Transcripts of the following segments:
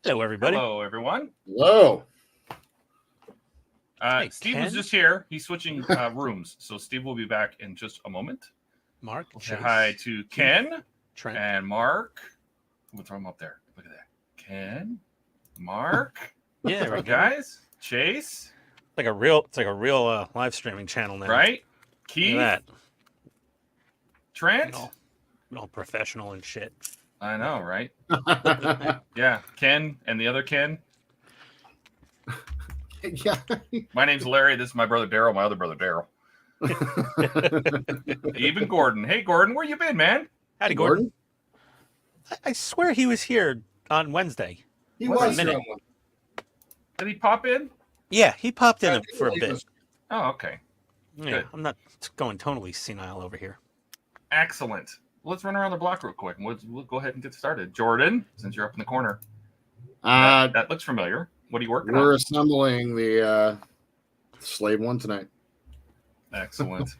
Hello, everybody. Hello, everyone. Hello. Hey, Steve Ken? was just here. He's switching rooms, so Steve will be back in just a moment. Mark, We'll say Chase, hi to Ken Trent. and Mark. We'll throw him up there. Look at that. Ken, Mark. Yeah, there we What's go. up, guys? Chase. It's like a real live streaming channel now. Right? Look Keith. at that. Trent. All professional and shit. I know, right? Yeah. Ken and the other Ken. Yeah. My name's Larry. This is my brother Daryl. My other brother Daryl. Even Gordon. Hey, Gordon, where you been, man? Howdy, Gordon. I swear he was here on Wednesday. He What's was a here. Did he pop in? Yeah, he popped in for a bit. Oh, okay. Yeah, Good. I'm not going totally senile over here. Excellent. Let's run around the block real quick. We'll go ahead and get started. Jordan, since you're up in the corner. That looks familiar. What are you working We're on? assembling the Slave One tonight. Excellent.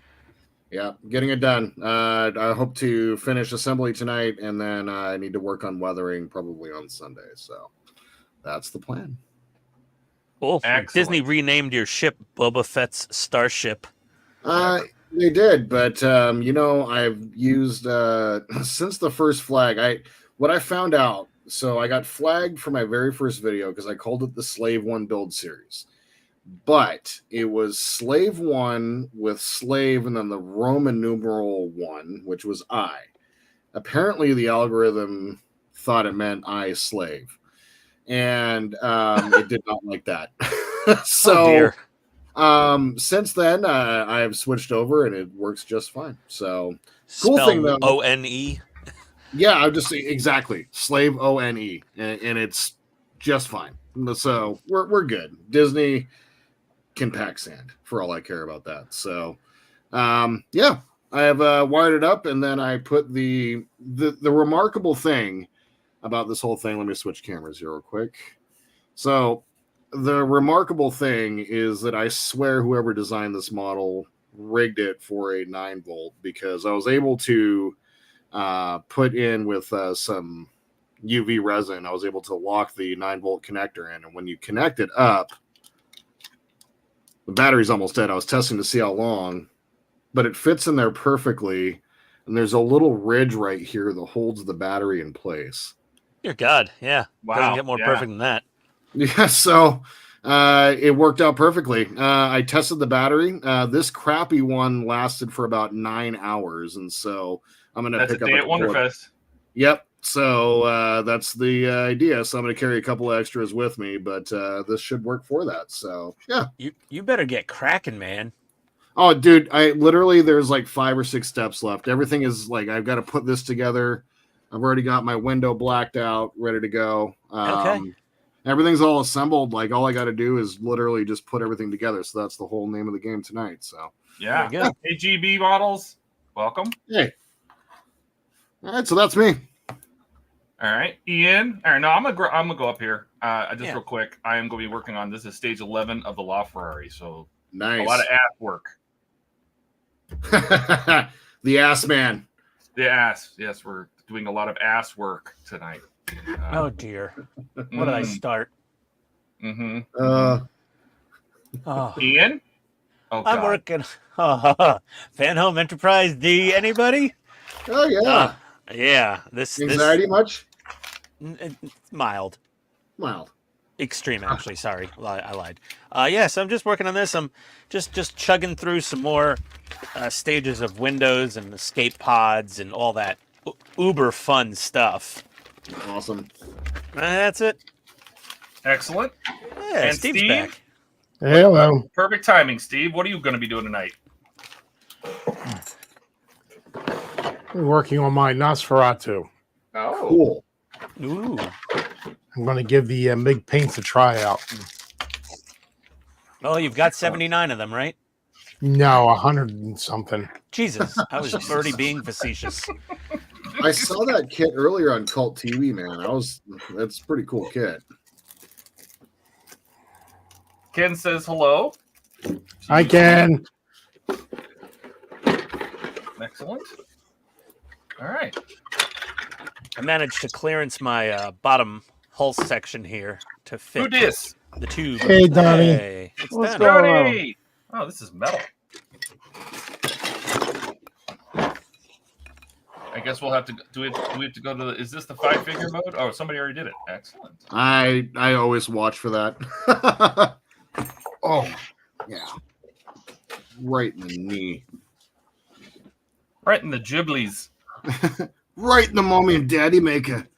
Yeah, getting it done. I hope to finish assembly tonight, and then I need to work on weathering probably on Sunday. So that's the plan. Well, Excellent. Disney renamed your ship Boba Fett's Starship. They did, but I've used since the first flag. What I found out. So I got flagged for my very first video because I called it the Slave One build series, but it was Slave One with Slave and then the Roman numeral 1, which was I. Apparently, the algorithm thought it meant I slave, and it did not like that. So. Oh, dear. Since then, I've switched over and it works just fine. So cool Spell thing though. O-N-E. Yeah, I'm just exactly Slave O-N-E, and it's just fine. So we're good. Disney can pack sand for all I care about that. So, yeah, I have wired it up, and then I put the remarkable thing about this whole thing. Let me switch cameras here real quick. So. The remarkable thing is that I swear whoever designed this model rigged it for a 9-volt because I was able to put in with some UV resin. I was able to lock the 9-volt connector in, and when you connect it up, the battery's almost dead. I was testing to see how long, but it fits in there perfectly, and there's a little ridge right here that holds the battery in place. Dear God, yeah. Wow. Doesn't get more perfect than that. Yeah, so it worked out perfectly. I tested the battery. This crappy one lasted for about 9 hours, and so I'm going to pick up a day at Wonderfest. Yep. So that's the idea. So I'm going to carry a couple of extras with me, but this should work for that. So yeah. You better get cracking, man. Oh, dude, there's like 5 or 6 steps left. Everything is like I've got to put this together. I've already got my window blacked out, ready to go. Okay. Everything's all assembled. Like all I got to do is literally just put everything together. So that's the whole name of the game tonight. So yeah. Hey, GB models, welcome. Hey. All right, so that's me. All right, Ian. All right, no, I'm gonna go up here. Real quick. I am going to be working on this. Is stage 11 of the LaFerrari. So nice. A lot of ass work. The ass man. The ass. Yes, we're doing a lot of ass work tonight. Oh dear. What did I start? Mm-hmm. Ian? Oh, I'm working. Fan Home Enterprise D. Anybody? Oh yeah. Yeah. Anxiety much? Mild. Extreme, actually. Sorry, I lied. Yes, I'm just working on this. I'm just chugging through some more stages of Windows and escape pods and all that uber fun stuff. Awesome. That's it. Excellent. Yeah, and Steve's Steve? back. Hello. Perfect timing, Steve. What are you going to be doing tonight? We're working on my Nosferatu. Oh, cool. Ooh. I'm going to give the MIG paints a try out. Oh, you've got 79 of them, right? No, 100 and something. Jesus, I was already being facetious. I saw that kit earlier on Cult TV, man. That's a pretty cool kit. Ken says hello. Hi, Ken. Excellent. All right. I managed to clearance my bottom hull section here to fit Who dis? the tube. Hey, Donnie. Hey, it's What's Donnie. going on? Jody! Oh, this is metal. I guess we'll have to do it. Do we have to go to the? Is this the 5-figure mode? Oh, somebody already did it. Excellent. I always watch for that. Oh, yeah. Right in the knee. Right in the giblies. Right in the mommy and daddy maker.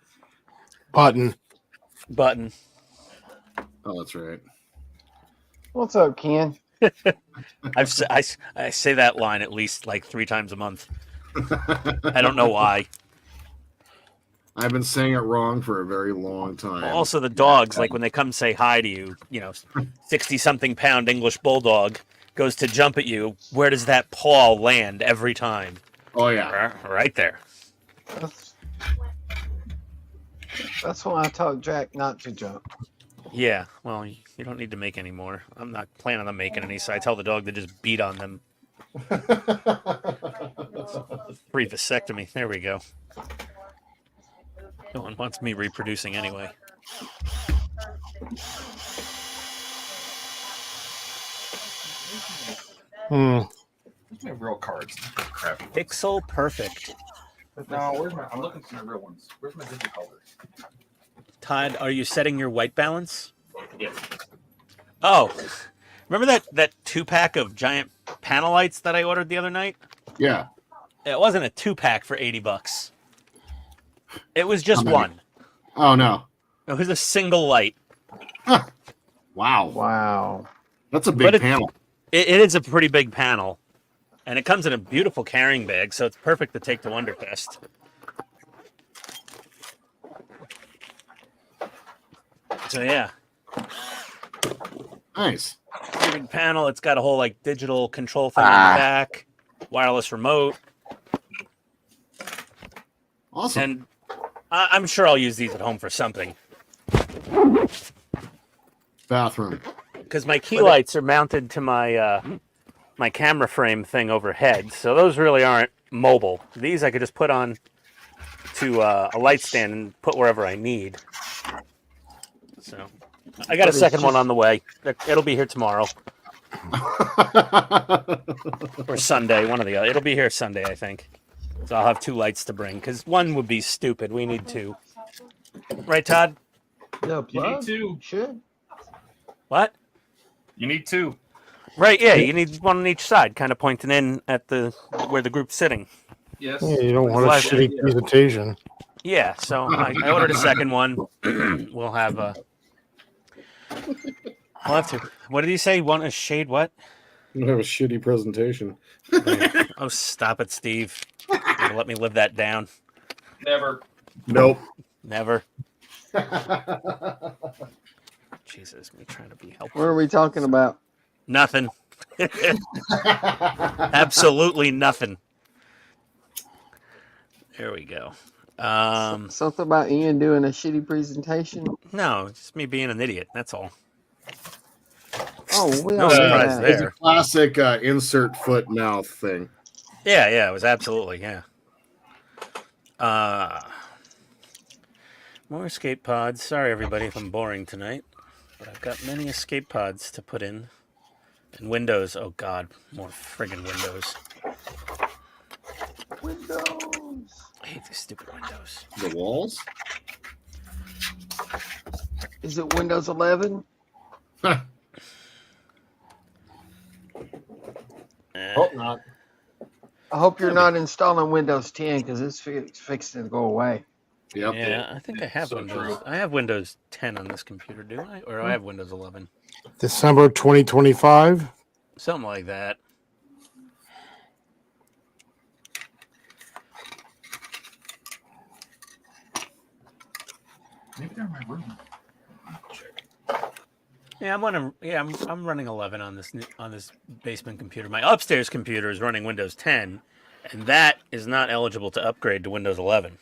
Button. Button. Oh, that's right. What's up, Ken? I say that line at least like 3 times a month. I don't know why. I've been saying it wrong for a very long time. Also, the dogs, like when they come say hi to you, 60-something pound English bulldog goes to jump at you. Where does that paw land every time? Oh, yeah. Right there. That's why I told Jack not to jump. Yeah, well, you don't need to make any more. I'm not planning on making any, so I tell the dog to just beat on them. Free vasectomy. There we go. No one wants me reproducing anyway. Where's my real cards? Crap. Pixel perfect. No, where's my? I'm looking for my real ones. Where's my digital colors? Todd, are you setting your white balance? Yes. Oh, remember that 2-pack of giant panel lights that I ordered the other night? Yeah. It wasn't a 2-pack for $80. It was just one. Oh, no. It was a single light. Huh. Wow. Wow. That's a big panel. It is a pretty big panel. And it comes in a beautiful carrying bag, so it's perfect to take to Wonderfest. So, yeah. Nice. Big panel. It's got a whole like digital control thing on the back, wireless remote. Awesome. And I'm sure I'll use these at home for something. Bathroom. Because my key lights are mounted to my my camera frame thing overhead, so those really aren't mobile. These I could just put on to a light stand and put wherever I need. So I got a second one on the way. It'll be here tomorrow. Or Sunday, one of the other. It'll be here Sunday, I think. So I'll have 2 lights to bring, because one would be stupid. We need 2. Right, Todd? No You plug? need 2. Should. What? You need 2. Right, yeah, you need one on each side, kind of pointing in at the where the group's sitting. Yes. Yeah, you don't want a Flash shitty presentation. Yeah, so I ordered a second one. We'll have a... I'll have to... What did he say? Want a shade what? You have a shitty presentation. Oh, stop it, Steve. You'll let me live that down. Never. Nope. Never. Jesus, me trying to be helpful. What are we talking about? Nothing. Absolutely nothing. There we go. Something about Ian doing a shitty presentation? No, just me being an idiot. That's all. Oh, we No all surprise know there. It's a classic insert foot mouth thing. Yeah, it was absolutely, yeah. More escape pods. Sorry, everybody, if I'm boring tonight. But I've got many escape pods to put in. And windows. Oh, God. More friggin' windows. Windows. I hate these stupid windows. The walls? Is it Windows 11? Hope not. I hope you're not installing Windows 10 because it's fixing to go away. Yep. Yeah, I think I have So Windows. true. I have Windows 10 on this computer, do I? Or do I have Windows 11? December 2025. Something like that. Maybe they're in my room. Yeah, I'm running 11 on this basement computer. My upstairs computer is running Windows 10, and that is not eligible to upgrade to Windows 11.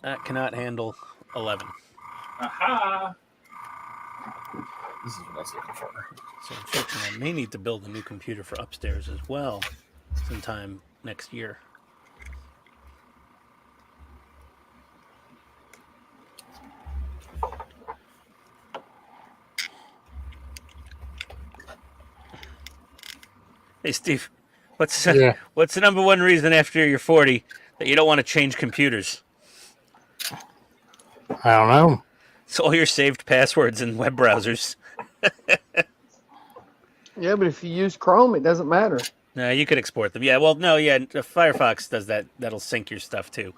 That cannot handle 11. Aha! This is what I was looking for. So unfortunately, I may need to build a new computer for upstairs as well sometime next year. Hey, Steve, Yeah. what's the number one reason after you're 40 that you don't want to change computers? I don't know. It's all your saved passwords in web browsers. Yeah, but if you use Chrome, it doesn't matter. No, you could export them. Yeah, well, no, yeah, Firefox does that. That'll sync your stuff too.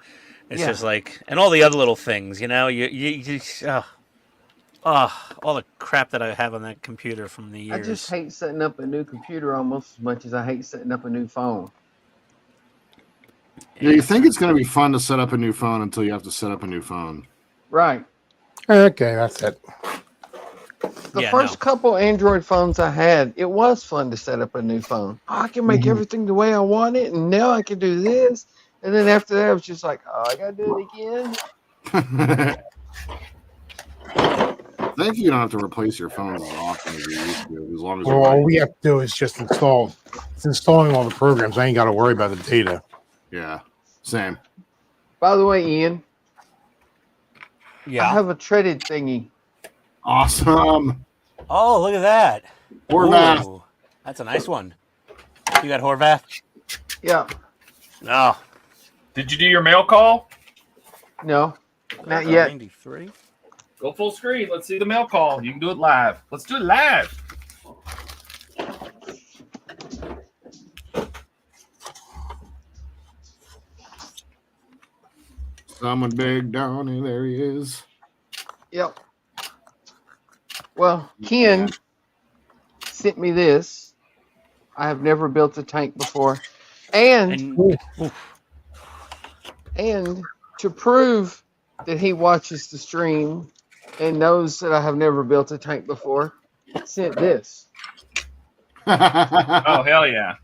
It's Yeah. just like, and all the other little things, you know, all the crap that I have on that computer from the I years. just hate setting up a new computer almost as much as I hate setting up a new phone. Yeah, you think it's going to be fun to set up a new phone until you have to set up a new phone. Right. Okay, that's it. The first couple Android phones I had, it was fun to set up a new phone. I can make everything the way I want it, and now I can do this. And then after that, I was just like, oh, I got to do it again. I think you don't have to replace your phones as often as you used to, as long as Well, all we have to do is just install. It's installing all the programs. I ain't got to worry about the data. Yeah, same. By the way, Ian, Yeah. I have a treaded thingy. Awesome. Oh, look at that. Horvath. Ooh, that's a nice one. You got Horvath? Yeah. No. Did you do your mail call? No, not yet. 93. Go full screen. Let's see the mail call. You can do it live. Let's do it live. Someone big Donnie, there he is. Yep. Well, Ken sent me this. I have never built a tank before. And to prove that he watches the stream and knows that I have never built a tank before, sent this. Oh, hell yeah.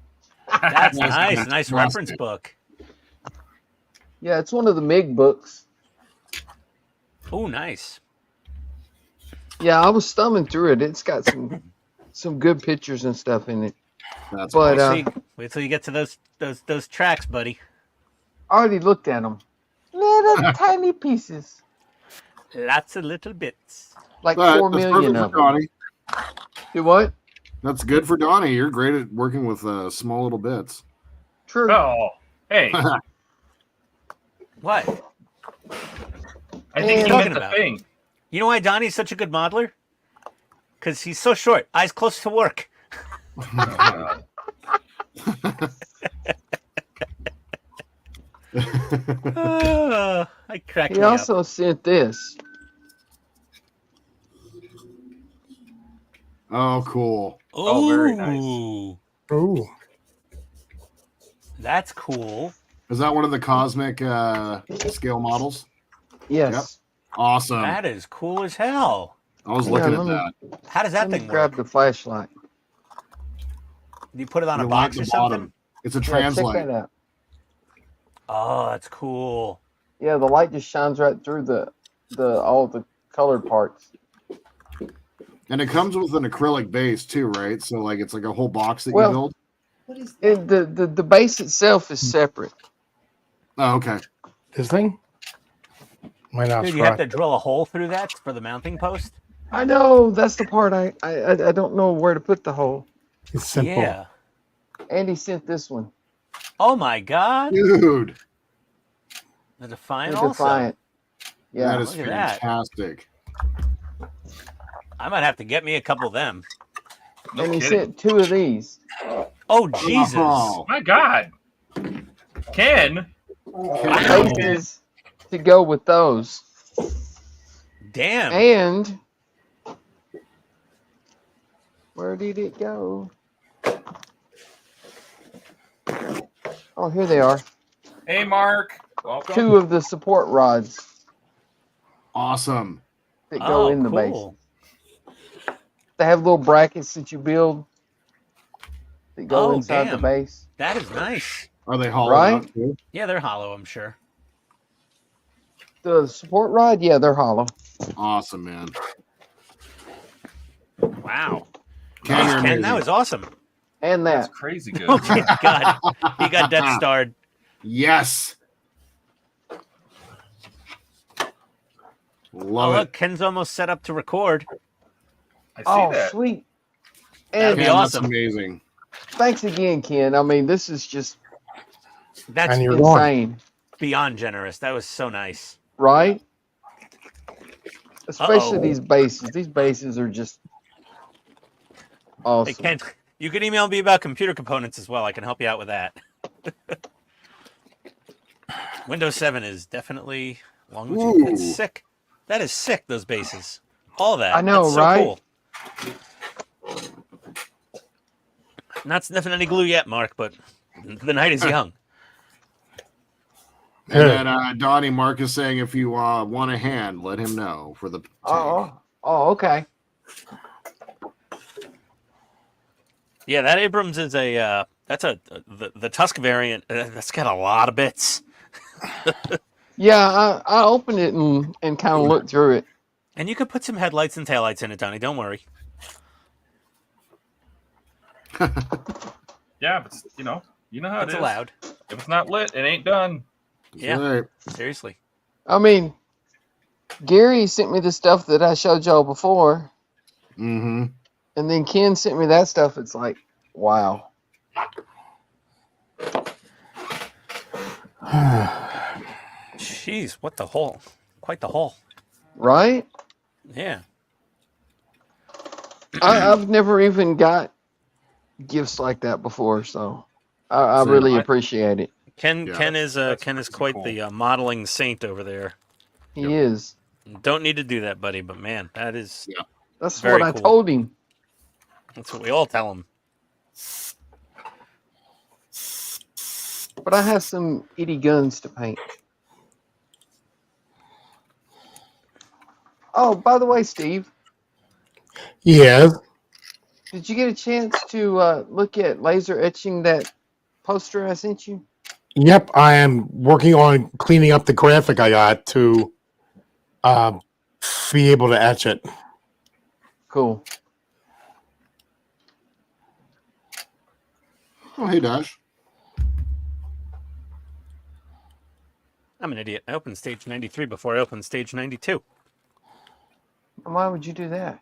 That's nice. Nice reference book. Yeah, it's one of the MIG books. Oh, nice. Yeah, I was thumbing through it. It's got some good pictures and stuff in it. That's But Wait till you get to those tracks, buddy. I already looked at them. Little tiny pieces. Lots of little bits. Like But 4 that's million perfect of for them. Donnie. Do what? That's good for Donnie. You're great at working with small little bits. True. Oh, hey. What? I think he talking meant the about? thing. You know why Donnie's such a good modeler? Because he's so short. Eyes close to work. I cracked He me also up. sent this. Oh, cool. Oh, very nice. Ooh, Ooh. that's cool. Is that one of the cosmic scale models? Yes. Awesome. That is cool as hell. I was looking Yeah, at let that. How does that Let me thing grab work? the flashlight. Do you put it on a You box like or the something? bottom. It's a Yeah, check translate. that out. Oh, that's cool. Yeah, the light just shines right through the all the colored parts. And it comes with an acrylic base too, right? So like it's like a whole box that Well, you build. And the base itself is separate. Oh, okay. This thing? Might not Dude, you have to drill a hole through that for the mounting post? I know that's the part I don't know where to put the hole. It's simple. Yeah. Andy sent this one. Oh my god. Dude, The Defiant The also. Defiant. that Yeah. is look at that. fantastic. I might have to get me a couple of them. No And he kidding. sent 2 of these. Oh, Jesus. Oh, My God. Ken. Bases to go with those. Damn. And where did it go? Oh, here they are. Hey, Mark. Welcome. 2 of the support rods awesome. that go Oh, in the base. cool. They have little brackets that you build that go Oh, inside damn. the base. That is nice. Are they hollowed Right? out too? Yeah, they're hollow, I'm sure. The support rod, yeah, they're hollow. Awesome, man. Wow. Ken, you're Ken, amazing. that was awesome. And That's that. crazy good. Oh my god. He got Death Starred. Yes. Oh, Love look, it. Ken's almost set up to record. I see Oh, that. sweet. That'd And be Ken, awesome. That's amazing. Thanks again, Ken. I mean, this is just That's And you're insane, beyond generous. That was so nice. right? Especially Uh-oh. these bases. These bases are just Hey, awesome. Ken, you can email me about computer components as well. I can help you out with that. Windows 7 is definitely long. That's sick. That is sick. Those bases, all that. I know, That's so right? cool. Not sniffing any glue yet, Mark, but the night is young. And then Donnie, Mark is saying if you want a hand, let him know for the tank. Oh, okay. Yeah, that Abrams is the Tusk variant. That's got a lot of bits. Yeah, I opened it and kind of looked through it. And you could put some headlights and taillights in it, Donnie. Don't worry. Yeah, but you know how It's it is. allowed. If it's not lit, it ain't done. Yeah, Right. seriously. I mean, Gary sent me the stuff that I showed y'all before, Mm-hmm. and then Ken sent me that stuff. It's like, wow. Jeez, what the hole? Quite the hole. Right? Yeah. I've never even got gifts like that before, so I Same. really appreciate it. Ken is that's quite cool. the modeling saint over there. He is. Don't need to do that, buddy, but man, that is That's very what I cool. told him. That's what we all tell him. But I have some itty guns to paint. Oh, by the way, Steve, Yeah. did you get a chance to look at laser etching that poster I sent you? Yep. I am working on cleaning up the graphic I got to be able to etch it. Cool. Oh, hey, Dash. I'm an idiot. I opened stage 93 before I opened stage 92. Why would you do that?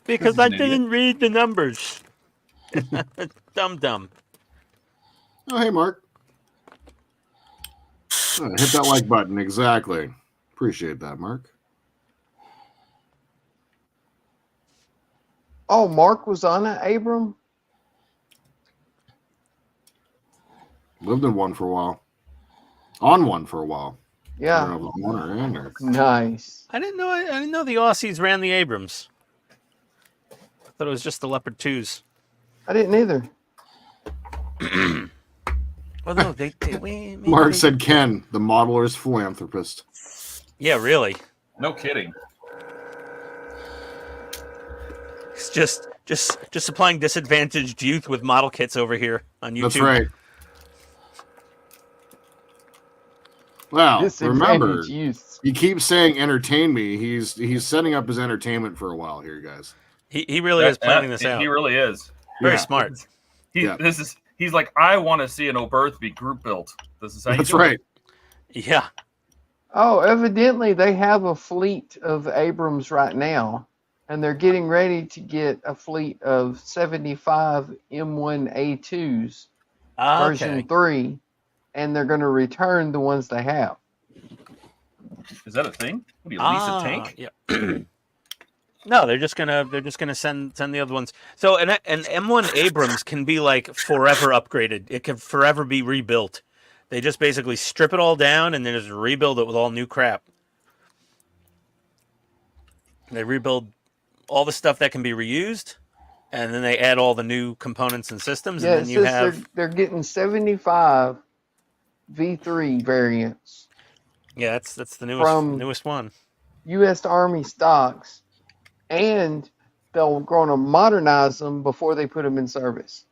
Because he's I an idiot. didn't read the numbers. Dumb. Oh, hey, Mark. Hit that like button. Exactly. Appreciate that, Mark. Oh, Mark was on it, Abram? Lived in one for a while. On one for a while. I Yeah. don't know if it was one or in or... Nice. I didn't know the Aussies ran the Abrams. I thought it was just the Leopard 2s. I didn't either. Well, no, Mark said Ken, the modeler's philanthropist. Yeah, really. No kidding. It's just supplying disadvantaged youth with model kits over here on YouTube. That's right. Well, remember, Disadvantaged youth. he keeps saying entertain me. He's setting up his entertainment for a while here, guys. He really is planning this out. He really is. Very Yeah. smart. He's like, I want to see an Oberth be group built. This is how you That's do it. right. Yeah. Oh, evidently they have a fleet of Abrams right now, and they're getting ready to get a fleet of 75 M1A2s, version 3, and they're going to return the ones they have. Is that a thing? What do you lease a tank? Yeah. No, they're just gonna send the other ones. So an M1 Abrams can be like forever upgraded. It can forever be rebuilt. They just basically strip it all down and then just rebuild it with all new crap. They rebuild all the stuff that can be reused, and then they add all the new components and systems. Yeah, And then you have they're getting 75 V3 variants. Yeah, that's the newest one. U.S. Army stocks, and they're going to modernize them before they put them in service.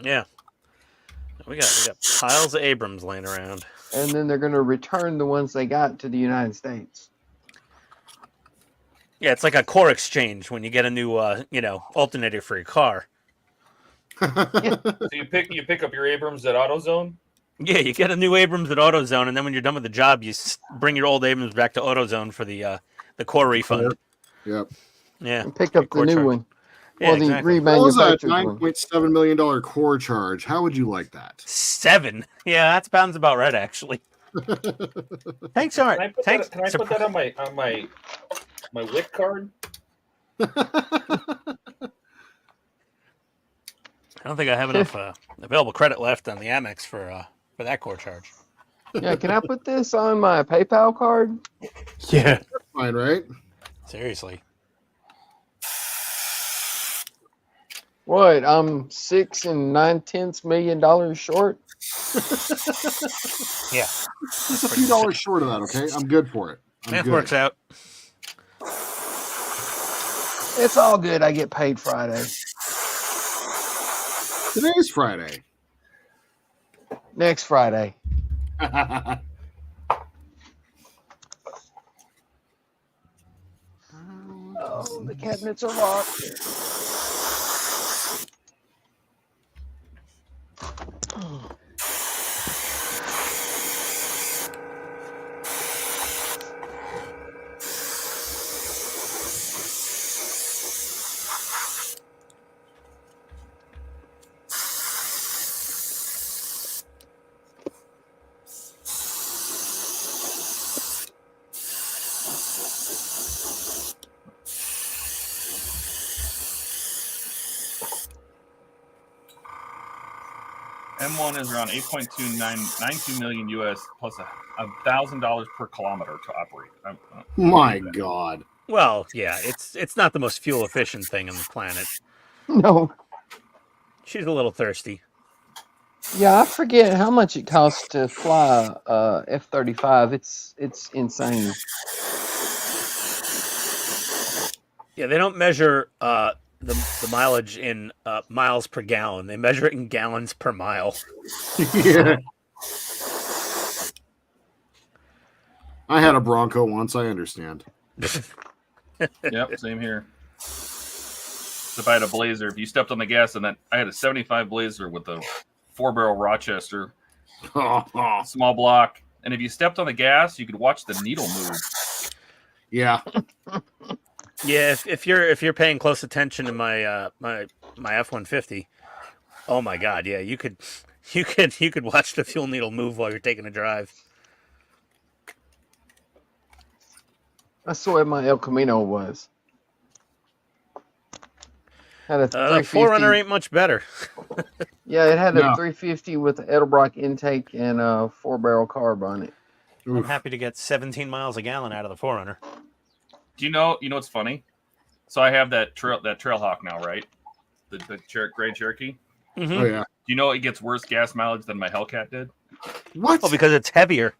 Yeah, we got piles of Abrams laying around, and then they're going to return the ones they got to the United States. Yeah, it's like a core exchange when you get a new alternator for your car. So you pick up your Abrams at AutoZone. Yeah, you get a new Abrams at AutoZone, and then when you're done with the job, you bring your old Abrams back to AutoZone for the core refund. Yep. Yeah. And pick up the new one. Yeah, the exactly. That was a remanufactured one. $9.7 million core charge. How would you like that? 7. Yeah, that sounds about right, actually. Tanks aren't. Can I put Tanks. that on my WIC card? I don't think I have enough available credit left on the Amex for that core charge. Yeah, can I put this on my PayPal card? Yeah. Fine, right? Seriously. What? I'm $6 9/10 million short. Yeah. Just a few dollars short of that, okay? I'm good for it. That works out. It's all good. I get paid Friday. Today's Friday. Next Friday. Oh, the cabinets are locked. M1 is around 8.292 million US plus $1,000 per kilometer to operate. My God. Well, yeah, it's not the most fuel efficient thing on the planet. No. She's a little thirsty. Yeah, I forget how much it costs to fly F-35. It's insane. Yeah, they don't measure the mileage in miles per gallon. They measure it in gallons per mile. Yeah. I had a Bronco once. I understand. Yep, same here. If I had a Blazer, if you stepped on the gas, and then I had a 75 Blazer with a 4-barrel Rochester, small block, and if you stepped on the gas, you could watch the needle move. Yeah. Yeah, if you're paying close attention to my my F-150, oh my God, yeah, you could watch the fuel needle move while you're taking a drive. That's the way my El Camino was. Had a The 350. 4Runner ain't much better. Yeah, it had a No. 350 with an Edelbrock intake and a 4-barrel carb on it. I'm happy to get 17 miles a gallon out of the 4Runner. Do you know what's funny? So I have that Trailhawk now, right? The Gray Cherokee. Mm-hmm. Oh yeah. Do you know it gets worse gas mileage than my Hellcat did? What? Oh, because it's heavier.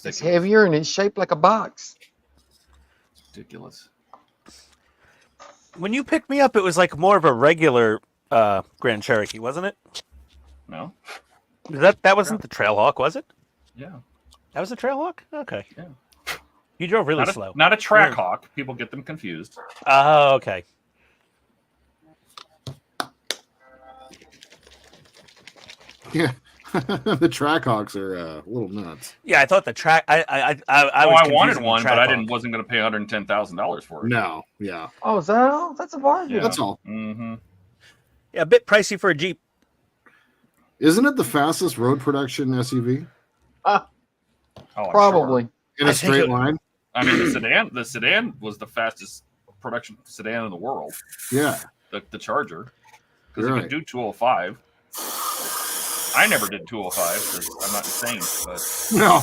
It's heavier and it's shaped like a box. It's ridiculous. When you picked me up, it was like more of a regular Grand Cherokee, wasn't it? No. That wasn't the Trailhawk, was it? Yeah. That was the Trailhawk? Okay. Yeah. You drove really slow. Not a Trackhawk. People get them confused. Oh, okay. Yeah. The Trackhawks are a little nuts. Yeah, I thought the track. I wanted one, but I wasn't going to pay $110,000 for it. No. Yeah. Oh, is that all? That's a bargain. Yeah. That's all. Mm-hmm. Yeah, a bit pricey for a Jeep. Isn't it the fastest road production SUV Oh, I'm Probably. sure. in a straight line? I mean, the sedan was the fastest production sedan in the world. Yeah. The Charger, because You're it right. could do 205. I never did 205 because I'm not insane, but No.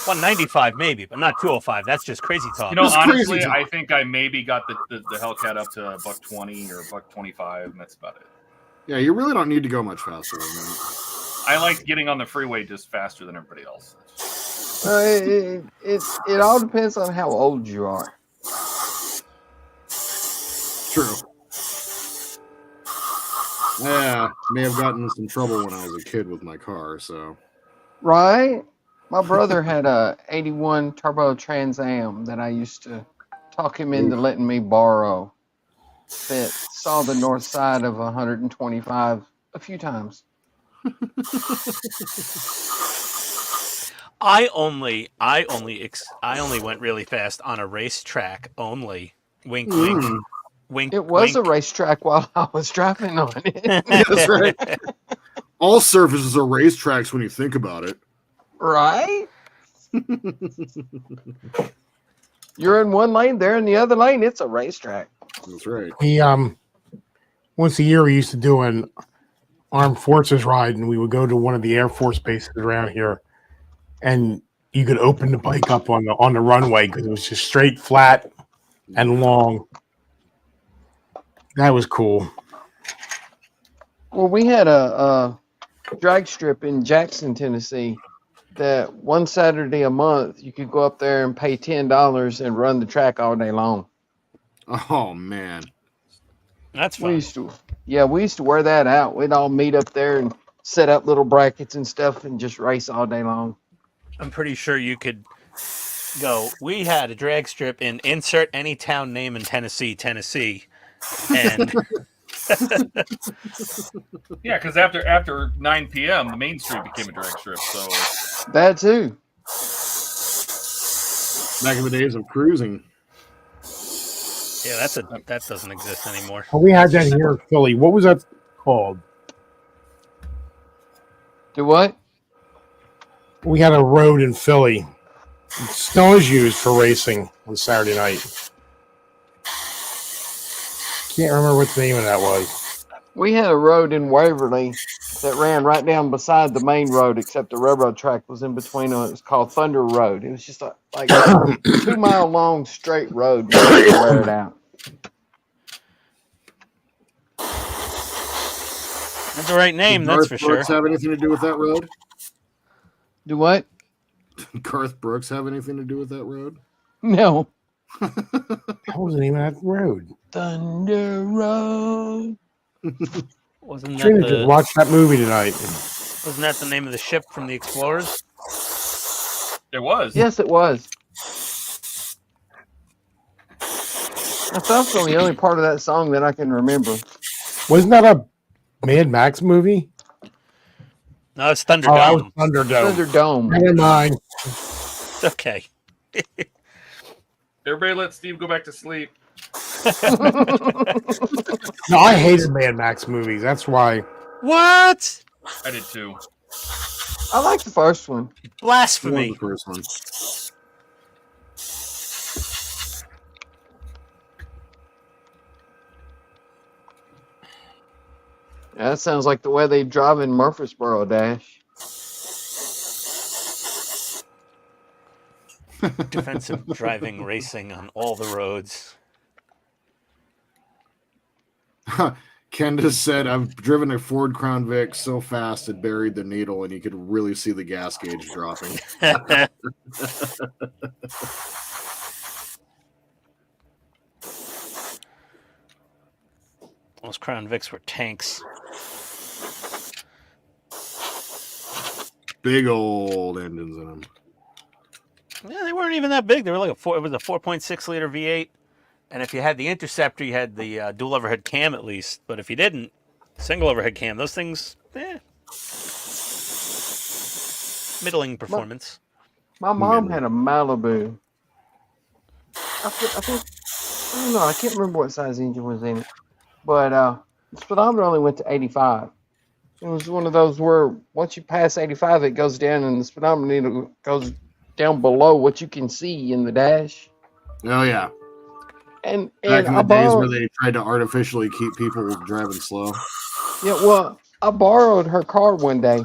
195 maybe, but not 205. That's just crazy talk. you know, That's crazy honestly, talk. I think I maybe got the Hellcat up to $120 or $125, and that's about it. Yeah, you really don't need to go much faster than that. I like getting on the freeway just faster than everybody else. It all depends on how old you are. True. Yeah, may have gotten in some trouble when I was a kid with my car, so. Right? My brother had a 81 Turbo Trans Am that I used to talk him into letting me borrow. That saw the north side of 125 a few times. I only went really fast on a racetrack only. Wink, wink. Wink. It was wink. a racetrack while I was driving on it. That's right. All surfaces are racetracks when you think about it. Right? You're in one lane, they're in the other lane. It's a racetrack. That's right. We once a year we used to do an armed forces ride, and we would go to one of the Air Force bases around here, and you could open the bike up on the runway because it was just straight, flat, and long. That was cool. Well, we had a drag strip in Jackson, Tennessee, that one Saturday a month you could go up there and pay $10 and run the track all day long. Oh man, That's fun. We used to wear that out. We'd all meet up there and set up little brackets and stuff and just race all day long. I'm pretty sure you could go. We had a drag strip in insert any town name in Tennessee, and Yeah, because after 9 p.m., the Main Street became a drag strip. So That too. back in the days of cruising. yeah, that doesn't exist anymore. Well, we had that here in Philly. What was that called? Do what? We had a road in Philly. Snow is used for racing on Saturday night. Can't remember what the name of that was. We had a road in Waverly that ran right down beside the main road, except the railroad track was in between them. It was called Thunder Road. It was just like a 2 mile long straight road. We had to wear it out. That's the right name, Did that's Garth for sure. Brooks have anything to do with that road? Do what? Garth Brooks have anything to do with that road? No. What was the name of that road? Thunder Road. Wasn't Trina that just watched that movie tonight. wasn't that the name of the ship from the Explorers? it was. Yes, it was. That's also the only part of that song that I can remember. Wasn't that a Mad Max movie? No, it's Thunderdome. Oh, that was Thunderdome. Thunderdome. Never mind. Okay. Everybody let Steve go back to sleep. No, I hated Mad Max movies. That's why. What? I did too. I like the first one. Blasphemy. The first one. Yeah, that sounds like the way they drive in Murfreesboro, Dash. Defensive driving racing on all the roads. Ken just said, I've driven a Ford Crown Vic so fast it buried the needle and you could really see the gas gauge dropping. Those Crown Vics were tanks. Big old engines in them. Yeah, they weren't even that big. They were like it was a 4.6 liter V8. And if you had the Interceptor, you had the dual overhead cam at least. But if you didn't, single overhead cam, those things, middling performance. My mom had a Malibu. I think, I don't know, I can't remember what size engine was in it. But the speedometer only went to 85. It was one of those where once you pass 85, it goes down and the speedometer needle goes down below what you can see in the dash. Oh, yeah. And Back in the I days borrowed, where they tried to artificially keep people driving slow. yeah, well, I borrowed her car one day,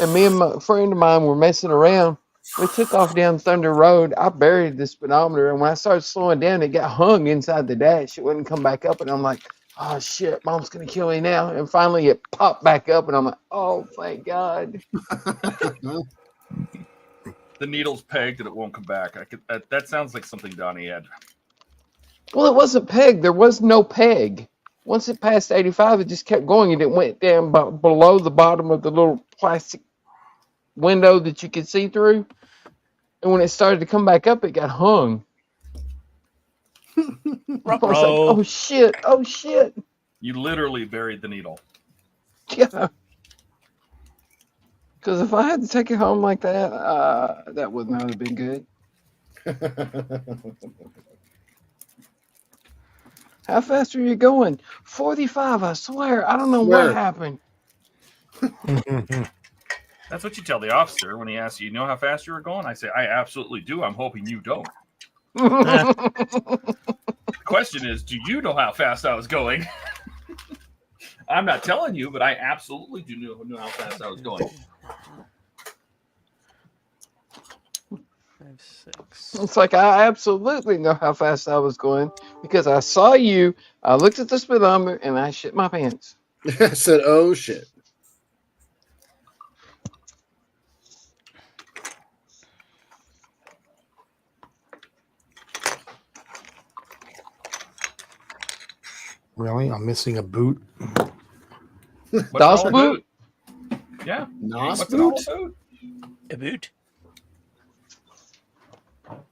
and me and my friend of mine were messing around. We took off down Thunder Road. I buried the speedometer, and when I started slowing down, it got hung inside the dash. It wouldn't come back up, and I'm like, oh, shit, Mom's going to kill me now. And finally, it popped back up, and I'm like, oh, thank God. The needle's pegged and it won't come back. That sounds like something Donnie had. Well, it wasn't pegged. There was no peg. Once it passed 85, it just kept going, and it went down below the bottom of the little plastic window that you could see through. And when it started to come back up, it got hung. I was like, oh, shit. Oh, shit. You literally buried the needle. Yeah. Because if I had to take it home like that, that would not have been good. How fast are you going? 45, I swear. I don't know what happened. That's what you tell the officer when he asks you know how fast you were going? I say, I absolutely do. I'm hoping you don't. The question is, do you know how fast I was going? I'm not telling you, but I absolutely do know how fast I was going. 5, 6. It's like I absolutely know how fast I was going because I saw you, I looked at the speedometer, and I shit my pants. I said, oh, shit. Really? I'm missing a boot. DOS boot? Yeah. NOS What's boot? boot? A boot?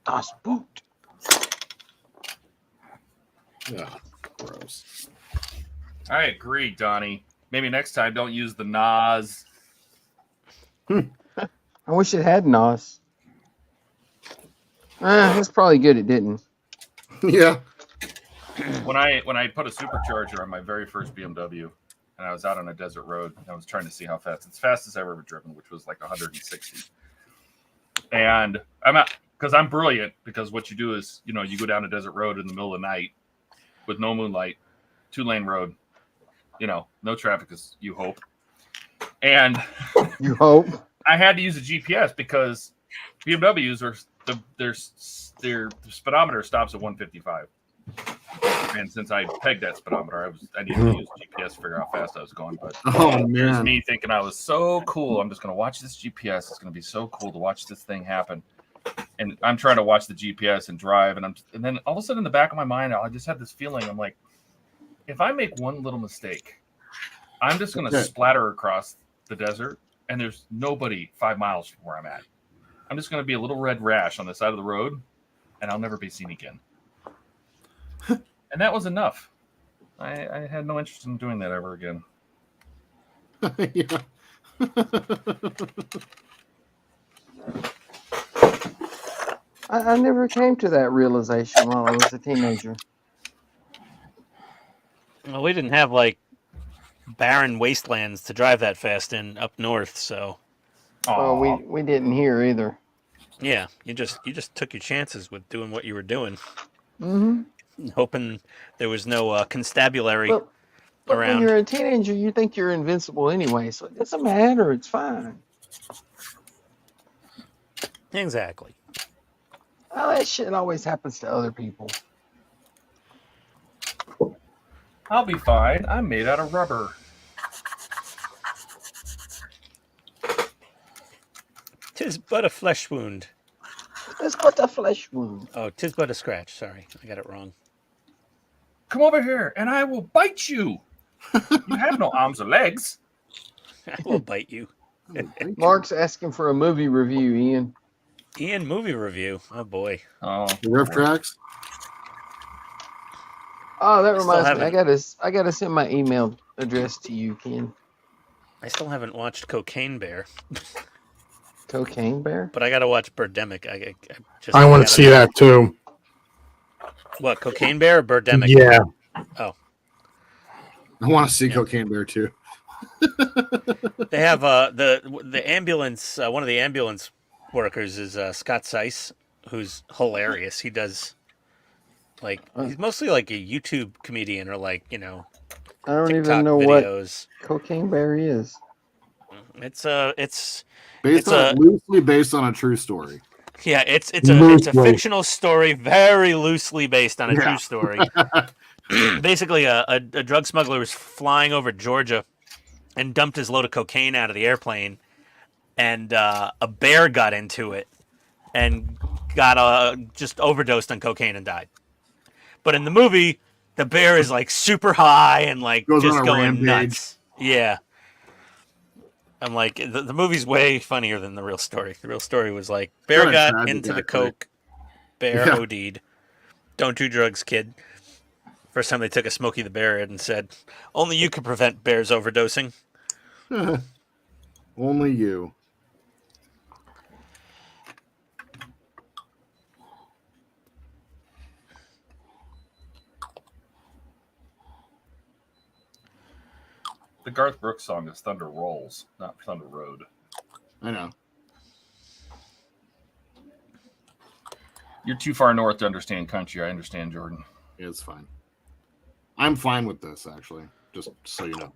DOS boot. Yeah, gross. I agree, Donnie. Maybe next time don't use the NOS. I wish it had NOS. It's probably good it didn't. Yeah. When I put a supercharger on my very first BMW, and I was out on a desert road, and I was trying to see how fast. It's the fastest I've ever driven, which was like 160. And I'm out because I'm brilliant. Because what you do is, you go down a desert road in the middle of the night with no moonlight, 2-lane road, no traffic, as you hope. And you hope I had to use a GPS because BMWs are their speedometer stops at 155. And since I pegged that speedometer, I needed to use GPS to figure out how fast I was going. But it was me thinking I was so cool. I'm just going to watch this GPS. It's going to be so cool to watch this thing happen. And I'm trying to watch the GPS and drive, and then all of a sudden in the back of my mind, I just had this feeling. I'm like, if I make one little mistake, I'm just going to splatter across the desert, and there's nobody 5 miles from where I'm at. I'm just going to be a little red rash on the side of the road, and I'll never be seen again. And that was enough. I had no interest in doing that ever again. Yeah. I never came to that realization while I was a teenager. Well, we didn't have like barren wastelands to drive that fast in up north, so. Well, we didn't hear either. Yeah, you just took your chances with doing what you were doing. Mm-hmm. Hoping there was no constabulary but around. When you're a teenager, you think you're invincible anyway, so it doesn't matter. It's fine. Exactly. Well, that shit always happens to other people. I'll be fine. I'm made out of rubber. Tis but a flesh wound. Tis but a flesh wound. Oh, tis but a scratch. Sorry, I got it wrong. Come over here, and I will bite you. You have no arms or legs. I will bite you. Mark's asking for a movie review, Ian. Ian, movie review. Oh, boy. Oh, the riff tracks? Oh, that reminds me. I gotta send my email address to you, Ken. I still haven't watched Cocaine Bear. Cocaine Bear? But I gotta watch Birdemic. I want to see that too. What, Cocaine Bear or Birdemic? Yeah. Oh. I want to see Cocaine Bear too. They have the ambulance. One of the ambulance workers is Scott Seiss, who's hilarious. He does he's mostly like a YouTube comedian or I don't TikTok even know videos. what Cocaine Bear is. It's loosely based on a true story. Yeah, it's a fictional story, very loosely based on a true story. Basically, a drug smuggler was flying over Georgia and dumped his load of cocaine out of the airplane, and a bear got into it and got just overdosed on cocaine and died. But in the movie, the bear is like super high and goes just on a going rampage. nuts. Yeah. I'm like, the movie's way funnier than the real story. The real story was like, bear got into the coke, bear OD'd. Don't do drugs, kid. First time they took a Smokey the Bear and said, only you can prevent bears overdosing. Only you. The Garth Brooks song is Thunder Rolls, not Thunder Road. I know. You're too far north to understand country. I understand, Jordan. It's fine. I'm fine with this, actually. Just so you know.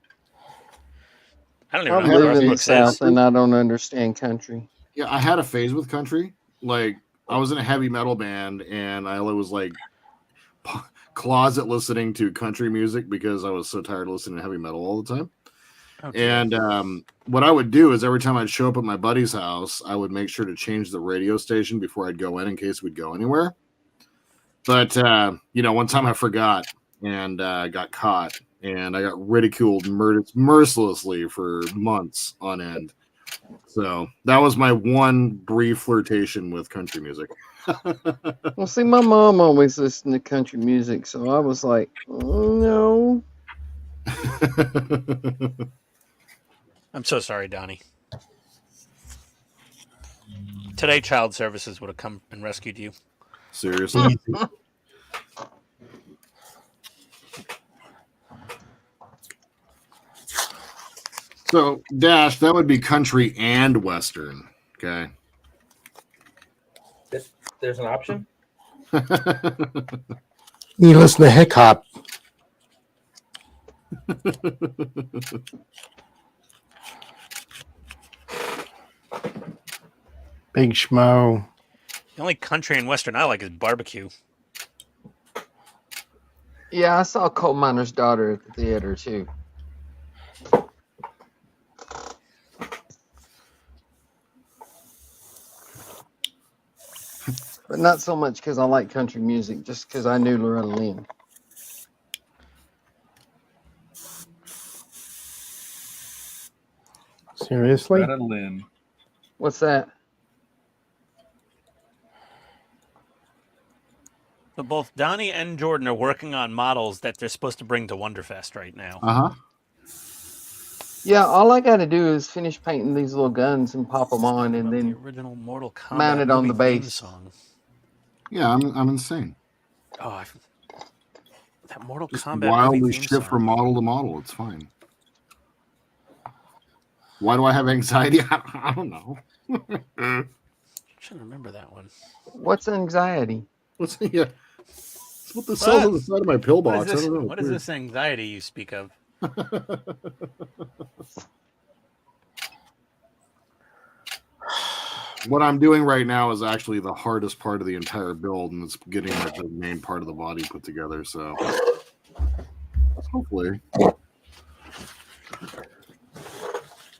I don't even I'm know what Garth living in the Brooks South is. and I don't understand country. Yeah, I had a phase with country. Like, I was in a heavy metal band, and I was like closet listening to country music because I was so tired of listening to heavy metal all the time. Okay. And what I would do is every time I'd show up at my buddy's house, I would make sure to change the radio station before I'd go in case we'd go anywhere. But, one time I forgot and got caught, and I got ridiculed mercilessly for months on end. So that was my one brief flirtation with country music. Well, see, my mom always listened to country music, so I was like, no. I'm so sorry, Donnie. Today, child services would have come and rescued you. Seriously? So, Dash, that would be country and Western. Okay. There's an option? You listen to hip hop. Big Schmo. The only country and Western I like is barbecue. Yeah, I saw Coal Miner's Daughter at the theater, too. But not so much because I like country music, just because I knew Loretta Lynn. Seriously? Loretta Lynn. What's that? So both Donnie and Jordan are working on models that they're supposed to bring to Wonderfest right now. Uh-huh. Yeah, all I got to do is finish painting these little guns and pop them on, and then the original Mortal Kombat mount it on the movie theme base. song. Yeah, I'm insane. Oh, that Mortal Just Kombat wildly movie theme shift song. from model to model. It's fine. Why do I have anxiety? I don't know. I should remember that one. What's anxiety? What's yeah? It's what this says on the side of my pillbox. I don't know. What is this anxiety you speak of? What I'm doing right now is actually the hardest part of the entire build, and it's getting like the main part of the body put together. So hopefully,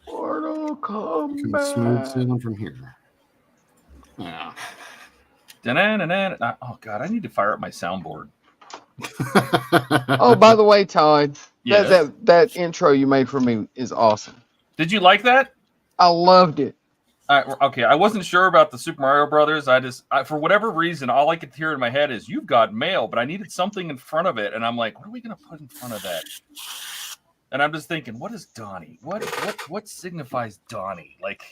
Mortal can Kombat. smooth sailing from here. Yeah. Oh God, I need to fire up my soundboard. Oh, by the way, Todd, Yes. that intro you made for me is awesome. Did you like that? I loved it. Okay, I wasn't sure about the Super Mario Brothers. For whatever reason, all I could hear in my head is "You've got mail," but I needed something in front of it, and I'm like, "What are we gonna put in front of that?" And I'm just thinking, "What is Donnie? What signifies Donnie? Like,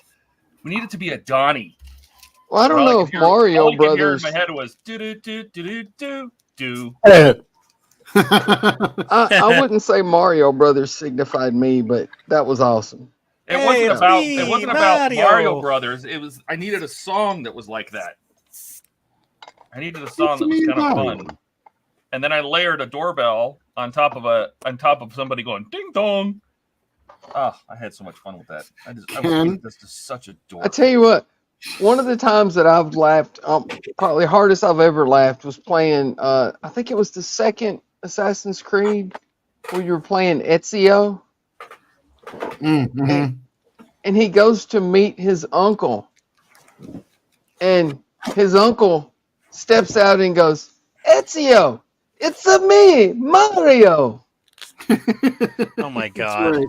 we need it to be a Donnie." Well, I don't know if Mario Brothers. In my head was do do do do do do. I wouldn't say Mario Brothers signified me, but that was awesome. It wasn't about Mario Brothers. It was I needed a song that was like that. I needed a song that was kind of fun. And then I layered a doorbell on top of somebody going ding dong. Oh, I had so much fun with that. I was just such a dork. I tell you what, one of the times that I've laughed, probably the hardest I've ever laughed was playing. I think it was the second Assassin's Creed where you were playing Ezio. Mm-hmm. And he goes to meet his uncle, and his uncle steps out and goes, "Ezio, it's me, Mario." Oh my God.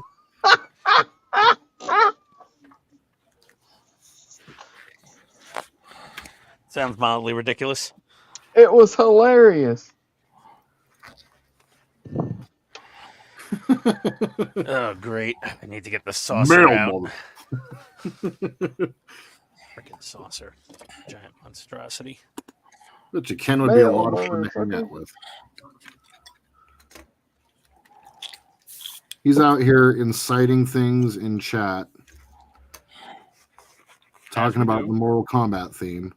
Sounds mildly ridiculous. It was hilarious. Oh, great. I need to get the saucer out. Freaking saucer. Giant monstrosity. Bet you Ken would be a lot of fun to hang out with. He's out here inciting things in chat, talking about the Mortal Kombat theme,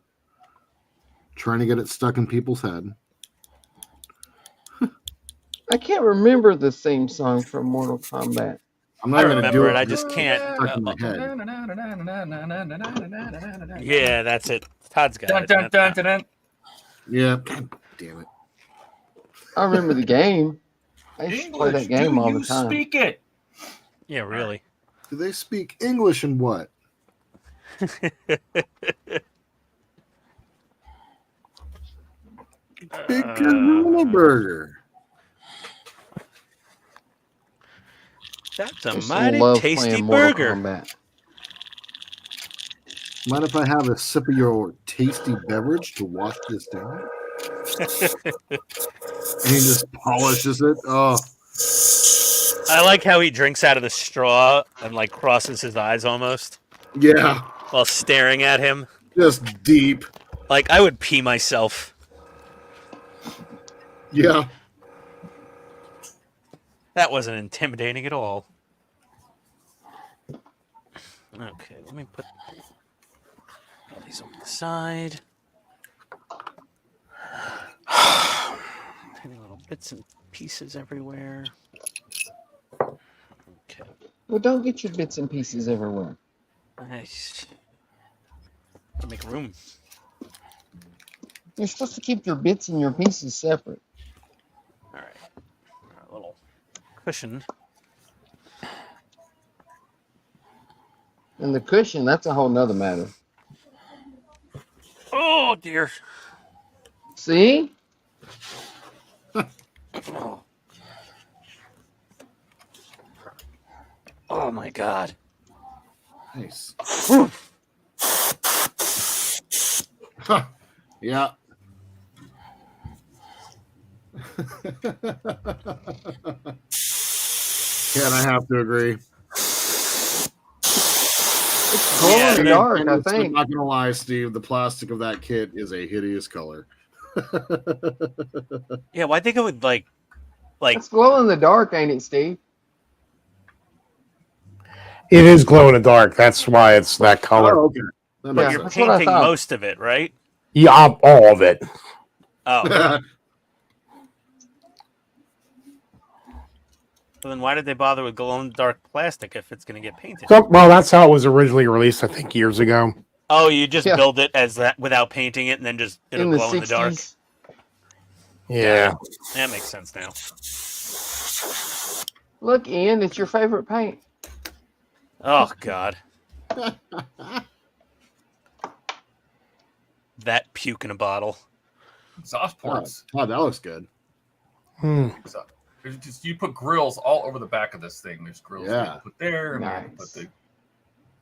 trying to get it stuck in people's head. I can't remember the theme song from Mortal Kombat. I'm not going to do it. I just can't. Stuck in my head. Yeah, that's it. Todd's got Dun, it. dun, dun, dun, dun. Yeah, God damn it. I remember the game. I used to play that game all the you time. Speak it. Yeah, really. Do they speak English and what? Big Gorilla Burger. That's a Used to mighty love tasty playing Mortal burger. Kombat. Mind if I have a sip of your tasty beverage to wash this down? And he just polishes it. Oh, I like how he drinks out of the straw and like crosses his eyes almost yeah. while staring at him. Just deep. Like I would pee myself. Yeah. That wasn't intimidating at all. Okay, let me put all these on the side. Tiny little bits and pieces everywhere. Okay. Well, don't get your bits and pieces everywhere. Nice. Gotta make room. You're supposed to keep your bits and your pieces separate. All right. A little cushion. And the cushion, that's a whole nother matter. Oh dear. See? Oh my God. Nice. Yeah. Can I have to agree? It's glow in the dark, I I'm think. not gonna lie, Steve. The plastic of that kit is a hideous color. Yeah, well, I think it would like It's glow in the dark, ain't it, Steve? It is glow in the dark. That's why it's that color. Oh, okay. That makes you're sense. what I painting thought. most of it, right? Yeah, all of it. Oh. Well, then why did they bother with glow-in-the-dark plastic if it's going to get painted? So, well, that's how it was originally released, I think, years ago. Oh, you just Yeah. build it as that without painting it, and then just it'll In the glow in the dark. 60s. Yeah. That makes sense now. Look, Ian, it's your favorite paint. Oh God. That puke in a bottle. Exhaust ports. Oh, that looks good. So, there's just you put grills all over the back of this thing. There's grills Yeah. you can put there, and you can put the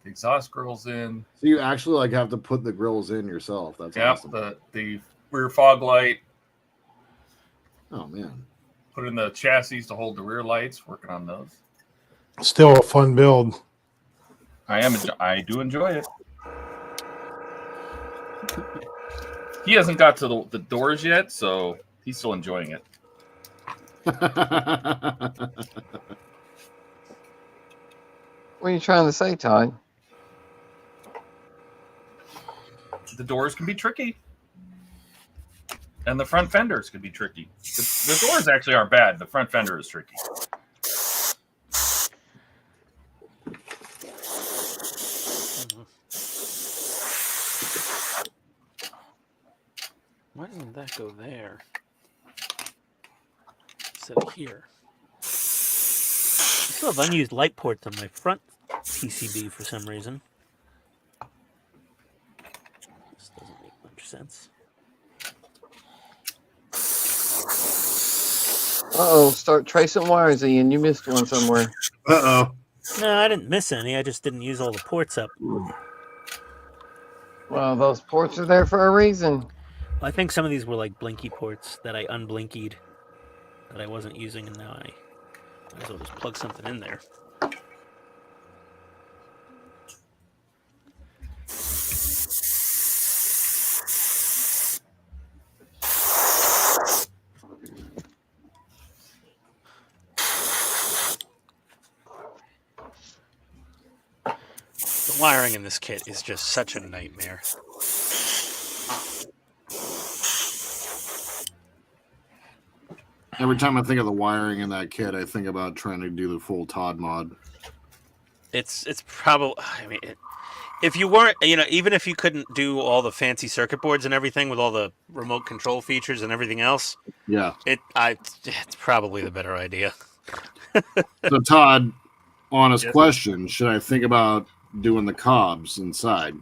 exhaust grills in. So you actually like have to put the grills in yourself. That's awesome. The rear fog light. Oh man. Put in the chassis to hold the rear lights. Working on those. Still a fun build. I do enjoy it. He hasn't got to the doors yet, so he's still enjoying it. What are you trying to say, Todd? The doors can be tricky. And the front fenders can be tricky. The doors actually aren't bad. The front fender is tricky. Why didn't that go there? Instead of here. I still have unused light ports on my front PCB for some reason. This doesn't make much sense. Uh-oh, start tracing wires, Ian. You missed one somewhere. Uh-oh. No, I didn't miss any. I just didn't use all the ports up. Well, those ports are there for a reason. I think some of these were like blinky ports that I unblinkied that I wasn't using, and now I might as well just plug something in there. Wiring in this kit is just such a nightmare. Every time I think of the wiring in that kit, I think about trying to do the full TODD mod. It's probably. I mean, if you weren't, even if you couldn't do all the fancy circuit boards and everything with all the remote control features and everything else, yeah, it's probably the better idea. So Todd, honest question: should I think about doing the cobs inside?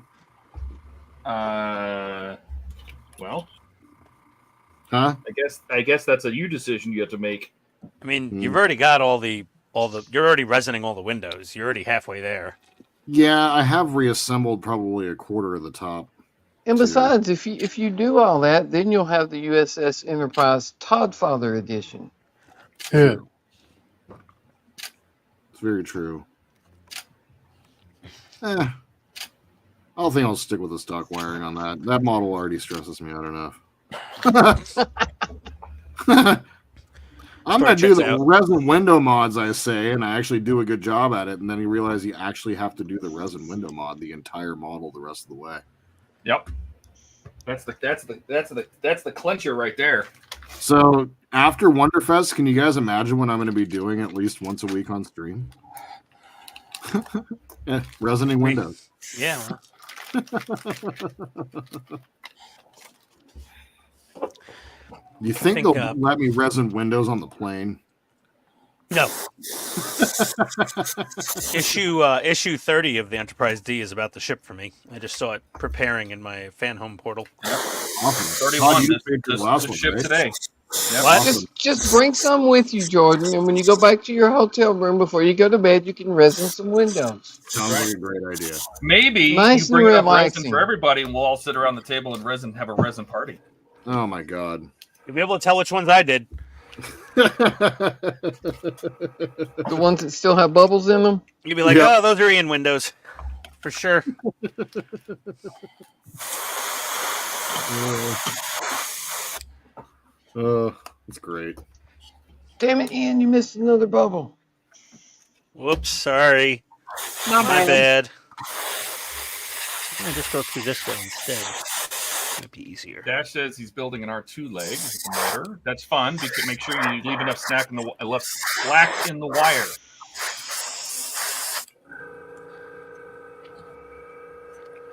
Well, huh? I guess that's a you decision you have to make. I mean, you've already got all the. You're already resining all the windows. You're already halfway there. Yeah, I have reassembled probably a quarter of the top. And besides, if you do all that, then you'll have the USS Enterprise Toddfather edition. Yeah. It's very true. I don't think I'll stick with the stock wiring on that. That model already stresses me out enough. I'm going to do the resin window mods, I say, and I actually do a good job at it. And then you realize you actually have to do the resin window mod, the entire model, the rest of the way. Yep. That's the clincher right there. So after Wonderfest, can you guys imagine what I'm going to be doing at least once a week on stream? Yeah, resining windows. Yeah. You think they'll let me resin windows on the plane? No. Issue 30 of the Enterprise D is about to ship for me. I just saw it preparing in my fan home portal. Yep. Awesome. 31 this ship today. Yep. What? Just bring some with you, Jordan, and when you go back to your hotel room before you go to bed, you can resin some windows. Sounds like a great idea. Maybe nice you bring enough resin for everybody, and we'll all sit around the table and have a resin party. Oh my god! You'll be able to tell which ones I did. The ones that still have bubbles in them? You'll be like, oh, those are Ian windows. For sure. That's great. Damn it, Ian, you missed another bubble. Whoops, sorry. My bad. I'll just go through this way instead. Might be easier. Dash says he's building an R2 leg with a motor. That's fun. Because make sure you leave enough slack in the wire.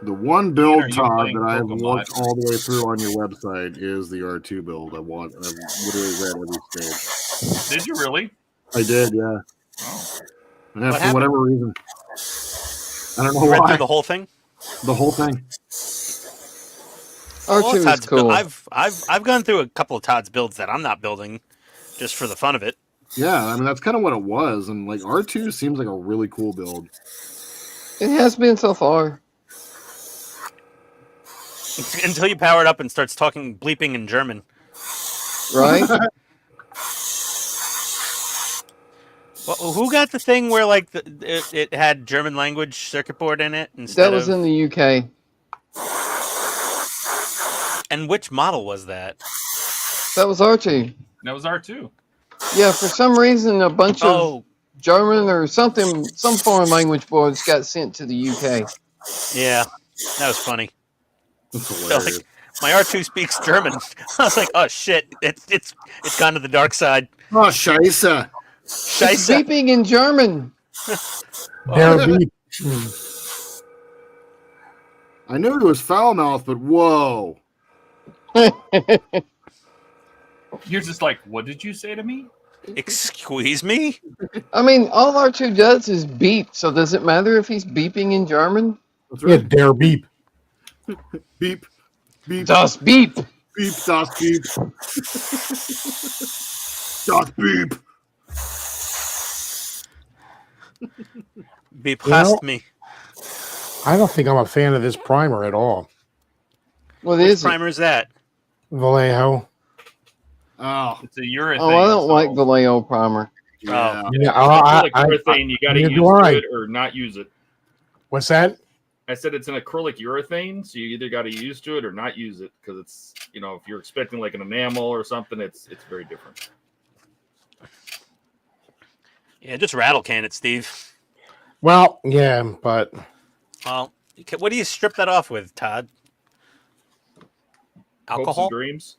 The one build, Todd, that I have looked all the way through on your website is the R2 build. I've literally read every stage. Did you really? I did, yeah. Oh. Yeah, for whatever reason. I don't know why. Read through the whole thing? The whole thing. R2 is cool. I've gone through a couple of Todd's builds that I'm not building just for the fun of it. Yeah, I mean, that's kind of what it was. And like R2 seems like a really cool build. It has been so far. Until you power it up and starts talking bleeping in German. Right? Well, who got the thing where like it had German language circuit board in it instead That was in the UK. And which model was that? That was R2. That was R2. Yeah, for some reason a bunch of German or something, some foreign language boards got sent to the UK. Yeah, that was funny. Like, my R2 speaks German. I was like, oh shit, it's gone to the dark side. Oh, Scheiße. It's beeping in German. I knew it was foul mouth, but whoa. You're just like, what did you say to me? Excuse me? I mean, all R2 does is beep, so does it matter if he's beeping in German? That's right. Yeah, der beep. Beep. Beep. Das beep. Beep, das beep. Das beep. Beep past me. I don't think I'm a fan of this primer at all. What Which is primer is that? Vallejo. Oh, it's a urethane. Oh, I don't like Vallejo primer. Yeah. Urethane. You got to use it or not use it. What's that? I said it's an acrylic urethane, so you either got to use to it or not use it because it's, if you're expecting like an enamel or something, it's very different. Yeah, just rattle can it, Steve. Well, yeah, but Well, what do you strip that off with, Todd? Hopes Alcohol? and dreams.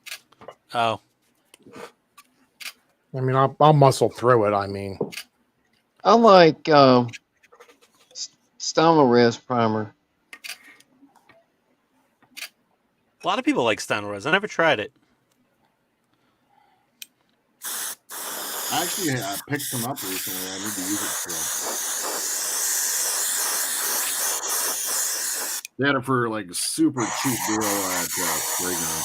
Oh. I mean, I'll muscle through it. I mean, I like Stomorez primer. A lot of people like Steinway. I never tried it. Actually, I picked some up recently. I need to use it still. They had it for like super cheap deal at Reagan.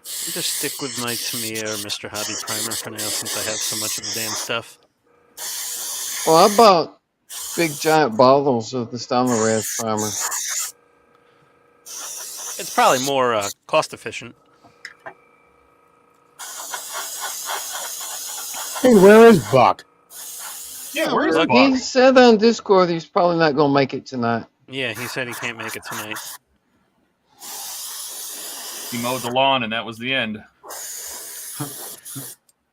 I'll just stick with my Tamiya or Mr. Hobby primer for now, since I have so much of the damn stuff. Well, I bought big giant bottles of the Stomorez primer. It's probably more cost efficient. hey, where is Buck? Yeah, where's Buck? He said on Discord he's probably not going to make it tonight. Yeah, he said he can't make it tonight. He mowed the lawn, and that was the end.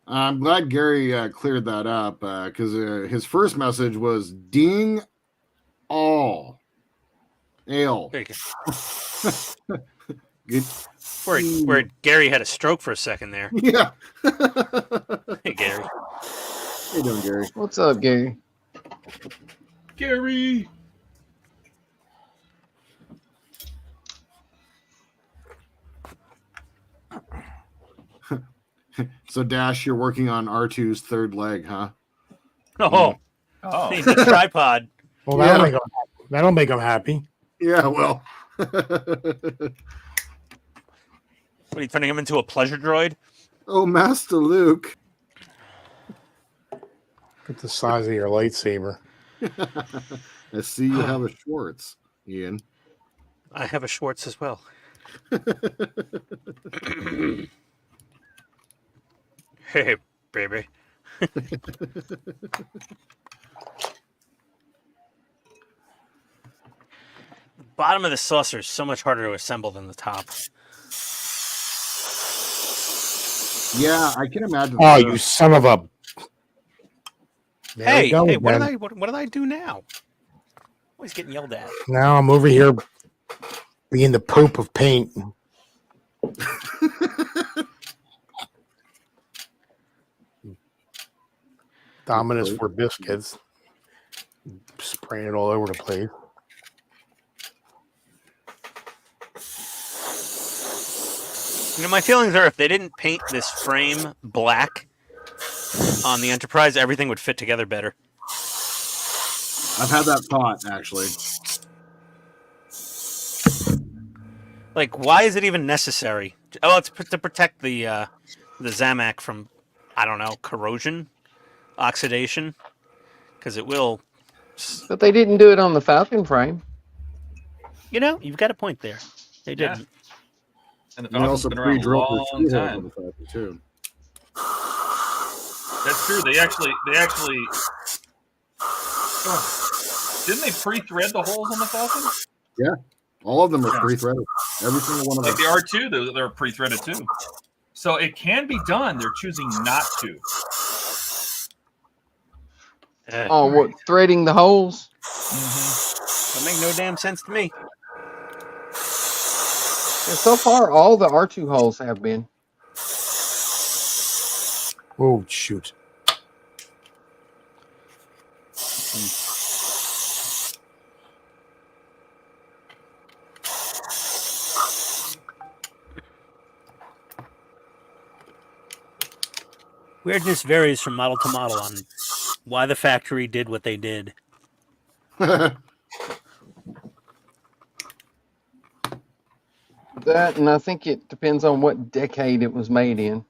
I'm glad Gary cleared that up because his first message was ding all ale. There you go. Good. Where Gary had a stroke for a second there. Yeah. Hey, Gary. How you doing, Gary? What's up, Gary? Gary. So, Dash, you're working on R2's third leg, huh? Oh, Oh, he's a tripod. Well, Yeah. that'll make him happy. Yeah, well. What are you turning him into a pleasure droid? Oh, Master Luke. Look at the size of your lightsaber. I see you have a Schwartz, Ian. I have a Schwartz as well. Hey, baby. Bottom of the saucer is so much harder to assemble than the top. Yeah, I can imagine. Oh, you son of a! There we Hey, go hey, what again. did I do now? Always getting yelled at. Now I'm over here being the Pope of paint. Dominus for biscuits. Spraying it all over the place. You know, my feelings are if they didn't paint this frame black on the Enterprise, everything would fit together better. I've had that thought, actually. Like, why is it even necessary? Oh, it's to protect the Zamak from, I don't know, corrosion, oxidation, because it will. But they didn't do it on the Falcon frame. You know, you've got a point there. They Yeah. didn't. and the They Falcon's also been around a pre-drilled their long screw holes on time. the Falcon, too. That's true. They actually. Didn't they pre-thread the holes on the Falcon? Yeah. All of them are Yeah. pre-threaded. Every single one of Like them. the R2, they're pre-threaded too. So it can be done. They're choosing not to. Oh, what, threading the holes? That make no damn sense to me. And so far, all the R2 holes have been. Oh, shoot. Weirdness varies from model to model on why the factory did what they did. That, and I think it depends on what decade it was made in.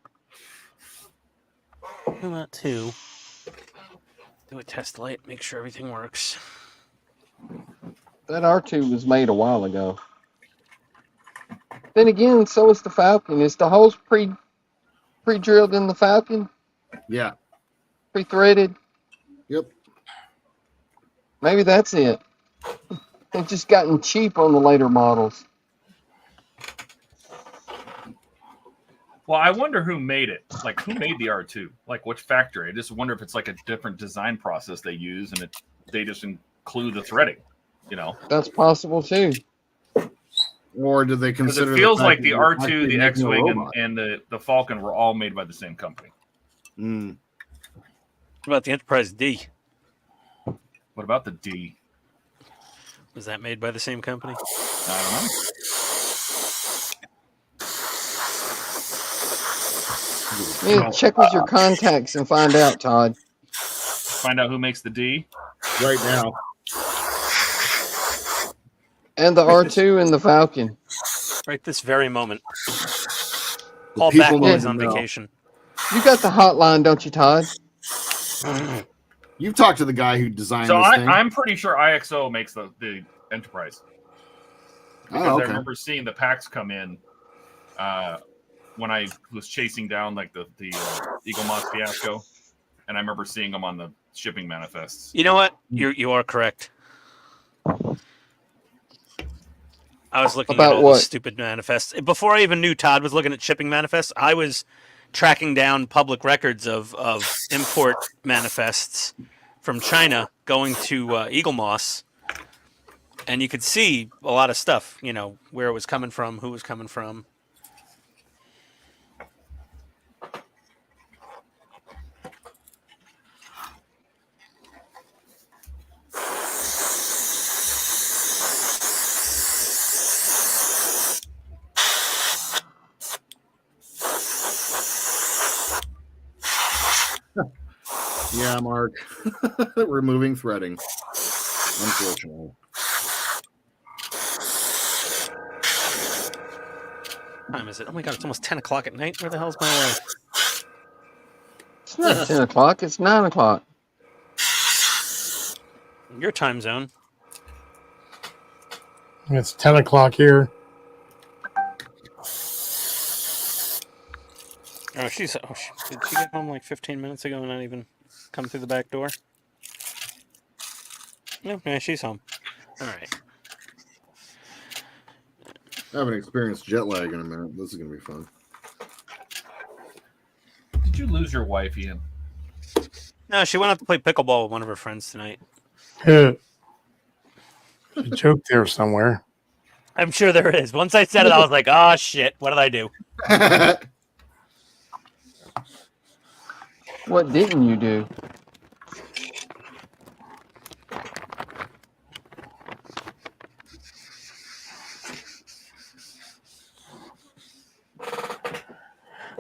Who about two? Do a test light, make sure everything works. That R2 was made a while ago. Then again, so is the Falcon. Is the holes pre-drilled in the Falcon? Yeah. Pre-threaded? Yep. Maybe that's it. They've just gotten cheap on the later models. Well, I wonder who made it. Like, who made the R2? Like, which factory? I just wonder if it's like a different design process they use, and they just include the threading. You know, That's possible too. Or did they because consider? it feels like the they're R2, actually the making a X-wing, robot? and the Falcon were all made by the same company. Mm. What about the Enterprise D? What about the D? Was that made by the same company? I don't know. Yeah, check with your contacts and find out, Todd. Find out who makes the D. Right now. And the R2 and the Falcon. Right this very moment. The Paul people Backwell need is to on know. vacation. You got the hotline, don't you, Todd? You've talked to the guy who designed So this thing. I'm pretty sure IXO makes the Enterprise. Because Oh, okay. I remember seeing the packs come in when I was chasing down like the Eagle Moss fiasco, and I remember seeing them on the shipping manifests. You know what? You are correct. I was looking About at all what? the stupid manifests. Before I even knew Todd was looking at shipping manifests, I was tracking down public records of import manifests from China going to Eagle Moss. And you could see a lot of stuff, you know, where it was coming from, who was coming from. Yeah, Mark. Removing threading. Unfortunately. What time is it? Oh my god, it's almost 10 o'clock at night. Where the hell's my wife? It's not 10 o'clock, it's 9 o'clock. Your time zone. It's 10 o'clock here. Oh, did she get home like 15 minutes ago and not even come through the back door? No, yeah, she's home. All right. I haven't experienced jet lag in a minute. This is going to be fun. Did you lose your wife, Ian? No, she went out to play pickleball with one of her friends tonight. A joke there somewhere. I'm sure there is. Once I said it, I was like, oh, shit. What did I do? What didn't you do?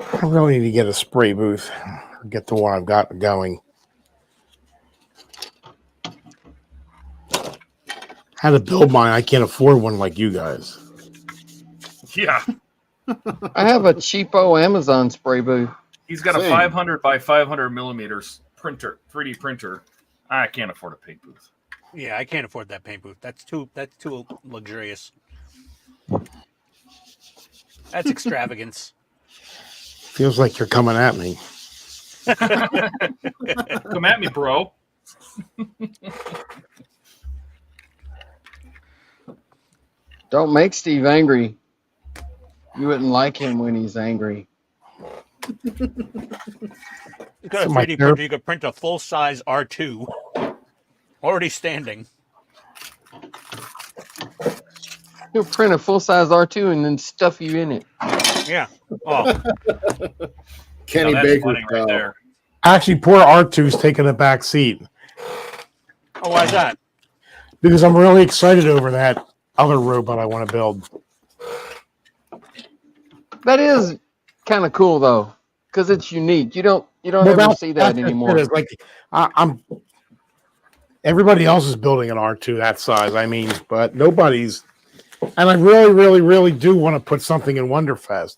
I really need to get a spray booth. Get the one I've got going. How to build mine? I can't afford one like you guys. Yeah. I have a cheapo Amazon spray booth. He's got a Same. 500 by 500 millimeters printer, 3D printer. I can't afford a paint booth. Yeah, I can't afford that paint booth. That's too luxurious. That's extravagance. Feels like you're coming at me. Come at me, bro. Don't make Steve angry. You wouldn't like him when he's angry. You got a So my 3D printer, you could print a full-size R2 already standing. He'll print a full-size R2 and then stuff you in it. Yeah. Oh, Kenny Now that's Baker funny right style. there. Actually, poor R2's taking a back seat oh, why's that? because I'm really excited over that other robot I want to build. That is kind of cool though, because it's unique. You don't Well, ever see that that's anymore. it. It's like I'm. Everybody else is building an R2 that size. I mean, but nobody's. And I really, really, really do want to put something in Wonderfest.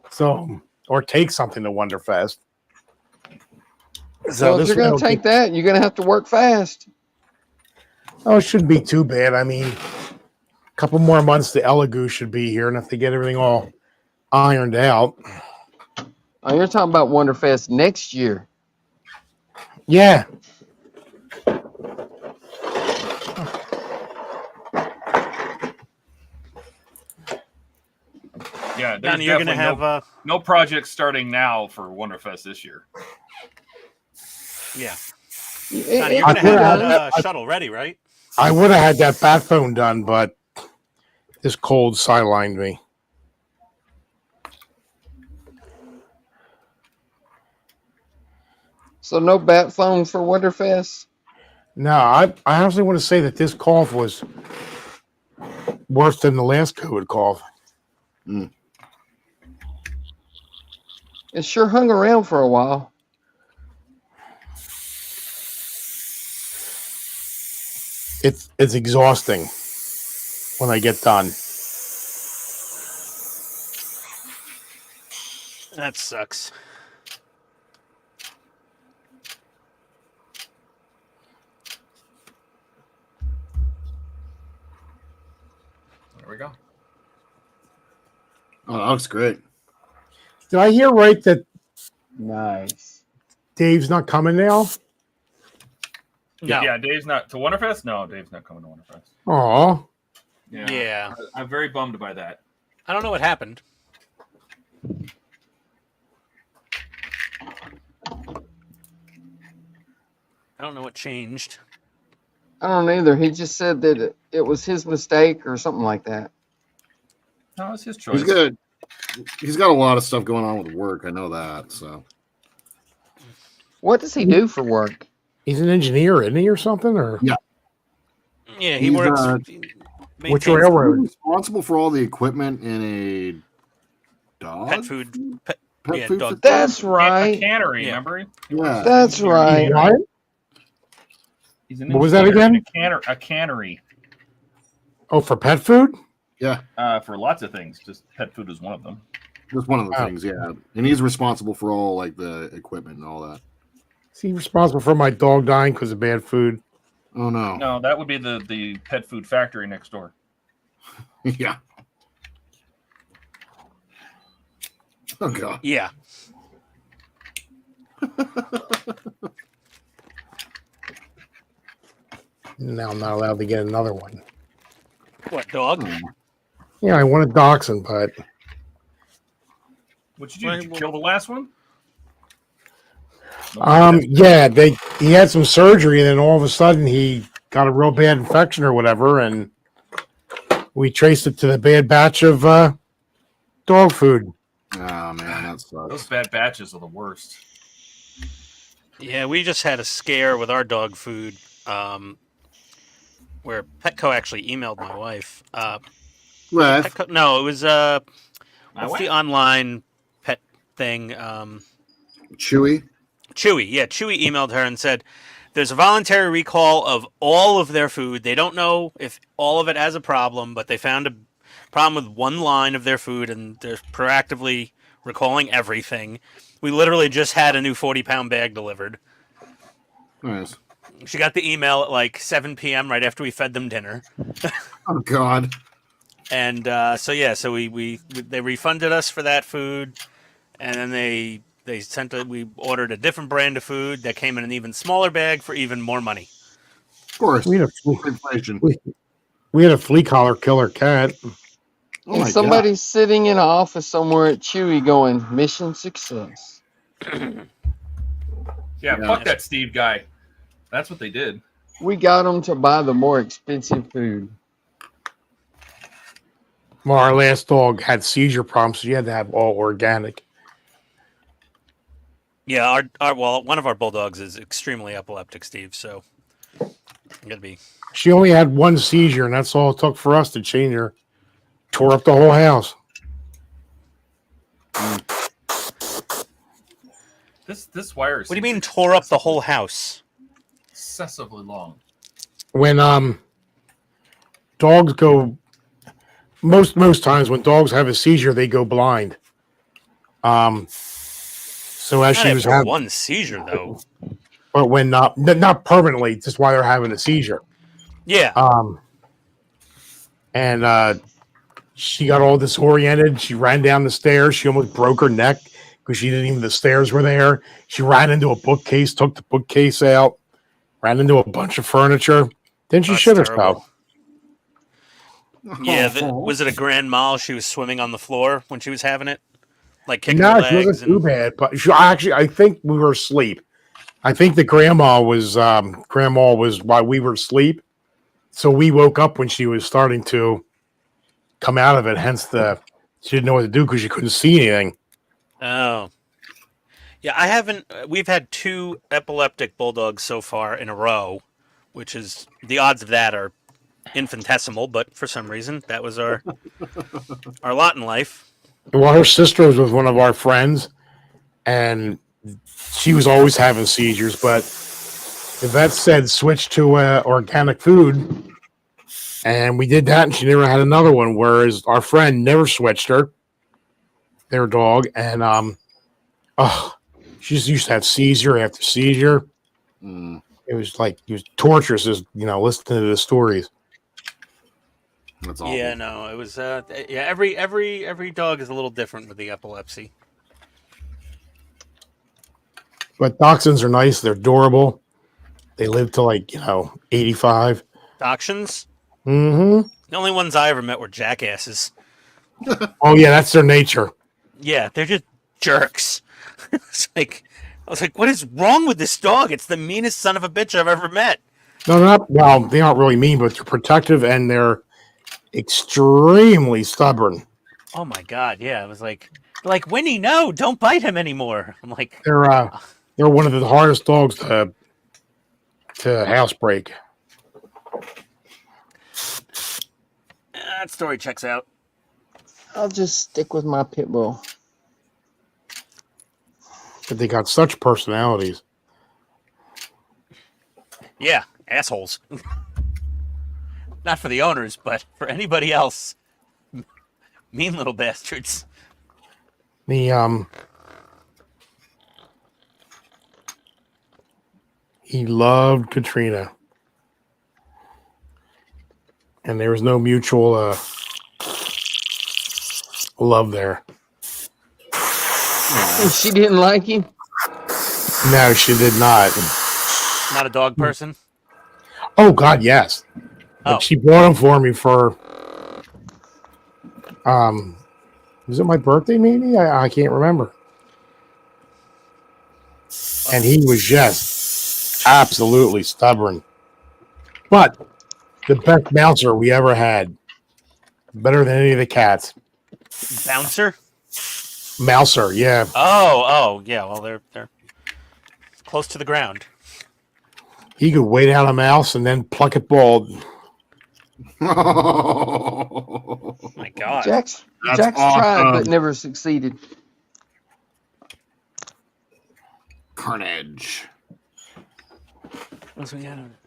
So, or take something to Wonderfest. So if you're going to take that, you're going to have to work fast. Oh, it shouldn't be too bad. I mean, a couple more months, the Elegoo should be here, and if they get everything all ironed out, Oh, you're talking about Wonderfest next year. yeah. Yeah, Yeah, there's Donnie, you're gonna definitely have no projects starting now for Wonderfest this year. yeah. It- Donnie, you're it- gonna I have could've that shuttle ready, right? I would have had that bat phone done, but this cold sidelined me. So no bat phone for Winterfest? No, I honestly want to say that this cough was worse than the last COVID cough. It sure hung around for a while. It's exhausting when I get done. That sucks. There we go. Oh, that looks great. Did I hear right that Nice. Dave's not coming now? No. Yeah, Dave's not to Wonderfest. No, Dave's not coming to Wonderfest. Aw. Yeah. I'm very bummed by that. I don't know what happened. I don't know what changed. I don't either. He just said that it was his mistake or something like that. No, it's his choice. He's got a lot of stuff going on with work. I know that. So What does he do for work? He's an engineer, isn't he, or something? Or Yeah. Yeah, he He's, works. which maintains railroad? responsible for all the equipment in a dog pet food. Pet yeah, food dog- That's A right. cannery, Yeah. remember? Yeah. That's right. What? He's an What was that engineer again? in a cannery. Oh, for pet food? Yeah. For lots of things. Just pet food is one of them. That's one of the Oh. things. Yeah. And he's responsible for all like the equipment and all that. Is he responsible for my dog dying because of bad food? Oh no. No, that would be the pet food factory next door. Yeah. Oh god. Yeah. Now I'm not allowed to get another one. What dog? Yeah, I want a dachshund, but What you do? Did you kill the last one? yeah, he had some surgery, and then all of a sudden he got a real bad infection or whatever, and we traced it to the bad batch of dog food. Oh man, that sucks. Those bad batches are the worst. Yeah, we just had a scare with our dog food, where Petco actually emailed my wife. Right. Petco, no, it was My what's wife? the online pet thing? Chewy. Chewy. Yeah, Chewy emailed her and said there's a voluntary recall of all of their food. They don't know if all of it has a problem, but they found a problem with one line of their food, and they're proactively recalling everything. We literally just had a new 40-pound bag delivered. Nice. She got the email at like 7 p.m. right after we fed them dinner. Oh god. And so they refunded us for that food, and then they we ordered a different brand of food that came in an even smaller bag for even more money. Of course. We had Inflation. we had a flea collar killer cat. Oh And my somebody's sitting in an office somewhere at Chewy going, mission success. Yeah, fuck that Steve guy. That's what they did. We got them to buy the more expensive food. Well, our last dog had seizure problems, so you had to have all organic. Yeah, one of our bulldogs is extremely epileptic, Steve. So I'm gonna be. She only had one seizure, and that's all it took for us to change her. Tore up the whole house. This wire is What do you mean tore up the whole house? excessively long. When dogs go most times when dogs have a seizure, they go blind. So as Not she was after having one seizure though. but when not permanently, just while they're having a seizure. Yeah. And she got all disoriented. She ran down the stairs. She almost broke her neck because she didn't even the stairs were there. She ran into a bookcase, took the bookcase out, ran into a bunch of furniture. Then she That's shit terrible. herself. Yeah, was it a grand mal? She was swimming on the floor when she was having it, like kicking No, her she legs. wasn't too bad. But I think we were asleep. I think the grandma was while we were asleep. So we woke up when she was starting to come out of it. Hence she didn't know what to do because she couldn't see anything. Oh, yeah. I haven't. We've had 2 epileptic bulldogs so far in a row, which is the odds of that are infinitesimal. But for some reason, that was our lot in life. Well, her sister was with one of our friends, and she was always having seizures. But the vet said switch to organic food, and we did that, and she never had another one. Whereas our friend never switched their dog, and she just used to have seizure after seizure. It was torturous, just listening to the stories. That's awful. Yeah, no, it was. Every dog is a little different with the epilepsy. But dachshunds are nice. They're adorable. They live to 85. Dachshunds? Mm-hmm. The only ones I ever met were jackasses. Oh yeah, that's their nature. Yeah, they're just jerks. It's like, I was like, what is wrong with this dog? It's the meanest son of a bitch I've ever met. No, well, they aren't really mean, but they're protective and they're extremely stubborn. Oh my god, yeah. I was like Winnie, no, don't bite him anymore. I'm like, they're one of the hardest dogs to housebreak. That story checks out. I'll just stick with my pit bull. But they got such personalities. Yeah, assholes. Not for the owners, but for anybody else. Mean little bastards. He loved Katrina. And there was no mutual love there. She didn't like him? No, she did not. Not a dog person? Oh, God, yes. But she bought him for me for... was it my birthday, maybe? I can't remember. And he was just absolutely stubborn. But the best bouncer we ever had. Better than any of the cats. Bouncer? Mouser, yeah. Oh, yeah. Well, they're close to the ground. He could wait out a mouse and then pluck it bald. Oh my God. Jack's awesome. tried but never succeeded. Carnage. What's we got on it?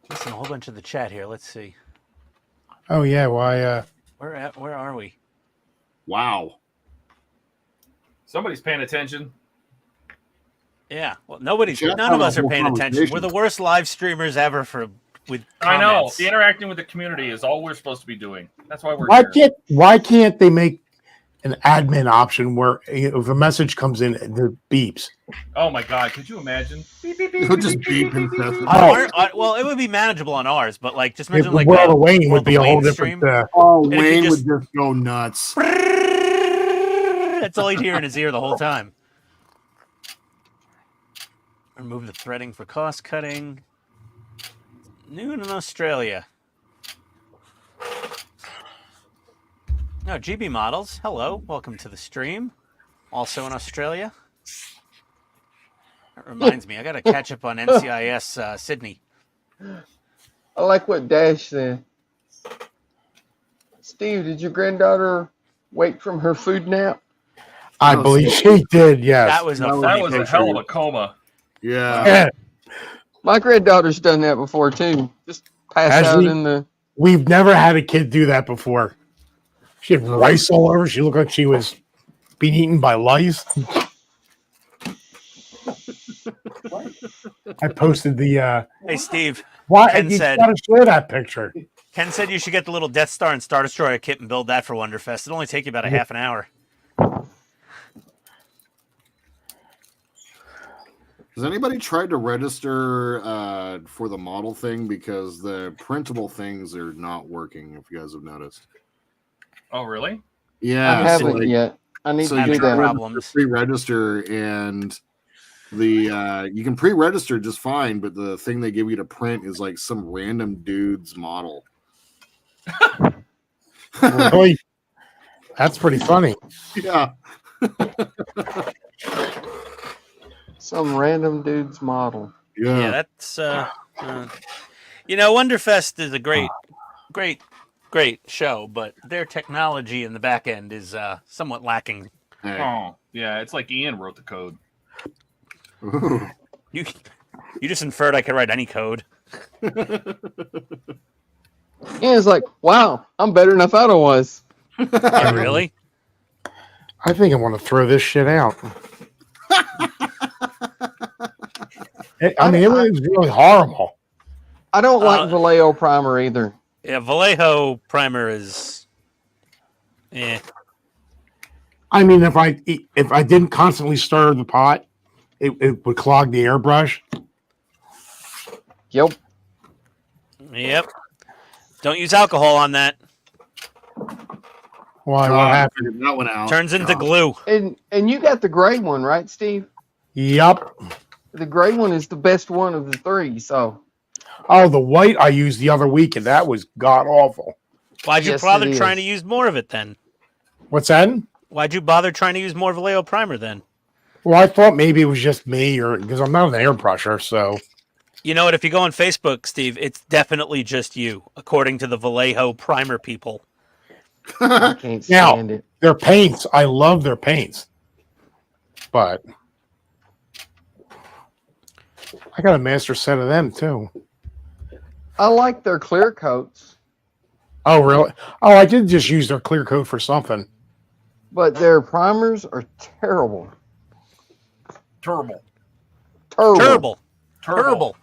Listen, a whole bunch of the chat here. Let's see. Oh yeah, why? Where are we? Wow. Somebody's paying attention. Yeah. Well, none of us are paying attention. We're the worst live streamers ever with comments. I know. The interacting with the community is all we're supposed to be doing. That's why we're here. Why can't they make an admin option where if a message comes in, it beeps? Oh my God! Could you imagine? Beep, beep, beep, It'll beep, just beep, beep beep, beep, beep. Well, it would be manageable on ours, but just imagine The World of Wayne would be a whole stream. different. Wayne would just go nuts. That's all he'd hear in his ear the whole time. Remove the threading for cost cutting. New in Australia. No, GB Models. Hello, welcome to the stream. Also in Australia. That reminds me, I got to catch up on NCIS Sydney. I like what Dash said. Steve, did your granddaughter wake from her food nap? I believe she did. Yes, that was a hell of a coma. Yeah. My granddaughter's done that before too. Just pass out in the. We've never had a kid do that before. She had rice all over. She looked like she was being eaten by lice. I posted the. Hey, Steve. Why? Ken You said, gotta share that picture. Ken said you should get the little Death Star and Star Destroyer kit and build that for Wonderfest. It'll only take you about a half an hour. Has anybody tried to register for the model thing? Because the printable things are not working, if you guys have noticed. Oh, really? Yeah. I haven't yet. I need to do that. Problems. Pre-register, and the you can pre-register just fine, but the thing they give you to print is like some random dude's model. Really? That's pretty funny. Yeah. Some random dude's model. Yeah, that's Wonderfest is a great show, but their technology in the back end is somewhat lacking. Hey. Oh, yeah, it's like Ian wrote the code. Ooh. You just inferred I could write any code. Ian's like, wow, I'm better than I thought I was. Yeah, really? I think I want to throw this shit out. It was really horrible. I don't like Vallejo primer either. Yeah, Vallejo primer is. I mean, if I didn't constantly stir the pot, it would clog the airbrush. Yep. Don't use alcohol on that. Why? What happened? That one out. Turns into glue. And you got the gray one, right, Steve? Yep. The gray one is the best one of the three. So. Oh, the white I used the other week, and that was god awful. Why'd you bother trying to use more of it then? What's that? Why'd you bother trying to use more Vallejo primer then? Well, I thought maybe it was just me, or because I'm not an airbrusher, so. You know what? If you go on Facebook, Steve, it's definitely just you, according to the Vallejo primer people. I can't stand it. Their paints, I love their paints, but I got a master set of them too. I like their clear coats. Oh, really? Oh, I did just use their clear coat for something. But their primers are terrible. Terrible. Terrible. All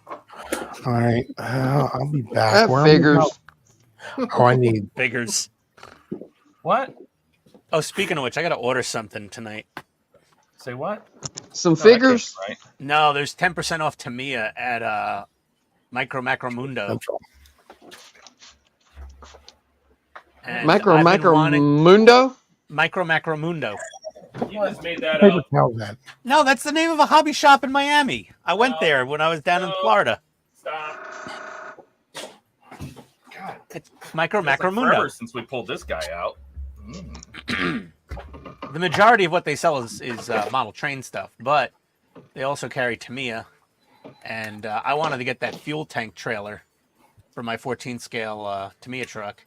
right. I'll be back. That figures. Oh, I need figures. What? Oh, speaking of which, I got to order something tonight. Say what? Some figures? Right? No, there's 10% off Tamiya at Micro Mundo. Micro Mundo? Micro Mundo. You just made that up. No, that's the name of a hobby shop in Miami. I went there when I was down in Florida. Stop. God, it's Micro like Mundo. Since we pulled this guy out. The majority of what they sell is model train stuff, but they also carry Tamiya. And I wanted to get that fuel tank trailer for my 14 scale Tamiya truck.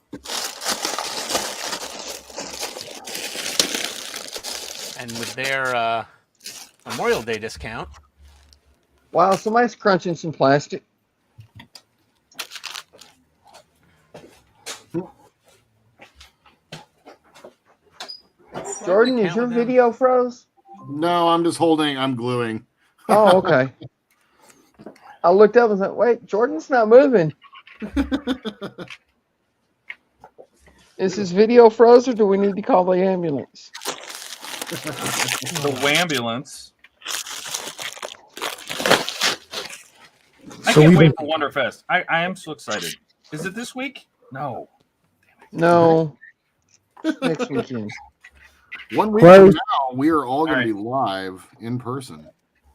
And with their Memorial Day discount. Wow, somebody's crunching some plastic. Jordan, is your video froze? No, I'm just I'm gluing. Oh, okay. I looked up and said, wait, Jordan's not moving. Is his video froze, or do we need to call the ambulance? The wambulance. I can't wait for Wonderfest. I am so excited. Is it this week? No. No. Next weekend. 1 week from now, we are all going to be live in person.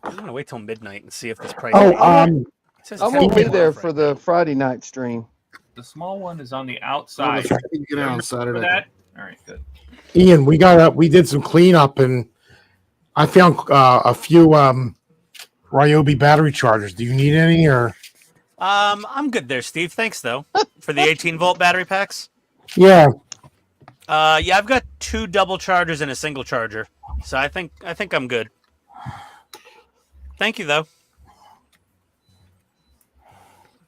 I'm going to wait till midnight and see if this price. I won't be there for the Friday night stream. The small one is on the outside. Get out on Saturday. All right, good. Ian, we did some cleanup, and I found a few Ryobi battery chargers. Do you need any, or? I'm good there, Steve. Thanks though for the 18-volt battery packs. Yeah. Yeah, I've got 2 double chargers and a single charger, so I think I'm good. Thank you though.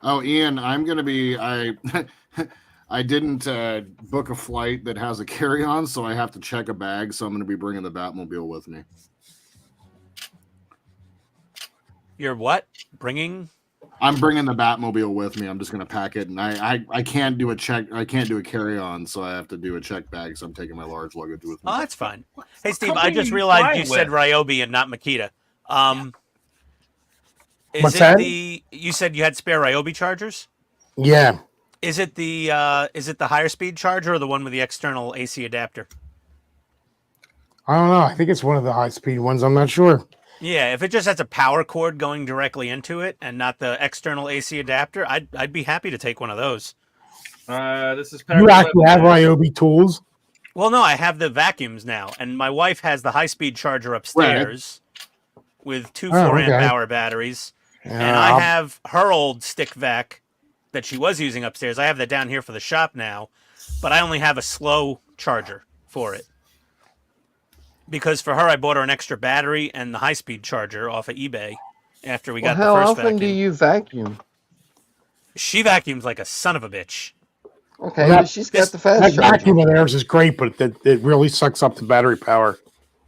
Oh, Ian, I'm going to be I didn't book a flight that has a carry-on, so I have to check a bag, so I'm going to be bringing the Batmobile with me. You're what? Bringing? I'm bringing the Batmobile with me. I'm just going to pack it, and I can't do a check. I can't do a carry-on, so I have to do a check bag, so I'm taking my large luggage with me. Oh, that's fine. Hey, Steve, I just realized you said Ryobi and not Makita. Is it the? You said you had spare Ryobi chargers. Yeah. Is it the higher speed charger or the one with the external AC adapter? I don't know. I think it's one of the high speed ones. I'm not sure. Yeah, if it just has a power cord going directly into it and not the external AC adapter, I'd be happy to take one of those. This is you actually have Ryobi tools. Well, no, I have the vacuums now, and my wife has the high speed charger upstairs with two 4-amp hour batteries, and I have her old stick vac that she was using upstairs. I have that down here for the shop now, but I only have a slow charger for it. Because for her, I bought her an extra battery and the high-speed charger off of eBay after we got the first vacuum. How often do you vacuum? She vacuums like a son of a bitch. Okay, but she's got the fast charger. That vacuum of theirs is great, but it really sucks up the battery power.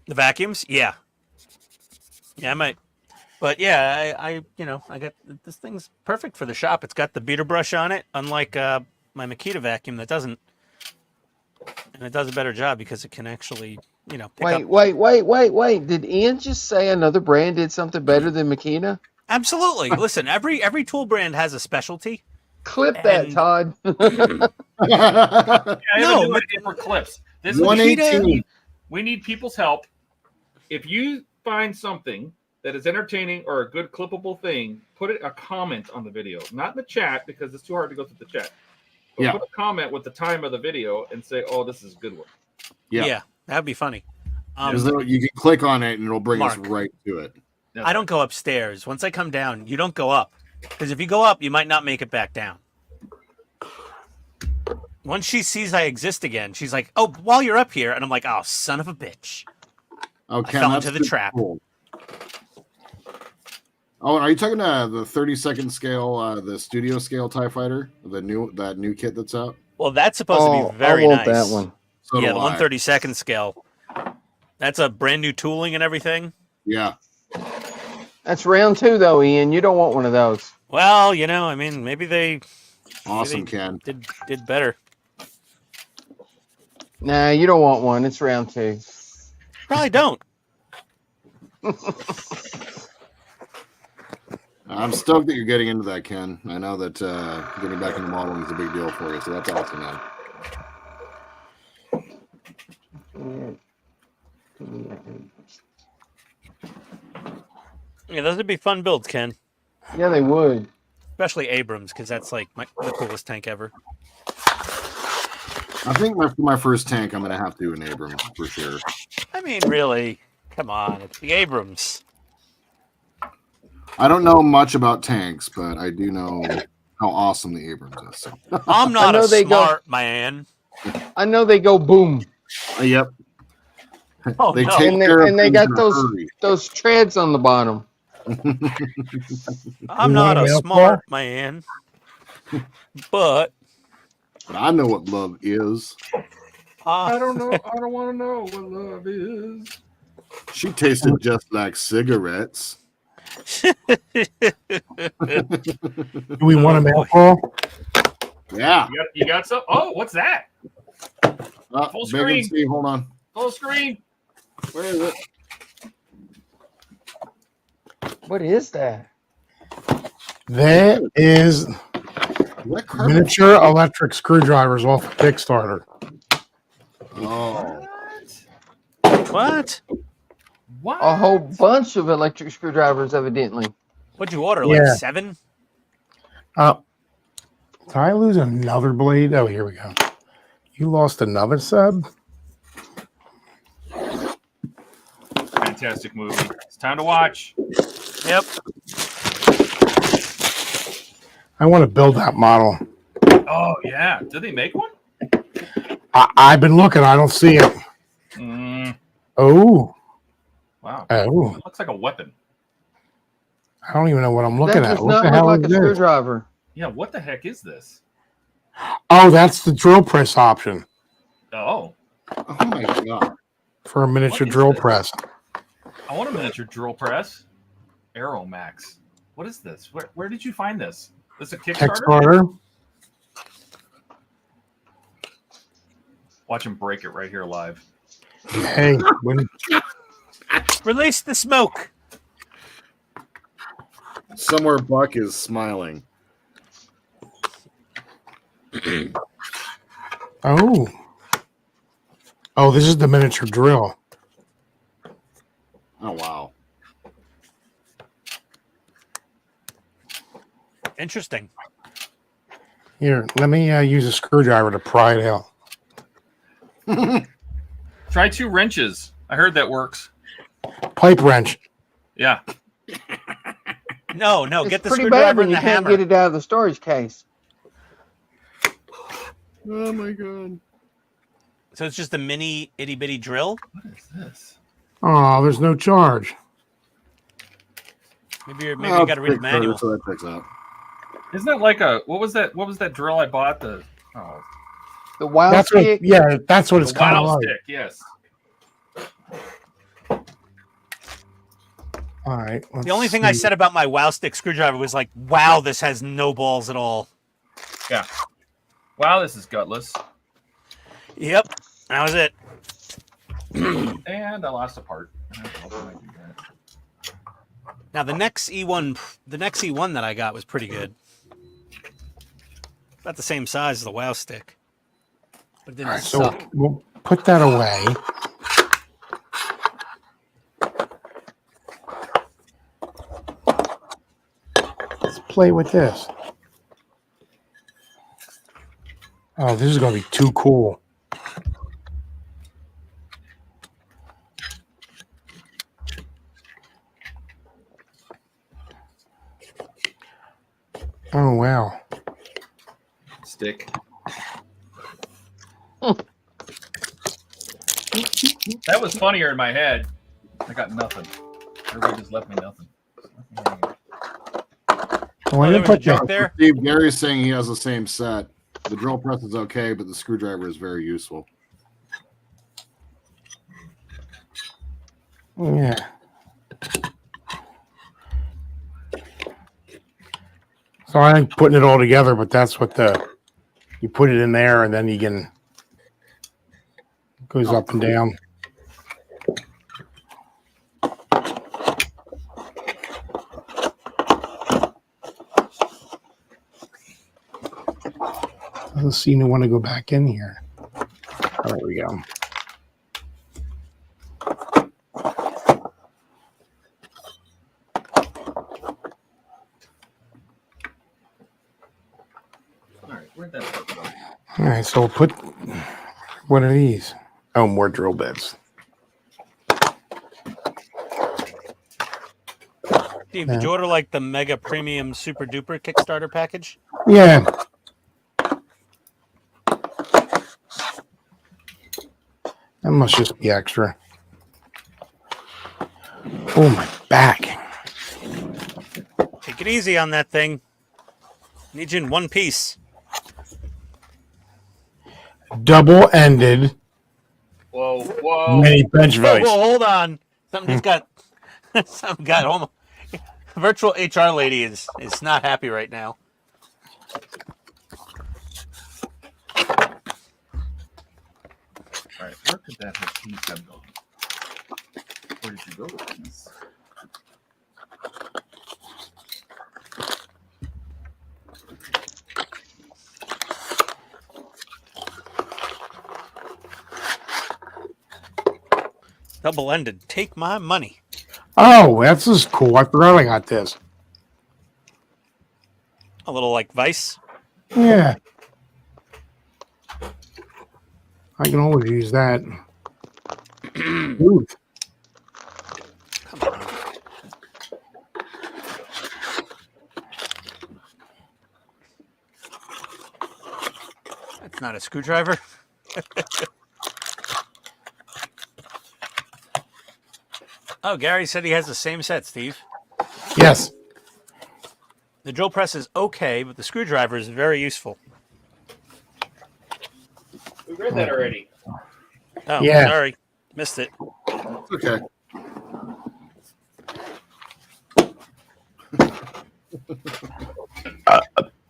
The vacuums? Yeah. Yeah, I might. But yeah, I got this thing's perfect for the shop. It's got the beater brush on it, unlike my Makita vacuum that doesn't. And it does a better job because it can actually... Wait. Did Ian just say another brand did something better than Makita? Absolutely. Listen, every tool brand has a specialty. Clip that, Todd. No, idea for clips. This 118. We need people's help. If you find something that is entertaining or a good clippable thing, put a comment on the video. Not in the chat because it's too hard to go through the chat. But put a comment with the time of the video and say, "Oh, this is a good one." Yeah. That'd be funny. You can click on it and it'll bring us right to it. I don't go upstairs. Once I come down, you don't go up. Because if you go up, you might not make it back down. Once she sees I exist again, she's like, "Oh, while you're up here." And I'm like, "Oh, son of a bitch." Okay, I fell into the trap. Cool. Oh, are you talking the 32nd scale, the studio scale TIE Fighter? That new kit that's out? Well, that's supposed to be very nice. that one. So yeah, the 132nd scale. That's a brand new tooling and everything. Yeah. That's round 2, though, Ian. You don't want one of those. Well, I mean, maybe they Ken. did better. Nah, you don't want one. It's round 2. Probably don't. I'm stoked that you're getting into that, Ken. I know that getting back into modeling is a big deal for you, so that's awesome, man. Yeah, those would be fun builds, Ken. Yeah, they would. Especially Abrams, because that's like the coolest tank ever. I think for my first tank, I'm going to have to do an Abrams for sure. I mean, really, come on, it's the Abrams. I don't know much about tanks, but I do know how awesome the Abrams is. So. I'm not a smart man. I know they go boom. Yep. Oh, they no. take and they got those treads on the bottom. I'm not a smart man, but I know what love is. I don't know. I don't want to know what love is. She tasted just like cigarettes. Do we want a mail call? Yeah. You got some? Oh, what's that? Full screen. Steve, hold on. Full screen. Where is it? What is that? That is miniature electric screwdrivers off of Kickstarter. Oh. What? What? A whole bunch of electric screwdrivers, evidently. What'd you order? Like 7? Did I lose another blade? Oh, here we go. You lost another sub? Fantastic movie. It's time to watch. Yep. I want to build that model. Oh, yeah. Did they make one? I've been looking. I don't see it. Oh. Wow. Oh. It looks like a weapon. I don't even know what I'm looking at. That What does the not hell look is like a this? screwdriver. Yeah, what the heck is this? Oh, that's the drill press option Oh. Oh my god. for a miniature What is drill this? press. I want a miniature drill press. Aeromax. What is this? Where did you find this? This a Kickstarter? Kickstarter. Watch him break it right here live. Hey, Release the smoke. Somewhere Buck is smiling. Oh. Oh, this is the miniature drill. Oh, wow. Interesting. Here, let me use a screwdriver to pry it out. Try 2 wrenches. I heard that works. Pipe wrench. Yeah. No, It's get the pretty bad screwdriver when and you the can't hammer. get it out of the storage case. Oh, my God. So it's just a mini itty bitty drill. What is this? Oh, there's no charge. Maybe you got to read the manual. So that checks out. Isn't that like a what was that drill I bought? The Wild That's stick. what. Yeah, that's what it's kind of wow like. stick, yes. All right. The only thing I said about my wow stick screwdriver was like, wow, this has no balls at all. Yeah. Wow, this is gutless. Yep, that was it. And I lost a part. Now the next E1 that I got was pretty good. About the same size as the wow stick. But it didn't All right, so suck. we'll put that away. Let's play with this. Oh, this is going to be too cool. Oh, wow. Stick. That was funnier in my head. I got nothing. Everybody just left me nothing. Oh, I didn't put joke that. there. Steve, Gary's saying he has the same set. The drill press is okay, but the screwdriver is very useful. Yeah. So I ain't putting it all together, but that's what you put it in there and then you can goes up and down. Doesn't seem to want to go back in here. Oh, there we go. Where'd that part go? All right, so we'll put what are these? Oh, more drill bits. Steve, did you order like the mega premium super duper Kickstarter package? Yeah. That must just be extra. Oh, my back. Take it easy on that thing. Need you in one piece. Double-ended Whoa. mini bench Whoa, vise. hold on. Something got almost. Virtual HR lady is not happy right now. All right, where could that have piece have gone? Where did you go with this? Double-ended. Take my money. Oh, that's just cool. I forgot I got this. A little like Vice. Yeah. I can always use that. Ooh. Come on. That's not a screwdriver. Oh, Gary said he has the same set, Steve. Yes. The drill press is okay, but the screwdriver is very useful. We read that already. Oh, Yeah. sorry. Missed it. Okay.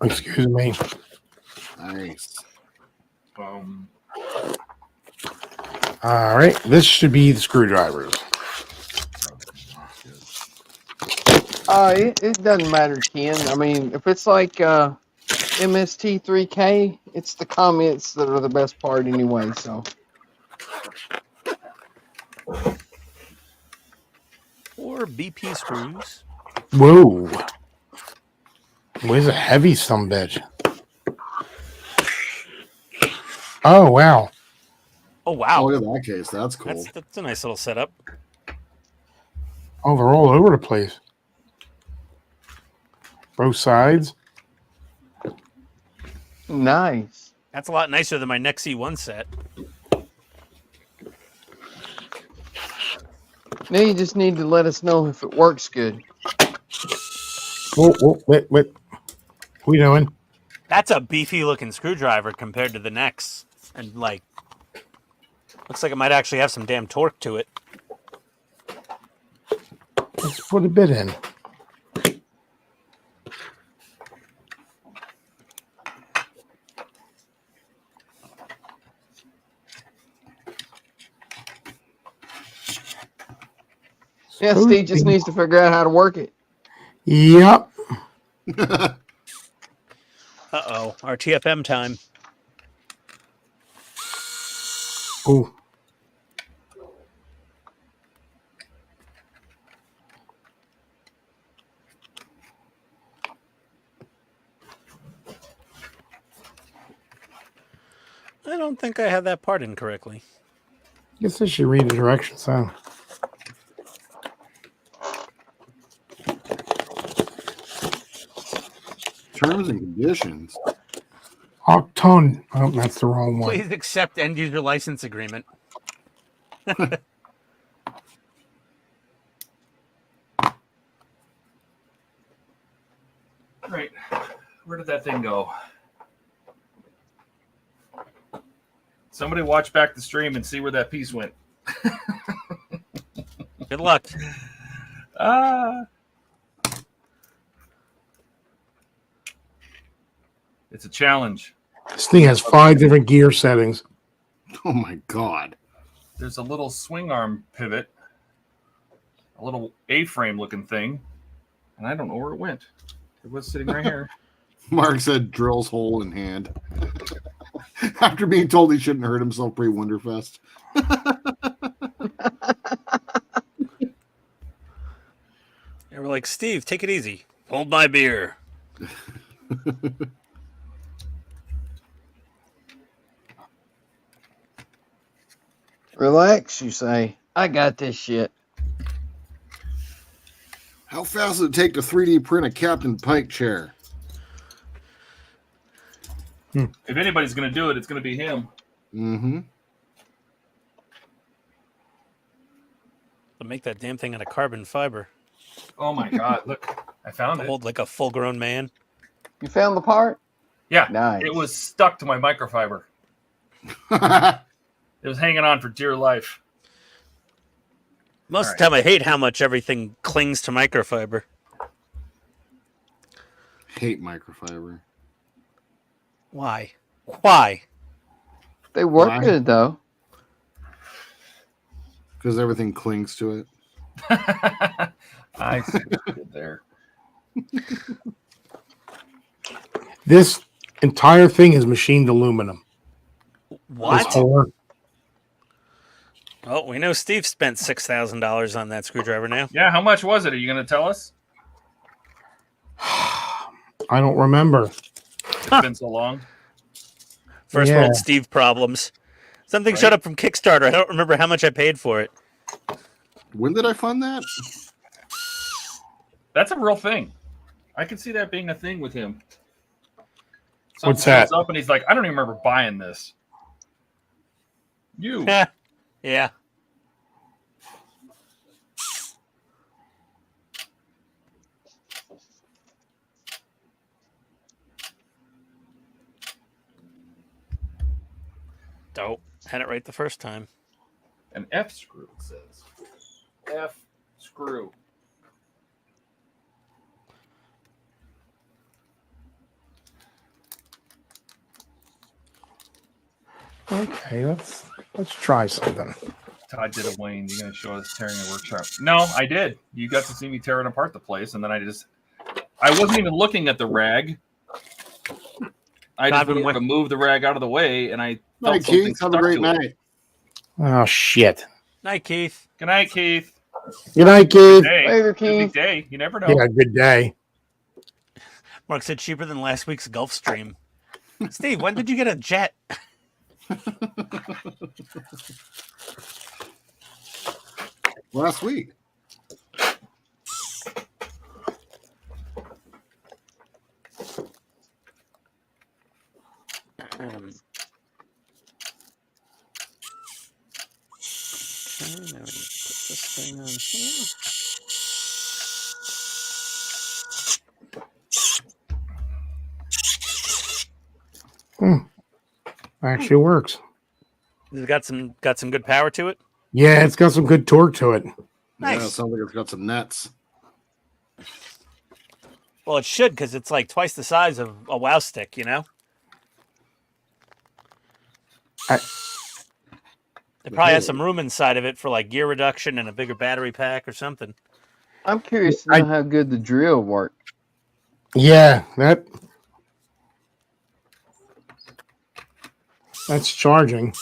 Excuse me. Nice. All right. This should be the screwdrivers. It doesn't matter, Ken. I mean, if it's like MST3K, it's the comments that are the best part anyway. So 4 BP screws. Whoa. Where's a heavy sumbitch? Oh, wow. Oh, wow. Oh, look at that case. That's cool. That's a nice little setup. Oh, they're all over the place. Both sides. nice. That's a lot nicer than my Nexi 1 set. Now you just need to let us know if it works good. Whoa, wait. What are we doing? That's a beefy looking screwdriver compared to the Nex. And like, looks like it might actually have some damn torque to it. Let's put a bit in. Yeah, Steve just needs to figure out how to work it. Yep. Uh-oh, our TFM time. Ooh. I don't think I had that part in correctly. Guess I should read the directions, huh? Terms and conditions. Octone. Oh, that's the wrong one. Please accept end user license agreement. Right. Where did that thing go? Somebody watch back the stream and see where that piece went. Good luck. It's a challenge. This thing has 5 different gear settings. Oh my god. There's a little swing arm pivot, a little A-frame looking thing, and I don't know where it went. It was sitting right here. Mark said drills hole in hand. After being told he shouldn't hurt himself pre-Wonderfest. They were like, Steve, take it easy. Hold my beer. Relax, you say. I got this shit. How fast does it take to 3D print a Captain Pike chair? If anybody's going to do it, it's going to be him. Mm-hmm. To make that damn thing out of carbon fiber. Oh my god, look. I found it. Hold like a full-grown man. You found the part? Yeah, Nice. It was stuck to my microfiber. It was hanging on for dear life. Most of the time, I hate how much everything clings to microfiber. Hate microfiber. Why? Why? They work Why? good, though. Because everything clings to it. I see what you did there. This entire thing is machined aluminum. This What? whole- Oh, we know Steve spent $6,000 on that screwdriver now. Yeah, how much was it? Are you going to tell us? I don't remember. It's been so long. First Yeah. world Steve problems. Something showed up from Kickstarter. I don't remember how much I paid for it. When did I fund that? That's a real thing. I can see that being a thing with him. What's Something that? comes up and he's like, I don't even remember buying this. You. Yeah. Dope. Had it right the first time. An F screw, it says. F screw. Okay, let's try something. Todd did a Wayne. You're going to show us tearing a workshop. No, I did. You got to see me tearing apart the place, and then I wasn't even looking at the rag. I just wanted to move the rag out of the way, and I felt something Keith, have a great night. Oh, shit. Night, Keith. Good night, Keith. Good night, Keith. Later, Keith. Good day. You never know. Yeah, good day. Mark said cheaper than last week's Gulf Stream. Steve, when did you get a jet? Last week. Okay, now we put this thing on here. Actually works. It's got some good power to it. Yeah, it's got some good torque to it. Nice. Yeah, it sounds like it's got some nets. Well, it should, because it's like twice the size of a WoW stick, you know? It probably has some room inside of it for like gear reduction and a bigger battery pack or something. I'm curious to know how good the drill worked. Yeah, that's charging.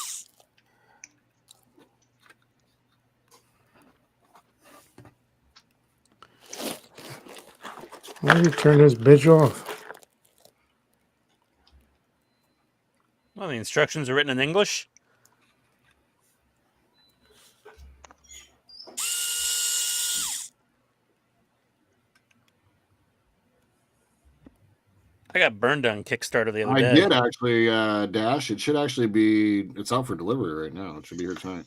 Why did you turn this bitch off? Well, the instructions are written in English. I got burned on Kickstarter the other day. I did actually, Dash. It should actually be. It's out for delivery right now. It should be here tonight.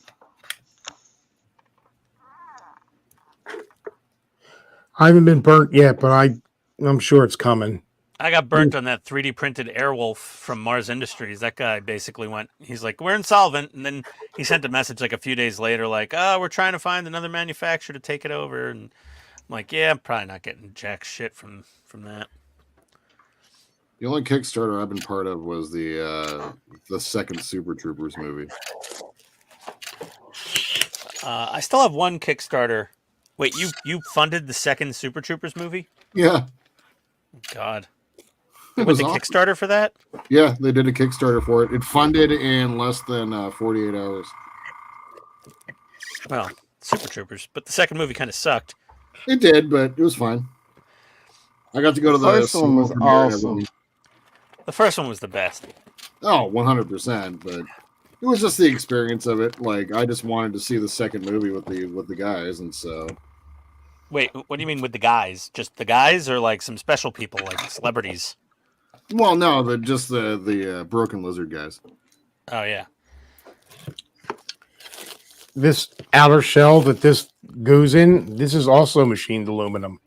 I haven't been burnt yet, but I'm sure it's coming. I got burnt on that 3D printed Airwolf from Mars Industries. That guy basically he's like, we're insolvent. And then he sent a message like a few days later, like, oh, we're trying to find another manufacturer to take it over. And I'm like, yeah, I'm probably not getting jack shit from that. The only Kickstarter I've been part of was the second Super Troopers movie. I still have one Kickstarter. Wait, you funded the second Super Troopers movie? Yeah. God. It Was was a awesome. Kickstarter for that? Yeah, they did a Kickstarter for it. It funded in less than 48 hours. Well, Super Troopers. But the second movie kind of sucked. It did, but it was fine. I got to go to the first one was premiere and awesome. everything. The first one was the best. Oh, 100%. But it was just the experience of it. Like, I just wanted to see the second movie with the guys, and so. Wait, what do you mean with the guys? Just the guys, or like some special people, like celebrities? Well, no, just the Broken Lizard guys. Oh yeah. This outer shell that this goes in, this is also machined aluminum.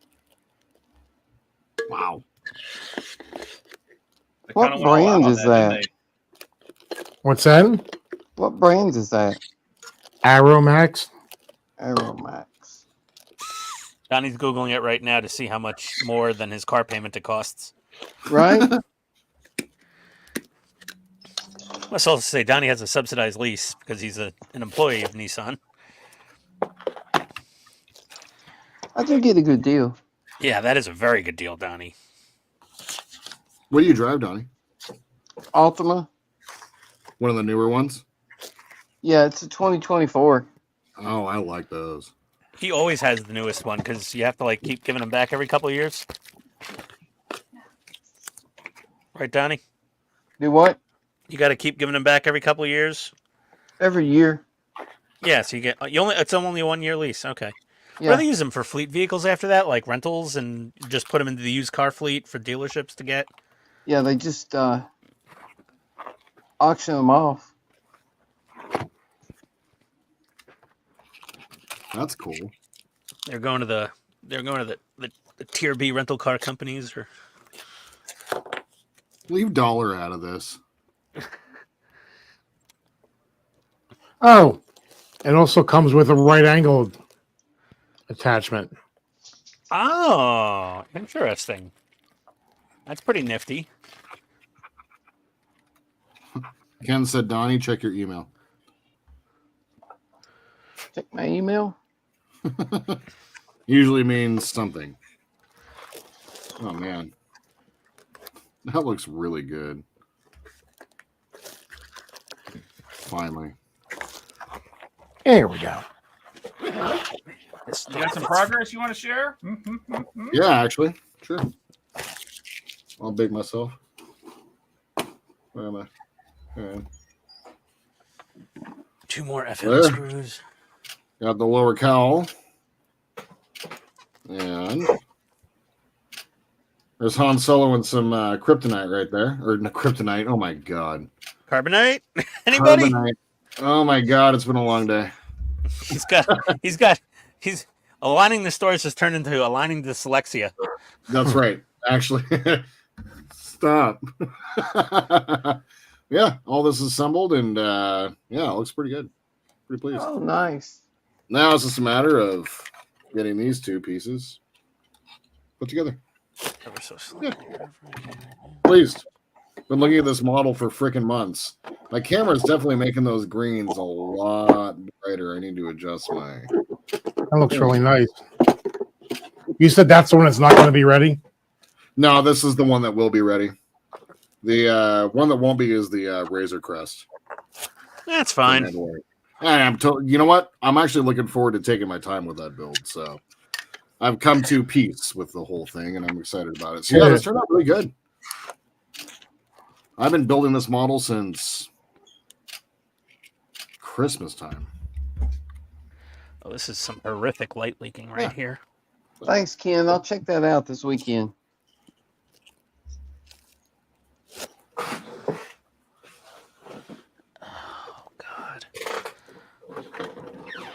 Wow. What brand is that? What's that? What brand is that? Aeromax. Aeromax. Donnie's Googling it right now to see how much more than his car payment it costs. Right? Let's also say Donnie has a subsidized lease because he's an employee of Nissan. I do get a good deal. Yeah, that is a very good deal, Donnie. What do you drive, Donnie? Altima? One of the newer ones? Yeah, it's a 2024. Oh, I like those. He always has the newest one because you have to like keep giving them back every couple of years. Right, Donnie? Do what? You got to keep giving them back every couple of years. Every year. Yeah, so it's only a 1 year lease. Okay. Yeah. What do they use them for? Fleet vehicles after that, like rentals, and just put them into the used car fleet for dealerships to get? Yeah, they just auction them off. That's cool. They're going to the tier B rental car companies, or Leave dollar out of this. Oh, it also comes with a right angle attachment. oh, interesting. That's pretty nifty. Ken said, Donnie, check your email. Check my email. Usually means something. Oh man, that looks really good. Finally, There we go. You got some progress you want to share? yeah, actually, sure. I'll bake myself. Where am I? Okay. 2 more FM There. screws. Got the lower cowl. And there's Han Solo and some kryptonite right there. Or no, kryptonite. Oh my god. Carbonite? Anybody? Carbonite. Oh my god, it's been a long day. He's aligning the stores has turned into aligning dyslexia. That's right. Actually, stop. Yeah, all this is assembled and yeah, it looks pretty good. Pretty pleased. Oh, nice. Now it's just a matter of getting these 2 pieces put together. Ever so slow. Yeah. Pleased. Been looking at this model for freaking months. My camera's definitely making those greens a lot brighter. I need to adjust my. That looks really nice. You said that's the one that's not going to be ready? No, this is the one that will be ready. The one that won't be is the Razor Crest. That's fine. And you know what? I'm actually looking forward to taking my time with that build. So I've come to peace with the whole thing, and I'm excited about it. So yeah, this turned out really good. I've been building this model since Christmas time. Oh, this is some horrific light leaking right here. Thanks, Ken. I'll check that out this weekend. Oh, God.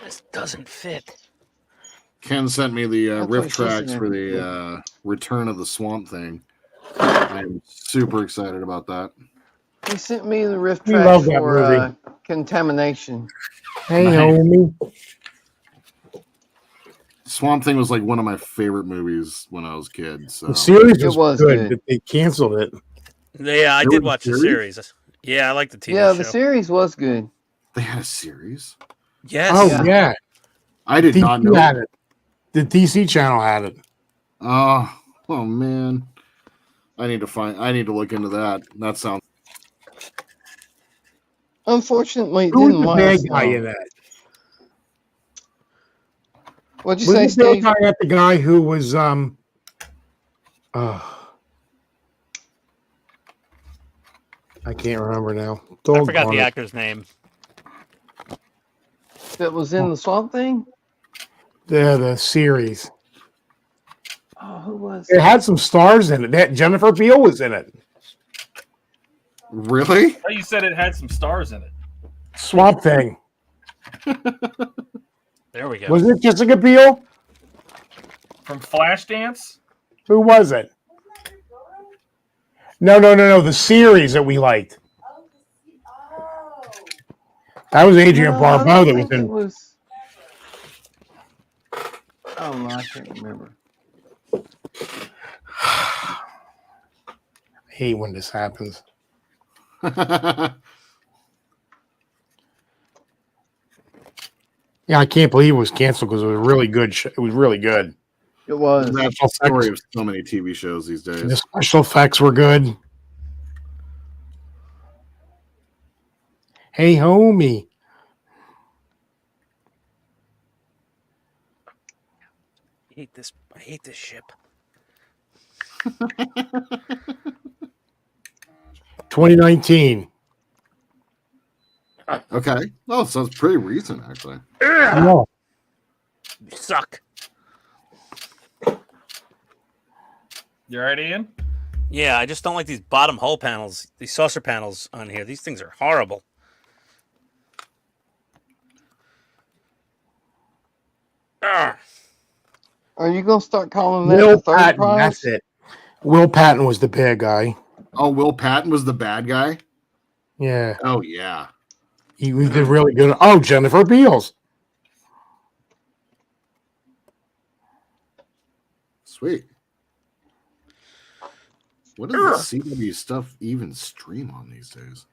This doesn't fit. Ken sent me the That's riff what she tracks said. for the Return of the Swamp Thing. I'm super excited about that. He sent me the riff We track love that for movie. Contamination. Hey, Nice. homie. Swamp Thing was like one of my favorite movies when I was a kid. So The series It was, was good, good. but they canceled it. Yeah, I There did was a watch the series? series. Yeah, I like the TV Yeah, show. the series was good. they had a series. Yes. Oh, Yeah. yeah. I did not know. DC had it. The DC channel had it. Oh man. I need to look into that. That sounds Unfortunately, it Who was didn't the bad last guy long. in that? What'd you Was say, the bad Steve? guy at the guy who was I can't remember now. I forgot Doggone the it. actor's name. That was in the Swamp Thing? The series. Oh, who was It had some stars in it. That Jennifer Beal was in it. really? Oh, you said it had some stars in it. Swamp Thing. There we go. Was it Jessica Biel? From Flashdance? Who was it? No. The series that we liked. That was Adrian No, I Barbeau don't that was think it in. was. Oh, no, I can't remember. I hate when this happens. Yeah, I can't believe it was canceled because it was really good. It was really good. It was. That's the story of so many TV shows these days. The special effects were good. Hey, homie. I hate this ship. 2019. Okay. Oh, so it's pretty recent, actually. No. You suck. You all right, Ian? Yeah, I just don't like these bottom hull panels, these saucer panels on here. These things are horrible. Arrgh. Are you going to start calling that Will the third Patton. prize? That's it. Will Patton was the bad guy. Oh, Will Patton was the bad guy? Yeah. Oh, yeah. He did really good. Oh, Jennifer Beals. Sweet. What does the CW stuff even stream on these days?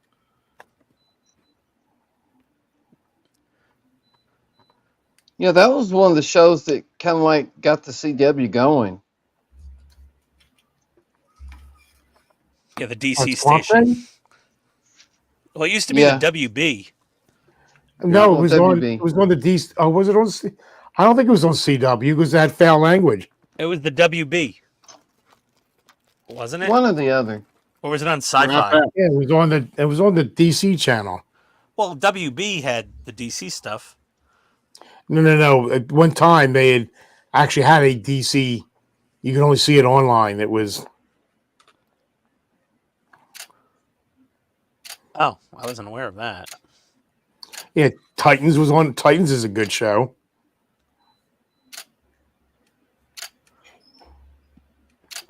Yeah, that was one of the shows that kind of like got the CW going. Yeah, the DC On Swamp station. Thing? Well, it used to be Yeah. the WB. No, Well, it was WB. on the D. Oh, was it on? I don't think it was on CW. It was that foul language. It was the WB, wasn't it? One or the other. Or was it on Not Sci-Fi? bad. Yeah, it was on the. It was on the DC channel. Well, WB had the DC stuff. No. At one time, they had actually had a DC. You can only see it online. It was. Oh, I wasn't aware of that. Yeah, Titans was on. Titans is a good show.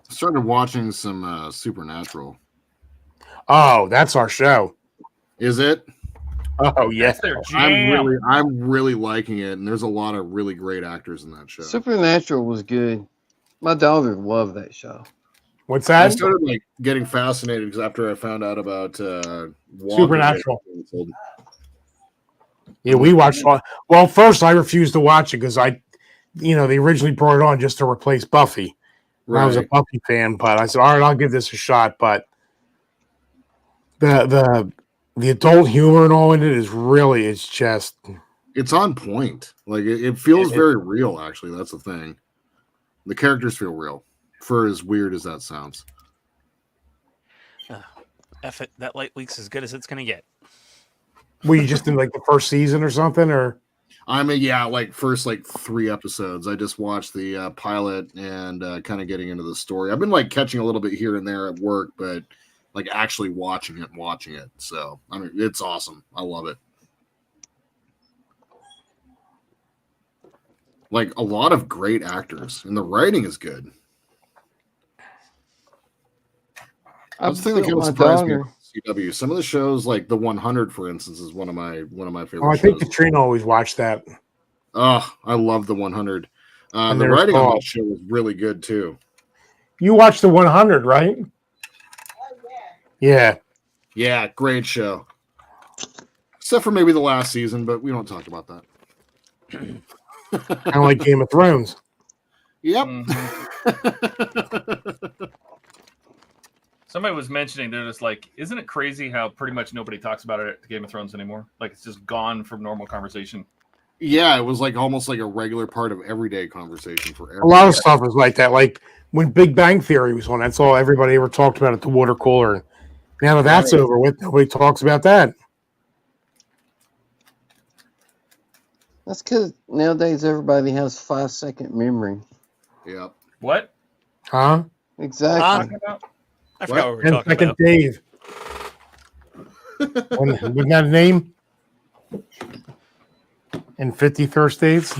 I started watching some Supernatural. Oh, that's our show. Is it? Oh yeah. That's their jam. I'm really liking it, and there's a lot of really great actors in that show. Supernatural was good. My daughter loved that show. What's I that? started like getting fascinated because after I found out about Supernatural. Walker, Yeah, we watched. Well, first I refused to watch it because they originally brought it on just to replace Buffy. I was a Buffy fan, but I said, all right, I'll give this a shot. But the adult humor and all in it is really, it's on point. Like it feels very real. Actually, that's the thing. The characters feel real, for as weird as that sounds. F it, that light leak's as good as it's gonna get. were you just in like the first season or something, or? Like first 3 episodes. I just watched the pilot and kind of getting into the story. I've been like catching a little bit here and there at work, but like actually watching it. So I mean, it's awesome. I love it. Like a lot of great actors, and the writing is good. That's the thing that kind of surprised me. CW. Some of the shows, like The 100, for instance, is one of my favorite. Oh, I think Katrina always watched that. Oh, I love The 100. The writing on that show was really good too. You watched The 100, right? Yeah. Yeah, great show. Except for maybe the last season, but we don't talk about that. Kind of like Game of Thrones. Yep. Mm-hmm. Somebody was mentioning, they're just like, isn't it crazy how pretty much nobody talks about it at Game of Thrones anymore? Like it's just gone from normal conversation. Yeah, it was like almost like a regular part of everyday conversation for everyone. A lot of stuff is like that. Like when Big Bang Theory was on, that's all everybody ever talked about at the water cooler. Now that that's over with, nobody talks about that. That's because nowadays everybody has 5-second memory. Yep. What? Huh? Exactly. I forgot what we were 10 talking second about. Dave. Wasn't that a name? In 50 First Dates?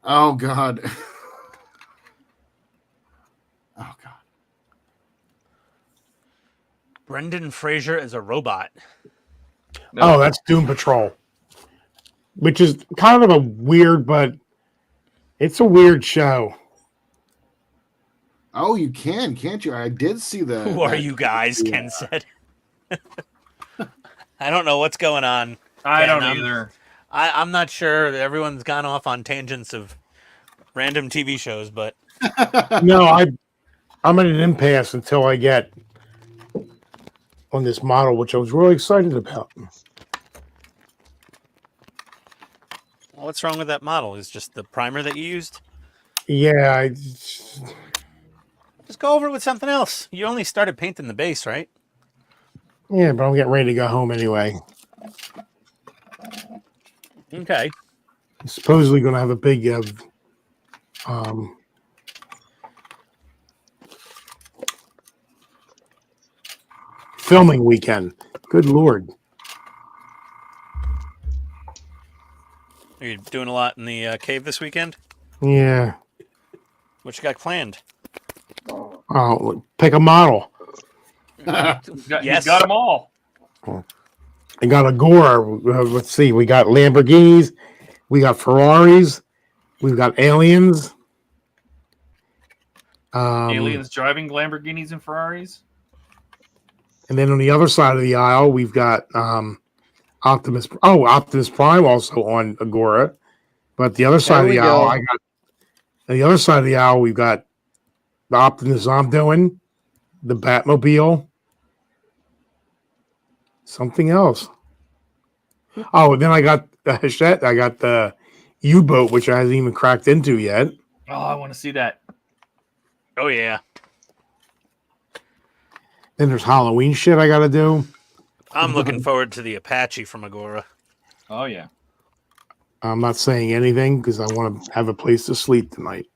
Oh God. Oh God. Brendan Fraser is a robot. No. Oh, that's Doom Patrol. Which is kind of a weird, but it's a weird show. Oh, you can't you? I did see that. Who are you guys? Yeah. Ken said. I don't know what's going on. I don't Ken, either. I'm not sure. Everyone's gone off on tangents of random TV shows, but No, I'm at an impasse until I get on this model, which I was really excited about. what's wrong with that model? Is just the primer that you used? Yeah, Just go over it with something else. You only started painting the base, right? yeah, but I'm getting ready to go home anyway. Okay. I'm supposedly going to have a big filming weekend. Good Lord. Are you doing a lot in the cave this weekend? Yeah. What you got planned? Oh, pick a model. He's got them all. I got a Gore. Let's see. We got Lamborghinis. We got Ferraris. We've got aliens. Aliens driving Lamborghinis and Ferraris. And then on the other side of the aisle, we've got Optimus. Oh, Optimus Prime also on Agora. But the other side of the owl, the other side of the owl, we've got the Optimus I'm doing, the Batmobile, something else. Oh, then I got the Hachette. I got the U-boat, which I hasn't even cracked into yet. Oh, I want to see that. Oh yeah. Then there's Halloween shit I got to do. I'm looking forward to the Apache from Agora. Oh yeah. I'm not saying anything because I want to have a place to sleep tonight.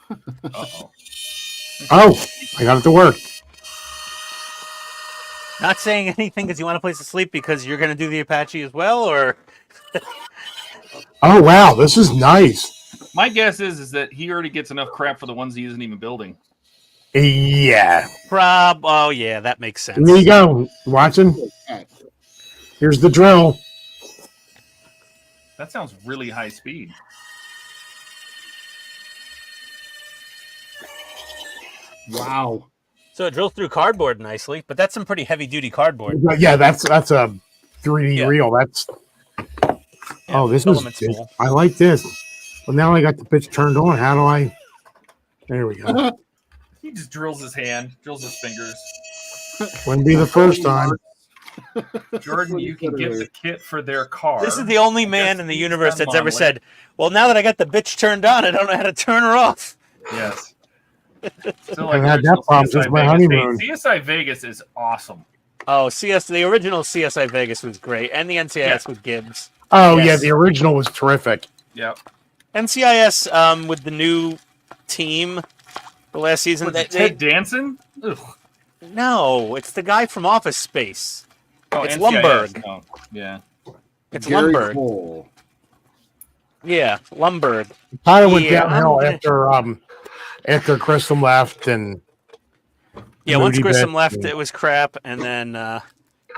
Uh-oh. Oh, I got it to work. Not saying anything because you want a place to sleep because you're going to do the Apache as well, or? Oh wow, this is nice. My guess is that he already gets enough crap for the ones he isn't even building. Yeah. Oh yeah, that makes sense. There you go. Watching? Here's the drill. That sounds really high speed. Wow. So it drills through cardboard nicely, but that's some pretty heavy-duty cardboard. Yeah, that's a 3D reel. That's this is. I like this. Well, now I got the pitch turned on. How do I? There we go. He just drills his hand, drills his fingers. Wouldn't be the first time. Jordan, you can get the kit for their car. This is the only man in the universe that's ever said, "Well, now that I got the bitch turned on, I don't know how to turn her off." Yes. Still I've had that problem since my honeymoon. CSI Vegas is awesome. Oh, the original CSI Vegas was great, and the NCIS with Gibbs. Oh yeah, the original was terrific. Yep. NCIS with the new team, the last season. Ted Danson? Ugh. No, it's the guy from Office Space. Oh, it's NCIS. Lumberg. Oh, yeah. It's Gary Lumberg. Cole. Yeah, Lumberg. Kind of went downhill after Grissom left, and once Grissom left, it was crap, and then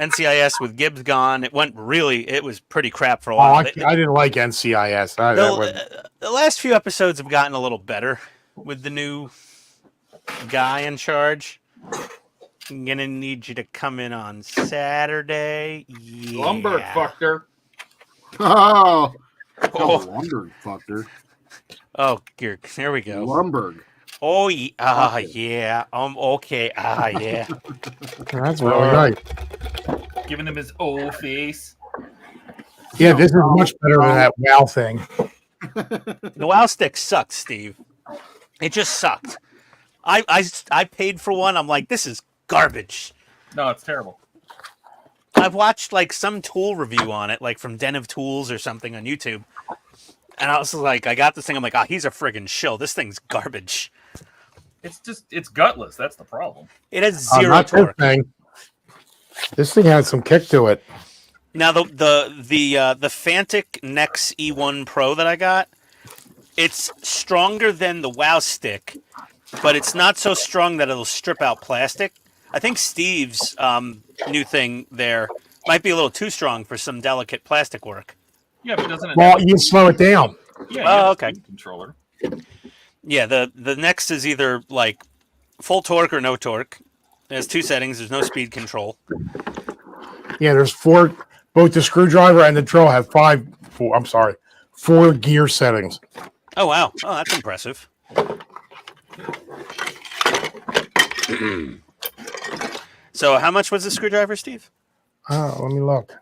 NCIS with Gibbs gone, it was pretty crap for a while. I didn't like NCIS. The last few episodes have gotten a little better with the new guy in charge. I'm gonna need you to come in on Saturday. Yeah. Lumberg fucked her. Oh, Lumberg fucked her. Oh, here we go. Lumberg. Oh, yeah. Yeah. Okay. Yeah. That's really nice. Giving him his old face. Yeah, this is much better than that WoW thing. The WoW stick sucked, Steve. It just sucked. I paid for one. I'm like, this is garbage. No, it's terrible. I've watched like some tool review on it, like from Den of Tools or something on YouTube. And I was like, I got this thing. I'm like, he's a friggin' shill. This thing's garbage. It's gutless. That's the problem. It has zero torque. This thing has some kick to it. Now the Fantic Nex E1 Pro that I got, it's stronger than the WoW stick, but it's not so strong that it'll strip out plastic. I think Steve's new thing there might be a little too strong for some delicate plastic work. Yeah, but doesn't it? Well, you slow it down. Yeah. Okay. Controller. Yeah, the Nex is either like full torque or no torque. It has two settings. There's no speed control. Yeah, there's four. Both the screwdriver and the drill have four gear settings. Oh wow! Oh, that's impressive. So, how much was the screwdriver, Steve? Let me look.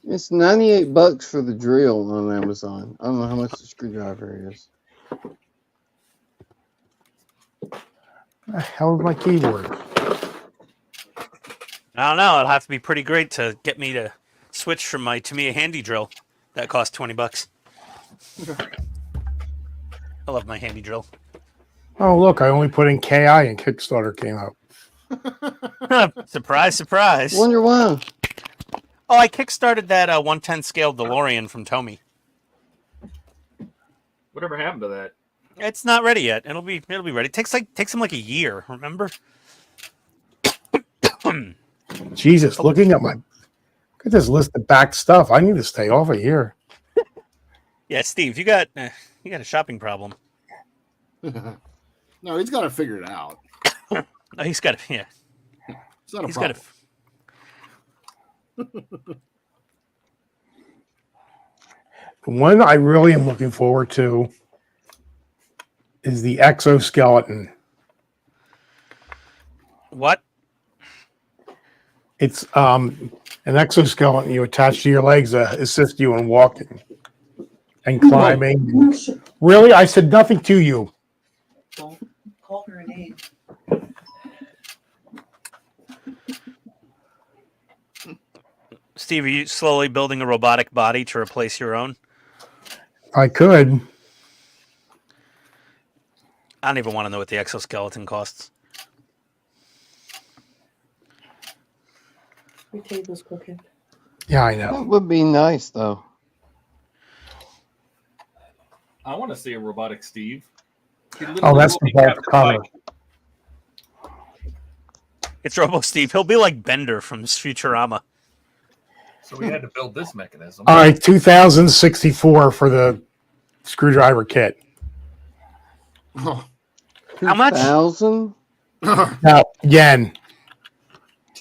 It's $98 for the drill on Amazon. I don't know how much the screwdriver is. The hell is my keyboard? I don't know. It'll have to be pretty great to get me to switch from my Tamiya handy drill. That cost $20. I love my handy drill. Oh, look! I only put in KI and Kickstarter came out. Surprise, surprise. Wonder why. Oh, I kickstarted that 110 scale DeLorean from Tomy. Whatever happened to that? It's not ready yet. It'll be ready. It takes them like a year, remember? Jesus, look at this list of back stuff. I need to stay off of here. Yeah, Steve, you got a shopping problem. No, he's got to figure it out. No, he's got to. Yeah, It's not a problem. One I really am looking forward to is the exoskeleton. What? It's an exoskeleton you attach to your legs to assist you in walking and climbing. Really? I said nothing to you. Don't call her a name. Steve, are you slowly building a robotic body to replace your own? I could. I don't even want to know what the exoskeleton costs. Your table's cooking. Yeah, I That know. would be nice, though. I want to see a robotic Steve. Oh, that's the vault cover. It's Robo Steve. He'll be like Bender from Futurama. So we had to build this mechanism. All right, 2,064 for the screwdriver kit. Oh. How much? 1,000? Now, yen.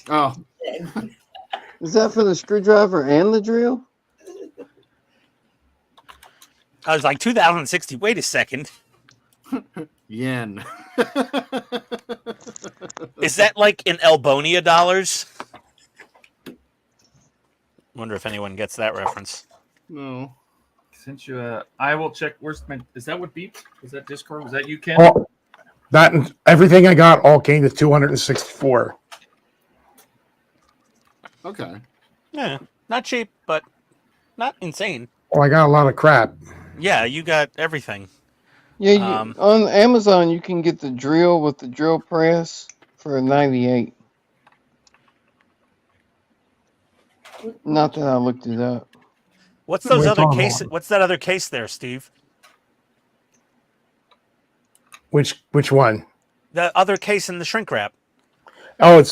Oh. Is that for the screwdriver and the drill? I was like 2,060. Wait a second. Yen. Is that like in Elbonia dollars? Wonder if anyone gets that reference. No. Since you, I will check. Where's my? Is that what beeped? Was that Discord? Was that you, Ken? Oh, that and everything I got all came to 264. Okay. Yeah, not cheap, but not insane. Oh, I got a lot of crap. Yeah, you got everything. Yeah, on Amazon you can get the drill with the drill press for 98. Not that I looked it up. What's those We're other talking case? about- What's that other case there, Steve? Which one? The other case in the shrink wrap. Oh, it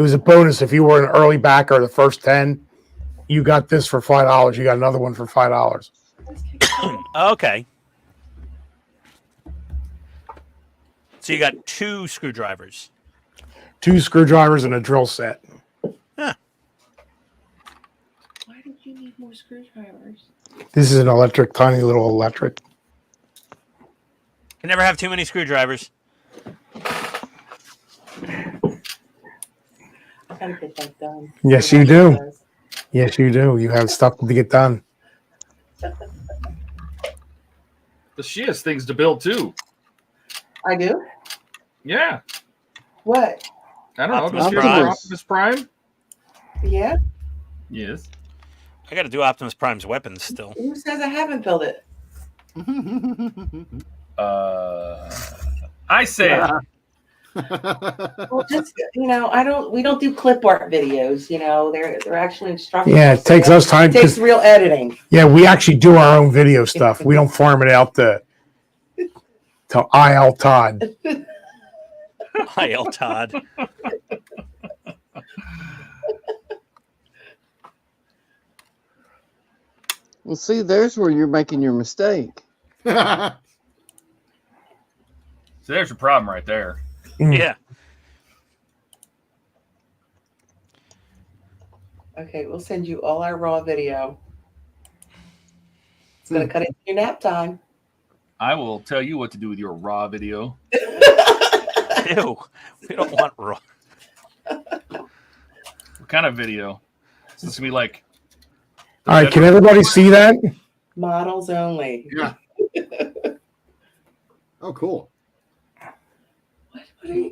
was a bonus if you were an early backer, the first 10. You got this for $5. You got another one for $5. Okay. So you got 2 screwdrivers. 2 screwdrivers and a drill set. Huh. Why did you need more screwdrivers? This is an electric, tiny little electric. Can never have too many screwdrivers. I gotta get that done. Yes, you do. Yes, you do. You have stuff to get done. The she has things to build too. I do? Yeah. What? I don't know. Optimus Does she have Prime. Optimus Prime? Yeah? Yes. I got to do Optimus Prime's weapons still. Who says I haven't built it? I say. Well, just we don't do clip art videos. They're actually instructions. Yeah, it takes us time. It takes real editing. Yeah, we actually do our own video stuff. We don't farm it out to IL Todd. Hi, El Todd. Well, see, there's where you're making your mistake. So there's your problem right there. Yeah. Okay, we'll send you all our raw video. It's gonna cut into your nap time. I will tell you what to do with your raw video. Ew. We don't want raw. What kind of video? Is this gonna be like? All right, can everybody see that? Models only. Yeah. Oh, cool.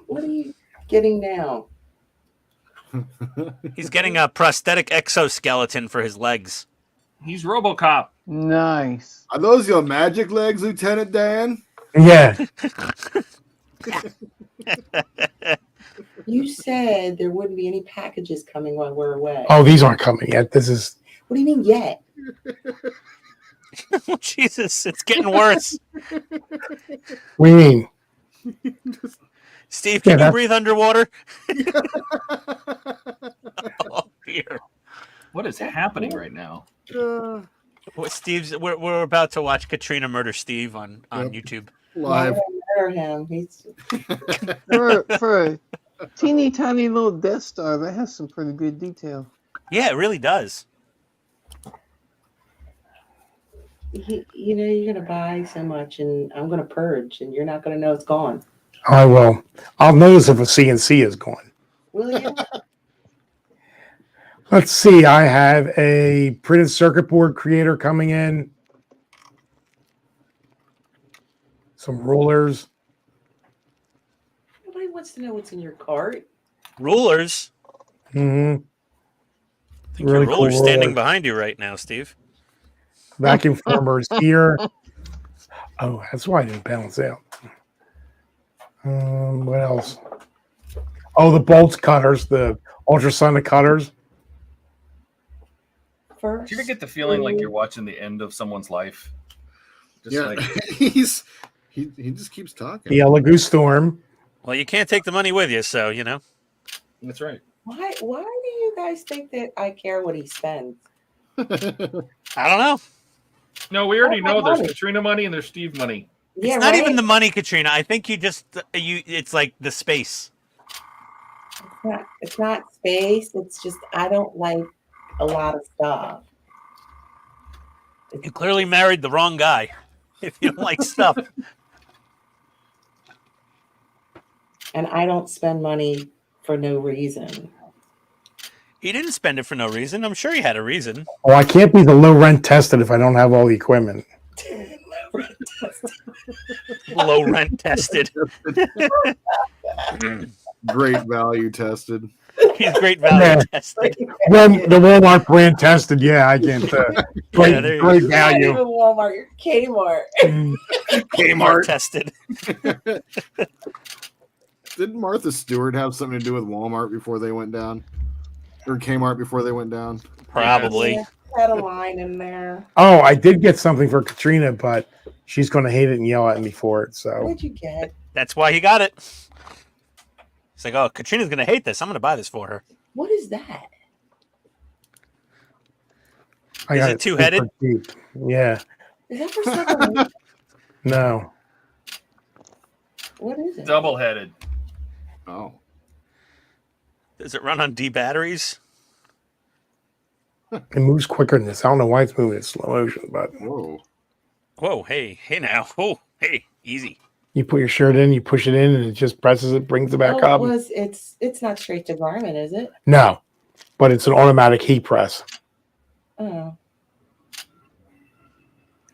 What are you getting now? He's getting a prosthetic exoskeleton for his legs. He's RoboCop. Nice. Are those your magic legs, Lieutenant Dan? Yeah. You said there wouldn't be any packages coming while we're away. Oh, these aren't coming yet. This is. What do you mean yet? Jesus, it's getting worse. What do you mean? Steve, can you that's- breathe underwater? Oh, dear. What is happening right now? Uh, Well, we're about to watch Katrina murder Steve on Yep. YouTube. live. Murder him. He's For a teeny tiny little Death Star, that has some pretty good detail. Yeah, it really does. You know, you're gonna buy so much, and I'm gonna purge, and you're not gonna know it's gone. I will. I'll notice if a CNC is gone. Will you? Let's see. I have a printed circuit board creator coming in. Some rulers. Nobody wants to know what's in your cart. Rulers. Mm-hmm. I think your ruler's standing behind you right now, Steve. Vacuum former is here. Oh, that's why I didn't balance out. What else? Oh, the bolts cutters, the ultrasonic cutters. First, Do you ever get the feeling like you're watching the end of someone's life? Just Yeah, like he just keeps talking. The Yellow Goose Storm. Well, you can't take the money with you, so you know. that's right. why do you guys think that I care what he spends? I don't know. No, we already know there's money. Katrina money and there's Steve money. Yeah, It's not right? even the money, Katrina. I think you just it's like the space. It's not space. It's just I don't like a lot of stuff. You clearly married the wrong guy if you don't like stuff. And I don't spend money for no reason. He didn't spend it for no reason. I'm sure he had a reason. Oh, I can't be the low rent tested if I don't have all the equipment. Low rent tested. Great value tested. He's great value tested. Well, the Walmart brand tested, yeah, I can't. Great, there you great go. Not value. even Walmart, you're Kmart. Kmart tested. Didn't Martha Stewart have something to do with Walmart before they went down? Or Kmart before they went down? Probably. Yeah, had a line in there. Oh, I did get something for Katrina, but she's going to hate it and yell at me for it. What So did you get? That's why he got it. It's like, oh, Katrina's going to hate this. I'm going to buy this for her. What is that? I Is got it two-headed? super cheap. Yeah. Is that for something? No. What is it? Double-headed. Oh. Does it run on D batteries? It moves quicker than this. I don't know why it's moving in slow motion, but Whoa. Whoa, hey now. Oh, hey, easy. you put your shirt in, you push it in, and it just presses it, brings it back up. It's not straight to garment, is it? No, but it's an automatic heat press. Oh.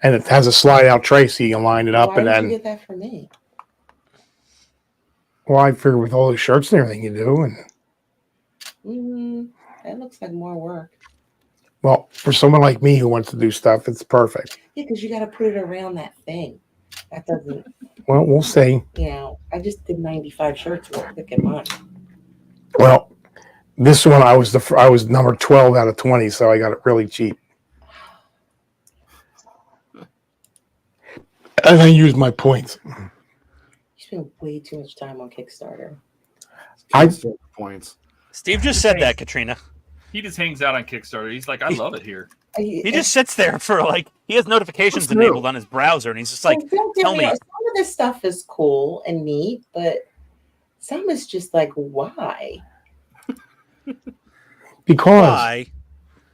And it has a slide out tray so you can line it up. Why And did then, you get that for me? well, I figure with all the shirts and everything you do, and That looks like more work. well, for someone like me who wants to do stuff, it's perfect. Yeah, because you got to put it around that thing. That doesn't, Well, we'll see. I just did 95 shirts real quick in mine. Well, this one I was number 12 out of 20, so I got it really cheap. And I used my points. You spend way too much time on Kickstarter. Points. Steve just said that, Katrina. He just hangs out on Kickstarter. He's like, I love it here. He just sits there for he has notifications What's new? enabled on his browser, and he's just like, tell me. Some of this stuff is cool and neat, but some is just like, why? Because Why?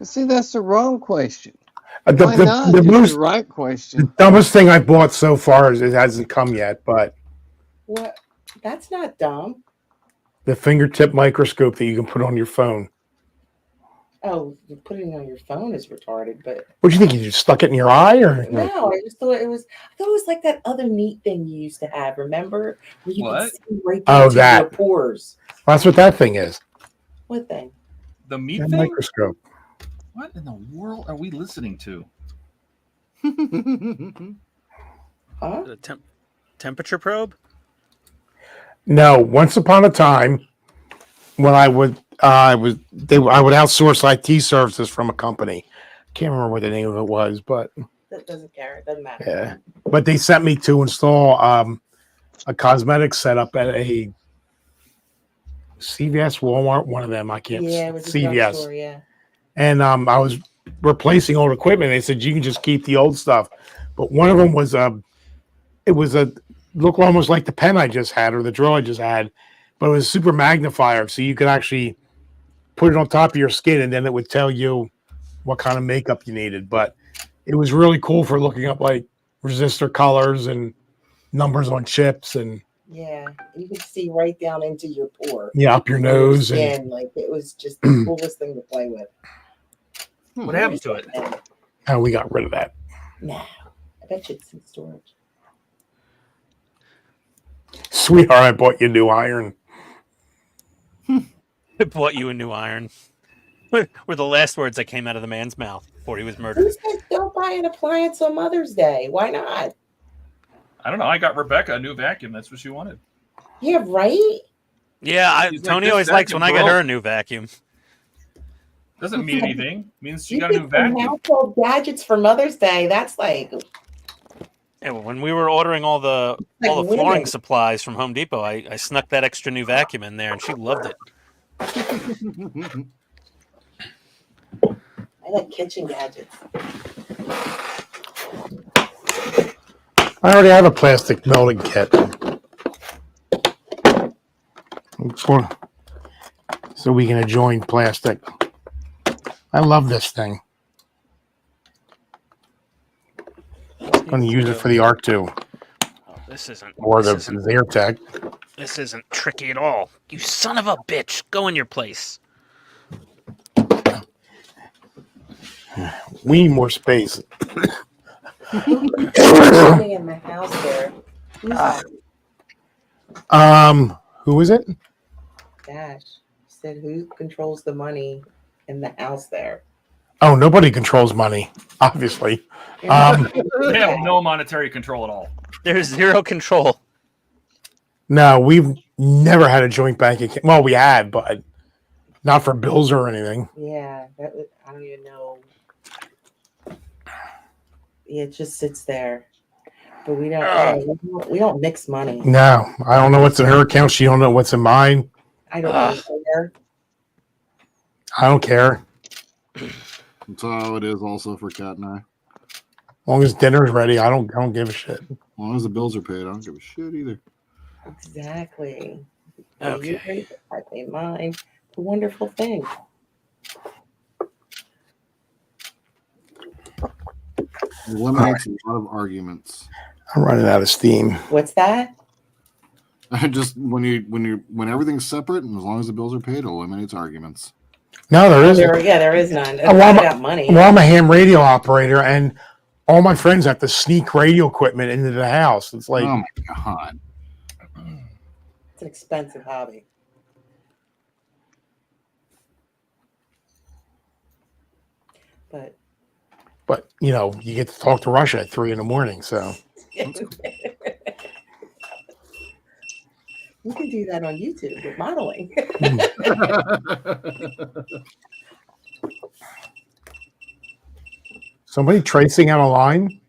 See, that's the wrong question. the Why not? the It's most the right the question. dumbest thing I bought so far is it hasn't come yet, but What? That's not dumb. the fingertip microscope that you can put on your phone. Oh, putting it on your phone is retarded, but What do you think? You just stuck it in your eye, or no, I just thought it was. I thought it was like that other neat thing you used to have. Remember, where you What? could see right Oh, into that. your pores. Well, that's what that thing is. What thing? The meat That thing? microscope. What in the world are we listening to? Huh? The temperature probe? No, once upon a time, when I would outsource IT services from a company. Can't remember what the name of it was, but That doesn't care. It doesn't matter. yeah. But they sent me to install a cosmetic setup at a CVS, Walmart, one of them. I can't. Yeah, it was a CVS. drugstore, yeah. And I was replacing old equipment. They said you can just keep the old stuff, but one of them was looked almost like the pen I just had or the drill I just had, but it was a super magnifier, so you could actually put it on top of your skin, and then it would tell you what kind of makeup you needed. But it was really cool for looking up like resistor colors and numbers on chips and Yeah, you could see right down into your pore. yeah, up your nose and skin. Like it was just the coolest thing to play with. What happened to it? how we got rid of that. Nah, I bet you it's in storage. Sweetheart, I bought you a new iron. I bought you a new iron. Were the last words that came out of the man's mouth before he was murdered. Who said don't buy an appliance on Mother's Day? Why not? I don't know. I got Rebecca a new vacuum. That's what she wanted. Yeah, right? Yeah, She's Tony like, always "This likes when I vacuum get her broke." a new vacuum. Doesn't mean anything. Means she You got a new get some vacuum. household gadgets for Mother's Day. That's like Yeah, when we were ordering all the Like flooring women. supplies from Home Depot, I snuck that extra new vacuum in there, and she loved it. I like kitchen gadgets. I already have a plastic melting kit. So we can adjoin plastic. I love this thing. I'm going to use it for the R2 Oh, this isn't. or the this isn't, Zyrtec. this isn't tricky at all. You son of a bitch! Go in your place. We need more space. Somebody in the house there. Who's that? Who is it? Dash said who controls the money in the house there? Oh, nobody controls money, obviously. They have no monetary control at all. There's zero control. No, we've never had a joint bank account. Well, we had, but not for bills or anything. Yeah, I don't even know. Yeah, it just sits there, but we don't mix money. No, I don't know what's in her account. She don't know what's in mine. I don't really care. I don't care. That's how it is also for Kat and I. As long as dinner's ready, I don't give a shit. As long as the bills are paid, I don't give a shit either. Exactly. Okay. You pay, I pay mine. It's a wonderful thing. It eliminates a lot of arguments. I'm running out of steam. What's that? Just when everything's separate and as long as the bills are paid, it eliminates arguments. No, there isn't. There is none. Oh, well, I got money. Well, I'm a ham radio operator, and all my friends have to sneak radio equipment into the house. It's like, Oh my god! It's an expensive hobby. but you know, you get to talk to Russia at 3 a.m. So You can do that on YouTube with modeling. somebody tracing out a line.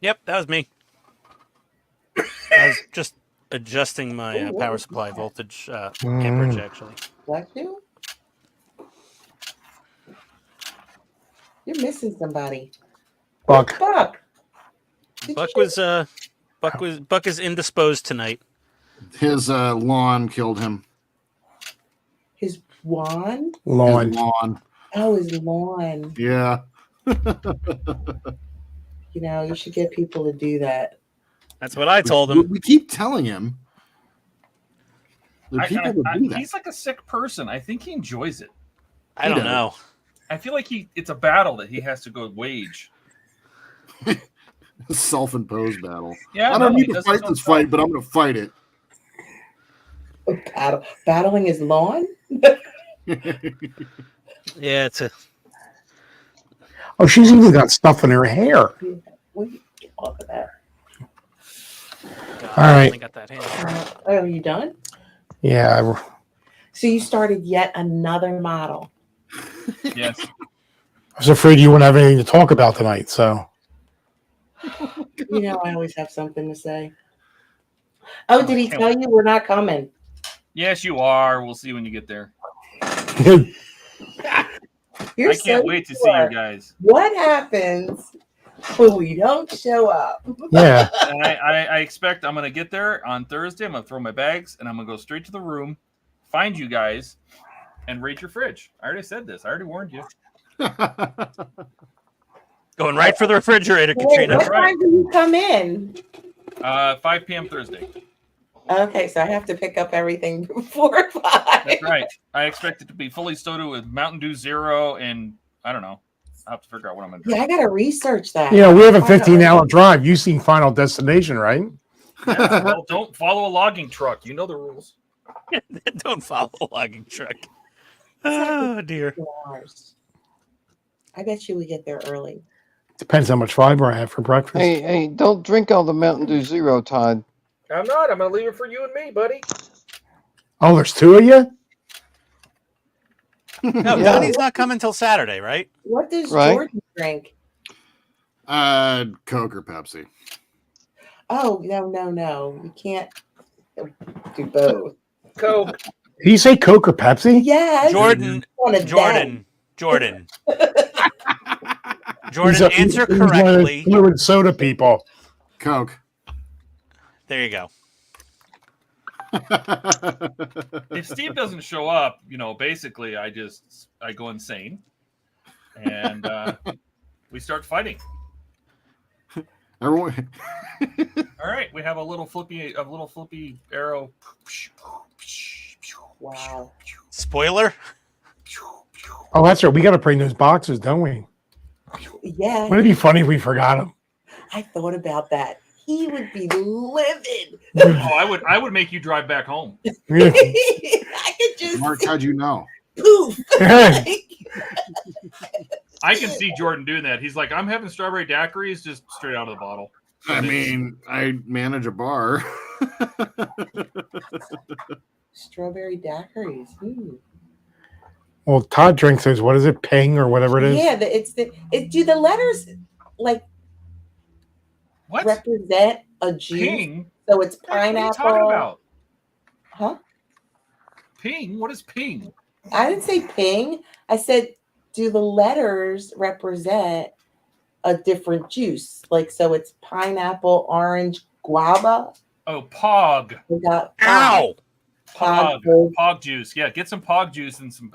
Yep, that was me. I was just adjusting my power supply voltage amperage, actually. Bless you. You're missing somebody. Buck. Buck. Buck is indisposed tonight. His lawn killed him. His wand? Lawn. His lawn. Oh, his lawn. Yeah. You know, you should get people to do that. That's what I told him. We keep telling him. The people that do that. He's like a sick person. I think he enjoys it. I don't know. I feel like it's a battle that he has to go wage. Self-imposed battle. Yeah, I don't no, need he to does his fight own this stuff. fight, but I'm going to fight it. Battling his lawn? Yeah, it's a. Oh, she's even got stuff in her hair. Get off of that. God, All I right. only got that hand. Oh, are you done? Yeah. So you started yet another model. Yes. I was afraid you wouldn't have anything to talk about tonight. So You know, I always have something to say. Oh, did he tell you we're not coming? Yes, you are. We'll see when you get there. You're I can't wait to see you guys. What happens when we don't show up? yeah. And I expect I'm going to get there on Thursday. I'm going to throw my bags and I'm going to go straight to the room, find you guys, and raid your fridge. I already said this. I already warned you. Going right for the refrigerator, Wait, Katrina. what time do you come in? 5 p.m. Thursday. Okay, so I have to pick up everything before 5. That's right. I expect it to be fully stored with Mountain Dew Zero, and I don't know. I'll have to figure out what I'm going to do. Yeah, I gotta research that. You know, we have a 15-hour drive. You've seen Final Destination, right? Yeah, well, don't follow a logging truck. You know the rules. Don't follow a logging truck. Oh, dear. I bet you we get there early. Depends how much fiber I have for breakfast. Hey, don't drink all the Mountain Dew Zero, Todd. I'm not. I'm going to leave it for you and me, buddy. Oh, there's 2 of you? No, Yeah. Donnie's not coming till Saturday, right? What does Right. Jordan drink? Coke or Pepsi. Oh, no. You can't do both. Coke. Did you say Coke or Pepsi? Yes. Jordan, One of them. Jordan, He's a- answer he's one of those correctly. fluid soda people. Coke. There you go. If Steve doesn't show up, basically I go insane, and we start fighting. Everyone. All right, we have a little flippy arrow. Wow. Spoiler. Oh, that's right. We got to bring those boxes, don't we? Yeah. Wouldn't it be funny if we forgot them? I thought about that. He would be livid. Oh, I would make you drive back home. I could just Mark, how'd you know? poof. I can see Jordan doing that. He's like, I'm having strawberry daiquiris just straight out of the bottle. I mean, I manage a bar. Strawberry daiquiris. Well, Todd drinks those. What is it? Ping or whatever it is? Yeah, do the letters like What? represent a juice? Ping? So it's What are you pineapple. talking about? Huh? Ping? What is ping? I didn't say ping. I said, do the letters represent a different juice? Like, so it's pineapple, orange, guava. Oh, Pog. We got Ow! Pog. Pog juice. Yeah, get some Pog juice and some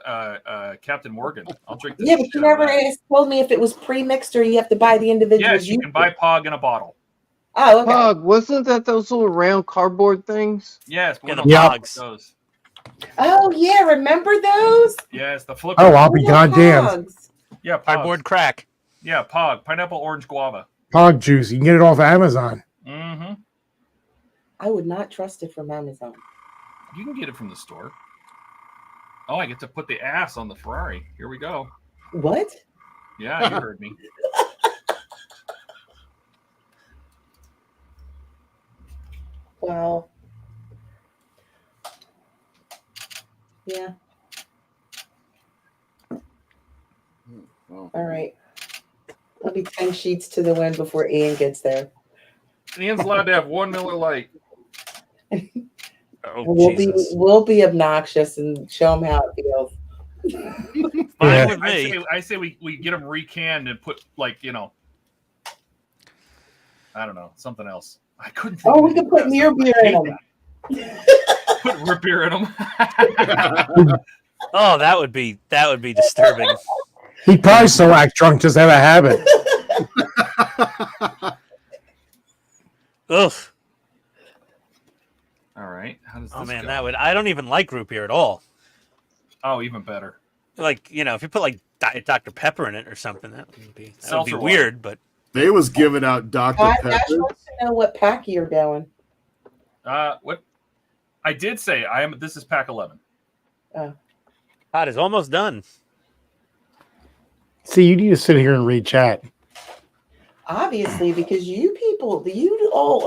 Captain Morgan. I'll drink this. Yeah, but you never told me if it was pre-mixed or you have to buy the individual. Yes, you can buy Pog in a bottle. Oh, okay. Pog, wasn't that those little round cardboard things? Yes, Yeah, but the Yep. Pogs. those. Oh yeah, remember those? Yes, the flipper. Oh, I'll be goddamn. Pogs. Yeah, Pog. Cardboard crack. Yeah, Pog. Pineapple, orange, guava. Pog juice. You can get it off Amazon. Mm-hmm. I would not trust it from Amazon. You can get it from the store. Oh, I get to put the ass on the Ferrari. Here we go. What? Yeah, you heard me. Wow. Yeah. Well, All right. I'll be 10 sheets to the wind before Ian gets there. Ian's allowed to have 1 Miller Lite. Oh, And we'll be obnoxious and show him how it feels. Fine with me. I say we get them recanned and put I don't know, something else. I couldn't think Oh, of we anything can put else. near beer in them. Put root beer in them. Oh, that would be disturbing. He'd probably still act drunk, just have a habit. Ugh. All right. How does this Oh man, go? I don't even like root beer at all. Oh, even better. Like, if you put like Diet Dr. Pepper in it or something, that would be Seltzer water. weird, but they was giving out Dr. I Pepper. wants to know what pack you're doing. What I did say, this is pack 11. Todd is almost done. See, you need to sit here and read chat. Obviously, because you all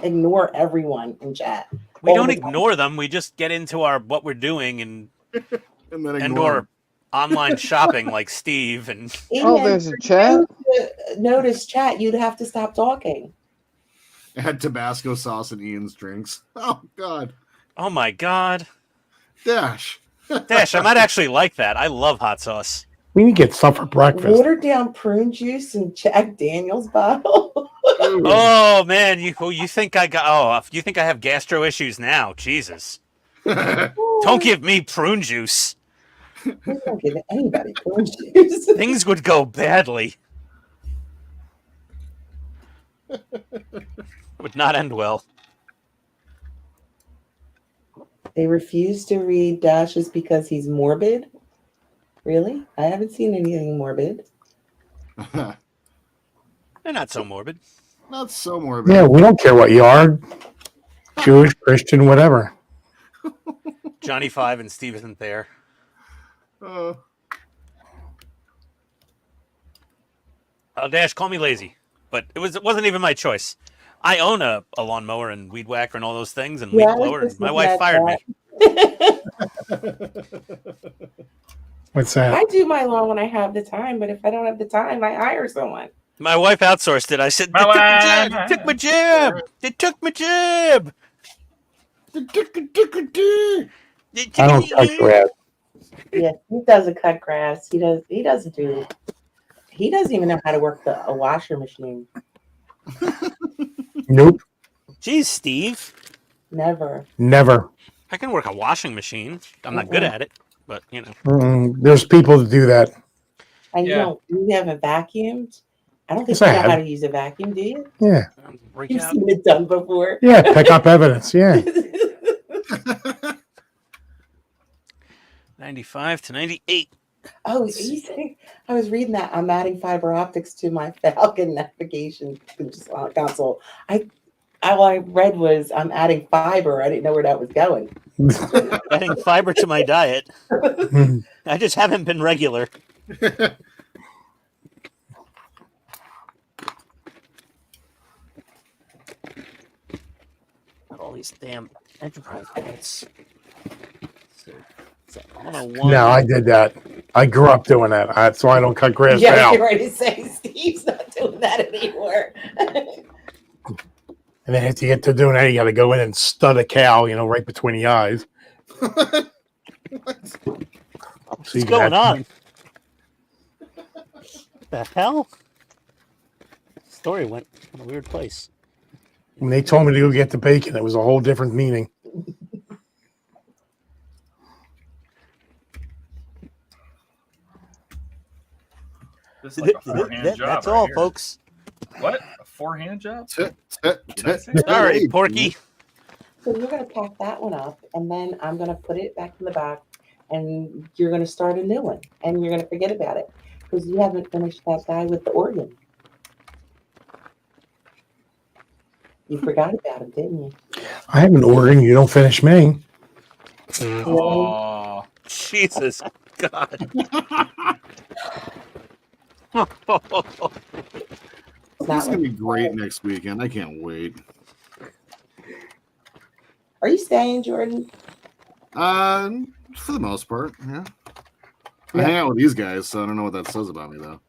ignore everyone in chat. We All don't the time. ignore them. We just get into what we're doing and And then or online shopping like Steve and Oh, Ian, there's a for chat? you to notice chat, you'd have to stop talking. had Tabasco sauce in Ian's drinks. Oh, God. oh my god. Dash. Dash, I might actually like that. I love hot sauce. We need to get stuff for breakfast. Watered down prune juice and Jack Daniels bottle. Oh man, you think I you think I have gastro issues now. Jesus. Don't give me prune juice. We don't give anybody prune juice. Things would go badly. would not end well. They refuse to read Dashes because he's morbid. Really? I haven't seen anything morbid. They're not so morbid. Not so morbid. Yeah, we don't care what you are. Jewish, Christian, whatever. Johnny Five and Steve isn't there. Dash, call me lazy, but it wasn't even my choice. I own a lawnmower and weed whacker and all those things and weed blower, and my wife fired me. What's that? I do my lawn when I have the time, but if I don't have the time, I hire someone. My wife outsourced it. I said, they took my jib. They took my jib. I don't cut grass. Yeah, he doesn't cut grass. He doesn't even know how to work a washer machine. Nope. Jeez, Steve. Never. I can work a washing machine. I'm not good at it, but you know. There's people that do that. And you haven't vacuumed? I don't think Yes, you I know have. how to use a vacuum, do you? Yeah. You've seen it done before. Yeah, pick up evidence. Yeah. 95 to 98. Oh, I was reading that. I'm adding fiber optics to my Falcon navigation console. All I read was I'm adding fiber. I didn't know where that was going. Adding fiber to my diet. I just haven't been regular. All these damn enterprise points. No, I did that. I grew up doing that. That's why I don't cut grass now. You're ready to say Steve's not doing that anymore. And then if you get to doing that, you got to go in and stud a cow, right between the eyes. What's going on? The hell? Story went in a weird place. When they told me to go get the bacon, it was a whole different meaning. This is like a four-hand job. That's right all, here. folks. What? A four-hand job? Sorry, Porky. So you're going to pack that one up, and then I'm going to put it back in the back, and you're going to start a new one, and you're going to forget about it because you haven't finished that guy with the organ. You forgot about him, didn't you? I have an organ. You don't finish me. Oh, Jesus God. This is gonna be great next weekend. I can't wait. Are you staying, Jordan? For the most part, yeah. I hang out with these guys, so I don't know what that says about me, though.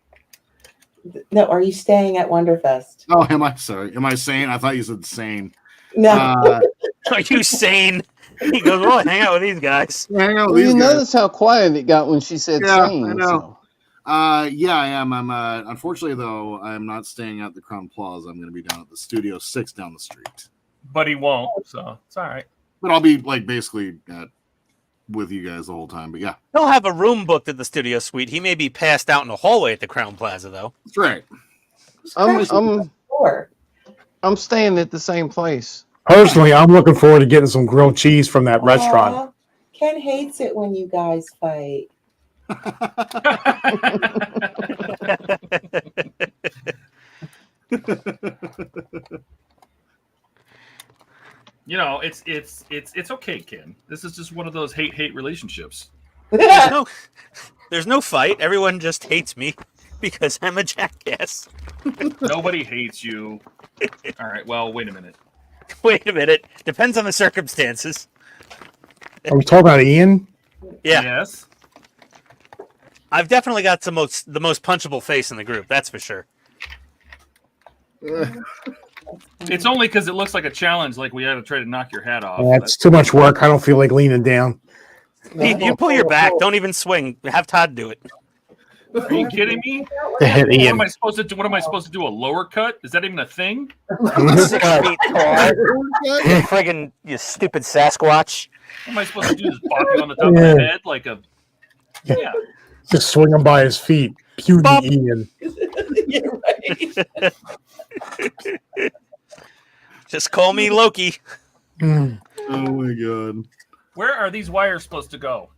No, are you staying at Wonderfest? Oh, am I? Sorry. Am I sane? I thought you said sane. No. Are you sane? He goes, well, hang out with these guys. Hang out with Well, these you guys. notice how quiet it got when she said Yeah, sane. I know. So. Yeah, I am. I'm unfortunately though, I'm not staying at the Crown Plaza. I'm gonna be down at the Studio 6 down the street. but he won't, so it's all right. But I'll be like basically with you guys the whole time. But yeah. He'll have a room booked at the studio suite. He may be passed out in the hallway at the Crown Plaza, though. That's right. I'm staying at the same place. Personally, I'm looking forward to getting some grilled cheese from that restaurant. Ken hates it when you guys fight. You know, it's okay, Ken. This is just one of those hate relationships. There's no fight. Everyone just hates me because I'm a jackass. Nobody hates you. All right. Well, wait a minute. Wait a minute. Depends on the circumstances. Are we talking about Ian? Yeah. Yes. I've definitely got the most punchable face in the group. That's for sure. It's only because it looks like a challenge, like we had to try to knock your hat off. That's too much work. I don't feel like leaning down. You pull your back. Don't even swing. Have Todd do it. Are you kidding me? To hit What Ian. am I supposed to do? What am I supposed to do? A lower cut? Is that even a thing? 6 feet tall. You friggin' you stupid Sasquatch. What am I supposed to do? Just bop you on the top of the head like a? Yeah. Just swing him by his feet. Puny Bop. Ian. You're right. Just call me Loki. Mm. Oh my god. Where are these wires supposed to go?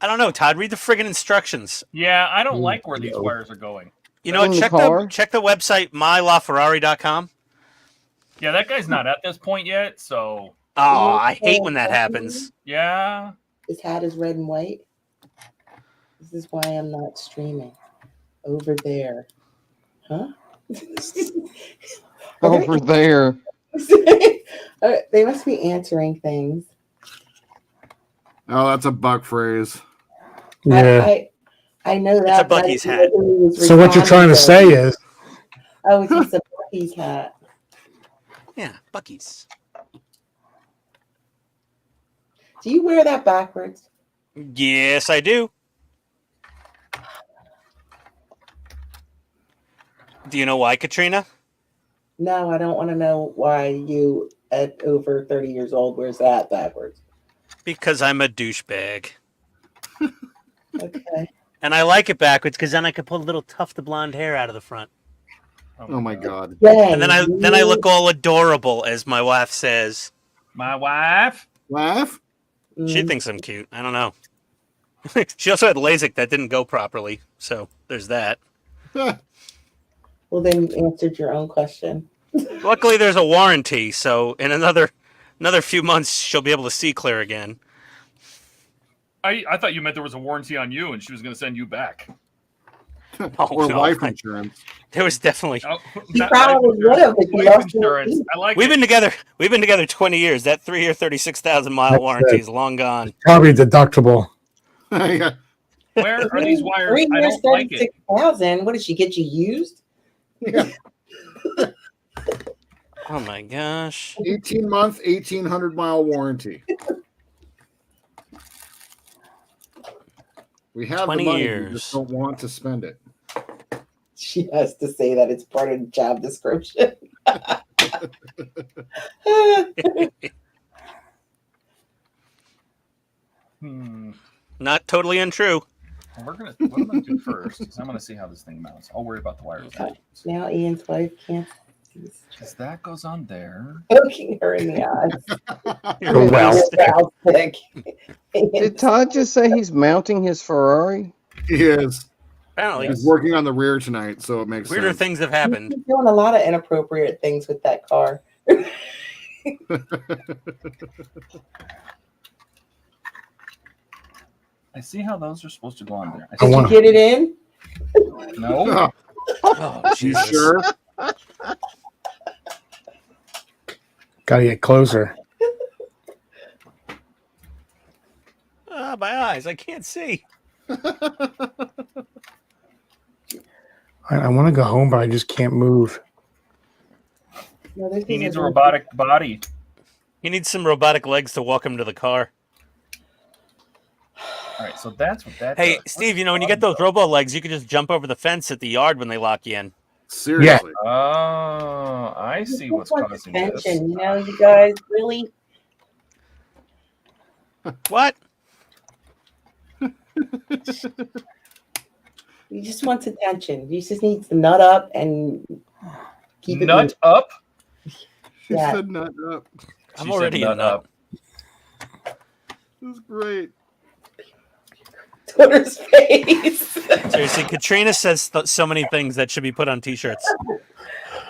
I don't know, Todd. Read the friggin' instructions. Yeah, I don't like where these wires are going. You know what? In the car? Check the website mylaferrari.com. Yeah, that guy's not at this point yet, so Oh, I hate when that happens. yeah. His hat is red and white. This is why I'm not streaming. Over there. Huh? Over there. They must be answering things. Oh, that's a Buck phrase. Yeah. I know that. It's a but I Bucky's didn't hat. know who he was So what you're trying to say responding is, Oh, it's just a Bucky's hat. Yeah, Bucky's. Do you wear that backwards? Yes, I do. Do you know why, Katrina? No, I don't want to know why you, at over 30 years old, wears that backwards. Because I'm a douchebag. Okay. And I like it backwards because then I can pull a little tuft of blonde hair out of the front. Oh my god. Dang, And then I look all adorable, as my wife says. My wife. Laugh? She thinks I'm cute. I don't know. She also had LASIK that didn't go properly. So there's that. Well, then you answered your own question. Luckily, there's a warranty. So in another few months, she'll be able to see clear again. I thought you meant there was a warranty on you and she was going to send you back. Oh, Or no. life insurance. There was definitely. Oh, You not probably life would have, but you life lost your insurance. I like We've it. been together 20 years. That 3-year, 36,000 mile That's warranty it. is long gone. probably deductible. Yeah. Where are these wires? 3 I years, don't like it. 36,000. What did she get you used? Yeah. Oh my gosh. 18-month, 1,800-mile warranty. We have the 20 money, we years. just don't want to spend it. She has to say that it's part of the job description. Not totally untrue. We're gonna. What I'm gonna do first is I'm gonna see how this thing mounts. I'll worry about the wires. Now Ian's wife can't. Because that goes on there. Poking her in the eyes. The well stick. Did Todd just say he's mounting his Ferrari? He is. Apparently, He's working on the rear tonight, so it makes weirder sense. things have happened. He's doing a lot of inappropriate things with that car. I see how those are supposed to go on there. Did you get it in? No. Oh, You Jesus. sure? Gotta get closer. Ah, my eyes. I can't see. I want to go home, but I just can't move. No, this He is needs a robotic body. He needs some robotic legs to walk him to the car. All right, so that's what that. Hey, does. Steve, when you get those robo legs, you can just jump over the fence at the yard when they lock you in. Seriously. Oh, I see what's causing this. attention, you know, you guys really. What? You just want attention. You just need to nut up and keep it. Nut up. She Yeah. said nut up. I'm She already said a nut. This is great. Twitter's face. Seriously, Katrina says so many things that should be put on T-shirts.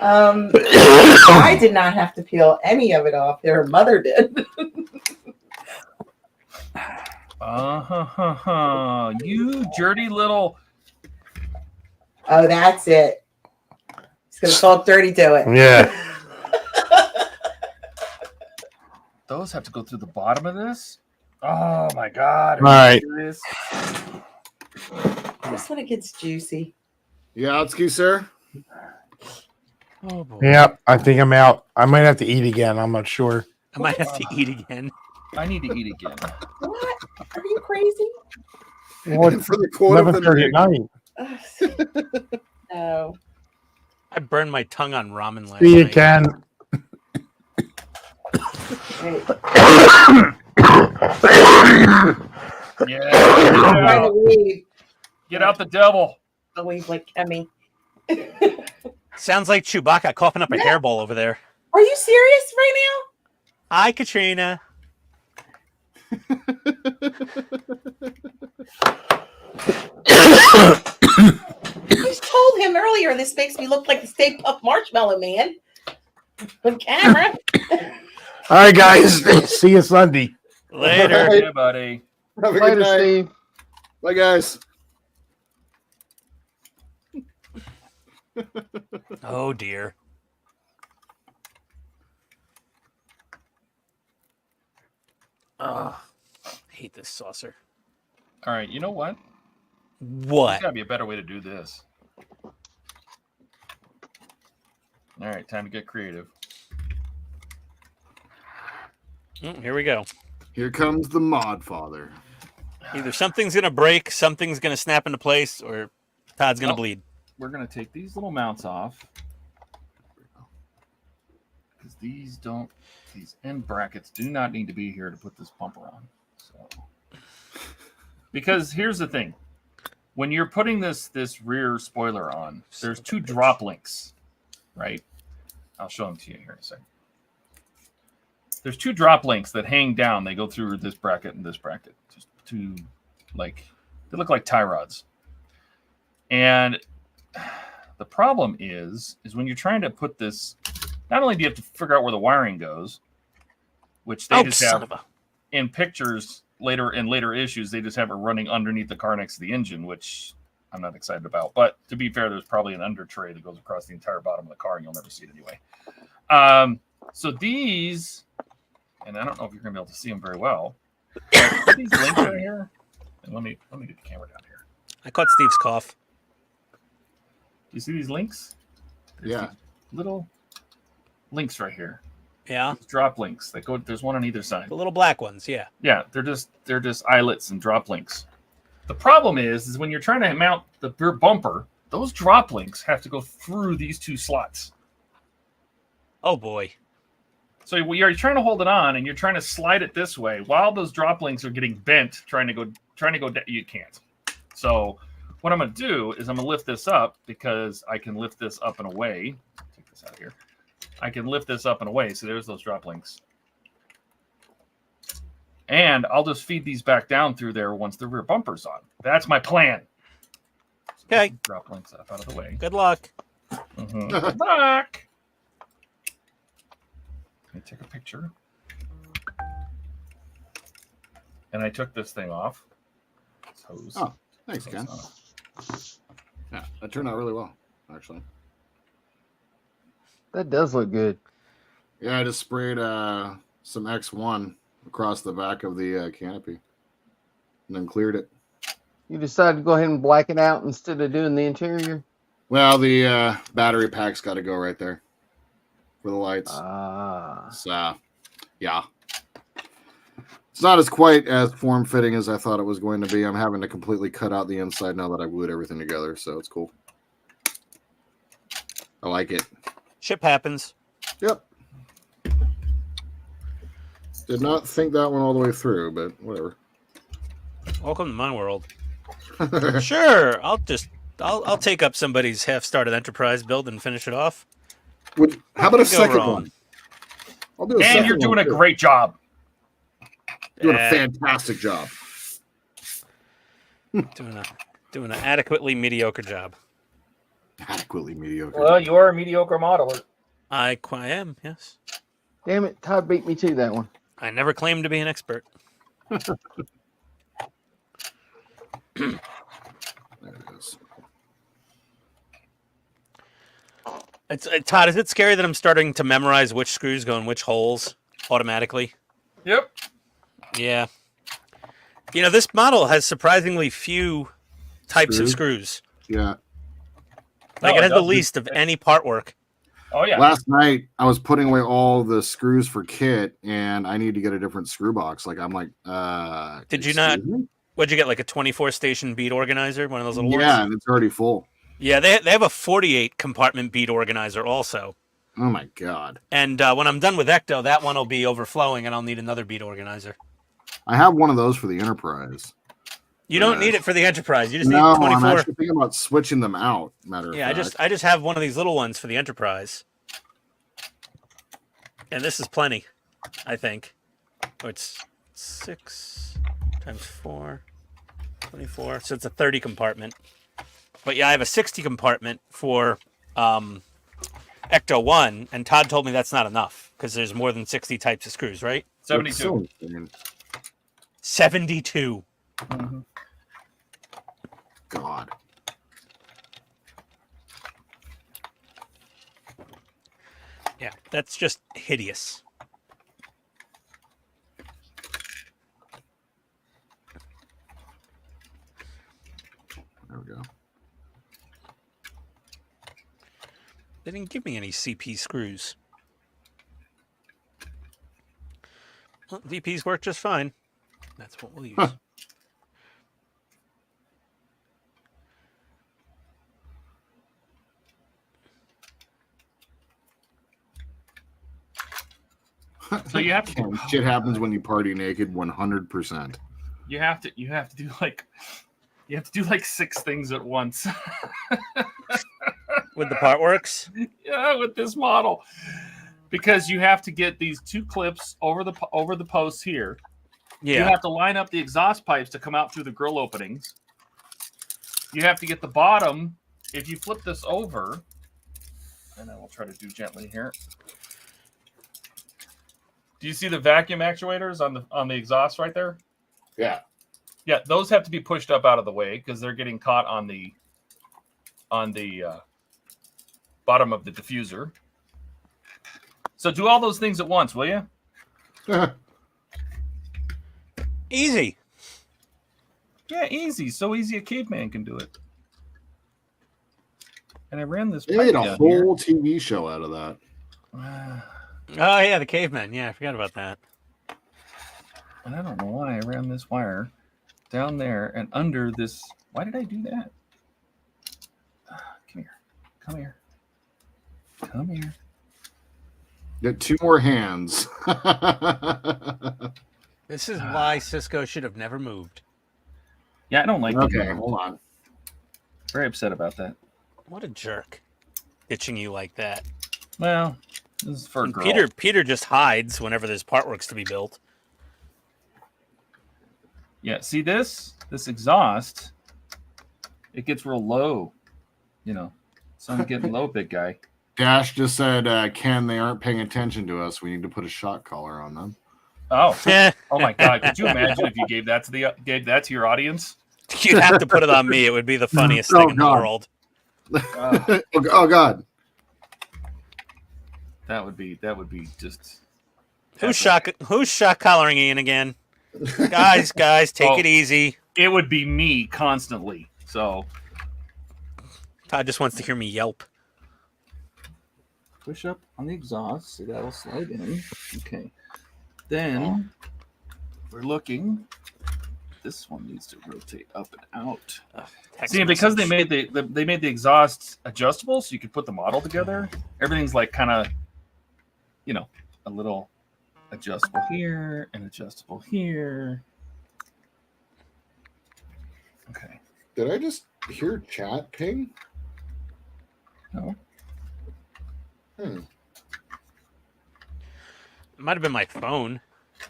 I did not have to peel any of it off. Her mother did. You dirty little. Oh, that's it. He's gonna talk dirty to it. Yeah. Those have to go through the bottom of this. Oh my god! All right. Serious? Just when it gets juicy. Yowski, sir? Oh boy. Yep. I think I'm out. I might have to eat again. I'm not sure. I might have to eat again. I need to eat again. What? Are you crazy? Well, And for the quote of the 11:30 at night. night. No. I burned my tongue on ramen last See you, night. Ken. Wait. Yeah. I'm trying to leave. Get out the devil. The wave like at me. Sounds like Chewbacca coughing up a hairball over there. Are you serious right Hi, Katrina. now? I just told him earlier this makes me look like the Stay Puft Marshmallow Man on camera. All right, guys. See you Sunday. Later. Hey, buddy. Have a good Later, night. Steve. Bye, guys. Oh, dear. I hate this saucer. All right, you know what? What? There's got to be a better way to do this. All right, time to get creative. Here we go. Here comes the mod father. Either something's going to break, something's going to snap into place, or Todd's going to bleed. We're going to take these little mounts off. Because these end brackets do not need to be here to put this bumper on. So, because here's the thing. When you're putting this rear spoiler on, there's two drop links, right? I'll show them to you here in a second. There's two drop links that hang down. They go through this bracket and this bracket. Just two, like, they look like tie rods. And the problem is when you're trying to put this, not only do you have to figure out where the wiring goes, which they just have in pictures later issues, they just have it running underneath the car next to the engine, which I'm not excited about. But to be fair, there's probably an under tray that goes across the entire bottom of the car, and you'll never see it anyway. So these, and I don't know if you're going to be able to see them very well. These links right here, and let me get the camera down here. I caught Steve's cough. Do you see these links? There's these little links right here. Yeah. These drop links that go. There's one on either side. The little black ones, yeah. Yeah, they're just eyelets and drop links. The problem is when you're trying to mount the rear bumper, those drop links have to go through these two slots. Oh boy. So you're trying to hold it on, and you're trying to slide it this way while those drop links are getting bent, trying to go down. You can't. So what I'm going to do is I'm going to lift this up, because I can lift this up and away. Take this out of here. I can lift this up and away. So there's those drop links. And I'll just feed these back down through there once the rear bumper's on. That's my plan. So okay. Drop links up out of the way. Good luck. Mm-hmm. Good luck. Let me take a picture. And I took this thing off. Hose. Oh, thanks, Ken. Yeah, that turned out really well, actually. That does look good. Yeah, I just sprayed some X1 across the back of the canopy and then cleared it. You decided to go ahead and black it out instead of doing the interior? Well, the battery pack's got to go right there for the lights. So, yeah. It's not as quite as form-fitting as I thought it was going to be. I'm having to completely cut out the inside now that I glued everything together, so it's cool. I like it. Ship happens. Yep. Did not think that one all the way through, but whatever. Welcome to my world. Sure, I'll take up somebody's half-started enterprise build and finish it off. How about a second one? I'll do a second And you're doing one a too. great job. Doing a fantastic job. Doing an adequately mediocre job. Adequately mediocre. Well, you are a mediocre modeler. I am, yes. Damn it, Todd beat me to that one. I never claimed to be an expert. There it is. Todd, is it scary that I'm starting to memorize which screws go in which holes automatically? Yep. Yeah. You know, this model has surprisingly few types of screws. Yeah. Like, it has the least of any part work. Oh, yeah. Last night, I was putting away all the screws for kit, and I need to get a different screw box. Like, I'm like, Did you not? What'd you get? Like a 24-station bead organizer? One of those little ones? Yeah, and it's already full. Yeah, they have a 48 compartment bead organizer also. Oh, my God. And when I'm done with Ecto, that one will be overflowing, and I'll need another bead organizer. I have one of those for the Enterprise. You don't need it for the Enterprise. You just no, need 24. I'm actually thinking about switching them out. Matter of Yeah, fact. I just have one of these little ones for the Enterprise. And this is plenty, I think. Oh, it's 6 times 4, 24. So it's a 30 compartment. But yeah, I have a 60 compartment for Ecto 1, and Todd told me that's not enough because there's more than 60 types of screws, right? 72. So insane. 72. Mm-hmm. God. Yeah, that's just hideous. There we go. They didn't give me any CP screws. Well, VPs work just fine. That's what we'll use. Huh. So you have to. Shit happens when you party naked. 100%. You have to do like 6 things at once. With the part works? Yeah, with this model, because you have to get these 2 clips over the posts here. Yeah. You have to line up the exhaust pipes to come out through the grill openings. You have to get the bottom. If you flip this over, and I will try to do gently here. Do you see the vacuum actuators on the exhaust right there? Yeah. Yeah, those have to be pushed up out of the way because they're getting caught on the bottom of the diffuser. So do all those things at once, will you? Easy. Yeah, easy. So easy a caveman can do it. And I ran this. They made a pipe down whole TV show out of that. here. Oh, yeah, the caveman. Yeah, I forgot about that. And I don't know why I ran this wire down there and under this. Why did I do that? Come here. Come here. Come here. Get 2 more hands. This is why Cisco should have never moved. Yeah, I don't like Okay, hold on. Very upset about that. What a jerk. Ditching you like that. Well, this is for a And girl. Peter just hides whenever there's part works to be built. Yeah, see this exhaust, it gets real low. You know, so I'm getting low, big guy. Dash just said, Ken, they aren't paying attention to us. We need to put a shock collar on them. Oh, oh my God! Could you imagine if you gave that to your audience? You'd have to put it on me. It would be the funniest thing in the world. Oh God. That would be just. Who's shock collaring Ian again? Guys, take it easy. It would be me constantly. So Todd just wants to hear me yelp. push up on the exhaust. See, that'll slide in. Okay. Then we're looking. This one needs to rotate up and out. See, because they made the exhaust adjustable, so you could put the model together. Everything's like kind of, a little adjustable here and adjustable here. Okay. Did I just hear chat ping? No. It might have been my phone.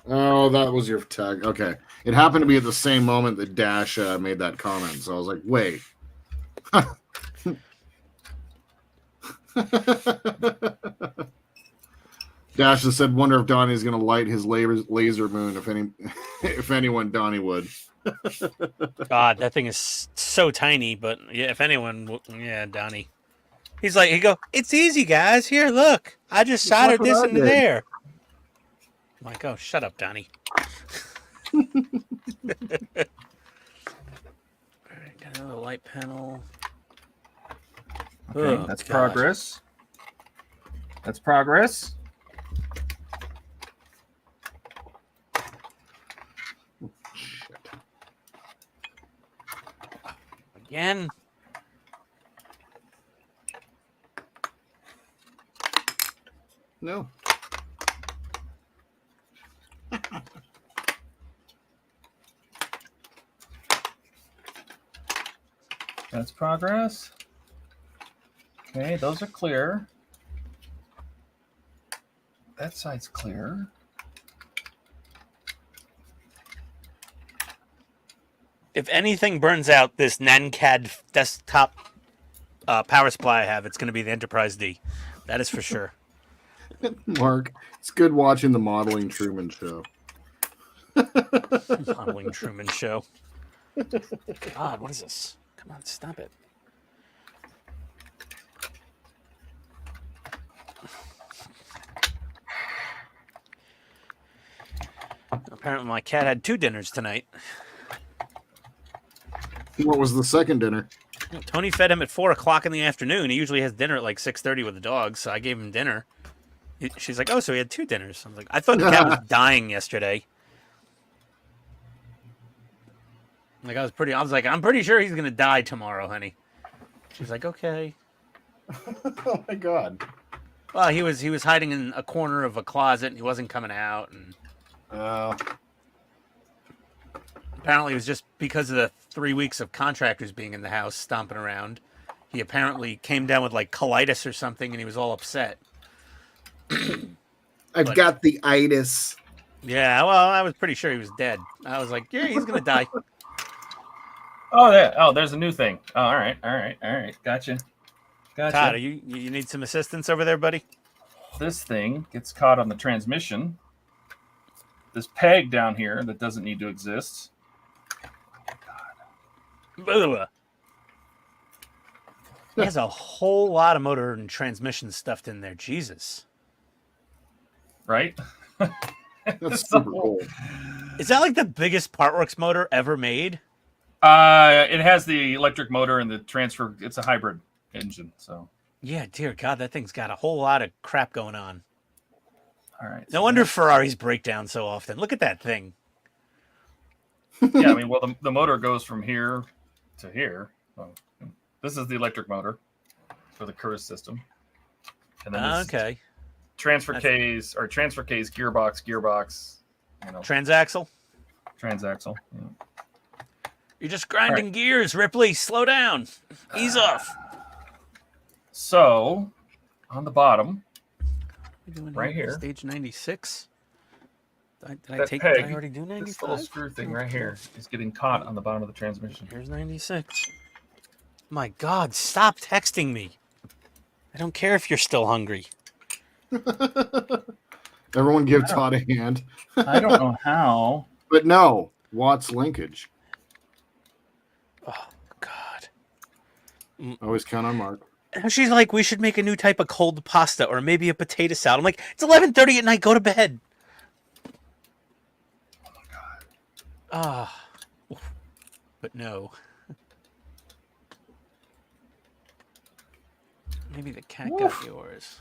Oh, that was your tag. Okay. It happened to be at the same moment that Dash made that comment. So I was like, wait. Dash has said, wonder if Donnie's going to light his laser moon. If anyone, Donnie would. God, that thing is so tiny. But yeah, if anyone, yeah, Donnie. He's like, it's easy, guys. Here, look. I just soldered this into there. I'm like, oh, shut up, Donnie. All right, got another light panel. Okay, that's progress. That's progress. Again. No. That's progress. Okay, those are clear. That side's clear. If anything burns out this NANCAD desktop power supply I have, it's going to be the Enterprise D. That is for sure. Mark, it's good watching the Modeling Truman Show. Modeling Truman Show. God, what is this? Come on, stop it. Apparently my cat had 2 dinners tonight. What was the second dinner? Tony fed him at 4 o'clock in the afternoon. He usually has dinner at like 6:30 with the dogs, so I gave him dinner. She's like, oh, so he had 2 dinners. I was like, I thought the cat was dying yesterday. Like I was like, I'm pretty sure he's gonna die tomorrow, honey. She's like, okay. Oh my God. Well, he was hiding in a corner of a closet and he wasn't coming out, and apparently it was just because of the 3 weeks of contractors being in the house stomping around. He apparently came down with like colitis or something and he was all upset. I've got the itis. Yeah, well, I was pretty sure he was dead. I was like, yeah, he's gonna die. Oh, there's a new thing. Oh, all right. Gotcha. Todd, you need some assistance over there, buddy? This thing gets caught on the transmission. This peg down here that doesn't need to exist. God. There's a whole lot of motor and transmission stuffed in there. Jesus. Right? That's super cool. Is that like the biggest Partworks motor ever made? It has the electric motor and the transfer. It's a hybrid engine. So yeah, dear God, that thing's got a whole lot of crap going on. All right. No wonder Ferraris break down so often. Look at that thing. Yeah, I mean, well, the motor goes from here to here. Oh, this is the electric motor for the Curtis system. And then okay. Transfer case gearbox. You know, transaxle. Yeah. You're just grinding gears, Ripley. Slow down. Ease off. So, on the bottom, right here, stage 96. Did I already do 95? This little screw thing right here is getting caught on the bottom of the transmission. Here's 96. My God, stop texting me. I don't care if you're still hungry. Everyone give Todd a hand. I don't know how. But no, Watt's linkage. Oh, God. Always count on Mark. She's like, we should make a new type of cold pasta or maybe a potato salad. I'm like, it's 11:30 at night. Go to bed. Oh, my God. Ah. But no. Maybe the cat got yours.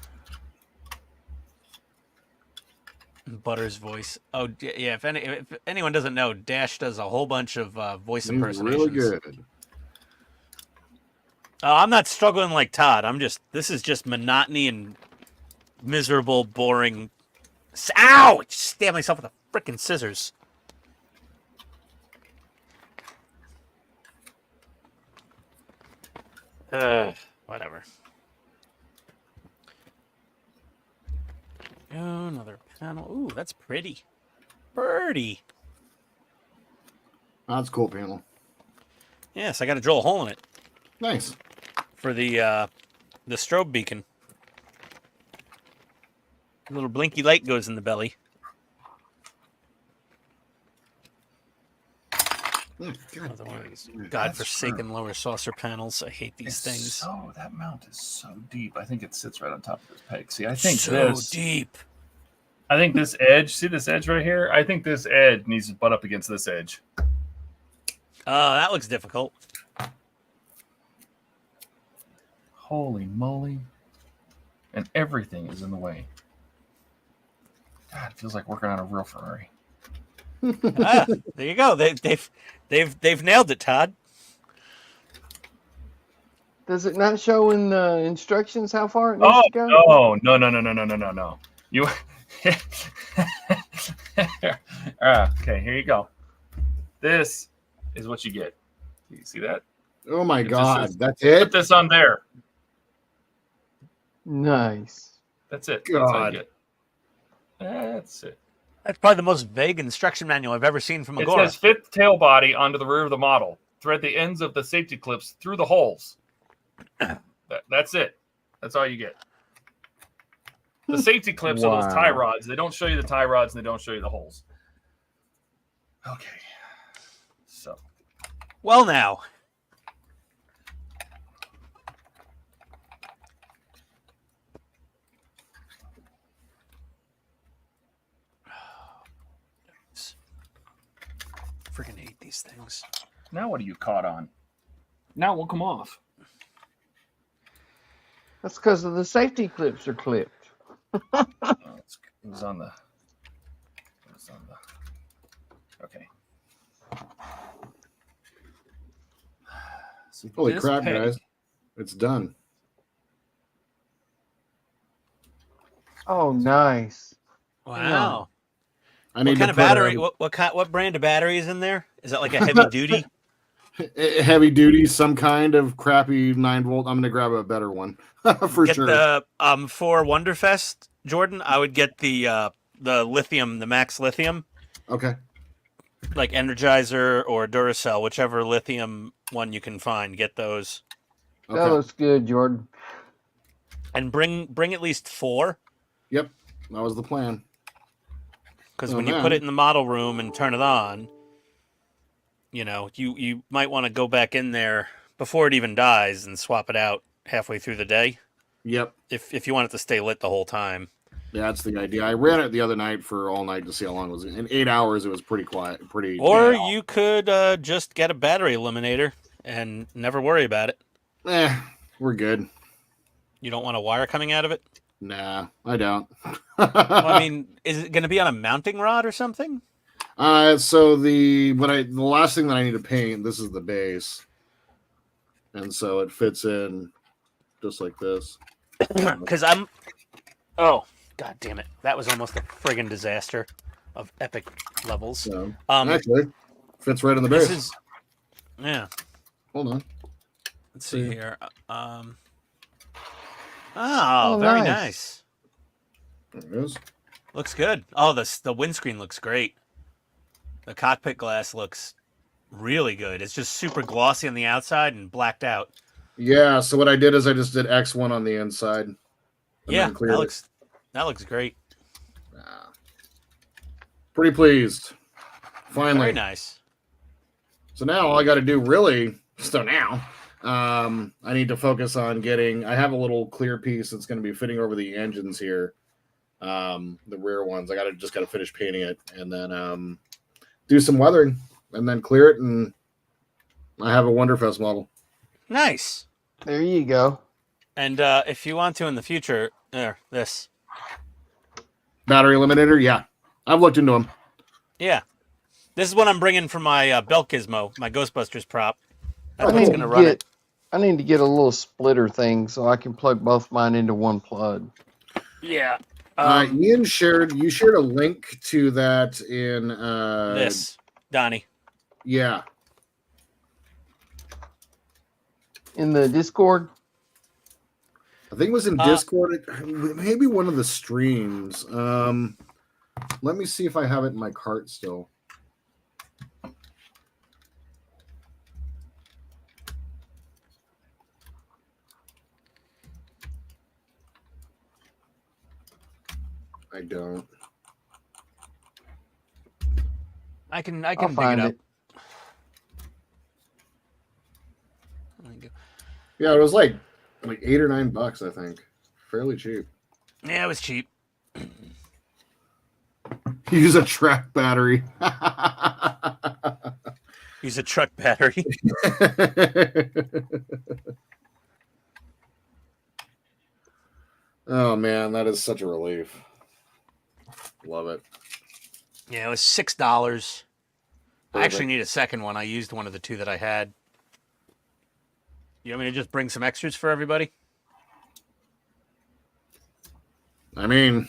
Butter's voice. Oh, yeah. If anyone doesn't know, Dash does a whole bunch of voice impersonations. Really good. I'm not struggling like Todd. This is just monotony and miserable, boring. Ow! I just stabbed myself with a freaking scissors. Whatever. Oh, another panel. Ooh, that's pretty. Birdie. That's a cool panel. Yes, I got to drill a hole in it. Nice. For the strobe beacon. A little blinky light goes in the belly. God-forsaken lower saucer panels. I hate these things. So that mount is so deep. I think it sits right on top of this peg. See, I think so deep. I think this edge. See this edge right here? I think this edge needs to butt up against this edge. That looks difficult. Holy moly! And everything is in the way. God, it feels like working on a real Ferrari. There you go. They've nailed it, Todd. Does it not show in the instructions how far it needs to go? No. You. Okay, here you go. This is what you get. You see that? Oh my It just God, says, that's Put it. this on there. Nice. That's it. That's all you God. get. That's it. That's probably the most vague instruction manual I've ever seen from It Agora. says fit tail body onto the rear of the model. Thread the ends of the safety clips through the holes. That's it. That's all you get. The safety clips are those tie Wow. rods. They don't show you the tie rods and they don't show you the holes. Okay. So. Well, now. Freaking hate these things. Now what are you caught on? Now it will come off. That's because of the safety clips are clipped. Oh, it was on the. Okay. So Holy this crap, peg- guys! It's done. Oh, nice. Wow. I What need kind to of put battery? What brand of battery is in there? Is that like a heavy duty? heavy duty, some kind of crappy 9-volt. I'm gonna grab a better one for Get sure. the for Wonderfest, Jordan. I would get the lithium, the max lithium, Okay. like Energizer or Duracell, whichever lithium one you can find. Get those, That Okay. looks good, Jordan. and bring at least 4. Yep. That was the plan. Because Oh, when you man. put it in the model room and turn it on, you know, you might want to go back in there before it even dies and swap it out halfway through the day Yep. if you want it to stay lit the whole time. Yeah, that's the idea. I ran it the other night for all night to see how long it was. In 8 hours, it was pretty quiet. Pretty. Or yeah. you could just get a battery eliminator and never worry about it. We're good. You don't want a wire coming out of it? Nah, I don't. Well, I mean, is it going to be on a mounting rod or something? So the last thing that I need to paint, this is the base, and so it fits in just like this. Because oh, god damn it, that was almost a friggin' disaster of epic levels. So actually, fits right in the This base. is, yeah. Hold on. Let's see here. Oh, very nice. There it is. Looks good. Oh, the windscreen looks great. The cockpit glass looks really good. It's just super glossy on the outside and blacked out. Yeah. So what I did is I just did X1 on the inside. and Yeah, then cleared it. that looks great. Pretty pleased. Finally. Very nice. So now all I got to do really, I need to focus on getting, I have a little clear piece that's going to be fitting over the engines here. The rear ones. I just got to finish painting it and then do some weathering and then clear it. And I have a Wonderfest model. Nice. There you go. And if you want to in the future, this. Battery eliminator. Yeah. I've looked into them. Yeah. This is what I'm bringing for my Belt Gizmo, my Ghostbusters prop. That's I what's need going to to run it. I need to get a little splitter thing so I can plug both mine into one plug. Yeah. Ian shared a link to that in This, Donnie. Yeah. In the Discord? I think it was in Discord. Maybe one of the streams. Let me see if I have it in my cart still. I don't. I can I'll dig it find up. it. Yeah, it was like $8 or $9, I think. Fairly cheap. Yeah, it was cheap. Use a track battery. Use a truck battery. Oh man, that is such a relief. Love it. Yeah, it was $6. I actually need a second one. I used one of the 2 that I had. You want me to just bring some extras for everybody? I mean,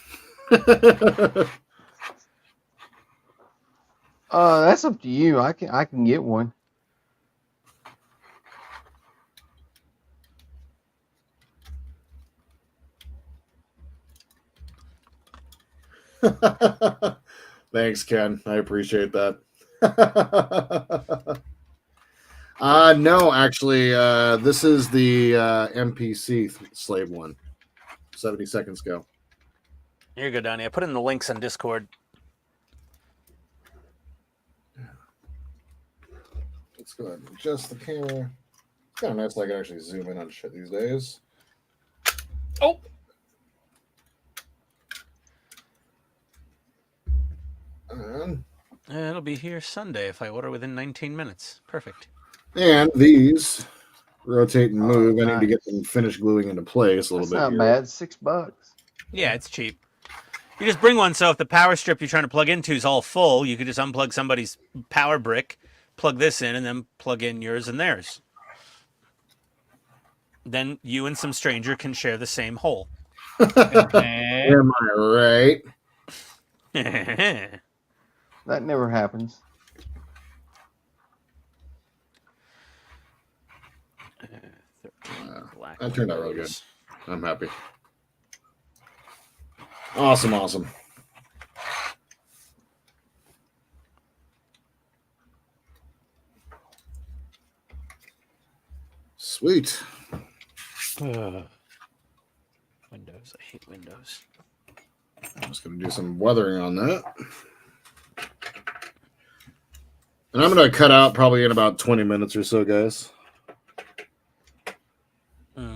That's up to you. I can get one. Thanks, Ken. I appreciate that. No, actually, this is the MPC slave one. 70 seconds ago. Here you go, Donnie. I put in the links on Discord. Let's go ahead and adjust the camera. It's kind of nice. I can actually zoom in on shit these days. Oh. And It'll be here Sunday if I order within 19 minutes. Perfect. And these rotate and move. I need to get them finished gluing into place a little bit. That's not bad. $6. Yeah, it's cheap. You just bring one, so if the power strip you're trying to plug into is all full, you could just unplug somebody's power brick, plug this in, and then plug in yours and theirs. Then you and some stranger can share the same hole. Am I right? That never happens. That turned out really good. I'm happy. Awesome. Sweet. Windows. I hate Windows. I'm just going to do some weathering on that. And I'm going to cut out probably in about 20 minutes or so, guys.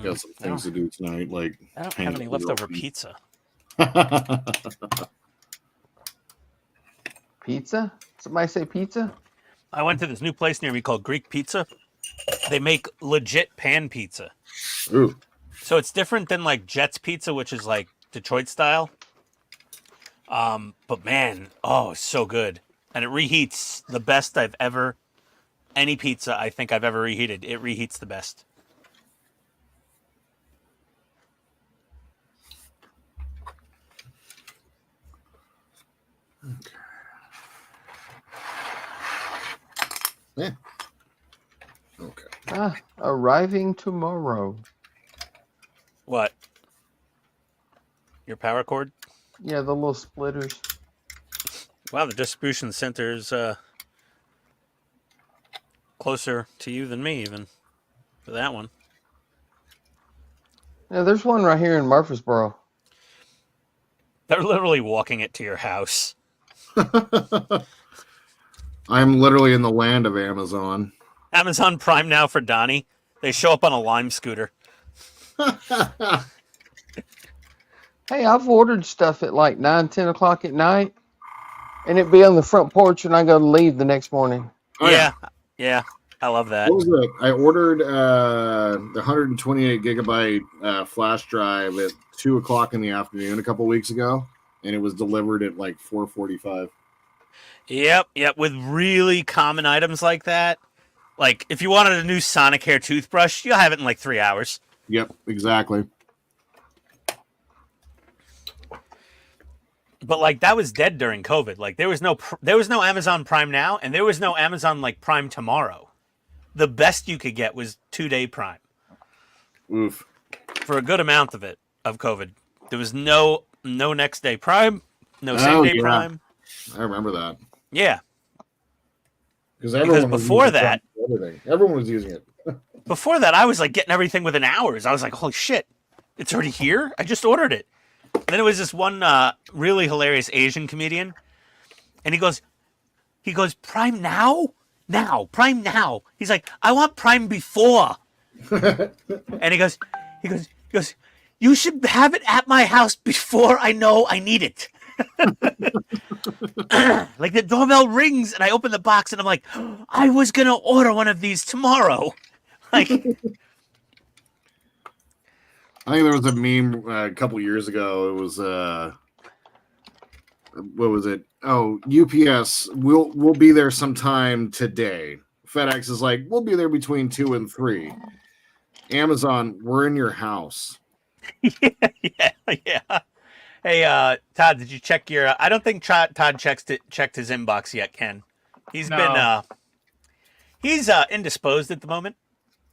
Got some things to do tonight. Like I don't have any leftover pizza. Pizza? Somebody say pizza? I went to this new place near me called Greek Pizza. They make legit pan pizza. Ooh. So it's different than like Jet's Pizza, which is like Detroit style. But man, it's so good. And it reheats the best I've ever, any pizza I think I've ever reheated. It reheats the best. Okay. Yeah. Okay. Arriving tomorrow. What? Your power cord? Yeah, the little splitters. Wow, the distribution center's closer to you than me, even for that one. Yeah, there's one right here in Murfreesboro. They're literally walking it to your house. I'm literally in the land of Amazon. Amazon Prime now for Donnie. They show up on a Lime scooter. Hey, I've ordered stuff at like 9, 10 o'clock at night, and it'd be on the front porch when I go to leave the next morning. Oh, yeah. I love that. What was it? I ordered the 128 gigabyte flash drive at 2 o'clock in the afternoon a couple weeks ago, and it was delivered at like 4:45. Yep. With really common items like that. Like, if you wanted a new Sonic Hair toothbrush, you'll have it in like 3 hours. Yep, exactly. But like that was dead during COVID. Like there was no Amazon Prime Now, and there was no Amazon like Prime Tomorrow. The best you could get was 2-day Prime. Oof. For a good amount of it of COVID, there was no next day Prime, no same day Prime. I remember that. Yeah. Because before that, everyone was using it. Before that, I was like getting everything within hours. I was like, holy shit, it's already here? I just ordered it. And then it was this one really hilarious Asian comedian. And he goes, Prime now? Prime now. He's like, I want Prime before. And he goes, you should have it at my house before I know I need it. Like the doorbell rings and I open the box and I'm like, I was going to order one of these tomorrow. Like, I think there was a meme a couple years ago. It was what was it? Oh, UPS, we'll be there sometime today. FedEx is like, we'll be there between 2 and 3. Amazon, we're in your house. Yeah. Hey, Todd, did you check your? I don't think Todd checked his inbox yet. Ken, he's indisposed at the moment.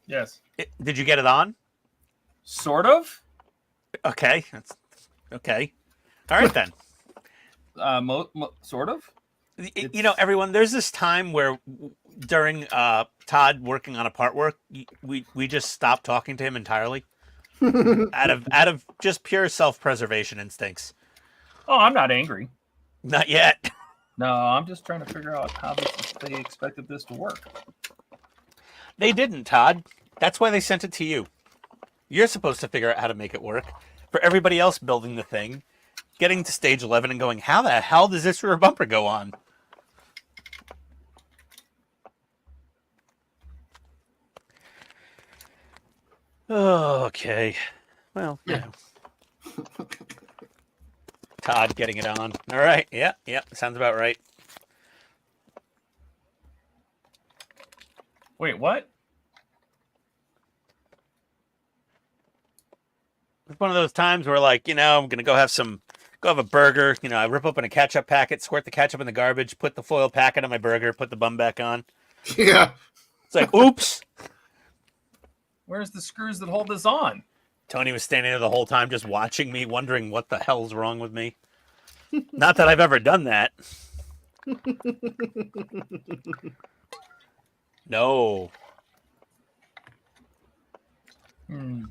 Yes. Did you get it on? Sort of. Okay. That's okay. All right then. Sort of. You know, everyone, there's this time where during Todd working on a part work, we just stopped talking to him entirely out of just pure self-preservation instincts. Oh, I'm not angry. Not yet. No, I'm just trying to figure out how they expected this to work. They didn't, Todd. That's why they sent it to you. You're supposed to figure out how to make it work. For everybody else building the thing, getting to stage 11 and going, how the hell does this rear bumper go on? Okay. Well, yeah. Todd getting it on. All right. Yeah. Sounds about right. Wait, what? It's one of those times where, like, I'm going to go have a burger. I rip open a ketchup packet, squirt the ketchup in the garbage, put the foil packet on my burger, put the bun back on. Yeah. It's like, oops. Where's the screws that hold this on? Tony was standing there the whole time just watching me, wondering what the hell's wrong with me. Not that I've ever done that. No. All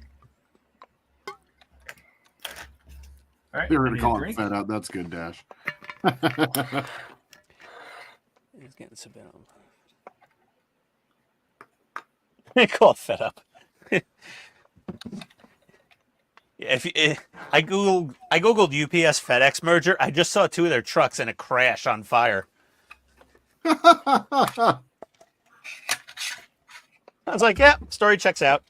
right. You're going to call it fed up. That's good, Dash. He's getting some bit on. Call it fed up. I googled UPS FedEx merger. I just saw 2 of their trucks in a crash on fire. I was like, yeah, story checks out.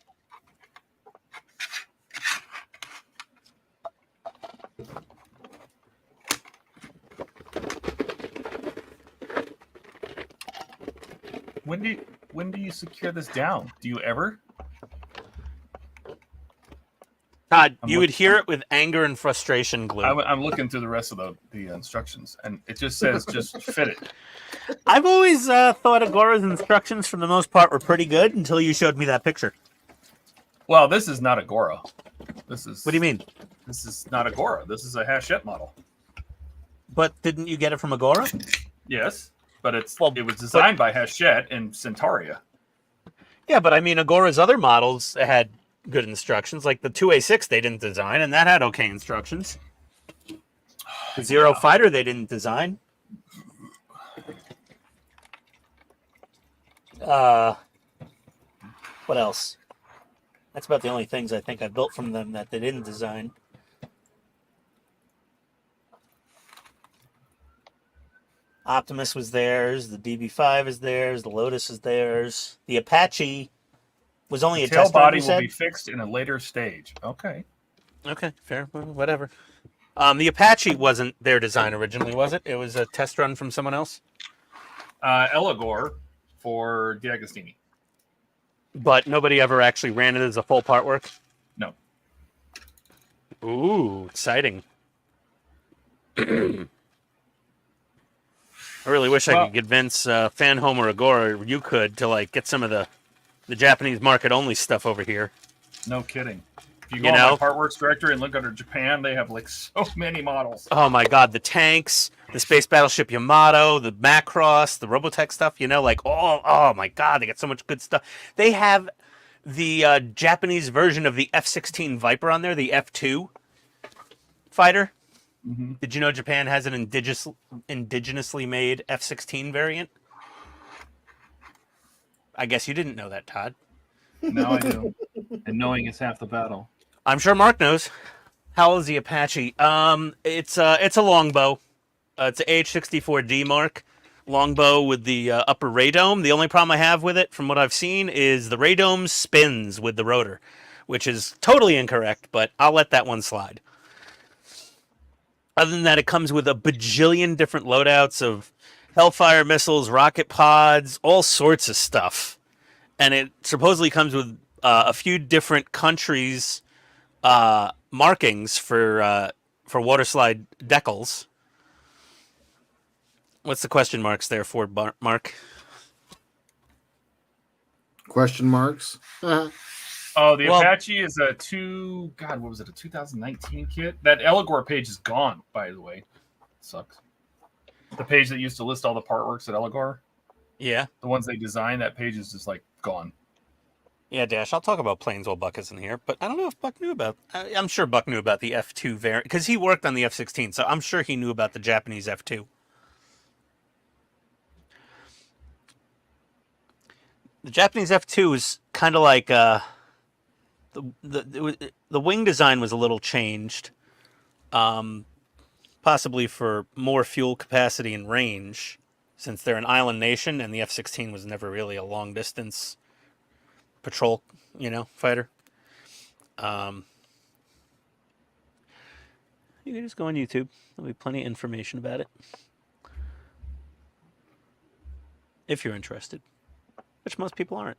When do you secure this down? Do you ever? Todd, you would hear it with anger and frustration glue. I'm looking through the rest of the instructions, and it just says just fit it. I've always thought Agora's instructions, for the most part, were pretty good until you showed me that picture. Well, this is not Agora. This is. What do you mean? This is not Agora. This is a Hachette model. But didn't you get it from Agora? Yes, but it was designed by Hachette in Centauria. Yeah, but I mean, Agora's other models had good instructions, like the 2A6 they didn't design, and that had okay instructions. The Zero Fighter they didn't design. What else? That's about the only things I think I built from them that they didn't design. Optimus was theirs, the DB5 is theirs, the Lotus is theirs. The Apache was only a test body run, will be fixed in a later stage. Okay. Okay, fair. Well, whatever. The Apache wasn't their design originally, was it? It was a test run from someone else? Eligor for D'Agostini. But nobody ever actually ran it as a full part work? No. Ooh, exciting. I really wish I could convince Fan Home or Agora, you could, to like get some of the Japanese market only stuff over here. No kidding. If you go on my Partworks directory and look under Japan, they have like so many models. Oh my god, the tanks, the Space Battleship Yamato, the Macross, the Robotech stuff, like oh my god, they got so much good stuff. They have the Japanese version of the F-16 Viper on there, the F-2 fighter. Mm-hmm. Did you know Japan has an indigenously made F-16 variant? I guess you didn't know that, Todd. Now I do. And knowing is half the battle. I'm sure Mark knows. How old is the Apache? It's a longbow. It's an AH-64D Mark longbow with the upper radome. The only problem I have with it, from what I've seen, is the radome spins with the rotor, which is totally incorrect, but I'll let that one slide. Other than that, it comes with a bajillion different loadouts of Hellfire missiles, rocket pods, all sorts of stuff. And it supposedly comes with a few different countries' markings for waterslide decals. What's the question marks there for, Mark? Question marks? Oh, the Apache is a 2019 kit? That Eligor page is gone, by the way. Sucks. The page that used to list all the part works at Eligor. Yeah. The ones they designed, that page is just like gone. Yeah, Dash, I'll talk about planes while Buck isn't here, but I don't know if Buck knew about... I'm sure Buck knew about the F2 variant, because he worked on the F-16, so I'm sure he knew about the Japanese F2. The Japanese F2 is kind of like... the wing design was a little changed, possibly for more fuel capacity and range, since they're an island nation, and the F-16 was never really a long-distance patrol, fighter. You can just go on YouTube. There'll be plenty of information about it. If you're interested. Which most people aren't.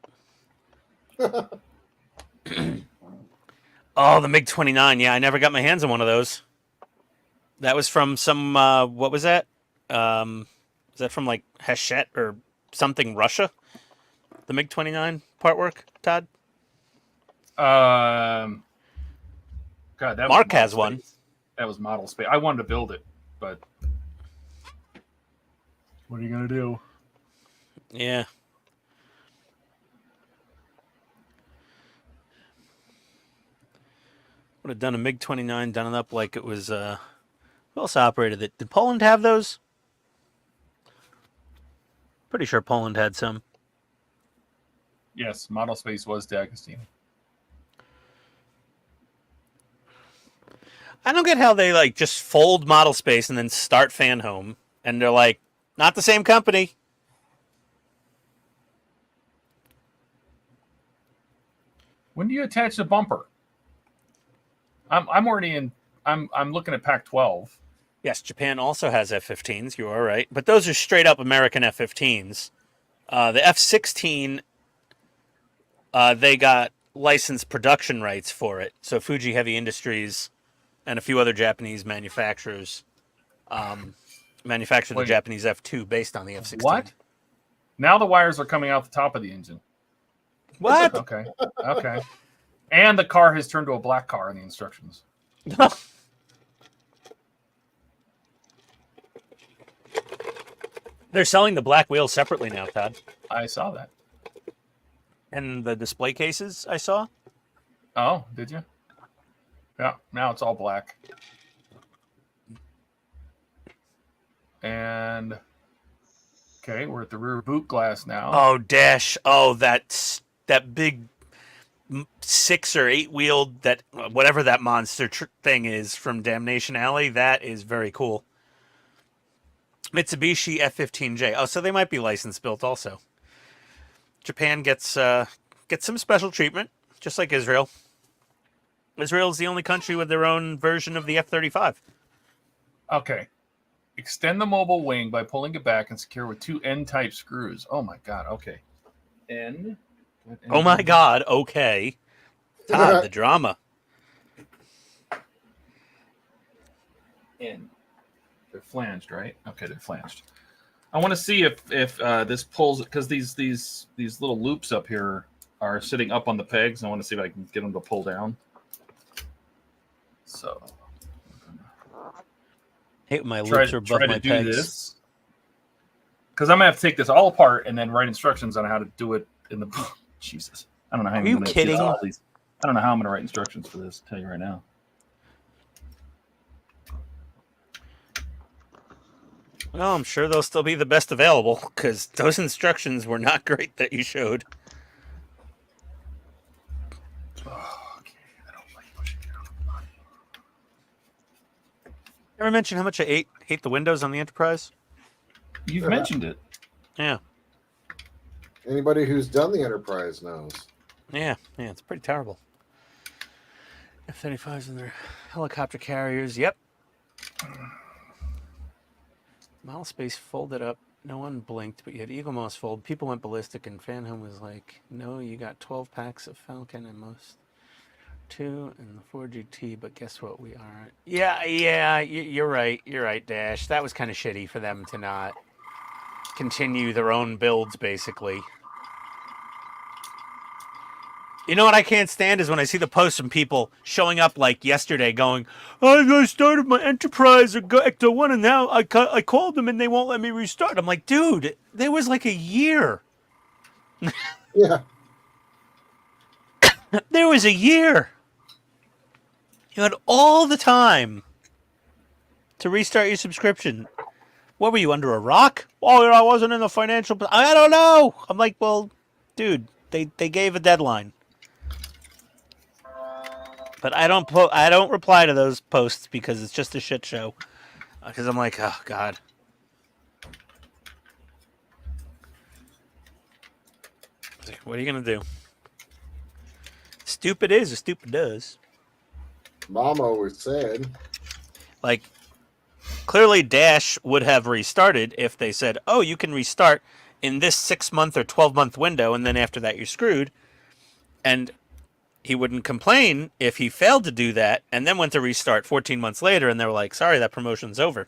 Oh, the MiG-29. Yeah, I never got my hands on one of those. That was from some, what was that? Was that from, like, Hachette or something, Russia? The MiG-29 part work, Todd? God, that Mark was has Model one. Space. That was Model Space. I wanted to build it, but what are you gonna do? Yeah. Would have done a MiG-29, done it up like it was, who else operated it? Did Poland have those? Pretty sure Poland had some. Yes, Model Space was D'Agostino. I don't get how they, like, just fold Model Space and then start Fan Home. And they're like, not the same company. When do you attach the bumper? I'm already in. I'm looking at Pac-12. Yes, Japan also has F-15s. You are right, but those are straight up American F-15s. The F-16, they got licensed production rights for it. So Fuji Heavy Industries and a few other Japanese manufacturers manufacture the Japanese F-2 based on the F-16. What? Now the wires are coming out the top of the engine. What? Okay. Okay. And the car has turned to a black car in the instructions. They're selling the black wheels separately now, Todd. I saw that. And the display cases I saw? Oh, did you? Yeah, now it's all black. And okay, we're at the rear boot glass now. Oh, Dash. Oh, that big 6 or 8 wheeled, that whatever that monster thing is from Damnation Alley, that is very cool. Mitsubishi F-15J. Oh, so they might be license built also. Japan gets some special treatment, just like Israel. Israel is the only country with their own version of the F-35. Okay. Extend the mobile wing by pulling it back and secure with 2 N-type screws. Oh my God. Okay. N. Oh my God. Okay. Todd, the drama. N. They're flanged, right? Okay, they're flanged. I want to see if this pulls, because these little loops up here are sitting up on the pegs. I want to see if I can get them to pull down. So, Hey, my loops are above my pegs. This, because I'm gonna have to take this all apart and then write instructions on how to do it in the. Jesus, I don't know how. Are you kidding? I don't know how I'm gonna write instructions for this. I'll tell you right now. Well, I'm sure they'll still be the best available, because those instructions were not great that you showed. Oh, okay, I don't like pushing it out. Ever mention how much I hate the Windows on the Enterprise? You've mentioned it. Yeah. Anybody who's done the Enterprise knows. Yeah, it's pretty terrible. F-35s and their helicopter carriers, yep. Model Space folded up. No one blinked, but you had Eagle Moss fold. People went ballistic, and Fan Home was like, no, you got 12 packs of Falcon and most 2 and the 4GT, but guess what? We aren't. Yeah, you're right. You're right, Dash. That was kind of shitty for them to not continue their own builds, basically. You know what I can't stand is when I see the posts from people showing up like yesterday going, I started my enterprise or Ecto 1 and now I called them and they won't let me restart. I'm like, dude, there was like a year. Yeah. There was a year. You had all the time to restart your subscription. What were you, under a rock? Oh, I wasn't in the financial... I don't know. I'm like, well, dude, they gave a deadline. But I don't reply to those posts because it's just a shit show. Because I'm like, oh, God. What are you going to do? Stupid is or stupid does. Mom always said. Like, clearly Dash would have restarted if they said, oh, you can restart in this 6-month or 12-month window, and then after that you're screwed. And he wouldn't complain if he failed to do that and then went to restart 14 months later, and they were like, sorry, that promotion's over.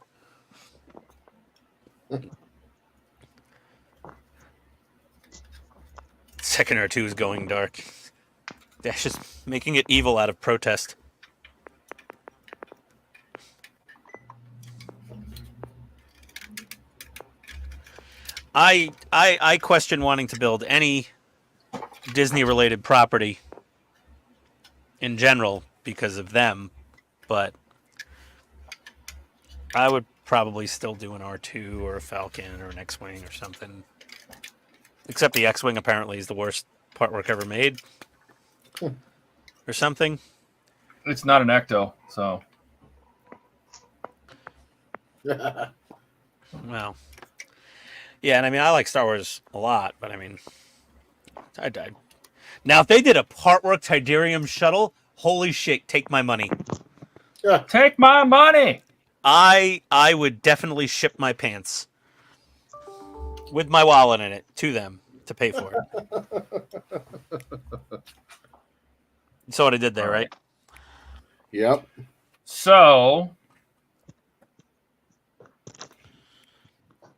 Second or two is going dark. Dash is making it evil out of protest. I question wanting to build any Disney-related property in general because of them, but I would probably still do an R2 or a Falcon or an X-Wing or something. Except the X-Wing apparently is the worst part work ever made. Or something. It's not an Ecto, so. Well. Yeah, and I mean, I like Star Wars a lot, but I mean, I died. Now, if they did a part work Tidarium shuttle, holy shit, take my money. Yeah. Take my money! I would definitely ship my pants with my wallet in it to them to pay for it. You saw what I did there, right? Yep. So,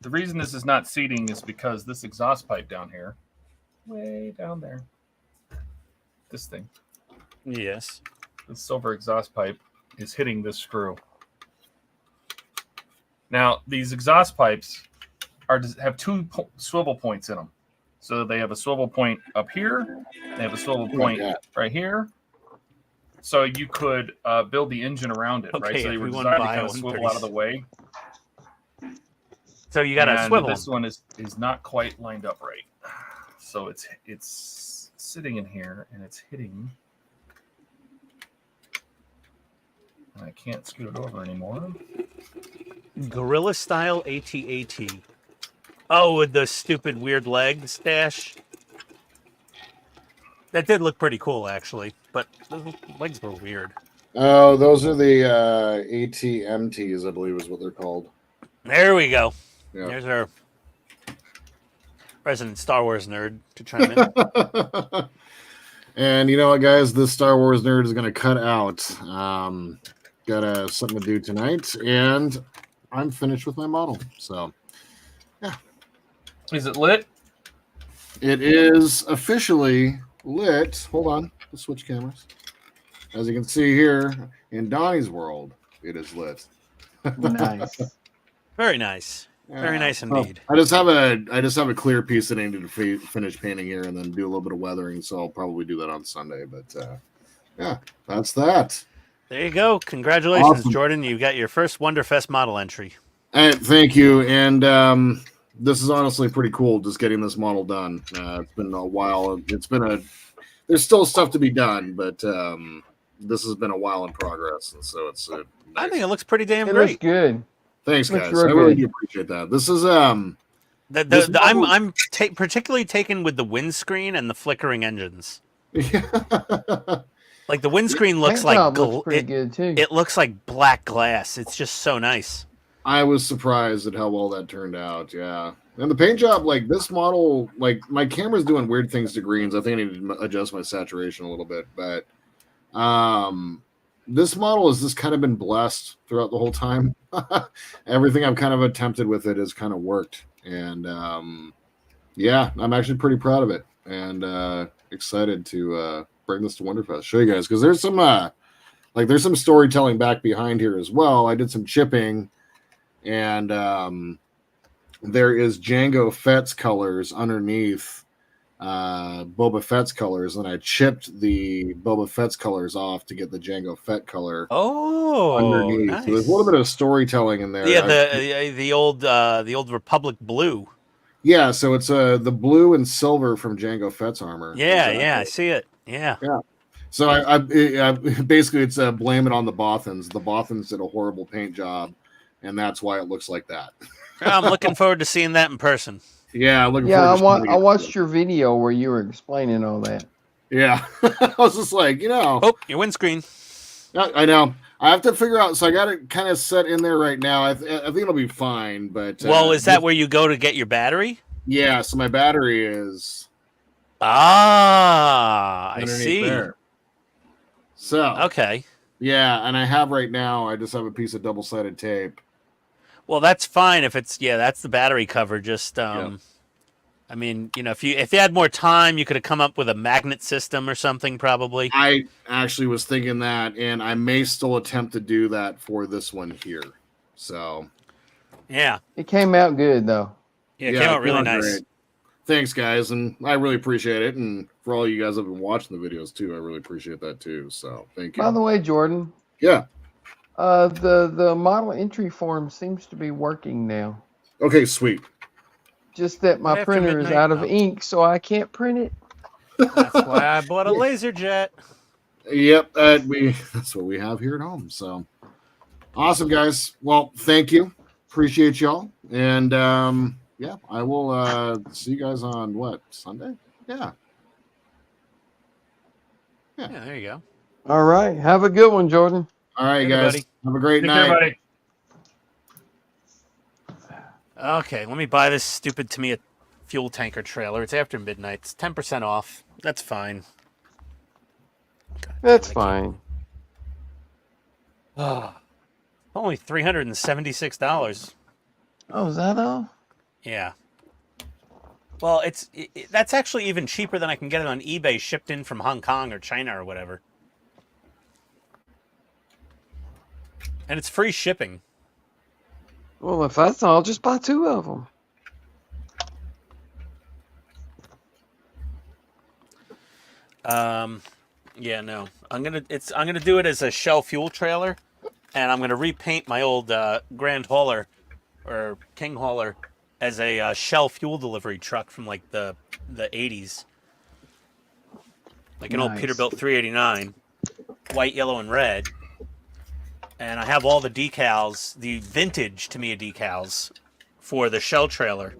the reason this is not seating is because this exhaust pipe down here, way down there, this thing. Yes. The silver exhaust pipe is hitting this screw. Now, these exhaust pipes have two swivel points in them. So they have a swivel point up here. They have a swivel point right here. So you could build the engine around it, right? So they were designed to kind of swivel out of the way. So you got to swivel. This one is not quite lined up right. So it's sitting in here and it's hitting. And I can't scoot it over anymore. Gorilla style AT-AT. Oh, with the stupid weird legs, Dash. That did look pretty cool, actually, but the legs were weird. Oh, those are the ATMTs, I believe is what they're called. There we go. Yeah. There's our resident Star Wars nerd to chime in. And you know what, guys? This Star Wars nerd is going to cut out. Got something to do tonight, and I'm finished with my model. So, yeah. Is it lit? It is officially lit. Hold on. Let's switch cameras. As you can see here, in Donnie's world, it is lit. Nice. Very nice. Very nice indeed. I just have a clear piece that I need to finish painting here and then do a little bit of weathering, so I'll probably do that on Sunday. But yeah, that's that. There you go. Congratulations, Awesome. Jordan. You got your first Wonderfest model entry. Thank you. And this is honestly pretty cool, just getting this model done. It's been a while. There's still stuff to be done, but this has been a while in progress, and so it's. Nice. I think it looks pretty damn It great. looks good. Thanks, Looks guys. real I really good. do appreciate that. This is I'm particularly taken with the windscreen and the flickering engines. Like the windscreen looks Paint like job looks pretty good too. it looks like black glass. It's just so nice. I was surprised at how well that turned out. Yeah, and the paint job, like this model, like my camera's doing weird things to greens. I think I need to adjust my saturation a little bit, but this model has just kind of been blessed throughout the whole time. Everything I've kind of attempted with it has kind of worked, and Yeah, I'm actually pretty proud of it, and excited to bring this to Wonderfest. Show you guys because there's some there's some storytelling back behind here as well. I did some chipping, and there is Jango Fett's colors underneath Boba Fett's colors, and I chipped the Boba Fett's colors off to get the Jango Fett color. Oh, underneath. nice. So there's a little bit of storytelling in there. Yeah, the old Republic blue. Yeah, so it's the blue and silver from Jango Fett's armor. Yeah, exactly. yeah, I see it. Yeah. So I basically it's blame it on the Bothans. The Bothans did a horrible paint job, and that's why it looks like that. I'm looking forward to seeing that in person. Yeah, I watched your video where you were explaining all that. Yeah, I was just like, oh, your windscreen. I know. I have to figure out. So I got it kind of set in there right now. I think it'll be fine. But well, is that where you go to get your battery? Yeah. So my battery is. I see. There. So okay. Yeah, and I have right now. I just have a piece of double-sided tape. Well, that's fine if it's that's the battery cover. Just I mean, if you had more time, you could have come up with a magnet system or something, probably. I actually was thinking that, and I may still attempt to do that for this one here. So, yeah, it came out good though. Yeah, it came out really nice. Great. Thanks, guys, and I really appreciate it. And for all you guys that have been watching the videos too, I really appreciate that too. So, thank you. By the way, Jordan. Yeah. The model entry form seems to be working now. Okay, sweet. Just that my printer is out of ink, so I can't print it. That's why I bought a laser jet. Yep, that's what we have here at home. So awesome, guys. Well, thank you. Appreciate y'all. And yeah, I will see you guys on what, Sunday? Yeah. Yeah, there you go. All right. Have a good one, Jordan. All right, guys. Buddy. Have a great night. Care, Okay, let me buy this stupid Tamiya fuel tanker trailer. It's after midnight. It's 10% off. That's fine. God, that's fine. Oh, only $376. Oh, is that all? Yeah. Well, that's actually even cheaper than I can get it on eBay, shipped in from Hong Kong or China or whatever. And it's free shipping. Well, if that's all, I'll just buy 2 of them. Yeah, no. I'm gonna do it as a Shell fuel trailer, and I'm gonna repaint my old Grand Hauler or King Hauler as a Shell fuel delivery truck from like the 80s, like an old Peterbilt 389, white, yellow, and red. And I have all the decals, the vintage Tamiya decals, for the Shell trailer.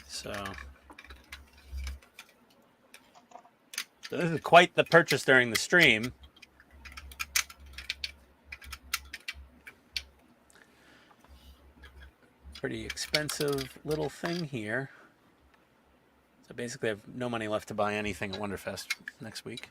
So this is quite the purchase during the stream. Pretty expensive little thing here. So basically, I have no money left to buy anything at Wonderfest next week.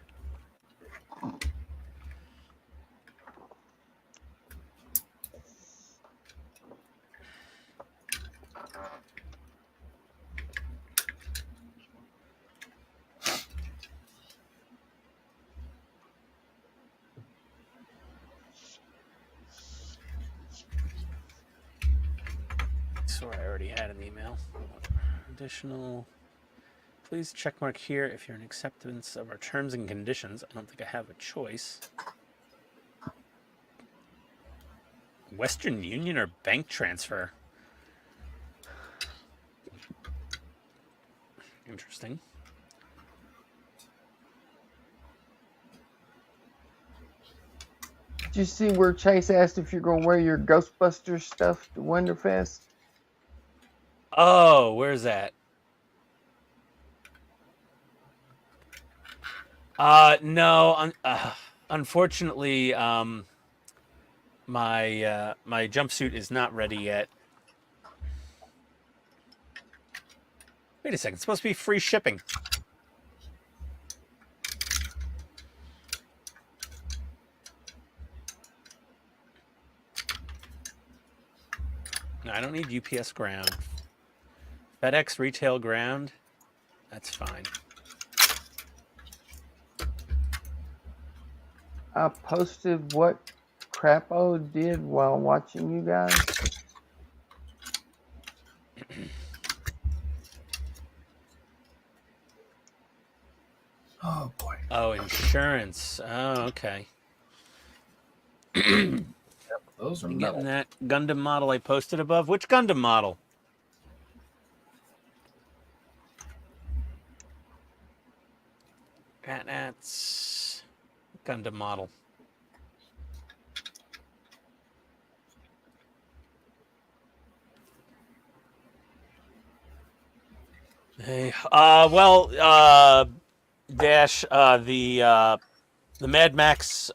Sorry, I already had an email. Additional... Please checkmark here if you're in acceptance of our terms and conditions. I don't think I have a choice. Western Union or bank transfer? Interesting. Did you see where Chase asked if you're going to wear your Ghostbusters stuff to Wonderfest? Oh, where's that? No, unfortunately, my jumpsuit is not ready yet. Wait a second, it's supposed to be free shipping. I don't need UPS ground. FedEx retail ground. That's fine. I posted what Crapo did while watching you guys. Oh boy. Oh, insurance. Oh, okay. Those are You metal. getting that Gundam model I posted above? Which Gundam model? That's Gundam model. Hey, Dash, the Mad Max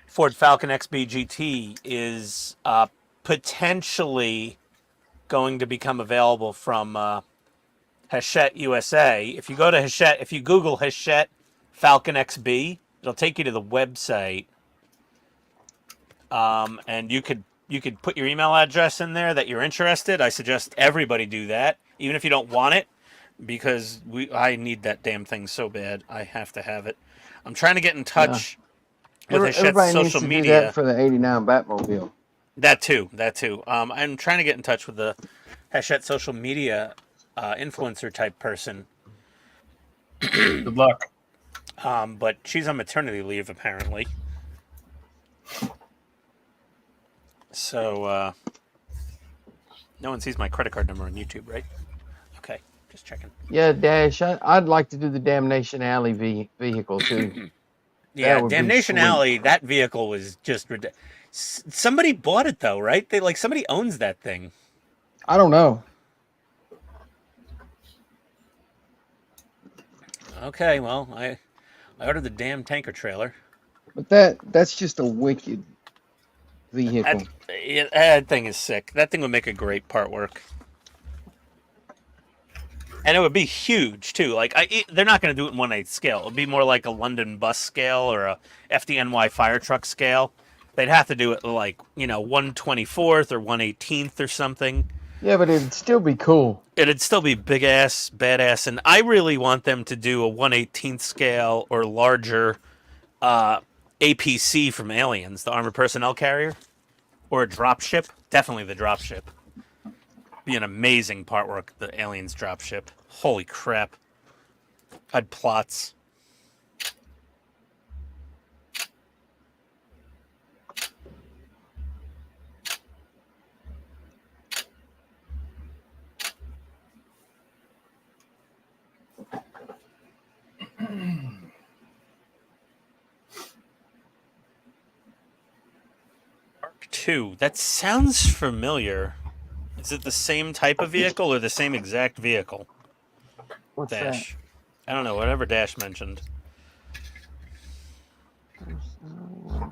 Ford Falcon XB GT is potentially going to become available from Hachette USA. If you go to Hachette, if you Google Hachette Falcon XB, it'll take you to the website, and you could put your email address in there that you're interested. I suggest everybody do that, even if you don't want it, because I need that damn thing so bad. I have to have it. I'm trying to get in touch with Hachette's Everybody needs social to media. do that for the '89 Batmobile. That too. I'm trying to get in touch with the Hachette social media influencer type person. Good luck. But she's on maternity leave apparently. So no one sees my credit card number on YouTube, right? Okay, just checking. Yeah, Dash, I'd like to do the Damnation Alley vehicle too. Yeah, would be Damnation sweet. Alley. That vehicle was just ridiculous. Somebody bought it though, right? Somebody owns that thing. I don't know. Okay, well, I ordered the damn tanker trailer. But that's just a wicked vehicle. That thing is sick. That thing would make a great part work. And it would be huge too. They're not going to do it in 1/8 scale. It would be more like a London bus scale or a FDNY fire truck scale. They'd have to do it 1/24 or 1/18 or something. Yeah, but it'd still be cool. It'd still be big ass, badass, and I really want them to do a 1/18 scale or larger APC from Aliens, the armored personnel carrier, or a dropship. Definitely the dropship. Be an amazing part work, the Aliens dropship. Holy crap. I'd plots. Mark II. That sounds familiar. Is it the same type of vehicle or the same exact vehicle? What's Dash. I don't know, whatever Dash mentioned. that?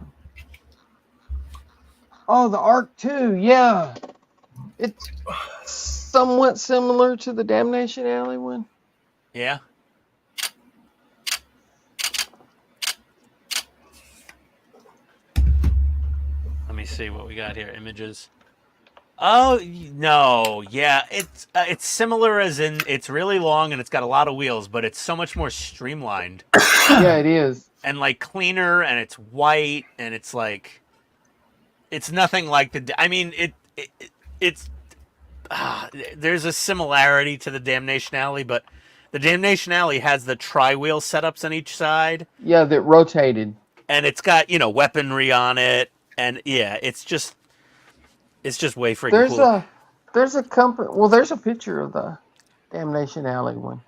Oh, the Arc 2, yeah. It's somewhat similar to the Damnation Alley one. Yeah? Let me see what we got here. Images. Oh, no. Yeah, it's similar as in it's really long and it's got a lot of wheels, but it's so much more streamlined. Yeah, it is. And cleaner, and it's white, and it's it's nothing like there's a similarity to the Damnation Alley, but the Damnation Alley has the tri-wheel setups on each side. Yeah, that rotated. And it's got, weaponry on it, and yeah, it's just way freaking cool. There's a company. Well, there's a picture of the Damnation Alley one.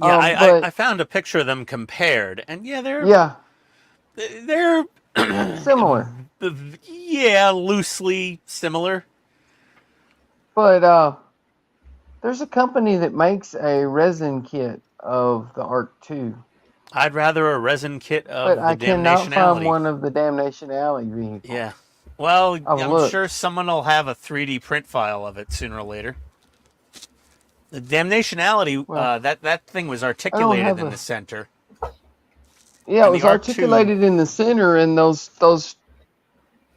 Yeah, I found a picture of them compared, and yeah, they're similar. Yeah, loosely similar. But there's a company that makes a resin kit of the Arc 2. I'd rather a resin kit of But the I cannot Damnation Alley. find one of the Damnation Alley vehicles. Yeah. Well, I've I'm looked. sure someone will have a 3D print file of it sooner or later. The Damnation Alley, that thing was articulated in the center. Yeah, And it was the Arc 2 articulated in the center, and those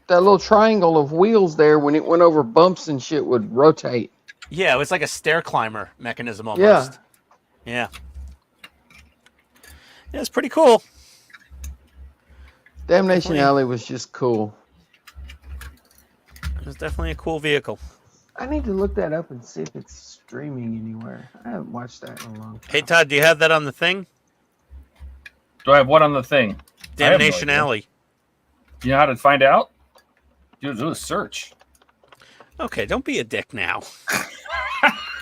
that little triangle of wheels there, when it went over bumps and shit, would rotate. Yeah, it was like a stair climber mechanism almost. Yeah. Yeah, it's pretty cool. Damnation Alley was just cool. It was definitely a cool vehicle. I need to look that up and see if it's streaming anywhere. I haven't watched that in a long time. Hey, Todd, do you have that on the thing? Do I have what on the thing? Damnation Alley. You know how to find out? Do a search. Okay, don't be a dick now.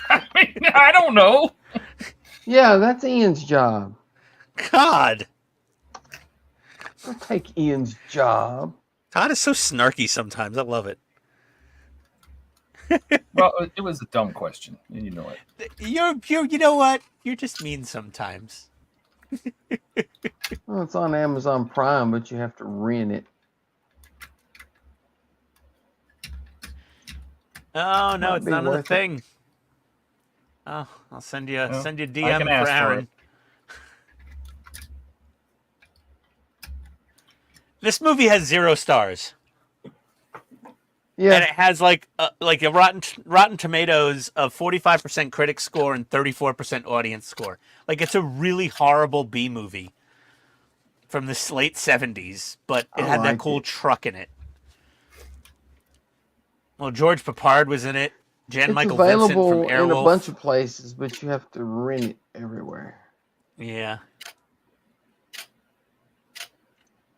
I mean, I don't know. Yeah, that's Ian's job. God. Don't take Ian's job. Todd is so snarky sometimes. I love it. Well, it was a dumb question, and you know it. You know what? You're just mean sometimes. Well, it's on Amazon Prime, but you have to rent it. Oh no, it's not on the thing. Oh, I'll send you a DM for Aaron. This movie has 0 stars. Yeah, and it has like a Rotten Tomatoes of 45% critic score and 34% audience score. Like, it's a really horrible B movie from the late 70s, but it had that cool truck in it. Well, George Papard was in it. Michael Vincent from Airwolf. It's available in a bunch of places, but you have to rent it everywhere. Yeah.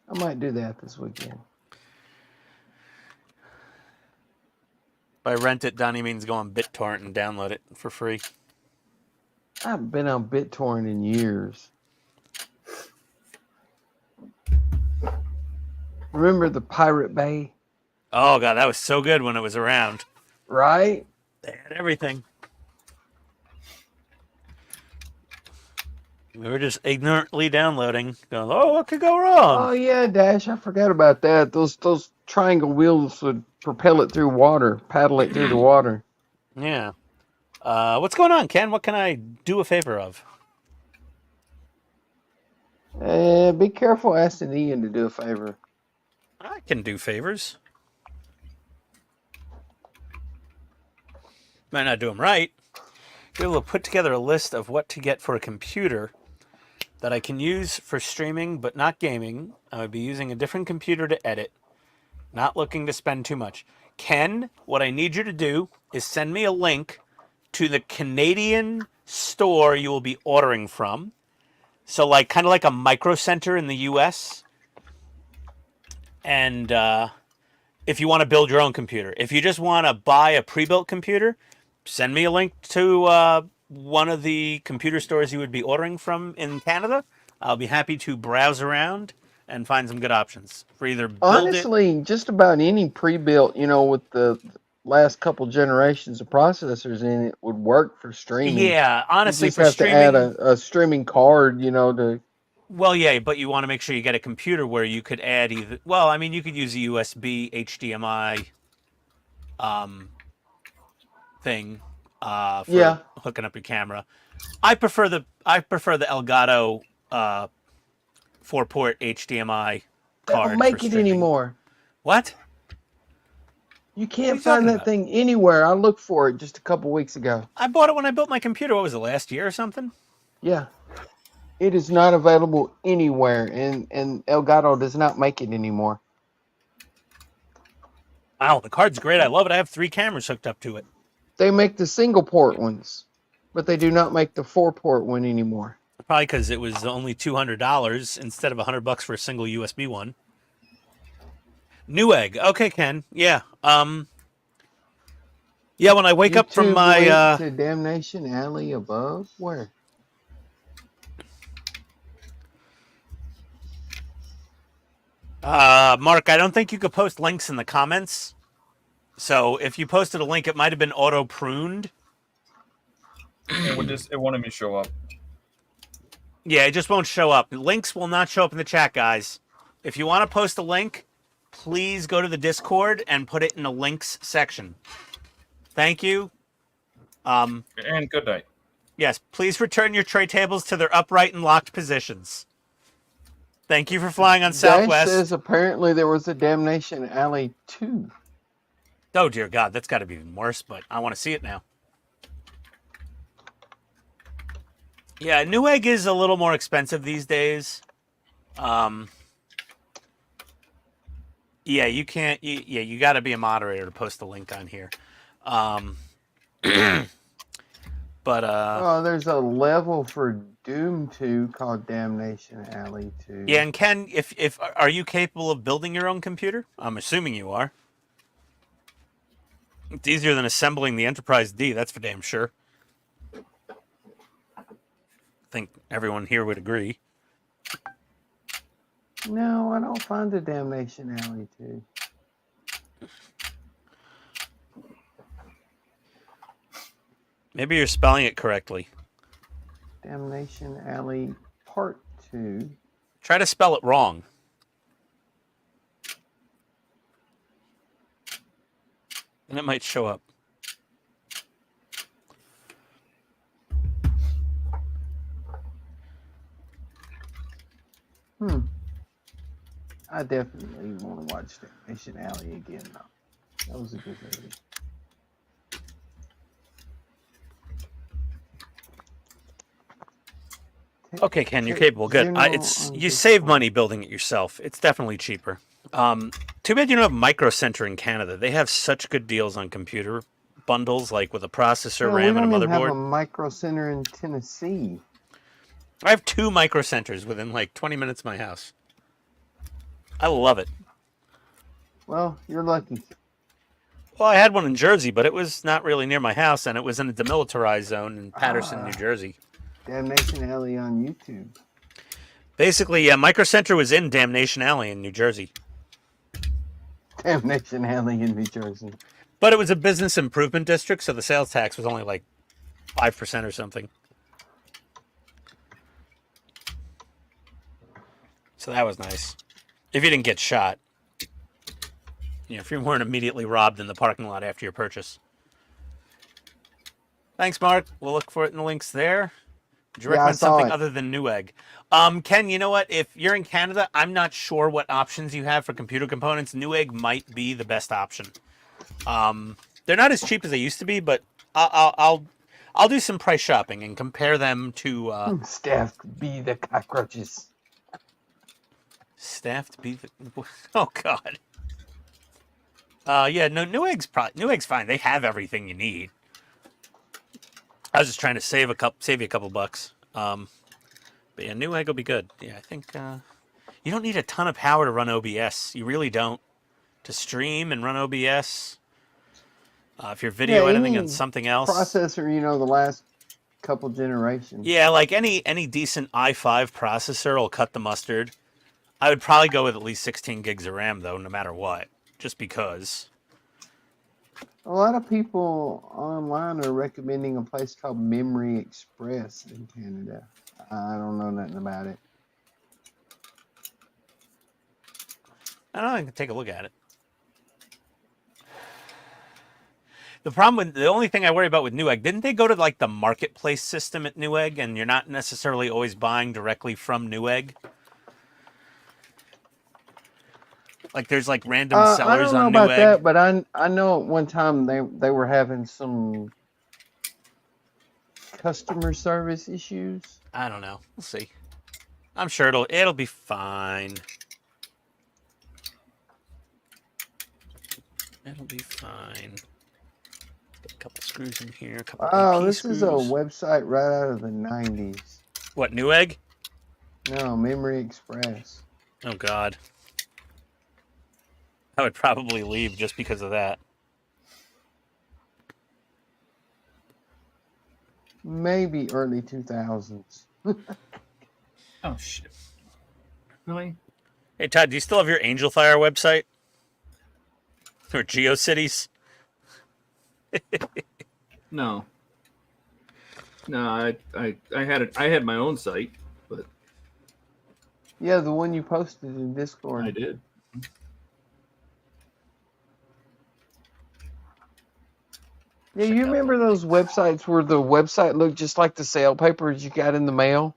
I might do that this weekend. By rent it, Donnie means go on BitTorrent and download it for free. I haven't been on BitTorrent in years. Remember the Pirate Bay? Oh, God, that was so good when it was around. Right? They had everything. We were just ignorantly downloading, going, oh, what could go wrong? Oh, yeah, Dash, I forgot about that. Those triangle wheels would propel it through water, paddle it through the water. Yeah. What's going on, Ken? What can I do a favor of? Be careful asking Ian to do a favor. I can do favors. Might not do them right. Be able to put together a list of what to get for a computer that I can use for streaming but not gaming. I would be using a different computer to edit. Not looking to spend too much. Ken, what I need you to do is send me a link to the Canadian store you will be ordering from. So, like, kind of like a Micro Center in the U.S. And if you want to build your own computer. If you just want to buy a pre-built computer, send me a link to one of the computer stores you would be ordering from in Canada. I'll be happy to browse around and find some good options for either build Honestly, just about any pre-built, with the last couple generations of processors in it would work for streaming. Yeah, honestly, you just have to add a streaming card, to... Well, yeah, but you want to make sure you get a computer where you could add either... Well, I mean, you could use a USB, HDMI thing for hooking up your camera. I prefer the Elgato 4-port HDMI card. They don't make it anymore. What? You can't find that thing anywhere. I looked for it just a couple weeks ago. I bought it when I built my computer. What was it, last year or something? Yeah. It is not available anywhere, and Elgato does not make it anymore. Wow, the card's great. I love it. I have 3 cameras hooked up to it. They make the single port ones, but they do not make the 4-port one anymore. Probably because it was only $200 instead of $100 for a single USB one. Newegg. Okay, Ken. Yeah. Yeah, when I wake up from my to Damnation Alley above? Where? Mark, I don't think you could post links in the comments. So if you posted a link, it might have been auto-pruned. It won't even show up. Yeah, it just won't show up. Links will not show up in the chat, guys. If you want to post a link, please go to the Discord and put it in the links section. Thank you. And good night. Yes, please return your tray tables to their upright and locked positions. Thank you for flying on Dash Southwest. says apparently there was a Damnation Alley 2. Oh, dear God. That's got to be even worse, but I want to see it now. Yeah, Newegg is a little more expensive these days. Yeah, you can't. You got to be a moderator to post the link on here. But oh, there's a level for Doom 2 called Damnation Alley 2. yeah, and Ken, if are you capable of building your own computer? I'm assuming you are. It's easier than assembling the Enterprise D. That's for damn sure. I think everyone here would agree. No, I don't find the Damnation Alley 2. Maybe you're spelling it correctly. Damnation Alley Part 2. Try to spell it wrong. And it might show up. I definitely want to watch Damnation Alley again, though. That was a good movie. Okay, Ken, you're capable. Good. You save money building it yourself. It's definitely cheaper. Too bad you don't have Micro Center in Canada. They have such good deals on computer bundles, like with a processor, RAM, and a motherboard. We don't even have a Micro Center in Tennessee. I have 2 Micro Centers within like 20 minutes of my house. I love it. Well, you're lucky. Well, I had one in Jersey, but it was not really near my house, and it was in a demilitarized zone in Patterson, New Jersey. Damnation Alley on YouTube. Basically, yeah, Micro Center was in Damnation Alley in New Jersey. Damnation Alley in New Jersey. But it was a business improvement district, so the sales tax was only like 5% or something. So that was nice. If you didn't get shot. You know, if you weren't immediately robbed in the parking lot after your purchase. Thanks, Mark. We'll look for it in the links there. Would you recommend something other than Newegg? Ken, you know what? If you're in Canada, I'm not sure what options you have for computer components. Newegg might be the best option. They're not as cheap as they used to be, but I'll do some price shopping and compare them to Staffed be the cockroaches. Staffed be the oh god. Yeah, no, Newegg's fine. They have everything you need. I was just trying to save you a couple bucks. But yeah, Newegg will be good. Yeah, I think you don't need a ton of power to run OBS. You really don't. To stream and run OBS. If you're video editing on something else. Processor, you know, the last couple generations. Yeah, like any decent i5 processor will cut the mustard. I would probably go with at least 16 gigs of RAM, though, no matter what. Just because. A lot of people online are recommending a place called Memory Express in Canada. I don't know nothing about it. I don't know. I can take a look at it. The only thing I worry about with Newegg, didn't they go to like the marketplace system at Newegg, and you're not necessarily always buying directly from Newegg? Like there's like random sellers on Newegg. I don't know about that, but I know at one time they were having some customer service issues. I don't know. We'll see. I'm sure it'll be fine. It'll be fine. Get a couple screws in here. This is a website right out of the 90s. What, Newegg? No, Memory Express. Oh God. I would probably leave just because of that. Maybe early 2000s. Oh, shit. Really? Hey, Todd, do you still have your Angel Fire website? Or GeoCities? No. No, I had my own site, but yeah, the one you posted in Discord. I did. Yeah, you remember those websites where the website looked just like the sale papers you got in the mail?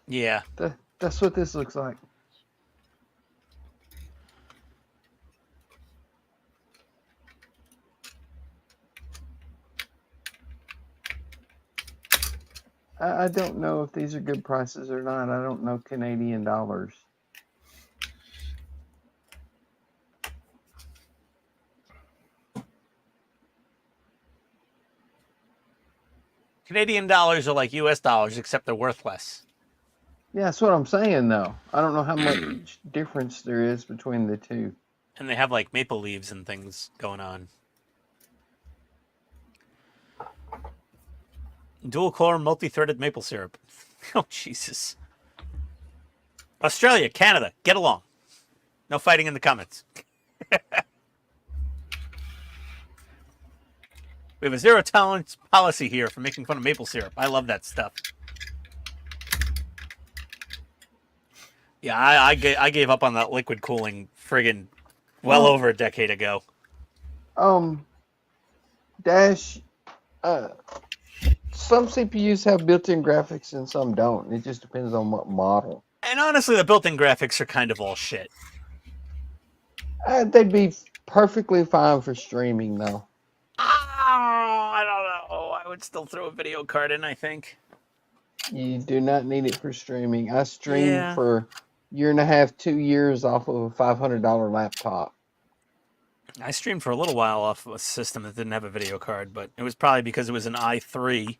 Yeah. That's what this looks like. I don't know if these are good prices or not. I don't know Canadian dollars. Canadian dollars are like US dollars, except they're worth less. Yeah, that's what I'm saying, though. I don't know how much difference there is between the two. And they have like maple leaves and things going on. Dual core multi-threaded maple syrup. Oh, Jesus. Australia, Canada, get along. No fighting in the comments. We have a zero tolerance policy here for making fun of maple syrup. I love that stuff. Yeah, I gave up on that liquid cooling friggin' well over a decade ago. Dash, some CPUs have built-in graphics and some don't. It just depends on what model. And honestly, the built-in graphics are kind of all shit. They'd be perfectly fine for streaming, though. I don't know. I would still throw a video card in, I think. You do not need it for streaming. I streamed for a year and a half, 2 years off of a $500 laptop. I streamed for a little while off of a system that didn't have a video card, but it was probably because it was an i3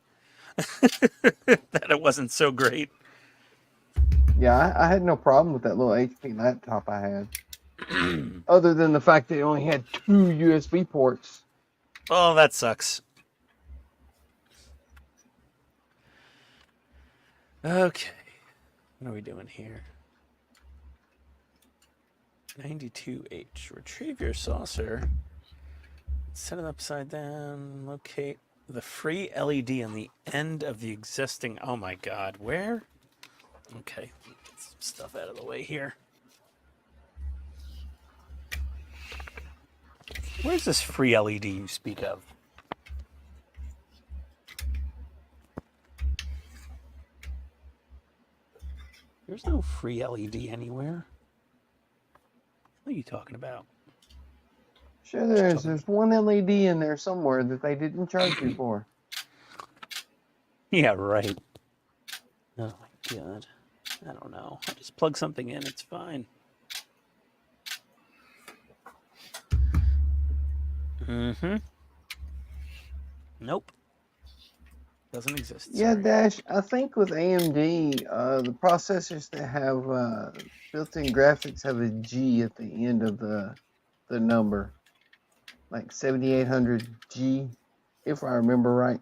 that it wasn't so great. Yeah, I had no problem with that little HP laptop I had. Other than the fact that it only had 2 USB ports. Oh, that sucks. Okay. What are we doing here? 92H. Retrieve your saucer. Set it upside down. Locate the free LED on the end of the existing... Oh my god, where? Okay, get some stuff out of the way here. Where's this free LED you speak of? There's no free LED anywhere. What are you talking about? Sure there is. There's one LED in there somewhere that they didn't charge you for. Yeah, right. Oh my god. I don't know. I'll just plug something in. It's fine. Mm-hmm. Nope. Doesn't exist. Yeah, Sorry. Dash, I think with AMD, the processors that have built-in graphics have a G at the end of the number. Like 7800G, if I remember right.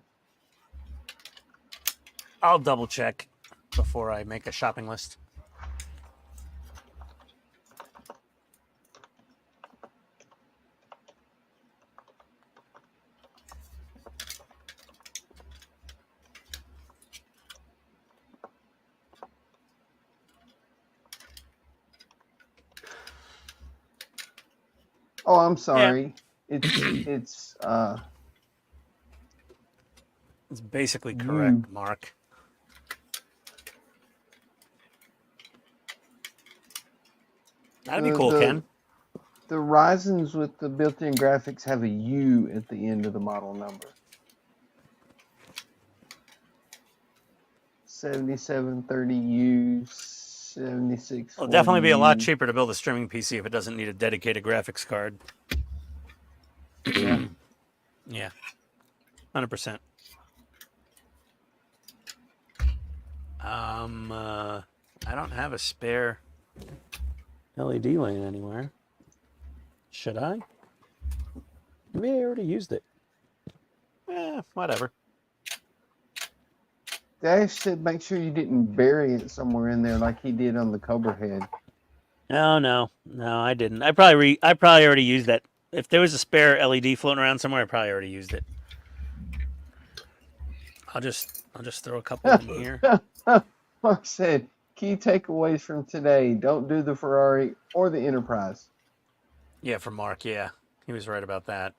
I'll double check before I make a shopping list. Oh, I'm sorry. Yeah. It's basically correct, Mark. That'd be cool, Ken. The Ryzen's with the built-in graphics have a U at the end of the model number. 7730U, 7640U. It'll definitely be a lot cheaper to build a streaming PC if it doesn't need a dedicated graphics card. Yeah. Yeah. 100%. I don't have a spare LED laying anywhere. Should I? Maybe I already used it. Whatever. Dash said make sure you didn't bury it somewhere in there like he did on the Cobra head. No, I didn't. I probably already used that. If there was a spare LED floating around somewhere, I probably already used it. I'll just throw a couple in here. Mark said, key takeaways from today: don't do the Ferrari or the Enterprise. Yeah, for Mark. Yeah, he was right about that.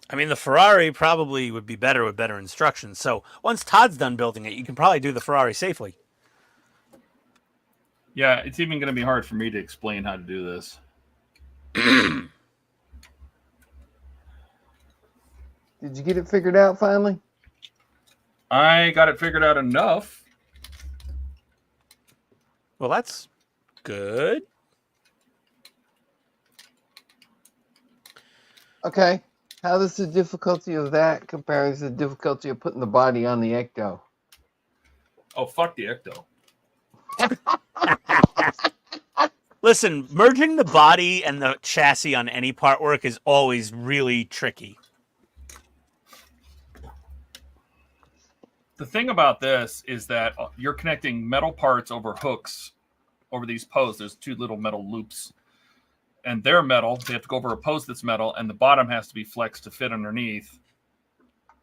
I mean, the Ferrari probably would be better with better instructions. So once Todd's done building it, you can probably do the Ferrari safely. Yeah, it's even going to be hard for me to explain how to do this. Did you get it figured out finally? I got it figured out enough. Well, that's good. Okay. How does the difficulty of that compare to the difficulty of putting the body on the Ecto? Oh, fuck the Ecto. Listen, merging the body and the chassis on any part work is always really tricky. The thing about this is that you're connecting metal parts over hooks over these posts. There's two little metal loops. And they're metal. They have to go over a post that's metal, and the bottom has to be flexed to fit underneath.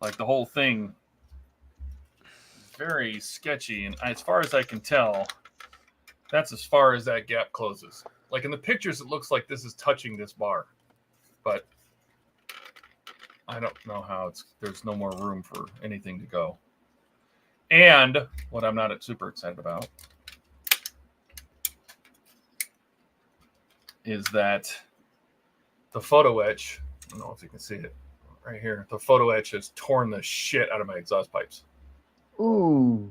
Like, the whole thing is very sketchy. And as far as I can tell, that's as far as that gap closes. Like, in the pictures, it looks like this is touching this bar. But I don't know how there's no more room for anything to go. And what I'm not super excited about is that the photo etch, I don't know if you can see it right here, the photo etch has torn the shit out of my exhaust pipes. Ooh.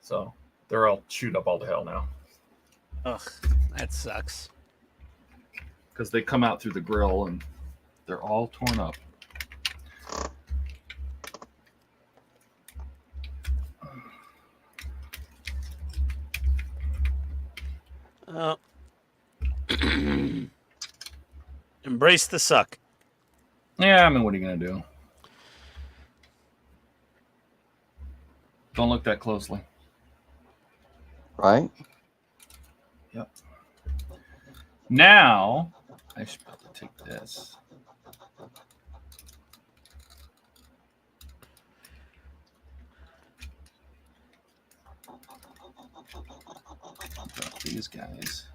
So they're all chewed up all to hell now. Ugh, that sucks. Because they come out through the grill and they're all torn up. Embrace the suck. Yeah, I mean, what are you going to do? Don't look that closely. Right? Yep. Now, I should probably take this. Drop these guys.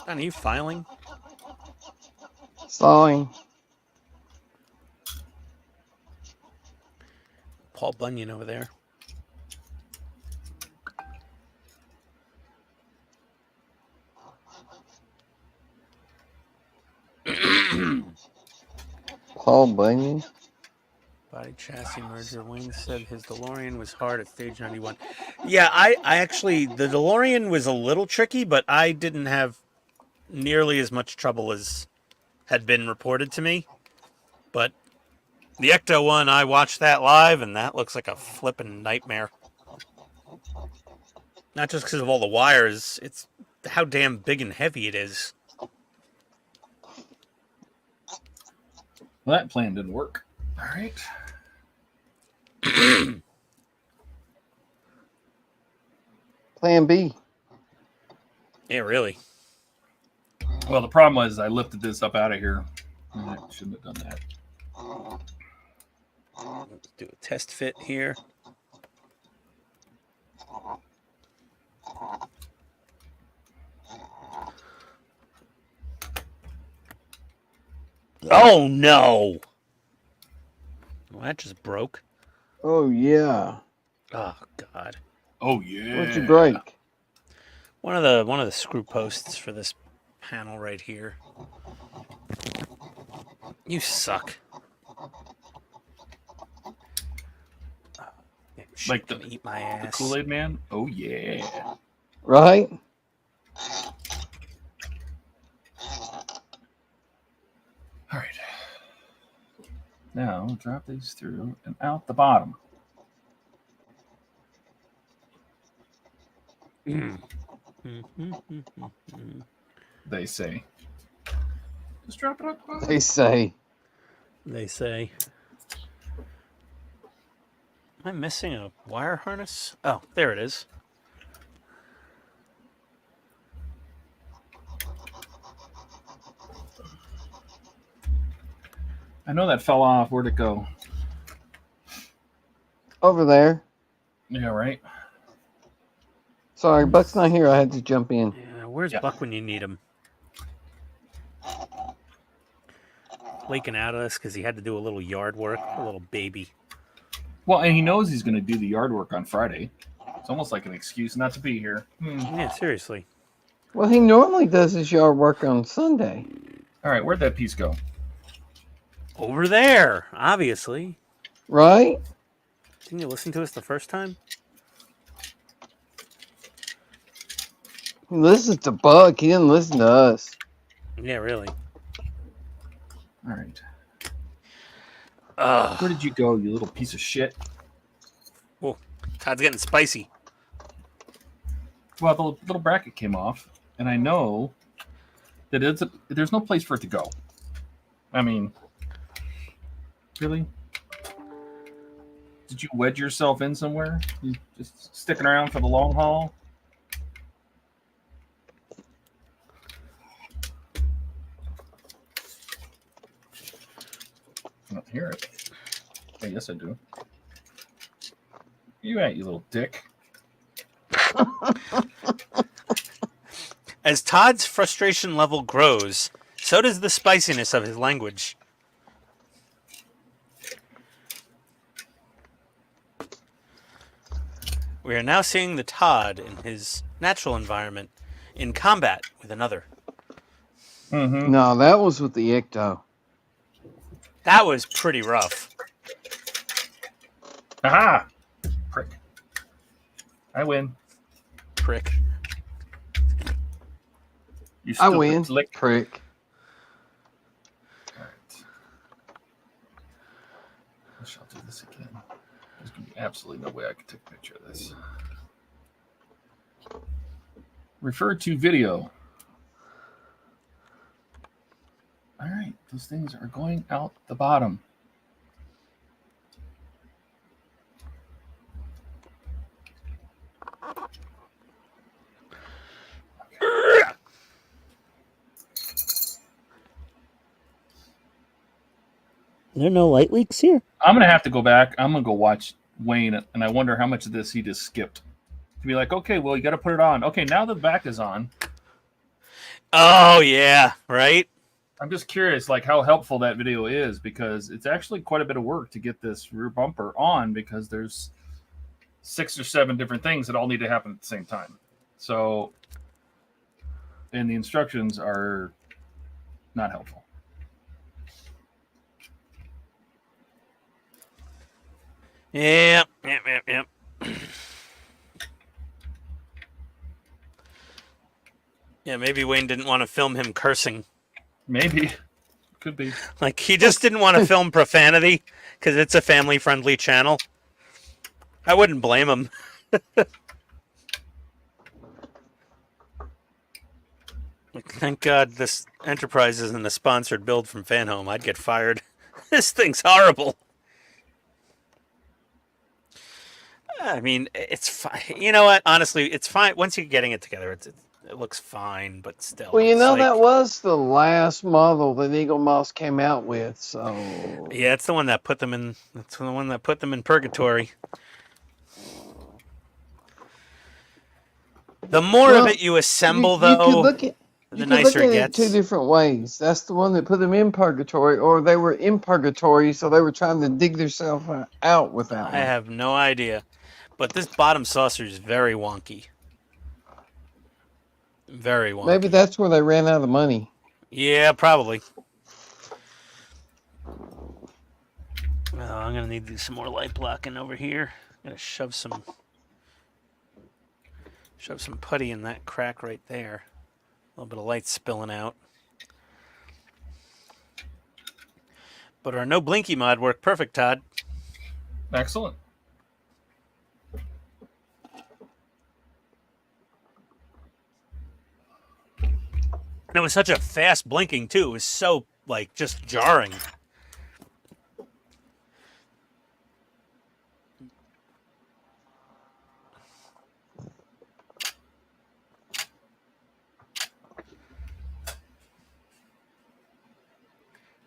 Are you filing? Sawing. Paul Bunyan over there. Paul Bunyan. Body chassis merger. Wayne said his DeLorean was hard at stage 91. Yeah, I actually, the DeLorean was a little tricky, but I didn't have nearly as much trouble as had been reported to me. But the Ecto one, I watched that live, and that looks like a flippin' nightmare. Not just because of all the wires, it's how damn big and heavy it is. Well, that plan didn't work. All right. Plan B. Yeah, really. Well, the problem was I lifted this up out of here. I shouldn't have done that. Let's do a test fit here. Oh, no. Well, that just broke. Oh, yeah. Oh, God. Oh, yeah. What'd you break? One of the screw posts for this panel right here. You suck. Like the eat my ass. The Kool-Aid Man? Oh, yeah. Right? All right. Now, drop these through and out the bottom. They say. Just drop it out the bottom. They say. They say. Am I missing a wire harness? Oh, there it is. I know that fell off. Where'd it go? Over there. Yeah, right. Sorry, Buck's not here. I had to jump in. Yeah, where's Buck when you need him? Flaking out of us because he had to do a little yard work. A little baby. Well, and he knows he's going to do the yard work on Friday. It's almost like an excuse not to be here. Yeah, seriously. Well, he normally does his yard work on Sunday. All right, where'd that piece go? Over there, obviously. Right? Didn't you listen to us the first time? He listens to Buck. He didn't listen to us. Yeah, really. All right. Where did you go, you little piece of shit? Oh, Todd's getting spicy. Well, the little bracket came off, and I know that there's no place for it to go. I mean, really? Did you wedge yourself in somewhere? You just sticking around for the long haul? I don't hear it. Oh, yes, I do. You ain't, you little dick. As Todd's frustration level grows, so does the spiciness of his language. We are now seeing the Todd in his natural environment in combat with another. Mm-hmm. No, that was with the Ecto. That was pretty rough. Aha! Prick. I win. Prick. You I stupid win. Lick. Prick. All right. I shall do this again. There's going to be absolutely no way I can take a picture of this. Refer to video. All right. Those things are going out the bottom. There are no light leaks here. I'm going to have to go back. I'm going to go watch Wayne, and I wonder how much of this he just skipped. To be like, okay, well, you got to put it on. Okay, now the back is on. Oh, yeah, right? I'm just curious, like, how helpful that video is, because it's actually quite a bit of work to get this rear bumper on, because there's 6 or 7 different things that all need to happen at the same time. So, and the instructions are not helpful. Yep. Yeah, maybe Wayne didn't want to film him cursing. Maybe. Could be. Like, he just didn't want to film profanity because it's a family-friendly channel. I wouldn't blame him. Thank God this Enterprise isn't a sponsored build from Fanhome. I'd get fired. This thing's horrible. I mean, it's fine. You know what? Honestly, it's fine. Once you're getting it together, it looks fine, but still. Well, you know, like, that was the last model that Eagle Moss came out with, so... Yeah, it's the one that put them in... That's the one that put them in purgatory. The more of it you assemble, though, the nicer it gets. Two different ways. That's the one that put them in purgatory, or they were in purgatory, so they were trying to dig themselves out with that one. I have no idea. But this bottom saucer is very wonky. Very wonky. Maybe that's where they ran out of money. Yeah, probably. Oh, I'm going to need to do some more light blocking over here. I'm going to shove some putty in that crack right there. A little bit of light spilling out. But our no blinky mod worked perfect, Todd. Excellent. And it was such a fast blinking, too. It was so, like, just jarring.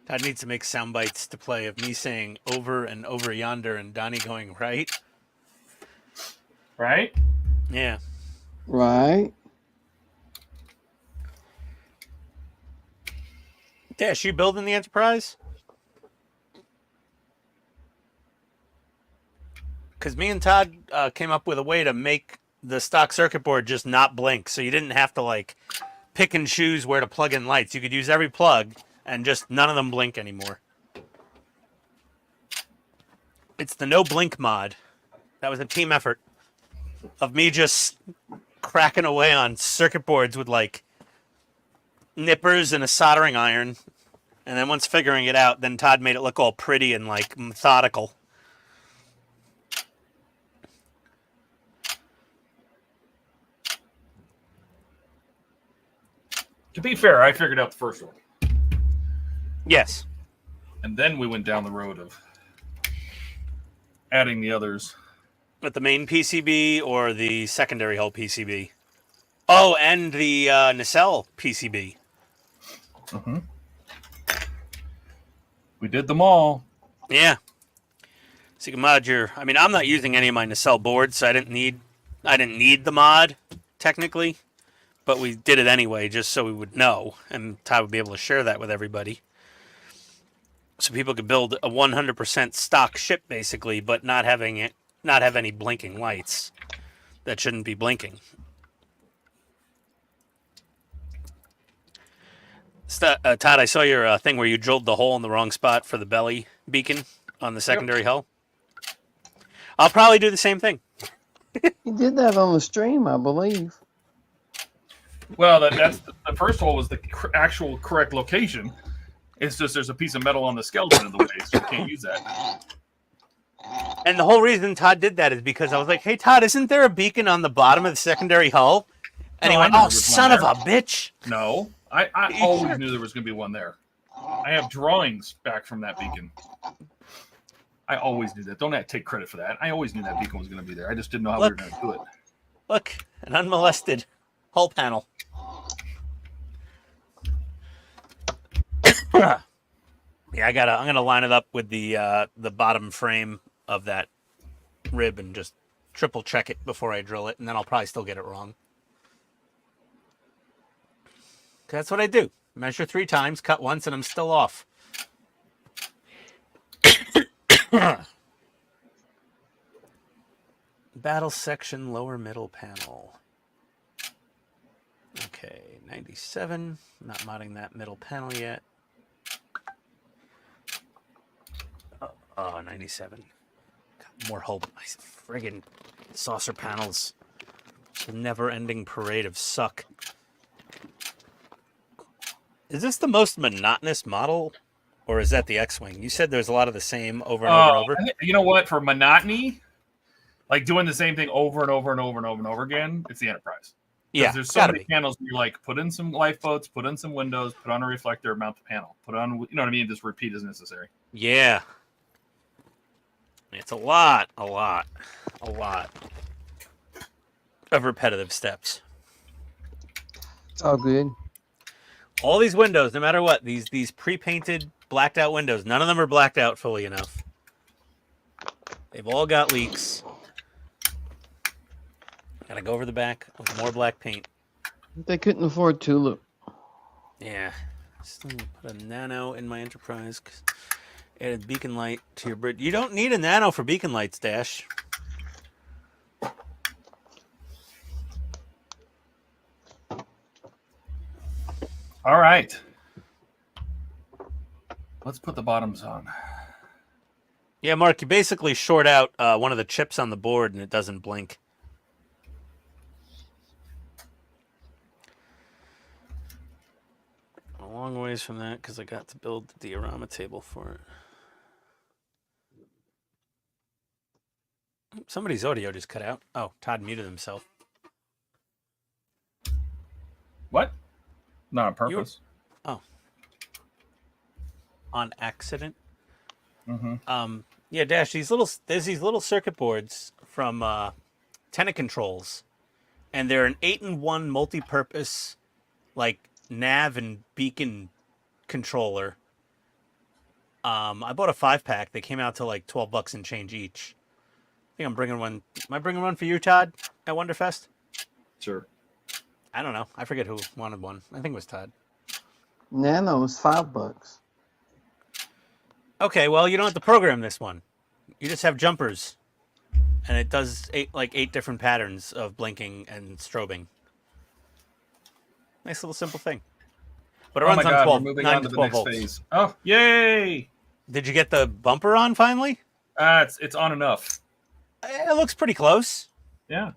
Todd needs to make sound bites to play of me saying over and over yonder and Donnie going, right? Right? Yeah. Right. Dash, you building the Enterprise? Because me and Todd came up with a way to make the stock circuit board just not blink, so you didn't have to like pick and choose where to plug in lights. You could use every plug and just none of them blink anymore. It's the no blink mod. That was a team effort of me just cracking away on circuit boards with like nippers and a soldering iron. And then once figuring it out, then Todd made it look all pretty and like methodical. To be fair, I figured out the first one. Yes. And then we went down the road of adding the others. With the main PCB or the secondary hull PCB? Oh, and the nacelle PCB. Mm-hmm. We did them all. Yeah. So you can mod your... I mean, I'm not using any of my nacelle boards, so I didn't need the mod, technically. But we did it anyway, just so we would know. And Todd would be able to share that with everybody. So people could build a 100% stock ship, basically, but not have any blinking lights that shouldn't be blinking. Todd, I saw your thing where you drilled the hole in the wrong spot for the belly beacon on the secondary hull. I'll probably do the same thing. You did that on the stream, I believe. Well, that's the first hole was the actual correct location. It's just there's a piece of metal on the skeleton in the way, so you can't use that. And the whole reason Todd did that is because I was like, hey, Todd, isn't there a beacon on the bottom of the secondary hull? And he went, oh, son of a bitch. No, I always knew there was going to be one there. I have drawings back from that beacon. I always knew that. Don't take credit for that. I always knew that beacon was going to be there. I just didn't know how we were going to do it. Look, an unmolested hull panel. Yeah, I'm gonna line it up with the bottom frame of that rib and just triple check it before I drill it, and then I'll probably still get it wrong. That's what I do. Measure 3 times, cut once, and I'm still off. Battle section, lower middle panel. Okay, 97. Not modding that middle panel yet. Oh, 97. Got more hull. Friggin' saucer panels. It's a never-ending parade of suck. Is this the most monotonous model, or is that the X-Wing? You said there's a lot of the same over and over and over. You know what? For monotony, like doing the same thing over and over and over and over and over again, it's the Enterprise. Yeah, there's so many panels where you like put in some lifeboats, put in some windows, put on a reflector, mount the panel, put on, you know what I mean? Just repeat as necessary. Yeah. It's a lot of repetitive steps. It's all good. All these windows, no matter what, these pre-painted, blacked out windows, none of them are blacked out fully enough. They've all got leaks. Gotta go over the back with more black paint. They couldn't afford Tulip. Yeah. Still put a nano in my Enterprise. Added beacon light to your bridge. You don't need a nano for beacon lights, Dash. All right. Let's put the bottoms on. Yeah, Mark, you basically short out one of the chips on the board and it doesn't blink. A long ways from that because I got to build the diorama table for it. Somebody's audio just cut out. Oh, Todd muted himself. What? Not on purpose. Oh. On accident? Mm-hmm. Yeah, Dash, there's these little circuit boards from Tenet Controls, and they're an 8-in-1 multi-purpose, like, nav and beacon controller. I bought a 5-pack. They came out to like $12 and change each. I think I'm bringing one. Am I bringing one for you, Todd, at Wonderfest? Sure. I don't know. I forget who wanted one. I think it was Todd. Nano was $5. Okay, well, you don't have to program this one. You just have jumpers, and it does eight different patterns of blinking and strobing. Nice little simple thing. But it runs on 12, we're moving 9 on to to the 12 next volts. phase. Oh, yay! Did you get the bumper on finally? It's on enough. It looks pretty close. Yeah.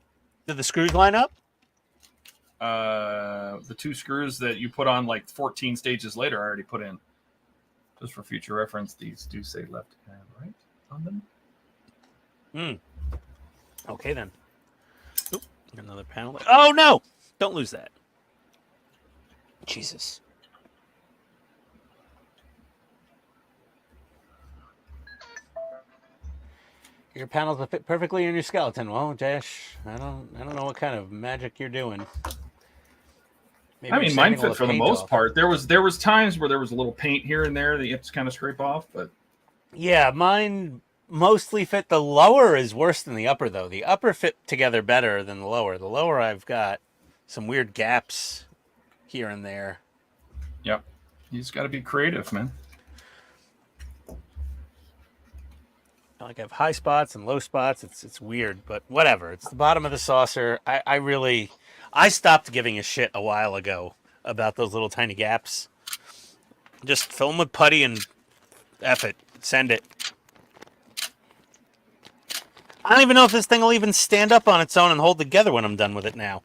Did the screws line up? The 2 screws that you put on like 14 stages later, I already put in. Just for future reference, these do say left and right on them. Okay, then. Oop, another panel. Oh, no! Don't lose that. Jesus. Your panels will fit perfectly in your skeleton. Well, Dash, I don't know what kind of magic you're doing. Maybe I mean, you're mine sanding all fit for the paint most off. part. There was times where there was a little paint here and there that you have to kind of scrape off, but Yeah, mine mostly fit. The lower is worse than the upper, though. The upper fit together better than the lower. The lower, I've got some weird gaps here and there. yep. You just got to be creative, man. Like I have high spots and low spots. It's weird, but whatever. It's the bottom of the saucer. I stopped giving a shit a while ago about those little tiny gaps. Just fill them with putty and F it. Send it. I don't even know if this thing will even stand up on its own and hold together when I'm done with it now.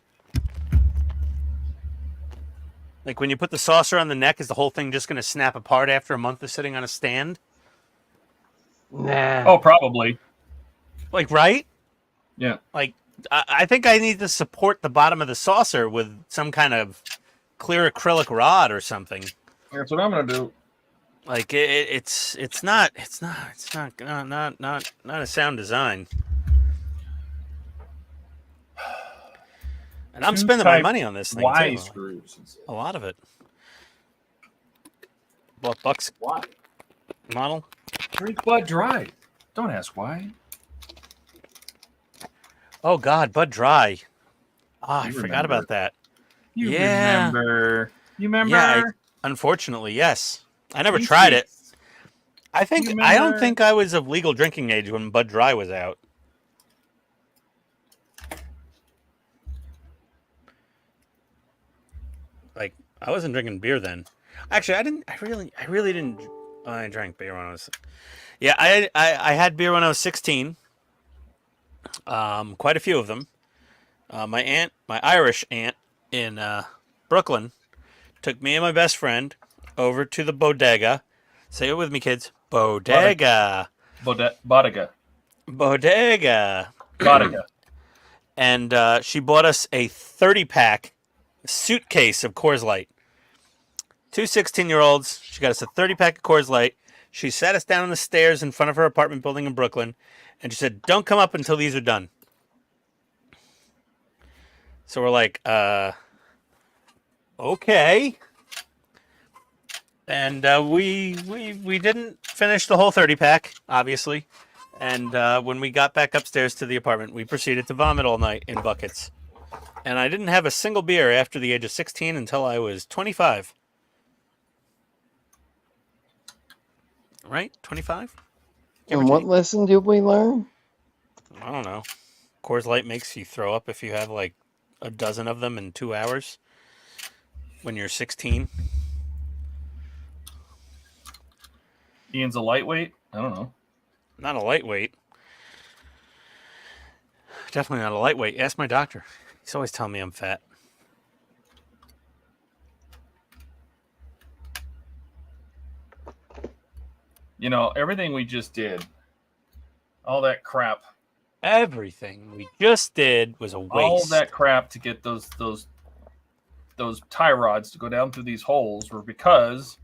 Like when you put the saucer on the neck, is the whole thing just going to snap apart after a month of sitting on a stand? Nah. Oh, probably. Like, right? Yeah. Like, I think I need to support the bottom of the saucer with some kind of clear acrylic rod or something. That's what I'm gonna do. Like it's not a sound design. And I'm spending my money on this thing Y too. screws. A lot of it. What Bucks Why? model? Drink Bud Dry. Don't ask why. Oh God, Bud Dry. Ah, I You forgot remember. about that. You Yeah. remember? You remember? Yeah, unfortunately, yes. I never You tried it. freaks. I You don't remember? think I was of legal drinking age when Bud Dry was out. Like I wasn't drinking beer then. Actually, I really didn't. I drank beer when I was. Yeah, I had beer when I was 16. Quite a few of them. My Irish aunt in Brooklyn, took me and my best friend over to the bodega. Say it with me, kids. Bodega. Bodega. Bodega. Bodega. And she bought us a 30-pack suitcase of Coors Light. 2 16-year-olds. She got us a 30-pack of Coors Light. She sat us down on the stairs in front of her apartment building in Brooklyn, and she said, "Don't come up until these are done." So we're like, okay. And we didn't finish the whole 30-pack, obviously. And when we got back upstairs to the apartment, we proceeded to vomit all night in buckets. And I didn't have a single beer after the age of 16 until I was 25. Right? 25? And what lesson did we learn? I don't know. Coors Light makes you throw up if you have like a dozen of them in 2 hours when you're 16. Ian's a lightweight? I don't know. Not a lightweight. Definitely not a lightweight. Ask my doctor. He's always telling me I'm fat. You know, everything we just did, all that crap, Everything we just did was a waste. all that crap to get those tie rods to go down through these holes were because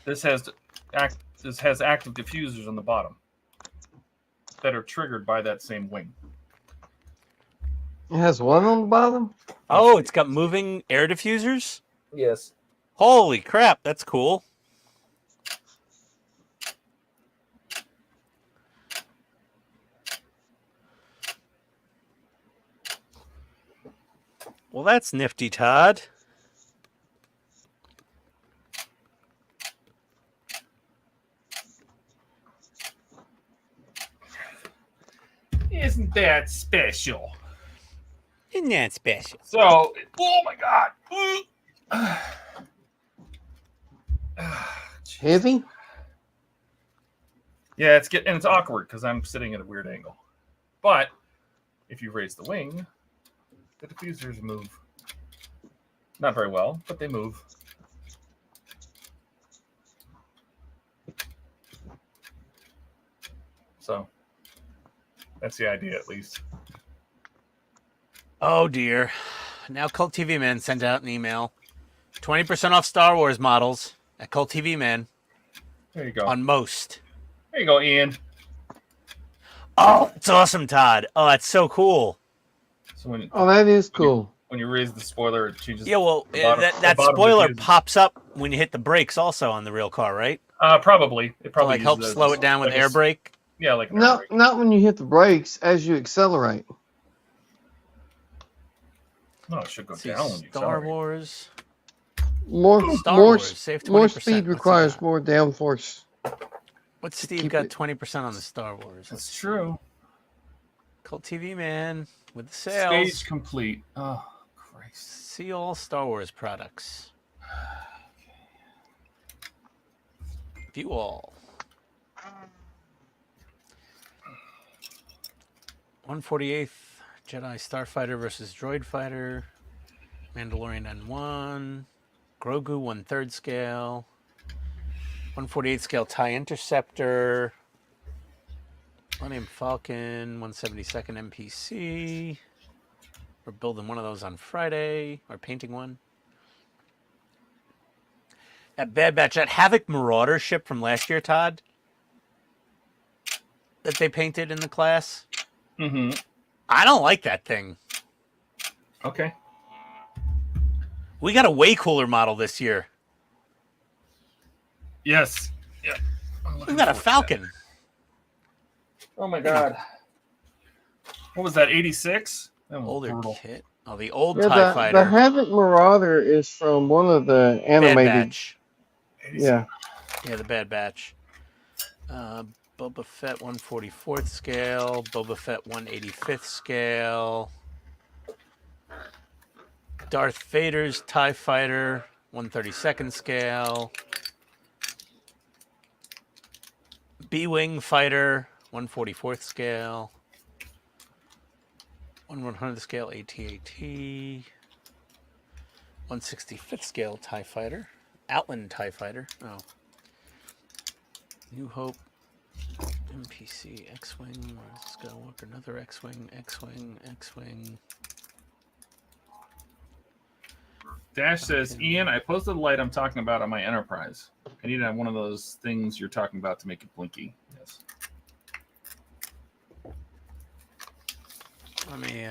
this has active diffusers on the bottom that are triggered by that same wing. It has what on the bottom? Oh, it's got moving air diffusers? Yes. Holy crap, that's cool. Well, that's nifty, Todd. Isn't that special? Isn't that special? So, oh my God. Heavy? Yeah, it's awkward because I'm sitting at a weird angle. But if you raise the wing, the diffusers move. Not very well, but they move. So that's the idea, at least. Oh dear. Now Cult TV Man sent out an email. 20% off Star Wars models at Cult TV Man. There you go. On most. There you go, Ian. Oh, it's awesome, Todd. Oh, that's so cool. So that is cool. When you raise the spoiler, it changes. Yeah, well, that spoiler pops up when you hit the brakes also on the real car, right? Probably. It probably like helps slow it down with air brake. Yeah, like not when you hit the brakes, as you accelerate. No, it should go down when you Star Wars. More save 20%. More speed requires more downforce. What's Steve got 20% on the Star Wars? That's true. Cult TV Man with the sales. Stage complete. Oh, Christ. See all Star Wars products. View all. 148th Jedi Starfighter versus Droid Fighter. Mandalorian N1. Grogu 1/3 scale. 148 scale TIE Interceptor. Millennium Falcon 172nd MPC. We're building one of those on Friday. Or painting one. That Bad Batch, that Havoc Marauder ship from last year, Todd. That they painted in the class. Mm-hmm. I don't like that thing. Okay. We got a way cooler model this year. Yes. Yeah. We got a Falcon. Oh my God. What was that? 86? Older kit. Oh, the old TIE Fighter. The Havoc Marauder is from one of the animated. Bad Batch. Yeah. Yeah, the Bad Batch. Boba Fett 144th scale. Boba Fett 185th scale. Darth Vader's TIE Fighter 132nd scale. B-Wing Fighter 144th scale. 1/100th scale AT-AT. 165th scale TIE Fighter. Outland TIE Fighter. Oh. New Hope. MPC. X-Wing. Skywalker. Another X-Wing. X-Wing. X-Wing. Dash says, Ian, I posted the light I'm talking about on my Enterprise. I need to have one of those things you're talking about to make it blinky. Yes. Let me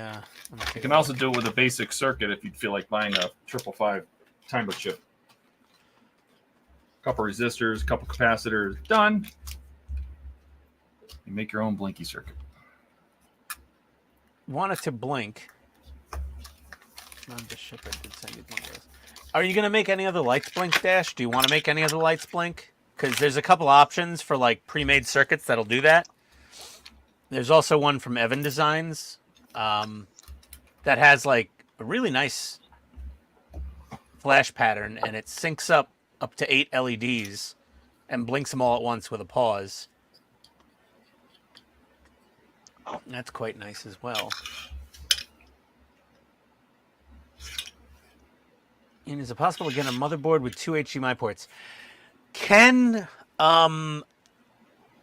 you can also do it with a basic circuit if you'd feel like buying a 555 timer chip. Couple resistors, couple capacitors, done. You make your own blinky circuit. Want it to blink. Not the ship, I did send you one of those. Are you going to make any other lights blink, Dash? Do you want to make any other lights blink? Because there's a couple options for like pre-made circuits that'll do that. There's also one from Evan Designs that has like a really nice flash pattern, and it syncs up to 8 LEDs and blinks them all at once with a pause. That's quite nice as well. And is it possible to get a motherboard with 2 HDMI ports?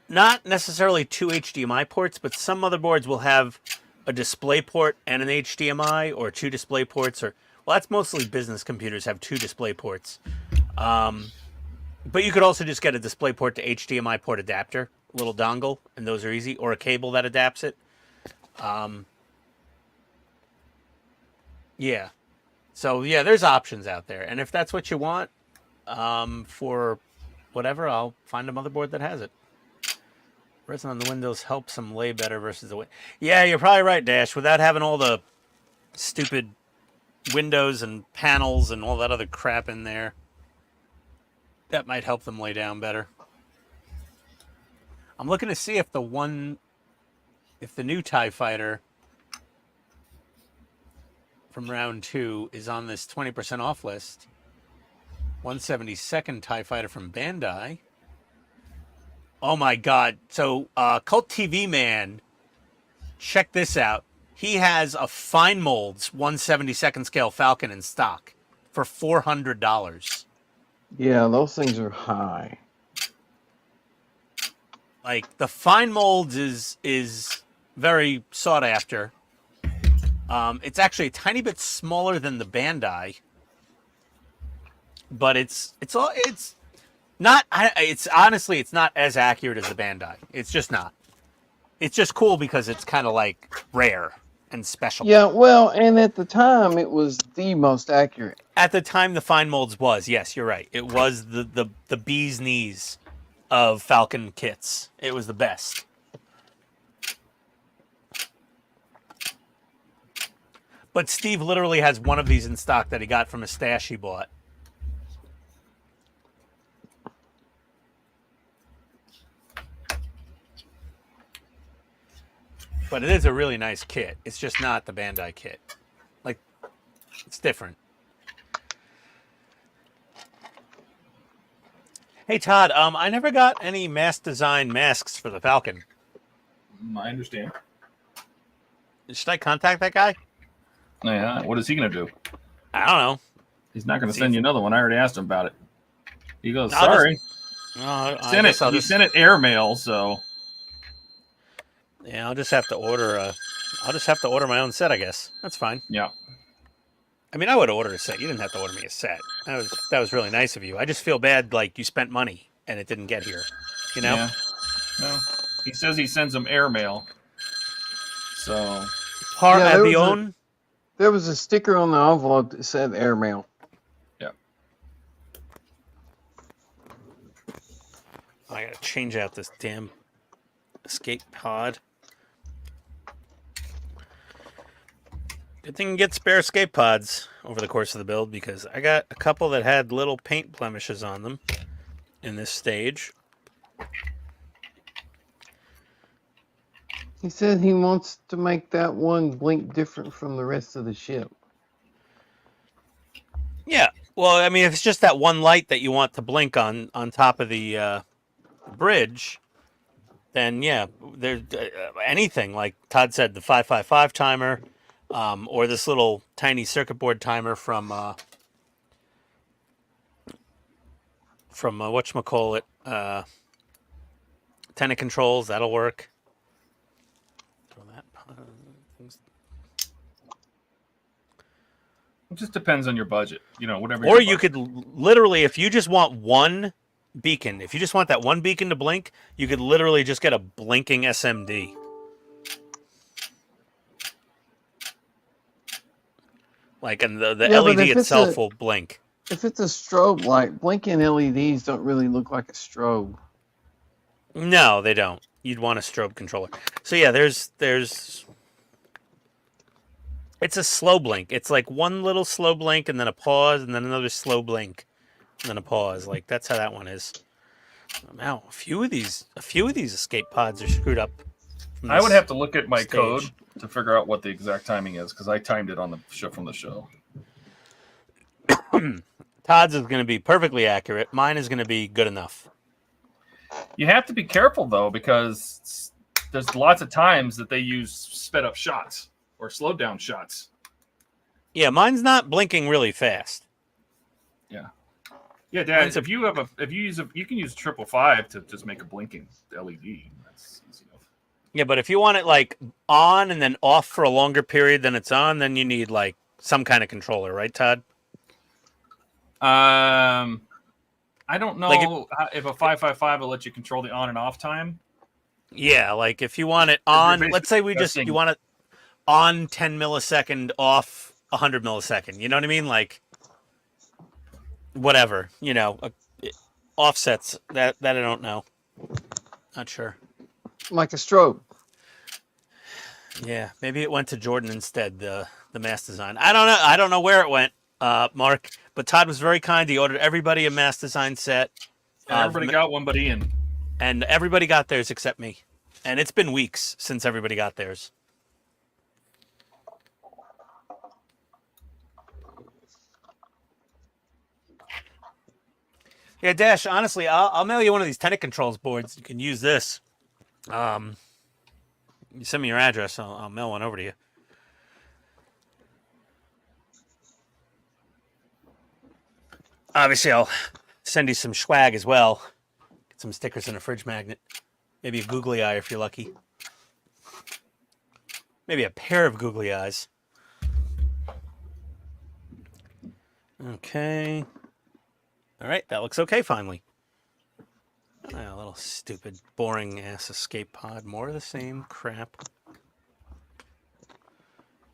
Not necessarily 2 HDMI ports, but some motherboards will have a display port and an HDMI, or 2 display ports, or well, that's mostly business computers have 2 display ports. But you could also just get a display port to HDMI port adapter, a little dongle, and those are easy, or a cable that adapts it. Yeah. So, yeah, there's options out there. And if that's what you want for whatever, I'll find a motherboard that has it. Resin on the windows helps them lay better versus the way. Yeah, you're probably right, Dash. Without having all the stupid windows and panels and all that other crap in there. That might help them lay down better. I'm looking to see if the new TIE Fighter from round 2 is on this 20% off list. 172nd TIE Fighter from Bandai. Oh my God. So Cult TV Man, check this out. He has a fine molds 172nd scale Falcon in stock for $400. Yeah, those things are high. Like the fine molds is very sought after. It's actually a tiny bit smaller than the Bandai, but it's not. It's honestly, it's not as accurate as the Bandai. It's just not. It's just cool because it's kind of like rare and special. Yeah, well, and at the time it was the most accurate. At the time, the fine molds was, yes, you're right. It was the bee's knees of Falcon kits. It was the best. But Steve literally has one of these in stock that he got from a stash he bought. But it is a really nice kit. It's just not the Bandai kit. Like, it's different. Hey, Todd, I never got any mass design masks for the Falcon. I understand. Should I contact that guy? Yeah, what is he going to do? I don't know. He's not going to send you another one. I already asked him about it. He goes, I'll sorry. He sent it airmail, so. Yeah, I'll just have to order my own set, I guess. That's fine. Yeah. I mean, I would order a set. You didn't have to order me a set. That was really nice of you. I just feel bad, like you spent money and it didn't get here. You know? Yeah. No. He says he sends them airmail. So. There was a sticker on the envelope that said airmail. Yeah. I gotta change out this damn escape pod. Good thing you get spare escape pods over the course of the build, because I got a couple that had little paint blemishes on them in this stage. He said he wants to make that one blink different from the rest of the ship. Yeah, well, I mean, if it's just that one light that you want to blink on top of the bridge, then yeah, there's anything like Todd said, the 555 timer, or this little tiny circuit board timer from whatchamacallit, Tenet Controls, that'll work. It just depends on your budget, whatever. Or you could literally, if you just want one beacon, if you just want that one beacon to blink, you could literally just get a blinking SMD. Like, and the LED itself will blink. If it's a strobe light, blinking LEDs don't really look like a strobe. No, they don't. You'd want a strobe controller. So yeah, there's it's a slow blink. It's like one little slow blink and then a pause and then another slow blink and then a pause. Like, that's how that one is. Now, a few of these escape pods are screwed up. I would have to look at my code to figure out what the exact timing is, because I timed it on the show from the show. Todd's is going to be perfectly accurate. Mine is going to be good enough. You have to be careful, though, because there's lots of times that they use sped up shots or slowed down shots. Yeah, mine's not blinking really fast. Yeah. Yeah, Dad. If you can use 555 to just make a blinking LED. That's easy enough. Yeah, but if you want it like on and then off for a longer period than it's on, then you need like some kind of controller, right, Todd? I don't know if a 555 will let you control the on and off time. Yeah, like if you want it on, let's say you want it on 10 millisecond, off 100 millisecond. You know what I mean? Like, whatever, offsets that I don't know. Not sure. Like a strobe. Yeah, maybe it went to Jordan instead, the the mass design. I don't know. I don't know where it went, Mark. But Todd was very kind. He ordered everybody a mass design set. Everybody got one but Ian. And everybody got theirs except me. And it's been weeks since everybody got theirs. Yeah, Dash, honestly, I'll mail you one of these tenant controls boards. You can use this. You send me your address, I'll mail one over to you. Obviously, I'll send you some swag as well. Get some stickers and a fridge magnet. Maybe a googly eye if you're lucky. Maybe a pair of googly eyes. Okay. All right, that looks okay finally. A little stupid, boring ass escape pod. More of the same crap.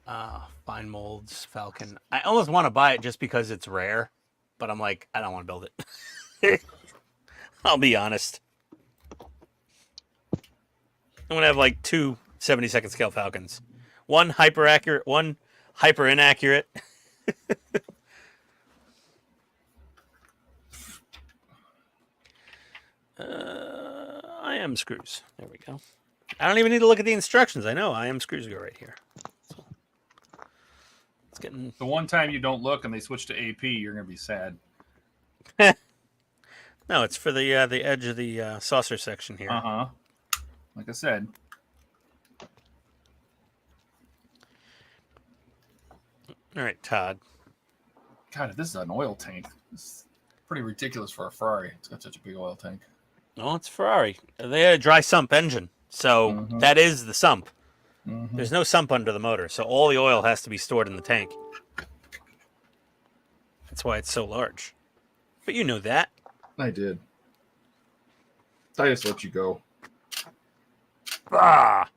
Fine molds, Falcon. I almost want to buy it just because it's rare, but I'm like, I don't want to build it. I'll be honest. I'm gonna have like 2 72nd scale Falcons. One hyper accurate, one hyper inaccurate. I am screws. There we go. I don't even need to look at the instructions. I know I am screws go right here. So, it's getting the one time you don't look and they switch to AP, you're gonna be sad. No, it's for the edge of the saucer section here. Like I said. All right, Todd. God, if this is an oil tank, it's pretty ridiculous for a Ferrari. It's got such a big oil tank. No, it's Ferrari. They had a dry sump engine, so that is the sump. There's no sump under the motor, so all the oil has to be stored in the tank. That's why it's so large. But you know that. I did. I just let you go. Ah.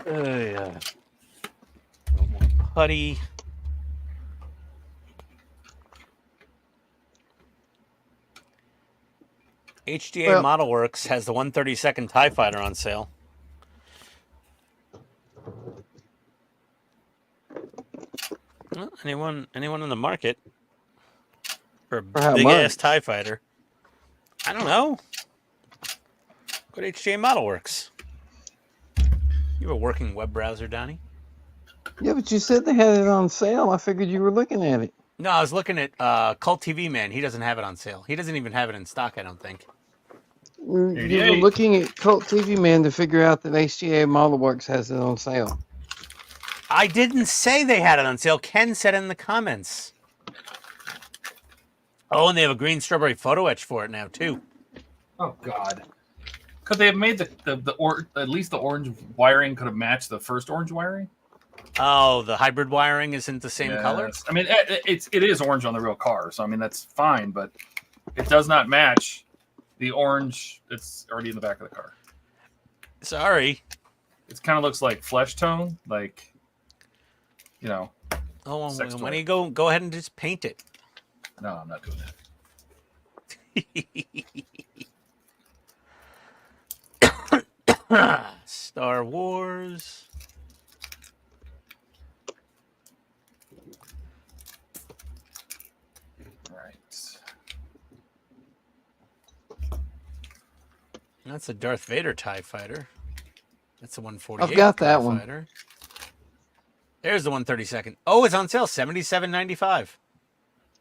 Yeah. No more putty. HDA Model Works has the 132nd TIE Fighter on sale. Well, anyone in the market for a big ass TIE Fighter? I don't know. Go to HDA Model Works. You have a working web browser, Donnie? Yeah, but you said they had it on sale. I figured you were looking at it. No, I was looking at Cult TV Man. He doesn't have it on sale. He doesn't even have it in stock, I don't think. You were looking at Cult TV Man to figure out that HTA Model Works has it on sale. I didn't say they had it on sale. Ken said in the comments. Oh, and they have a green strawberry photo etch for it now, too. Oh, God. Could they have made at least the orange wiring could have matched the first orange wiring? Oh, the hybrid wiring isn't the same color? I mean, it is orange on the real car, so I mean that's fine, but it does not match the orange that's already in the back of the car. Sorry. It kind of looks like flesh tone, like, you know. Oh, well, why don't you go ahead and just paint it? No, I'm not doing that. Star Wars. That's a Darth Vader TIE Fighter. That's the 148. I've got that TIE one. Fighter. There's the 132nd. Oh, it's on sale, $77.95.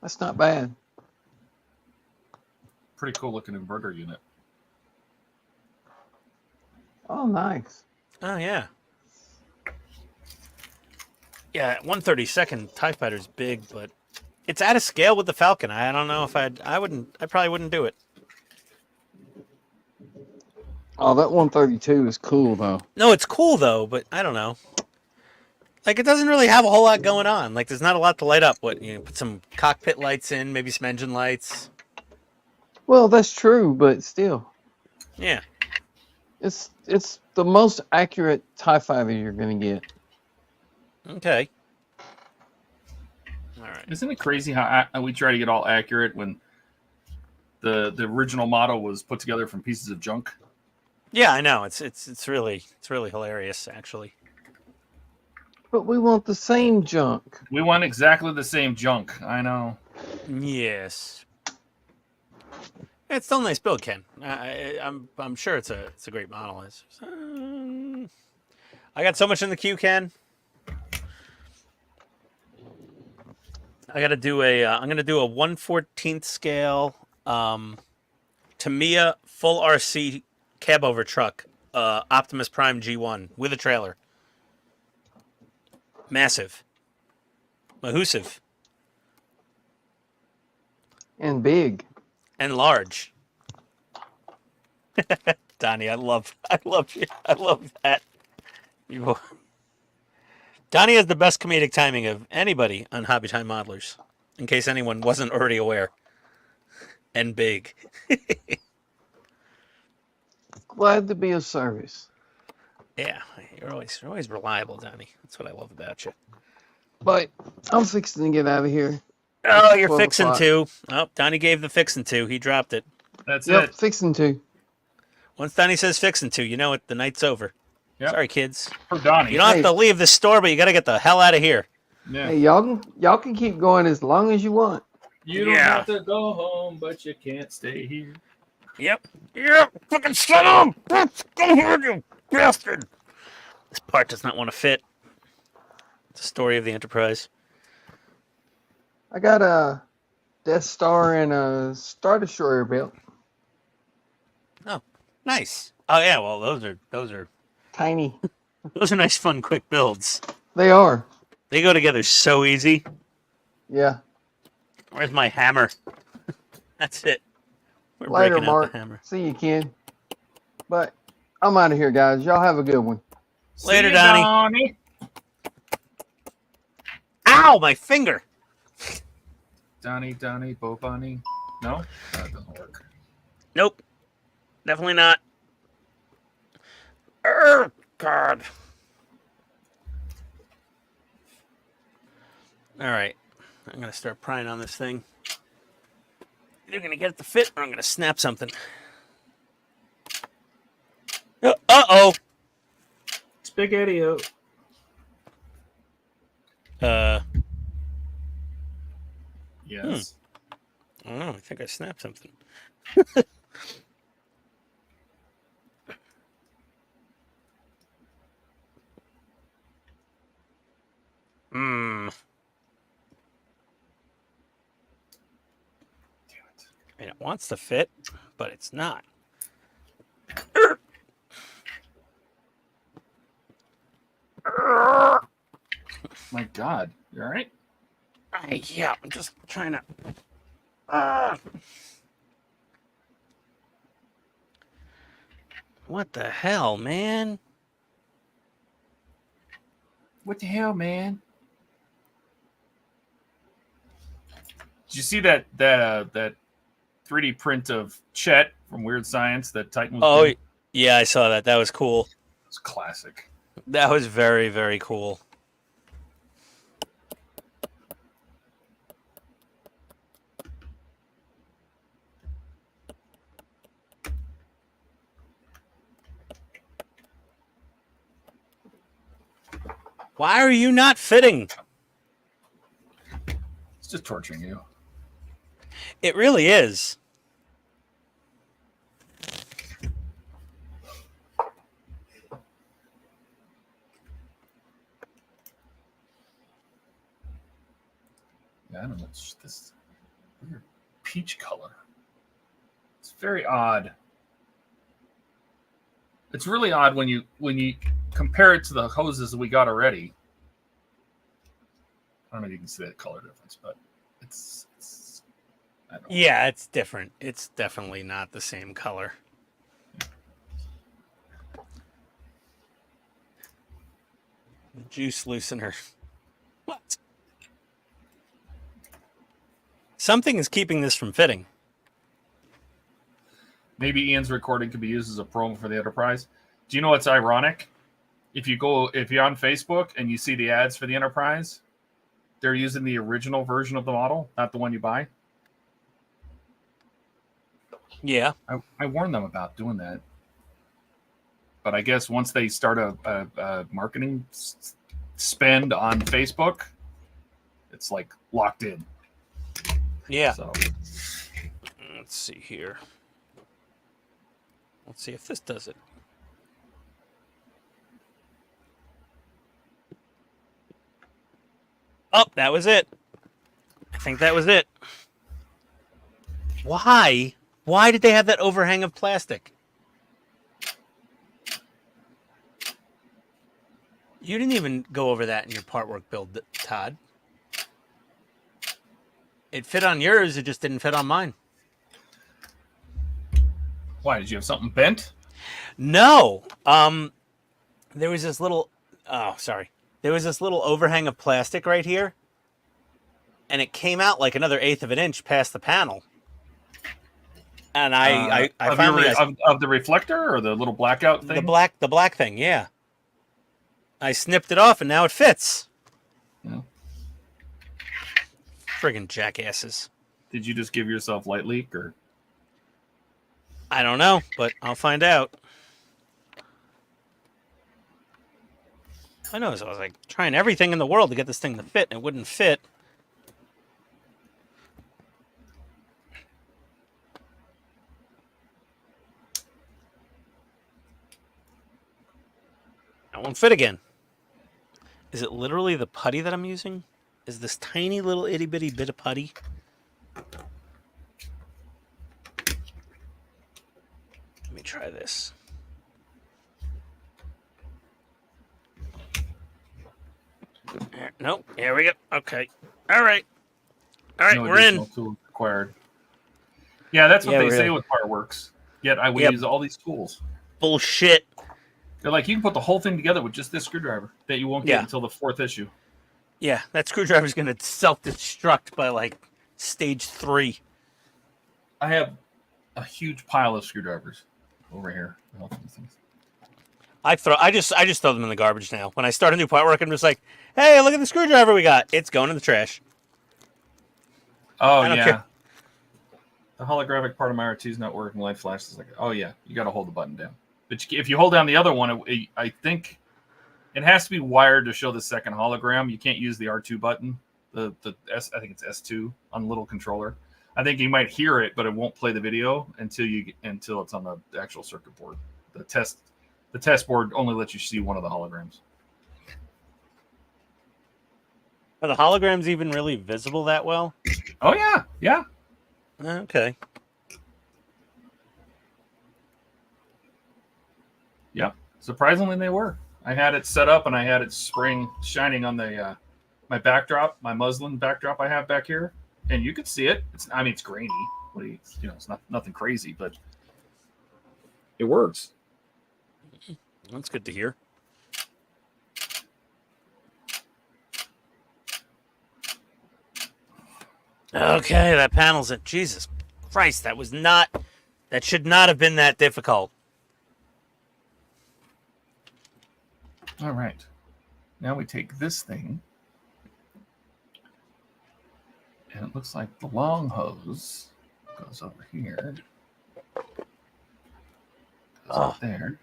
That's not bad. Pretty cool looking inverter unit. Oh, nice. Oh, yeah. Yeah, 132nd TIE Fighter's big, but it's out of scale with the Falcon. I don't know if I probably wouldn't do it. Oh, that 132 is cool, though. No, it's cool, though, but I don't know. Like, it doesn't really have a whole lot going on. Like, there's not a lot to light up. What, you know, put some cockpit lights in, maybe some engine lights. Well, that's true, but still. Yeah. It's the most accurate TIE Fighter you're going to get. Okay. All right. Isn't it crazy how we try to get all accurate when the original model was put together from pieces of junk? Yeah, I know. It's really hilarious, actually. But we want the same junk. We want exactly the same junk. I know. Yes. It's still a nice build, Ken. I'm sure it's a great model. I got so much in the queue, Ken. I got to do a. I'm gonna do a 1/14 scale Tamiya full RC cab over truck, Optimus Prime G1 with a trailer. Massive. Mahusive. And big. And large. Donnie, I love you. I love that. Donnie has the best comedic timing of anybody on Hobby Time Modelers, in case anyone wasn't already aware. And big. Glad to be of service. Yeah, you're always reliable, Donnie. That's what I love about you. But I'm fixing to get out of here. Oh, you're 12 fixing o'clock. to. Oh, Donnie gave the fixing to. He dropped it. That's Yep, it. fixing to. Once Donnie says fixing to, you know it. The night's over. Yep. Sorry, kids. For Donnie. You don't have to leave the store, but you got to get the hell out of here. Yeah. Hey, y'all can keep going as long as you want. You don't Yeah. have to go home, but you can't stay here. Yep. Fucking shut up! Let's go here, you bastard! This part does not want to fit. It's a story of the Enterprise. I got a Death Star and a Star Destroyer built. Oh, nice. Oh yeah, well those are Tiny. those are nice, fun, quick builds. They are. They go together so easy. Yeah. Where's my hammer? That's it. We're Later, breaking out Mark. the hammer. See you, Ken. But I'm out of here, guys. Y'all have a good one. Later, See you, Donnie. Ow, my finger. Donnie, Bo Bunny. No? That doesn't work. Nope. Definitely not. Oh, God. All right. I'm going to start prying on this thing. Either going to get it to fit or I'm going to snap something. Uh-oh. Spaghetti-o. Yes. I don't know. I think I snapped something. Damn it. And it wants to fit, but it's not. My God. You all right? Yeah, I'm just trying to... What the hell, man? What the hell, man? Did you see that 3D print of Chet from Weird Science that Titan was doing? Yeah, I saw that. That was cool. It's classic. That was very, very cool. Why are you not fitting? It's just torturing you. It really is. Yeah, I don't know. It's just this weird peach color. It's very odd. It's really odd when you compare it to the hoses that we got already. I don't know if you can see that color difference, but it's I don't know. Yeah, it's different. It's definitely not the same color. Juice loosener. What? Something is keeping this from fitting. Maybe Ian's recording could be used as a promo for the Enterprise. Do you know what's ironic? If you're on Facebook and you see the ads for the Enterprise, they're using the original version of the model, not the one you buy. Yeah. I warned them about doing that. But I guess once they start a marketing spend on Facebook, it's like locked in. Yeah. So let's see here. Let's see if this does it. Oh, that was it. I think that was it. Why? Why did they have that overhang of plastic? You didn't even go over that in your part work build, Todd. It fit on yours, it just didn't fit on mine. why did you have something bent? No. There was this little There was this little overhang of plastic right here. And it came out like another 1/8 of an inch past the panel. And I finally of the reflector or the little blackout thing? The black thing, yeah. I snipped it off and now it fits. Yeah. Friggin' jackasses. Did you just give yourself light leak or? I don't know, but I'll find out. I know, so I was like trying everything in the world to get this thing to fit, and it wouldn't fit. It won't fit again. Is it literally the putty that I'm using? Is this tiny little itty bitty bit of putty? Let me try this. Nope. Here we go. Okay. All right. No we're in. Tools required. Yeah, that's what they really. say with Partworks. Yet I would use all these tools. Bullshit. They're like, you can put the whole thing together with just this screwdriver that you won't get until the 4th issue. Yeah, that screwdriver's going to self-destruct by like stage 3. I have a huge pile of screwdrivers over here. I just throw them in the garbage now. When I start a new part work, I'm just like, hey, look at the screwdriver we got. It's going in the trash. Oh, I don't care. The holographic part of my R2 is not working. Light flash is like, oh, yeah, you got to hold the button down. But if you hold down the other one, I think it has to be wired to show the second hologram. You can't use the R2 button. I think it's S2 on the little controller. I think you might hear it, but it won't play the video until it's on the actual circuit board. The test board only lets you see one of the holograms. Are the holograms even really visible that well? Oh yeah. Okay. Yeah, surprisingly they were. I had it set up and I had it shining on the my backdrop, my muslin backdrop I have back here, and you could see it. It's grainy. It's nothing crazy, but it works. That's good to hear. Okay, that panel's it. Jesus Christ, that should not have been that difficult. All right. Now we take this thing, and it looks like the long hose goes over here. Goes up there.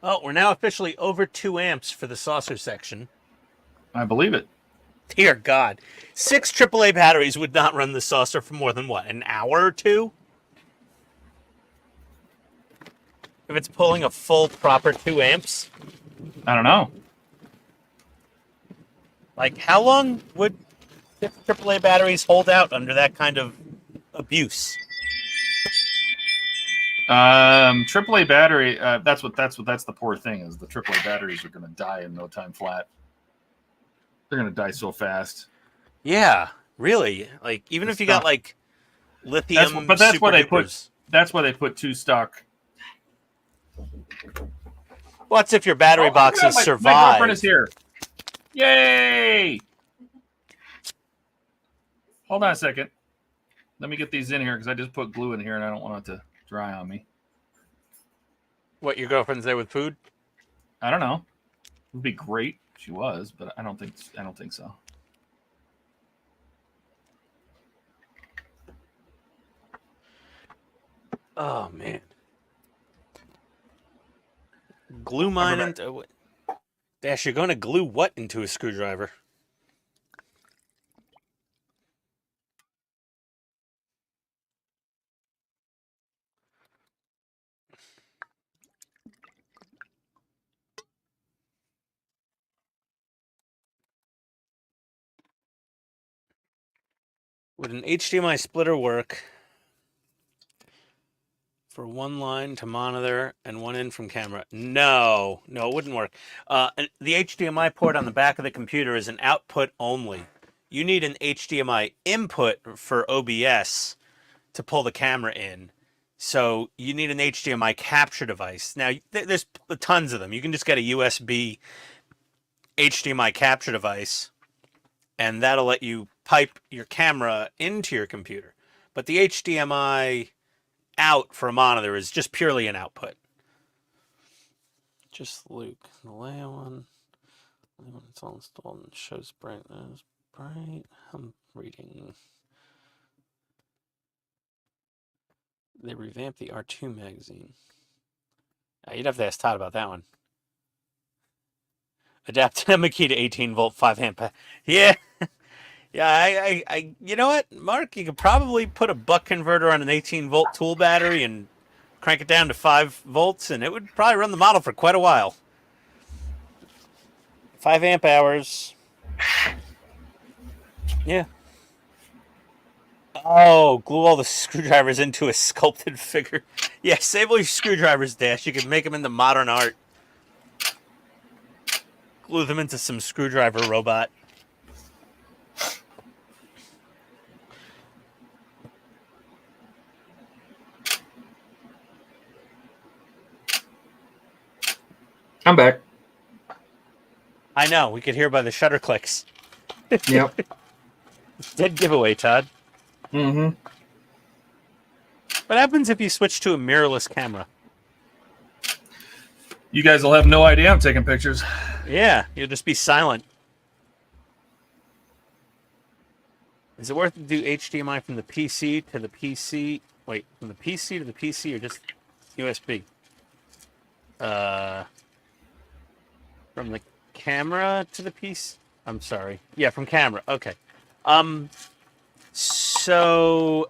Oh, we're now officially over 2 amps for the saucer section. I believe it. Dear God. 6 AAA batteries would not run the saucer for more than, what, an hour or 2? If it's pulling a full, proper 2 amps? I don't know. Like, how long would 6 AAA batteries hold out under that kind of abuse? AAA battery. That's the poor thing is the AAA batteries are going to die in no time flat. They're going to die so fast. Yeah, really. Like even if you got like lithium, that's why they put. That's why they put 2 stock. What's if your battery boxes survive? My girlfriend is here. Yay! Hold on a second. Let me get these in here because I just put glue in here and I don't want it to dry on me. What, your girlfriend's there with food? I don't know. It would be great if she was, but I don't think so. Oh man. Glue mine and Dash, you're going to glue what into a screwdriver? Would an HDMI splitter work for one line to monitor and one in from camera? No, it wouldn't work. The HDMI port on the back of the computer is an output only. You need an HDMI input for OBS to pull the camera in. So you need an HDMI capture device. Now, there's tons of them. You can just get a USB HDMI capture device, and that'll let you pipe your camera into your computer. But the HDMI out for a monitor is just purely an output. Just Luke. The layout one. When it's all installed and shows brightness. Bright. I'm reading. They revamped the R2 magazine. You'd have to ask Todd about that one. Adapt a key to 18 volt 5 amp. Yeah. Yeah, I you know what, Mark? You could probably put a buck converter on an 18 volt tool battery and crank it down to 5 volts, and it would probably run the model for quite a while. 5 amp hours. Yeah. Oh, glue all the screwdrivers into a sculpted figure. Yeah, save all your screwdrivers, Dash. You can make them into modern art. Glue them into some screwdriver robot. I'm back. I know. We could hear by the shutter clicks. Yep. Dead giveaway, Todd. Mm-hmm. What happens if you switch to a mirrorless camera? You guys will have no idea I'm taking pictures. Yeah, you'll just be silent. Is it worth to do HDMI from the PC to the PC? Wait, from the PC to the PC or just USB? From the camera to the PC? I'm sorry. Yeah, from camera. Okay. So,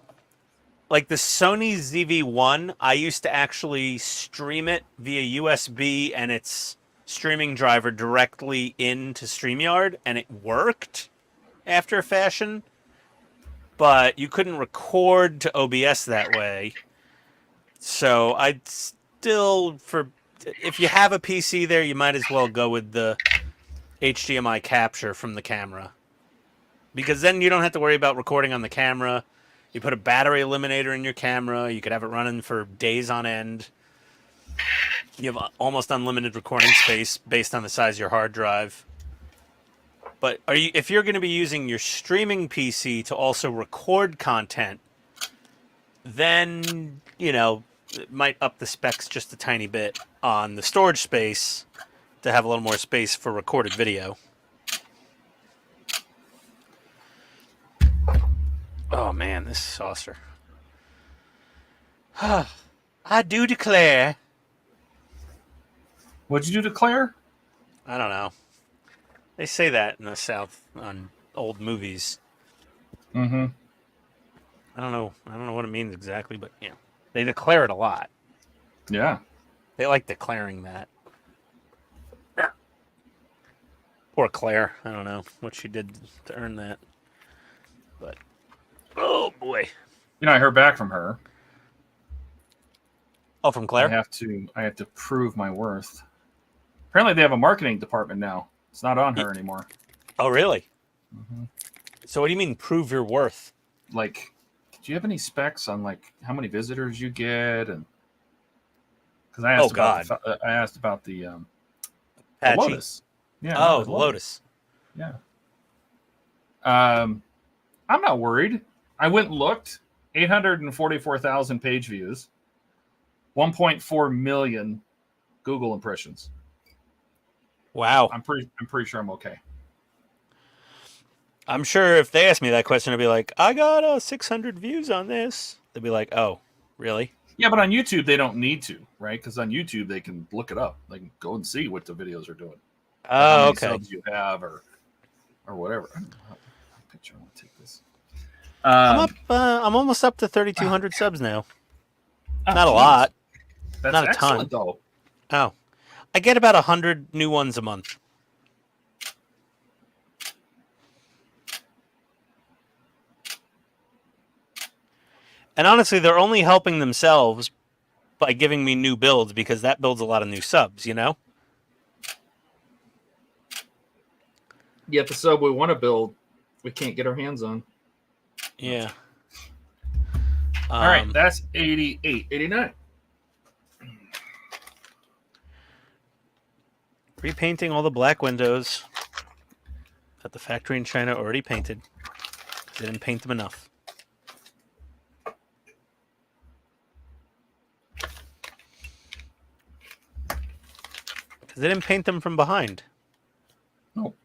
like the Sony ZV-1, I used to actually stream it via USB and its streaming driver directly into StreamYard, and it worked after a fashion, but you couldn't record to OBS that way. So I'd still, if you have a PC there, you might as well go with the HDMI capture from the camera. Because then you don't have to worry about recording on the camera. You put a battery eliminator in your camera. You could have it running for days on end. You have almost unlimited recording space based on the size of your hard drive. But if you're going to be using your streaming PC to also record content, then, it might up the specs just a tiny bit on the storage space to have a little more space for recorded video. Oh, man, this saucer. I do declare. What'd you do to Claire? I don't know. They say that in the South on old movies. Mm-hmm. I don't know what it means exactly, but yeah, they declare it a lot. Yeah. They like declaring that. Poor Claire. I don't know what she did to earn that. But, oh boy. I heard back from her. Oh, from Claire? I have to prove my worth. Apparently they have a marketing department now. It's not on her anymore. Oh, really? Mm-hmm. So what do you mean prove your worth? Like, do you have any specs on how many visitors you get? And because I asked about the Lotus. Yeah. Oh, the Lotus. Yeah. I'm not worried. I went and looked. 844,000 page views. 1.4 million Google impressions. Wow. I'm pretty sure I'm okay. I'm sure if they asked me that question, I'd be like, I got 600 views on this. They'd be like, oh, really? Yeah, but on YouTube, they don't need to, right? Because on YouTube, they can look it up. They can go and see what the videos are doing. how many okay. subs you have or whatever. Picture. I want to take this. I'm up. I'm almost up to 3,200 subs now. Oh, Not a geez. lot. That's Not a excellent, ton. though. Oh, I get about 100 new ones a month. And honestly, they're only helping themselves by giving me new builds because that builds a lot of new subs, you know? Yet the sub we want to build, we can't get our hands on. Yeah. All right, that's 88. 89. Repainting all the black windows that the factory in China already painted. They didn't paint them enough. Because they didn't paint them from behind. Nope.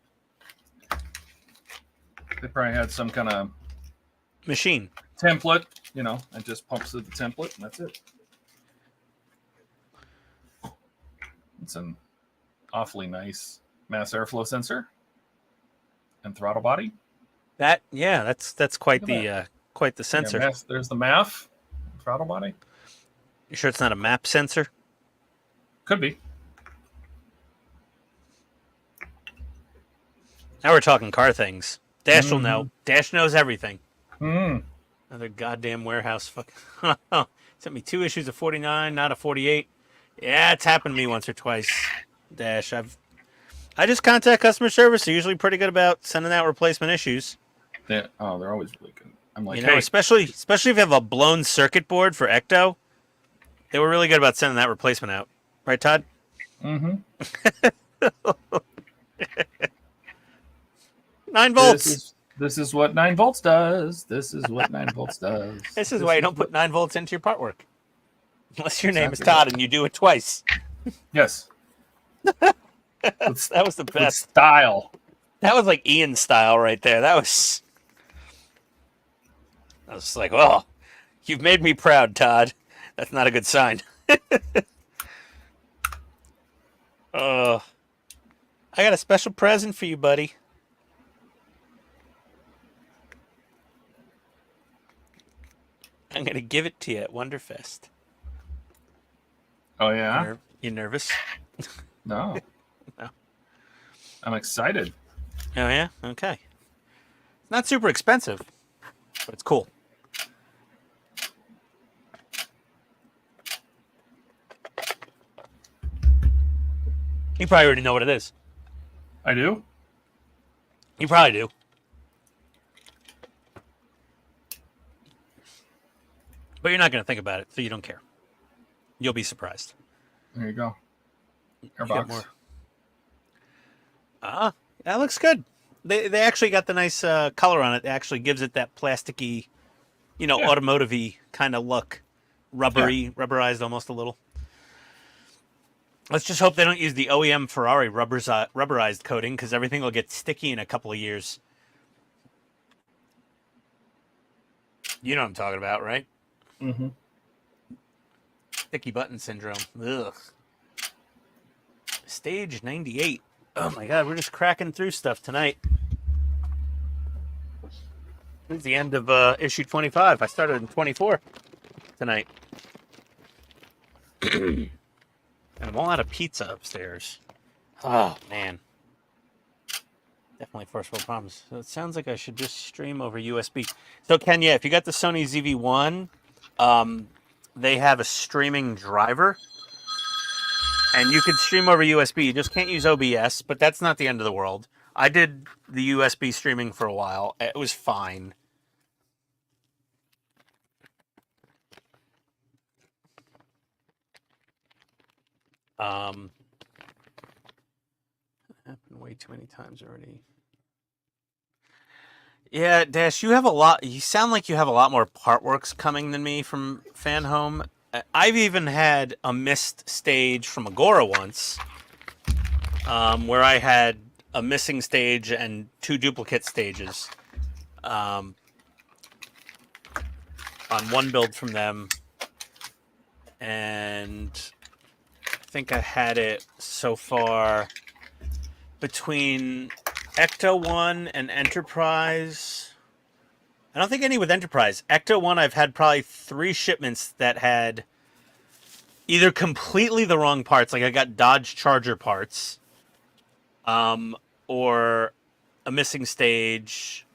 They probably had some kind of Machine. template, you know, and just pumps through the template, and that's it. It's an awfully nice mass airflow sensor and throttle body. That's quite Look at the sensor. Yeah, there's the MAF throttle body. You sure it's not a map sensor? Could be. Now we're talking car things. Dash will know. Dash knows everything. Mm. Another goddamn warehouse. Fuck. Sent me 2 issues of 49, not a 48. Yeah, it's happened to me once or twice. Dash. I just contact customer service. They're usually pretty good about sending out replacement issues. They're always really good. I'm like, You know, hey, especially if you have a blown circuit board for Ecto. They were really good about sending that replacement out. Right, Todd? mm-hmm. 9 volts. This is what 9 volts does. This is what 9 volts does. This is why you don't put 9 volts into your part work. Unless your name is Todd and you do it twice. Yes. That was the With best. style. That was like Ian style right there. I was like, oh, you've made me proud, Todd. That's not a good sign. I got a special present for you, buddy. I'm going to give it to you at Wonderfest. Oh, yeah? You nervous? No. No. I'm excited. Oh, yeah? Okay. It's not super expensive, but it's cool. You probably already know what it is. I do? You probably do. But you're not going to think about it, so you don't care. You'll be surprised. There you go. You got more. Airbox. That looks good. They actually got the nice color on it. It actually gives it that plasticky, automotive-y kind of look. Rubberized almost a little. Let's just hope they don't use the OEM Ferrari rubberized coating because everything will get sticky in a couple of years. You know what I'm talking about, right? Mm-hmm. Sticky button syndrome. Ugh. Stage 98. Oh my god, we're just cracking through stuff tonight. This is the end of issue 25. I started in 24 tonight. And I'm all out of pizza upstairs. Oh, man. Definitely first world problems. So it sounds like I should just stream over USB. So, Ken, if you got the Sony ZV-1, they have a streaming driver. And you can stream over USB. You just can't use OBS, but that's not the end of the world. I did the USB streaming for a while. It was fine. Happened way too many times already. Yeah, Dash, you sound like you have a lot more partworks coming than me from Fan Home. I've even had a missed stage from Agora once, where I had a missing stage and 2 duplicate stages on one build from them. And I think I had it so far between Ecto 1 and Enterprise. I don't think any with Enterprise. Ecto 1, I've had probably 3 shipments that had either completely the wrong parts, like I got Dodge Charger parts, or a missing stage,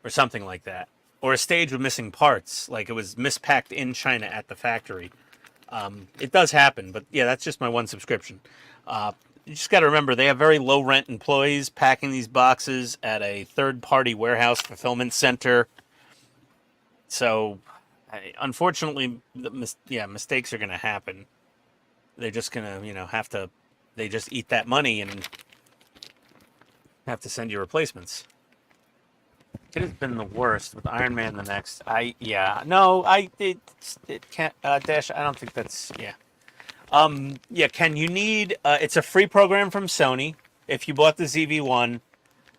or something like that. Or a stage with missing parts, like it was mispacked in China at the factory. It does happen, but yeah, that's just my one subscription. You just got to remember, they have very low rent employees packing these boxes at a third-party warehouse fulfillment center. So, unfortunately, mistakes are going to happen. They're just going to, have to, they just eat that money and have to send you replacements. It has been the worst with Iron Man the next. It can't, Dash, I don't think that's, Ken, you need, it's a free program from Sony. If you bought the ZV-1,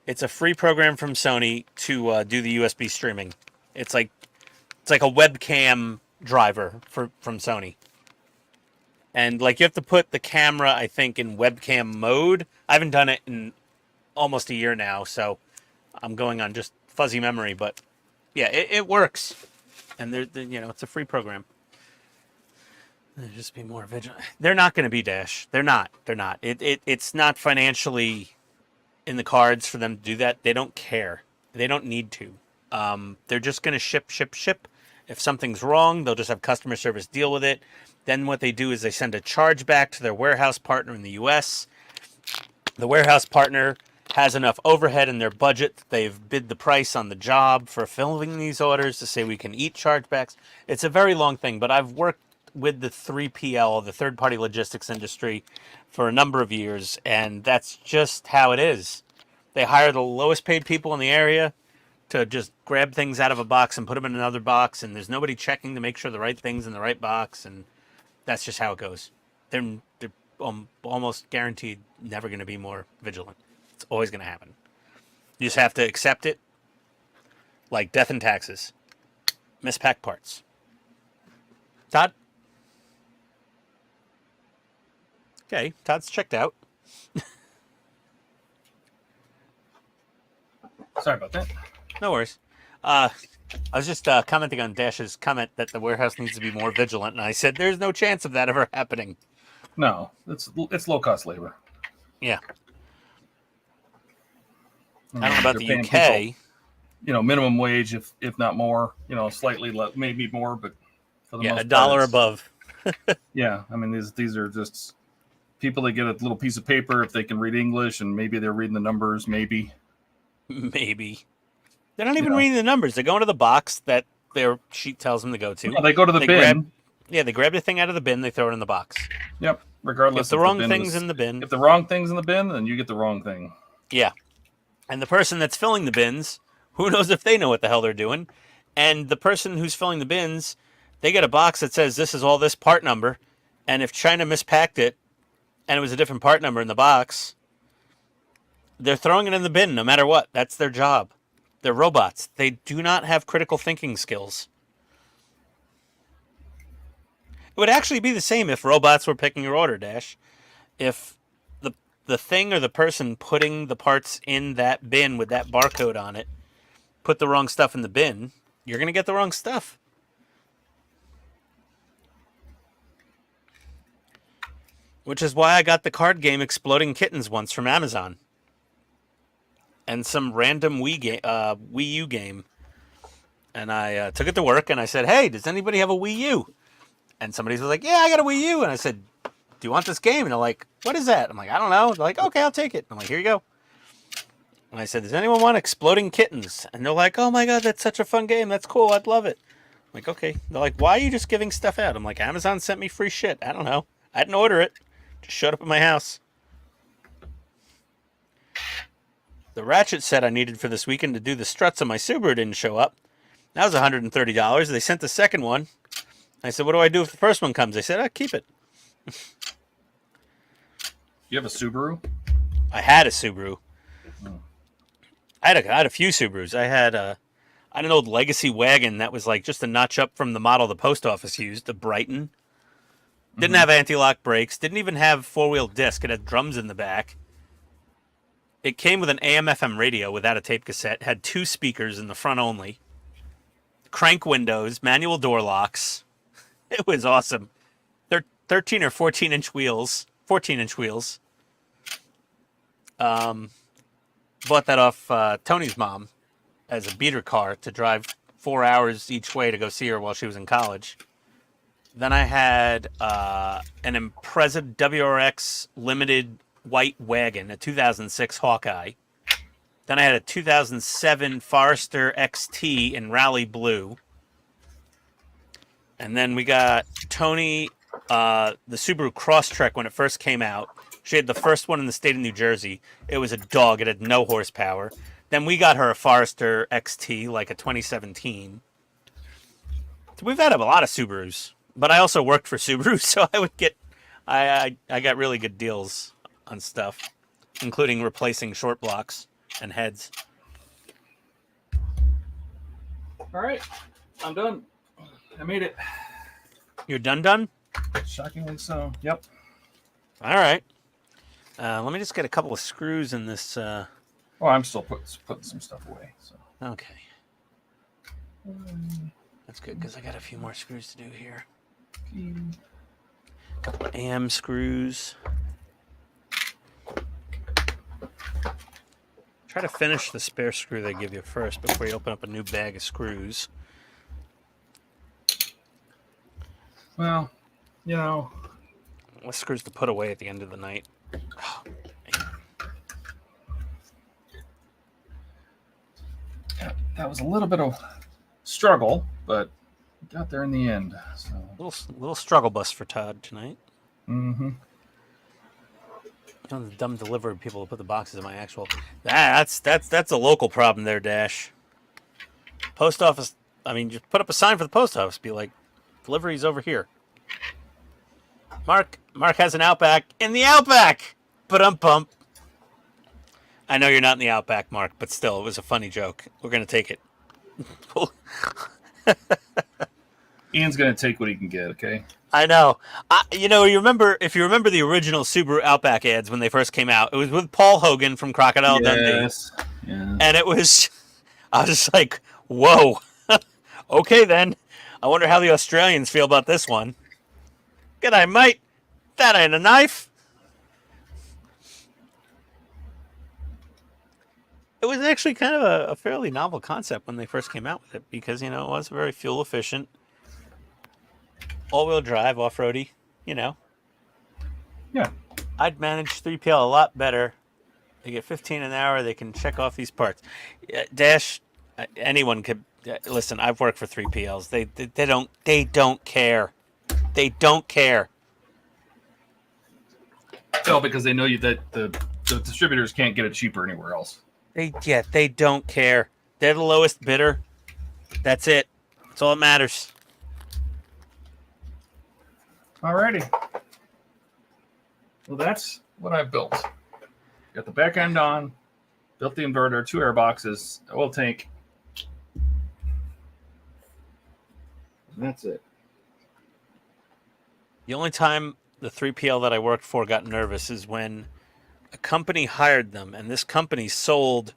it's a free program from Sony to do the USB streaming. It's like a webcam driver from Sony. And like you have to put the camera, I think, in webcam mode. I haven't done it in almost a year now, so I'm going on just fuzzy memory, but yeah, it works. And it's a free program. Just be more vigilant. They're not going to be, Dash. They're not. It's not financially in the cards for them to do that. They don't care. They don't need to. They're just going to ship. If something's wrong, they'll just have customer service deal with it. Then what they do is they send a charge back to their warehouse partner in the U.S. The warehouse partner has enough overhead in their budget that they've bid the price on the job for filling these orders to say we can eat chargebacks. It's a very long thing, but I've worked with the 3PL, the third-party logistics industry, for a number of years, and that's just how it is. They hire the lowest-paid people in the area to just grab things out of a box and put them in another box, and there's nobody checking to make sure the right thing's in the right box, and that's just how it goes. They're almost guaranteed never going to be more vigilant. It's always going to happen. You just have to accept it, like death and taxes. Mispacked parts. Todd? Okay, Todd's checked out. Sorry about that. No worries. I was just commenting on Dash's comment that the warehouse needs to be more vigilant, and I said there's no chance of that ever happening. No, it's low-cost labor. Yeah. I don't know about the UK. People, minimum wage, if not more. Slightly maybe more, but for the most part, $1 it's, above. Yeah, I mean these are just people that get a little piece of paper if they can read English, and maybe they're reading the numbers. Maybe. They're not even reading the numbers. They're going to the box that their sheet tells them to go to. No, they go to the bin. They grab the thing out of the bin. They throw it in the box. Yep. Regardless, if the wrong thing's in the bin. If the wrong thing's in the bin, then you get the wrong thing. Yeah. And the person that's filling the bins, who knows if they know what the hell they're doing? And the person who's filling the bins, they get a box that says this is all this part number. And if China mispacked it and it was a different part number in the box, they're throwing it in the bin no matter what. That's their job. They're robots. They do not have critical thinking skills. It would actually be the same if robots were picking your order, Dash. If the thing or the person putting the parts in that bin with that barcode on it put the wrong stuff in the bin, you're going to get the wrong stuff. Which is why I got the card game Exploding Kittens once from Amazon. And some random Wii U game. And I took it to work and I said, hey, does anybody have a Wii U? And somebody was like, yeah, I got a Wii U. And I said, do you want this game? And they're like, what is that? I'm like, I don't know. They're like, okay, I'll take it. I'm like, here you go. And I said, does anyone want Exploding Kittens? And they're like, oh my God, that's such a fun game. That's cool. I'd love it. I'm like, okay. They're like, why are you just giving stuff out? I'm like, Amazon sent me free shit. I don't know. I didn't order it. Just showed up at my house. The ratchet set I needed for this weekend to do the struts on my Subaru didn't show up. That was $130. They sent the second one. I said, what do I do if the first one comes? They said, keep it. You have a Subaru? I had a Subaru. I had a few Subarus. I had an old legacy wagon that was like just a notch up from the model the post office used, the Brighton. Didn't have anti-lock brakes. Didn't even have four-wheel disc. It had drums in the back. It came with an AM/FM radio without a tape cassette. Had 2 speakers in the front only. Crank windows, manual door locks. It was awesome. 13 or 14-inch wheels. 14-inch wheels. Bought that off Tony's mom as a beater car to drive 4 hours each way to go see her while she was in college. Then I had an Impreza WRX limited white wagon, a 2006 Hawkeye. Then I had a 2007 Forester XT in rally blue. And then we got Tony, the Subaru Crosstrek when it first came out. She had the first one in the state of New Jersey. It was a dog. It had no horsepower. Then we got her a Forester XT, like a 2017. So we've had a lot of Subarus. But I also worked for Subaru, so I would get... I got really good deals on stuff, including replacing short blocks and heads. All right. I'm done. I made it. You're done? Shockingly so. Yep. All right. Let me just get a couple of screws in this. Oh, I'm still putting some stuff away. So. Okay. That's good because I got a few more screws to do here. A couple of AM screws. Try to finish the spare screw they give you first before you open up a new bag of screws. Well, you know. Less screws to put away at the end of the night. Oh, yeah, that was a little bit of struggle, but got there in the end. So. Little struggle bus for Todd tonight. Mm-hmm. You know, the dumb delivery people who put the boxes in my actual... That's a local problem there, Dash. Post office... I mean, just put up a sign for the post office. Be like, delivery's over here. Mark has an Outback in the Outback! Ba-dum-bump. I know you're not in the Outback, Mark, but still, it was a funny joke. We're going to take it. Ian's going to take what he can get, okay? I know. If you remember the original Subaru Outback ads when they first came out, it was with Paul Hogan from Crocodile Dundee. Yeah. And I was just like, whoa. Okay, then. I wonder how the Australians feel about this one. G'day, mate. That ain't a knife. It was actually kind of a fairly novel concept when they first came out with it because, it was very fuel efficient. All-wheel drive, off-roady, Yeah. I'd manage 3PL a lot better. They get 15 an hour. They can check off these parts. Dash, anyone could... Listen, I've worked for 3PLs. They don't care. They don't care. No, because they know that the distributors can't get it cheaper anywhere else. They don't care. They're the lowest bidder. That's it. That's all that matters. Alrighty. Well, that's what I built. Got the back end on, built the inverter, 2 air boxes, oil tank. And that's it. The only time the 3PL that I worked for got nervous is when a company hired them, and this company sold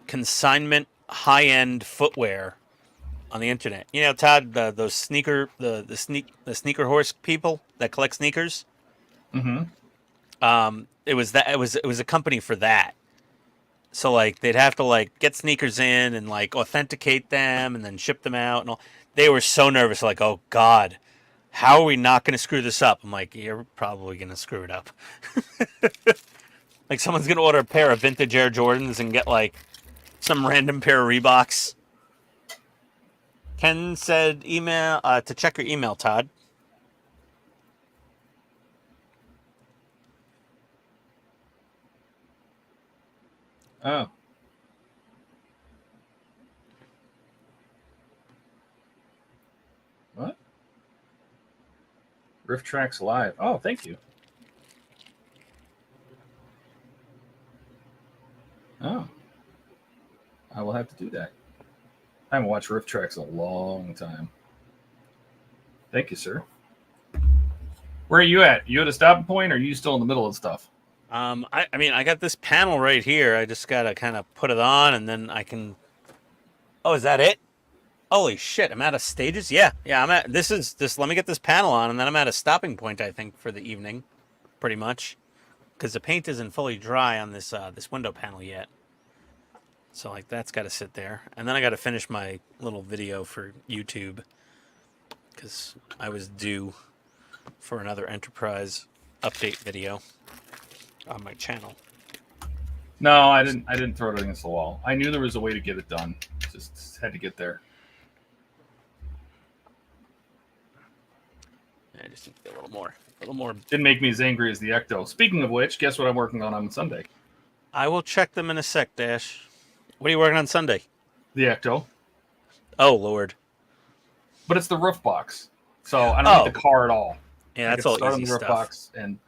consignment high-end footwear on the internet. Todd, those sneaker horse people that collect sneakers. Mm-hmm. It was a company for that. So like they'd have to like get sneakers in and like authenticate them and then ship them out and all. They were so nervous, like, oh God, how are we not going to screw this up? I'm like, you're probably going to screw it up. Like someone's going to order a pair of vintage Air Jordans and get like some random pair of Reeboks. Ken said email to check your email, Todd. Oh. What? Riff Tracks Live. Oh, thank you. Oh. I will have to do that. I haven't watched Riff Tracks in a long time. Thank you, sir. Where are you at? You at a stopping point, or are you still in the middle of stuff? I mean, I got this panel right here. I just gotta kind of put it on, and then I can. Oh, is that it? Holy shit! I'm out of stages. Yeah, I'm at. This is just. Let me get this panel on, and then I'm at a stopping point. I think for the evening, pretty much, because the paint isn't fully dry on this this window panel yet. So like that's got to sit there, and then I got to finish my little video for YouTube, because I was due for another Enterprise update video on my channel. No, I didn't throw it against the wall. I knew there was a way to get it done. Just had to get there. I just need to get a little more. Didn't make me as angry as the Ecto. Speaking of which, guess what I'm working on Sunday? I will check them in a sec, Dash. What are you working on Sunday? The Ecto. Oh Lord. But it's the roof box, so I don't need the car at all. Yeah, that's all start easy on the roof stuff. box and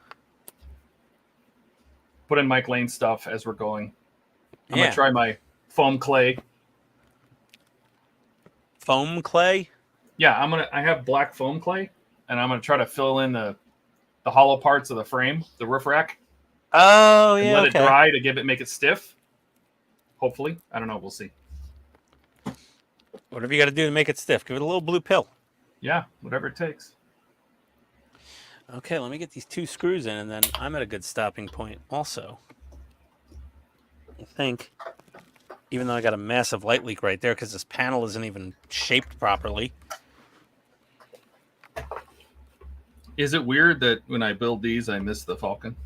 put in Mike Lane stuff as we're going. I'm gonna try my foam clay. Foam clay? Yeah, I have black foam clay, and I'm gonna try to fill in the hollow parts of the frame, the roof rack. Oh and yeah. let it dry to make it stiff. Hopefully, I don't know. We'll see. Whatever you got to do to make it stiff, give it a little blue pill. Yeah, whatever it takes. Okay, let me get these 2 screws in, and then I'm at a good stopping point also. I think, even though I got a massive light leak right there because this panel isn't even shaped properly. Is it weird that when I build these, I miss the Falcon?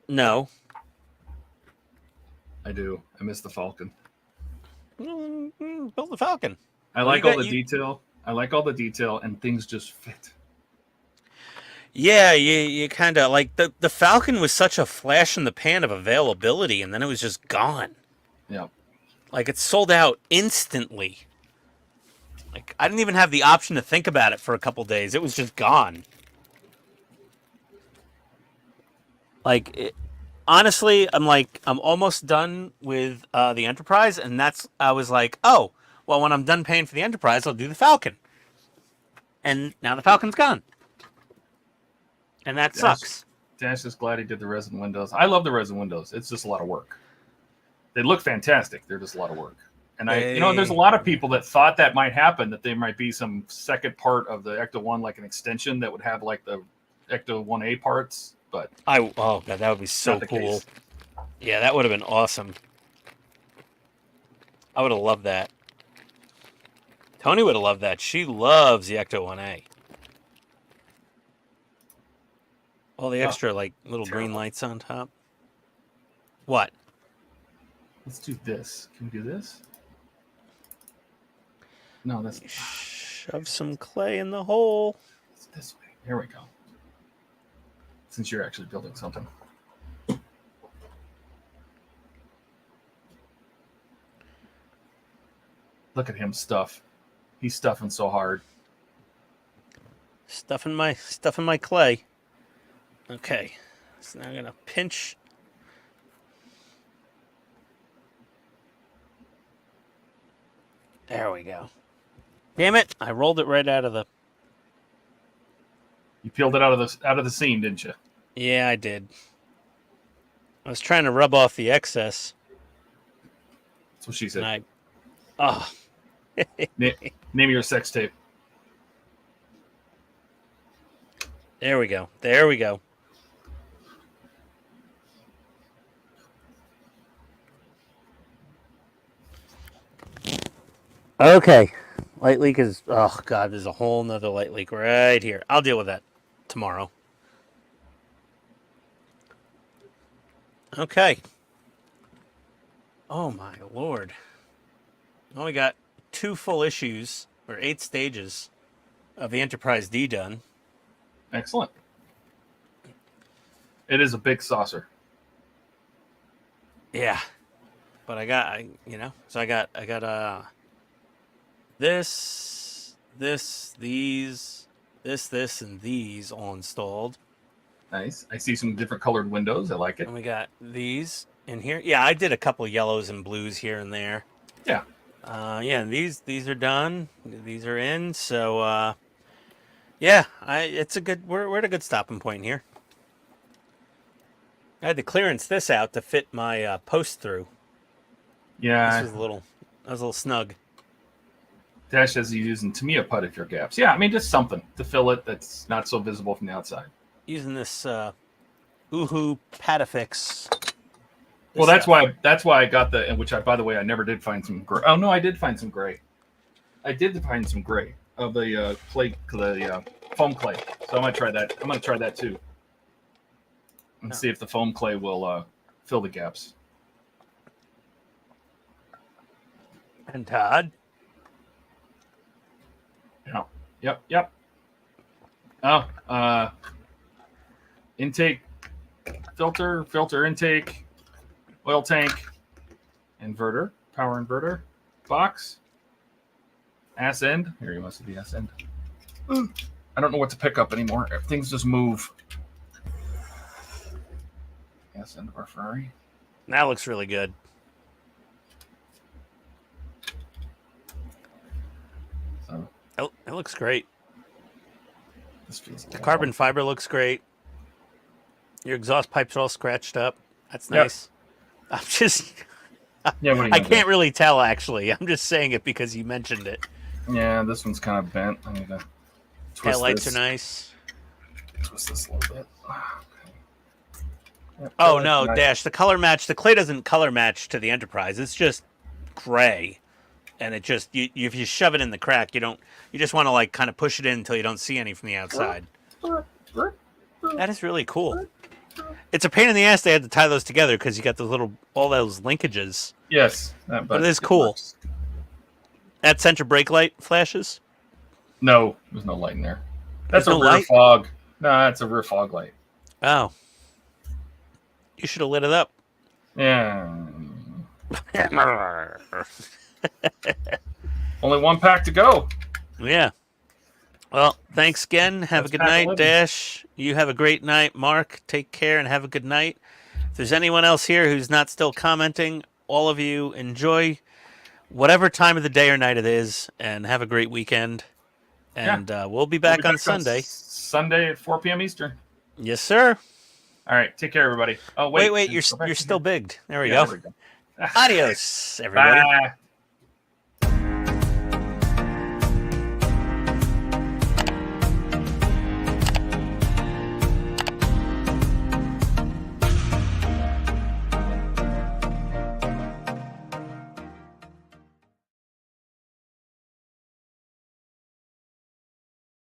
No. I do. I miss the Falcon. Build the Falcon. I like all the detail. I like all the detail, and things just fit. Yeah, you kind of like the Falcon was such a flash in the pan of availability, and then it was just gone. Yeah. Like it sold out instantly. Like I didn't even have the option to think about it for a couple days. It was just gone. Like honestly, I'm almost done with the Enterprise, and I was like, oh, well, when I'm done paying for the Enterprise, I'll do the Falcon. And now the Falcon's gone. And that sucks. Dash is glad he did the resin windows. I love the resin windows. It's just a lot of work. They look fantastic. They're just a lot of work. And there's a lot of people that thought that might happen, that there might be some second part of the Ecto 1, like an extension that would have like the Ecto 1A parts. But oh god, that would be so cool. Case. Yeah, that would have been awesome. I would have loved that. Tony would have loved that. She loves the Ecto 1A. All the extra like little green lights on top. What? Let's do this. Can we do this? No, that's shove some clay in the hole. It's this way. Here we go. Since you're actually building something. Look at him stuff. He's stuffing so hard. Stuffing my clay. Okay. So now I'm gonna pinch. There we go. Damn it! I rolled it right out of the. You peeled it out of the seam, didn't you? Yeah, I did. I was trying to rub off the excess. That's what she said. Name your sex tape. There we go. There we go. Okay. Light leak is... Oh, God, there's a whole nother light leak right here. I'll deal with that tomorrow. Okay. Oh, my Lord. Only got 2 full issues, or 8 stages, of the Enterprise D done. Excellent. It is a big saucer. Yeah. But I got this, and these all installed. Nice. I see some different colored windows. I like it. And we got these in here. Yeah, I did a couple of yellows and blues here and there. Yeah. Yeah, and these are done. These are in. So Yeah, it's a good. We're at a good stopping point here. I had to clearance this out to fit my post through. Yeah, This was a little snug. Dash says he's using Tamiya putty for gaps. Yeah, I mean just something to fill it that's not so visible from the outside. Using this Uhu PITSTAIN. Well, that's why I got the, which I, by the way, I never did find some gray. Oh no, I did find some gray. I did find some gray of the foam clay. So I'm gonna try that. I'm gonna try that too, and see if the foam clay will fill the gaps. And Todd. Yep. Oh, intake, filter intake, oil tank, inverter, power inverter, box, ass end. Here you must be ass end. I don't know what to pick up anymore. Things just move. Ass end of our Ferrari. That looks really good. So It looks great. this feels The carbon fiber looks great. Your exhaust pipes are all scratched up. That's nice. Yep. I'm just... Yeah, I can't really tell, actually. I'm just saying it because you mentioned it. Yeah, this one's kind of bent. I need to twist Taillights this. are nice. Twist this a little bit. Yep, Oh, no, nice. Dash. The color match... The clay doesn't color match to the Enterprise. It's just gray. And it just... if you shove it in the crack, you don't... You just want to, like, kind of push it in until you don't see any from the outside. That is really cool. It's a pain in the ass they had to tie those together because you got those all those linkages. Yes. But it is cool. Works. That center brake light flashes? No, there's no light in there. That's There's a no rear light? fog. No, that's a rear fog light. Oh. You should have lit it up. Yeah. Only one pack to go. Yeah. Well, thanks again. Have a good pack night, 11. Dash. You have a great night. Mark, take care and have a good night. If there's anyone else here who's not still commenting, all of you enjoy whatever time of the day or night it is and have a great weekend. And we'll be back on Sunday. Sunday at 4 p.m. Eastern. Yes, sir. All right. Take care, everybody. Oh, Wait, you're still bigged. There we go. Adios, everybody. Bye.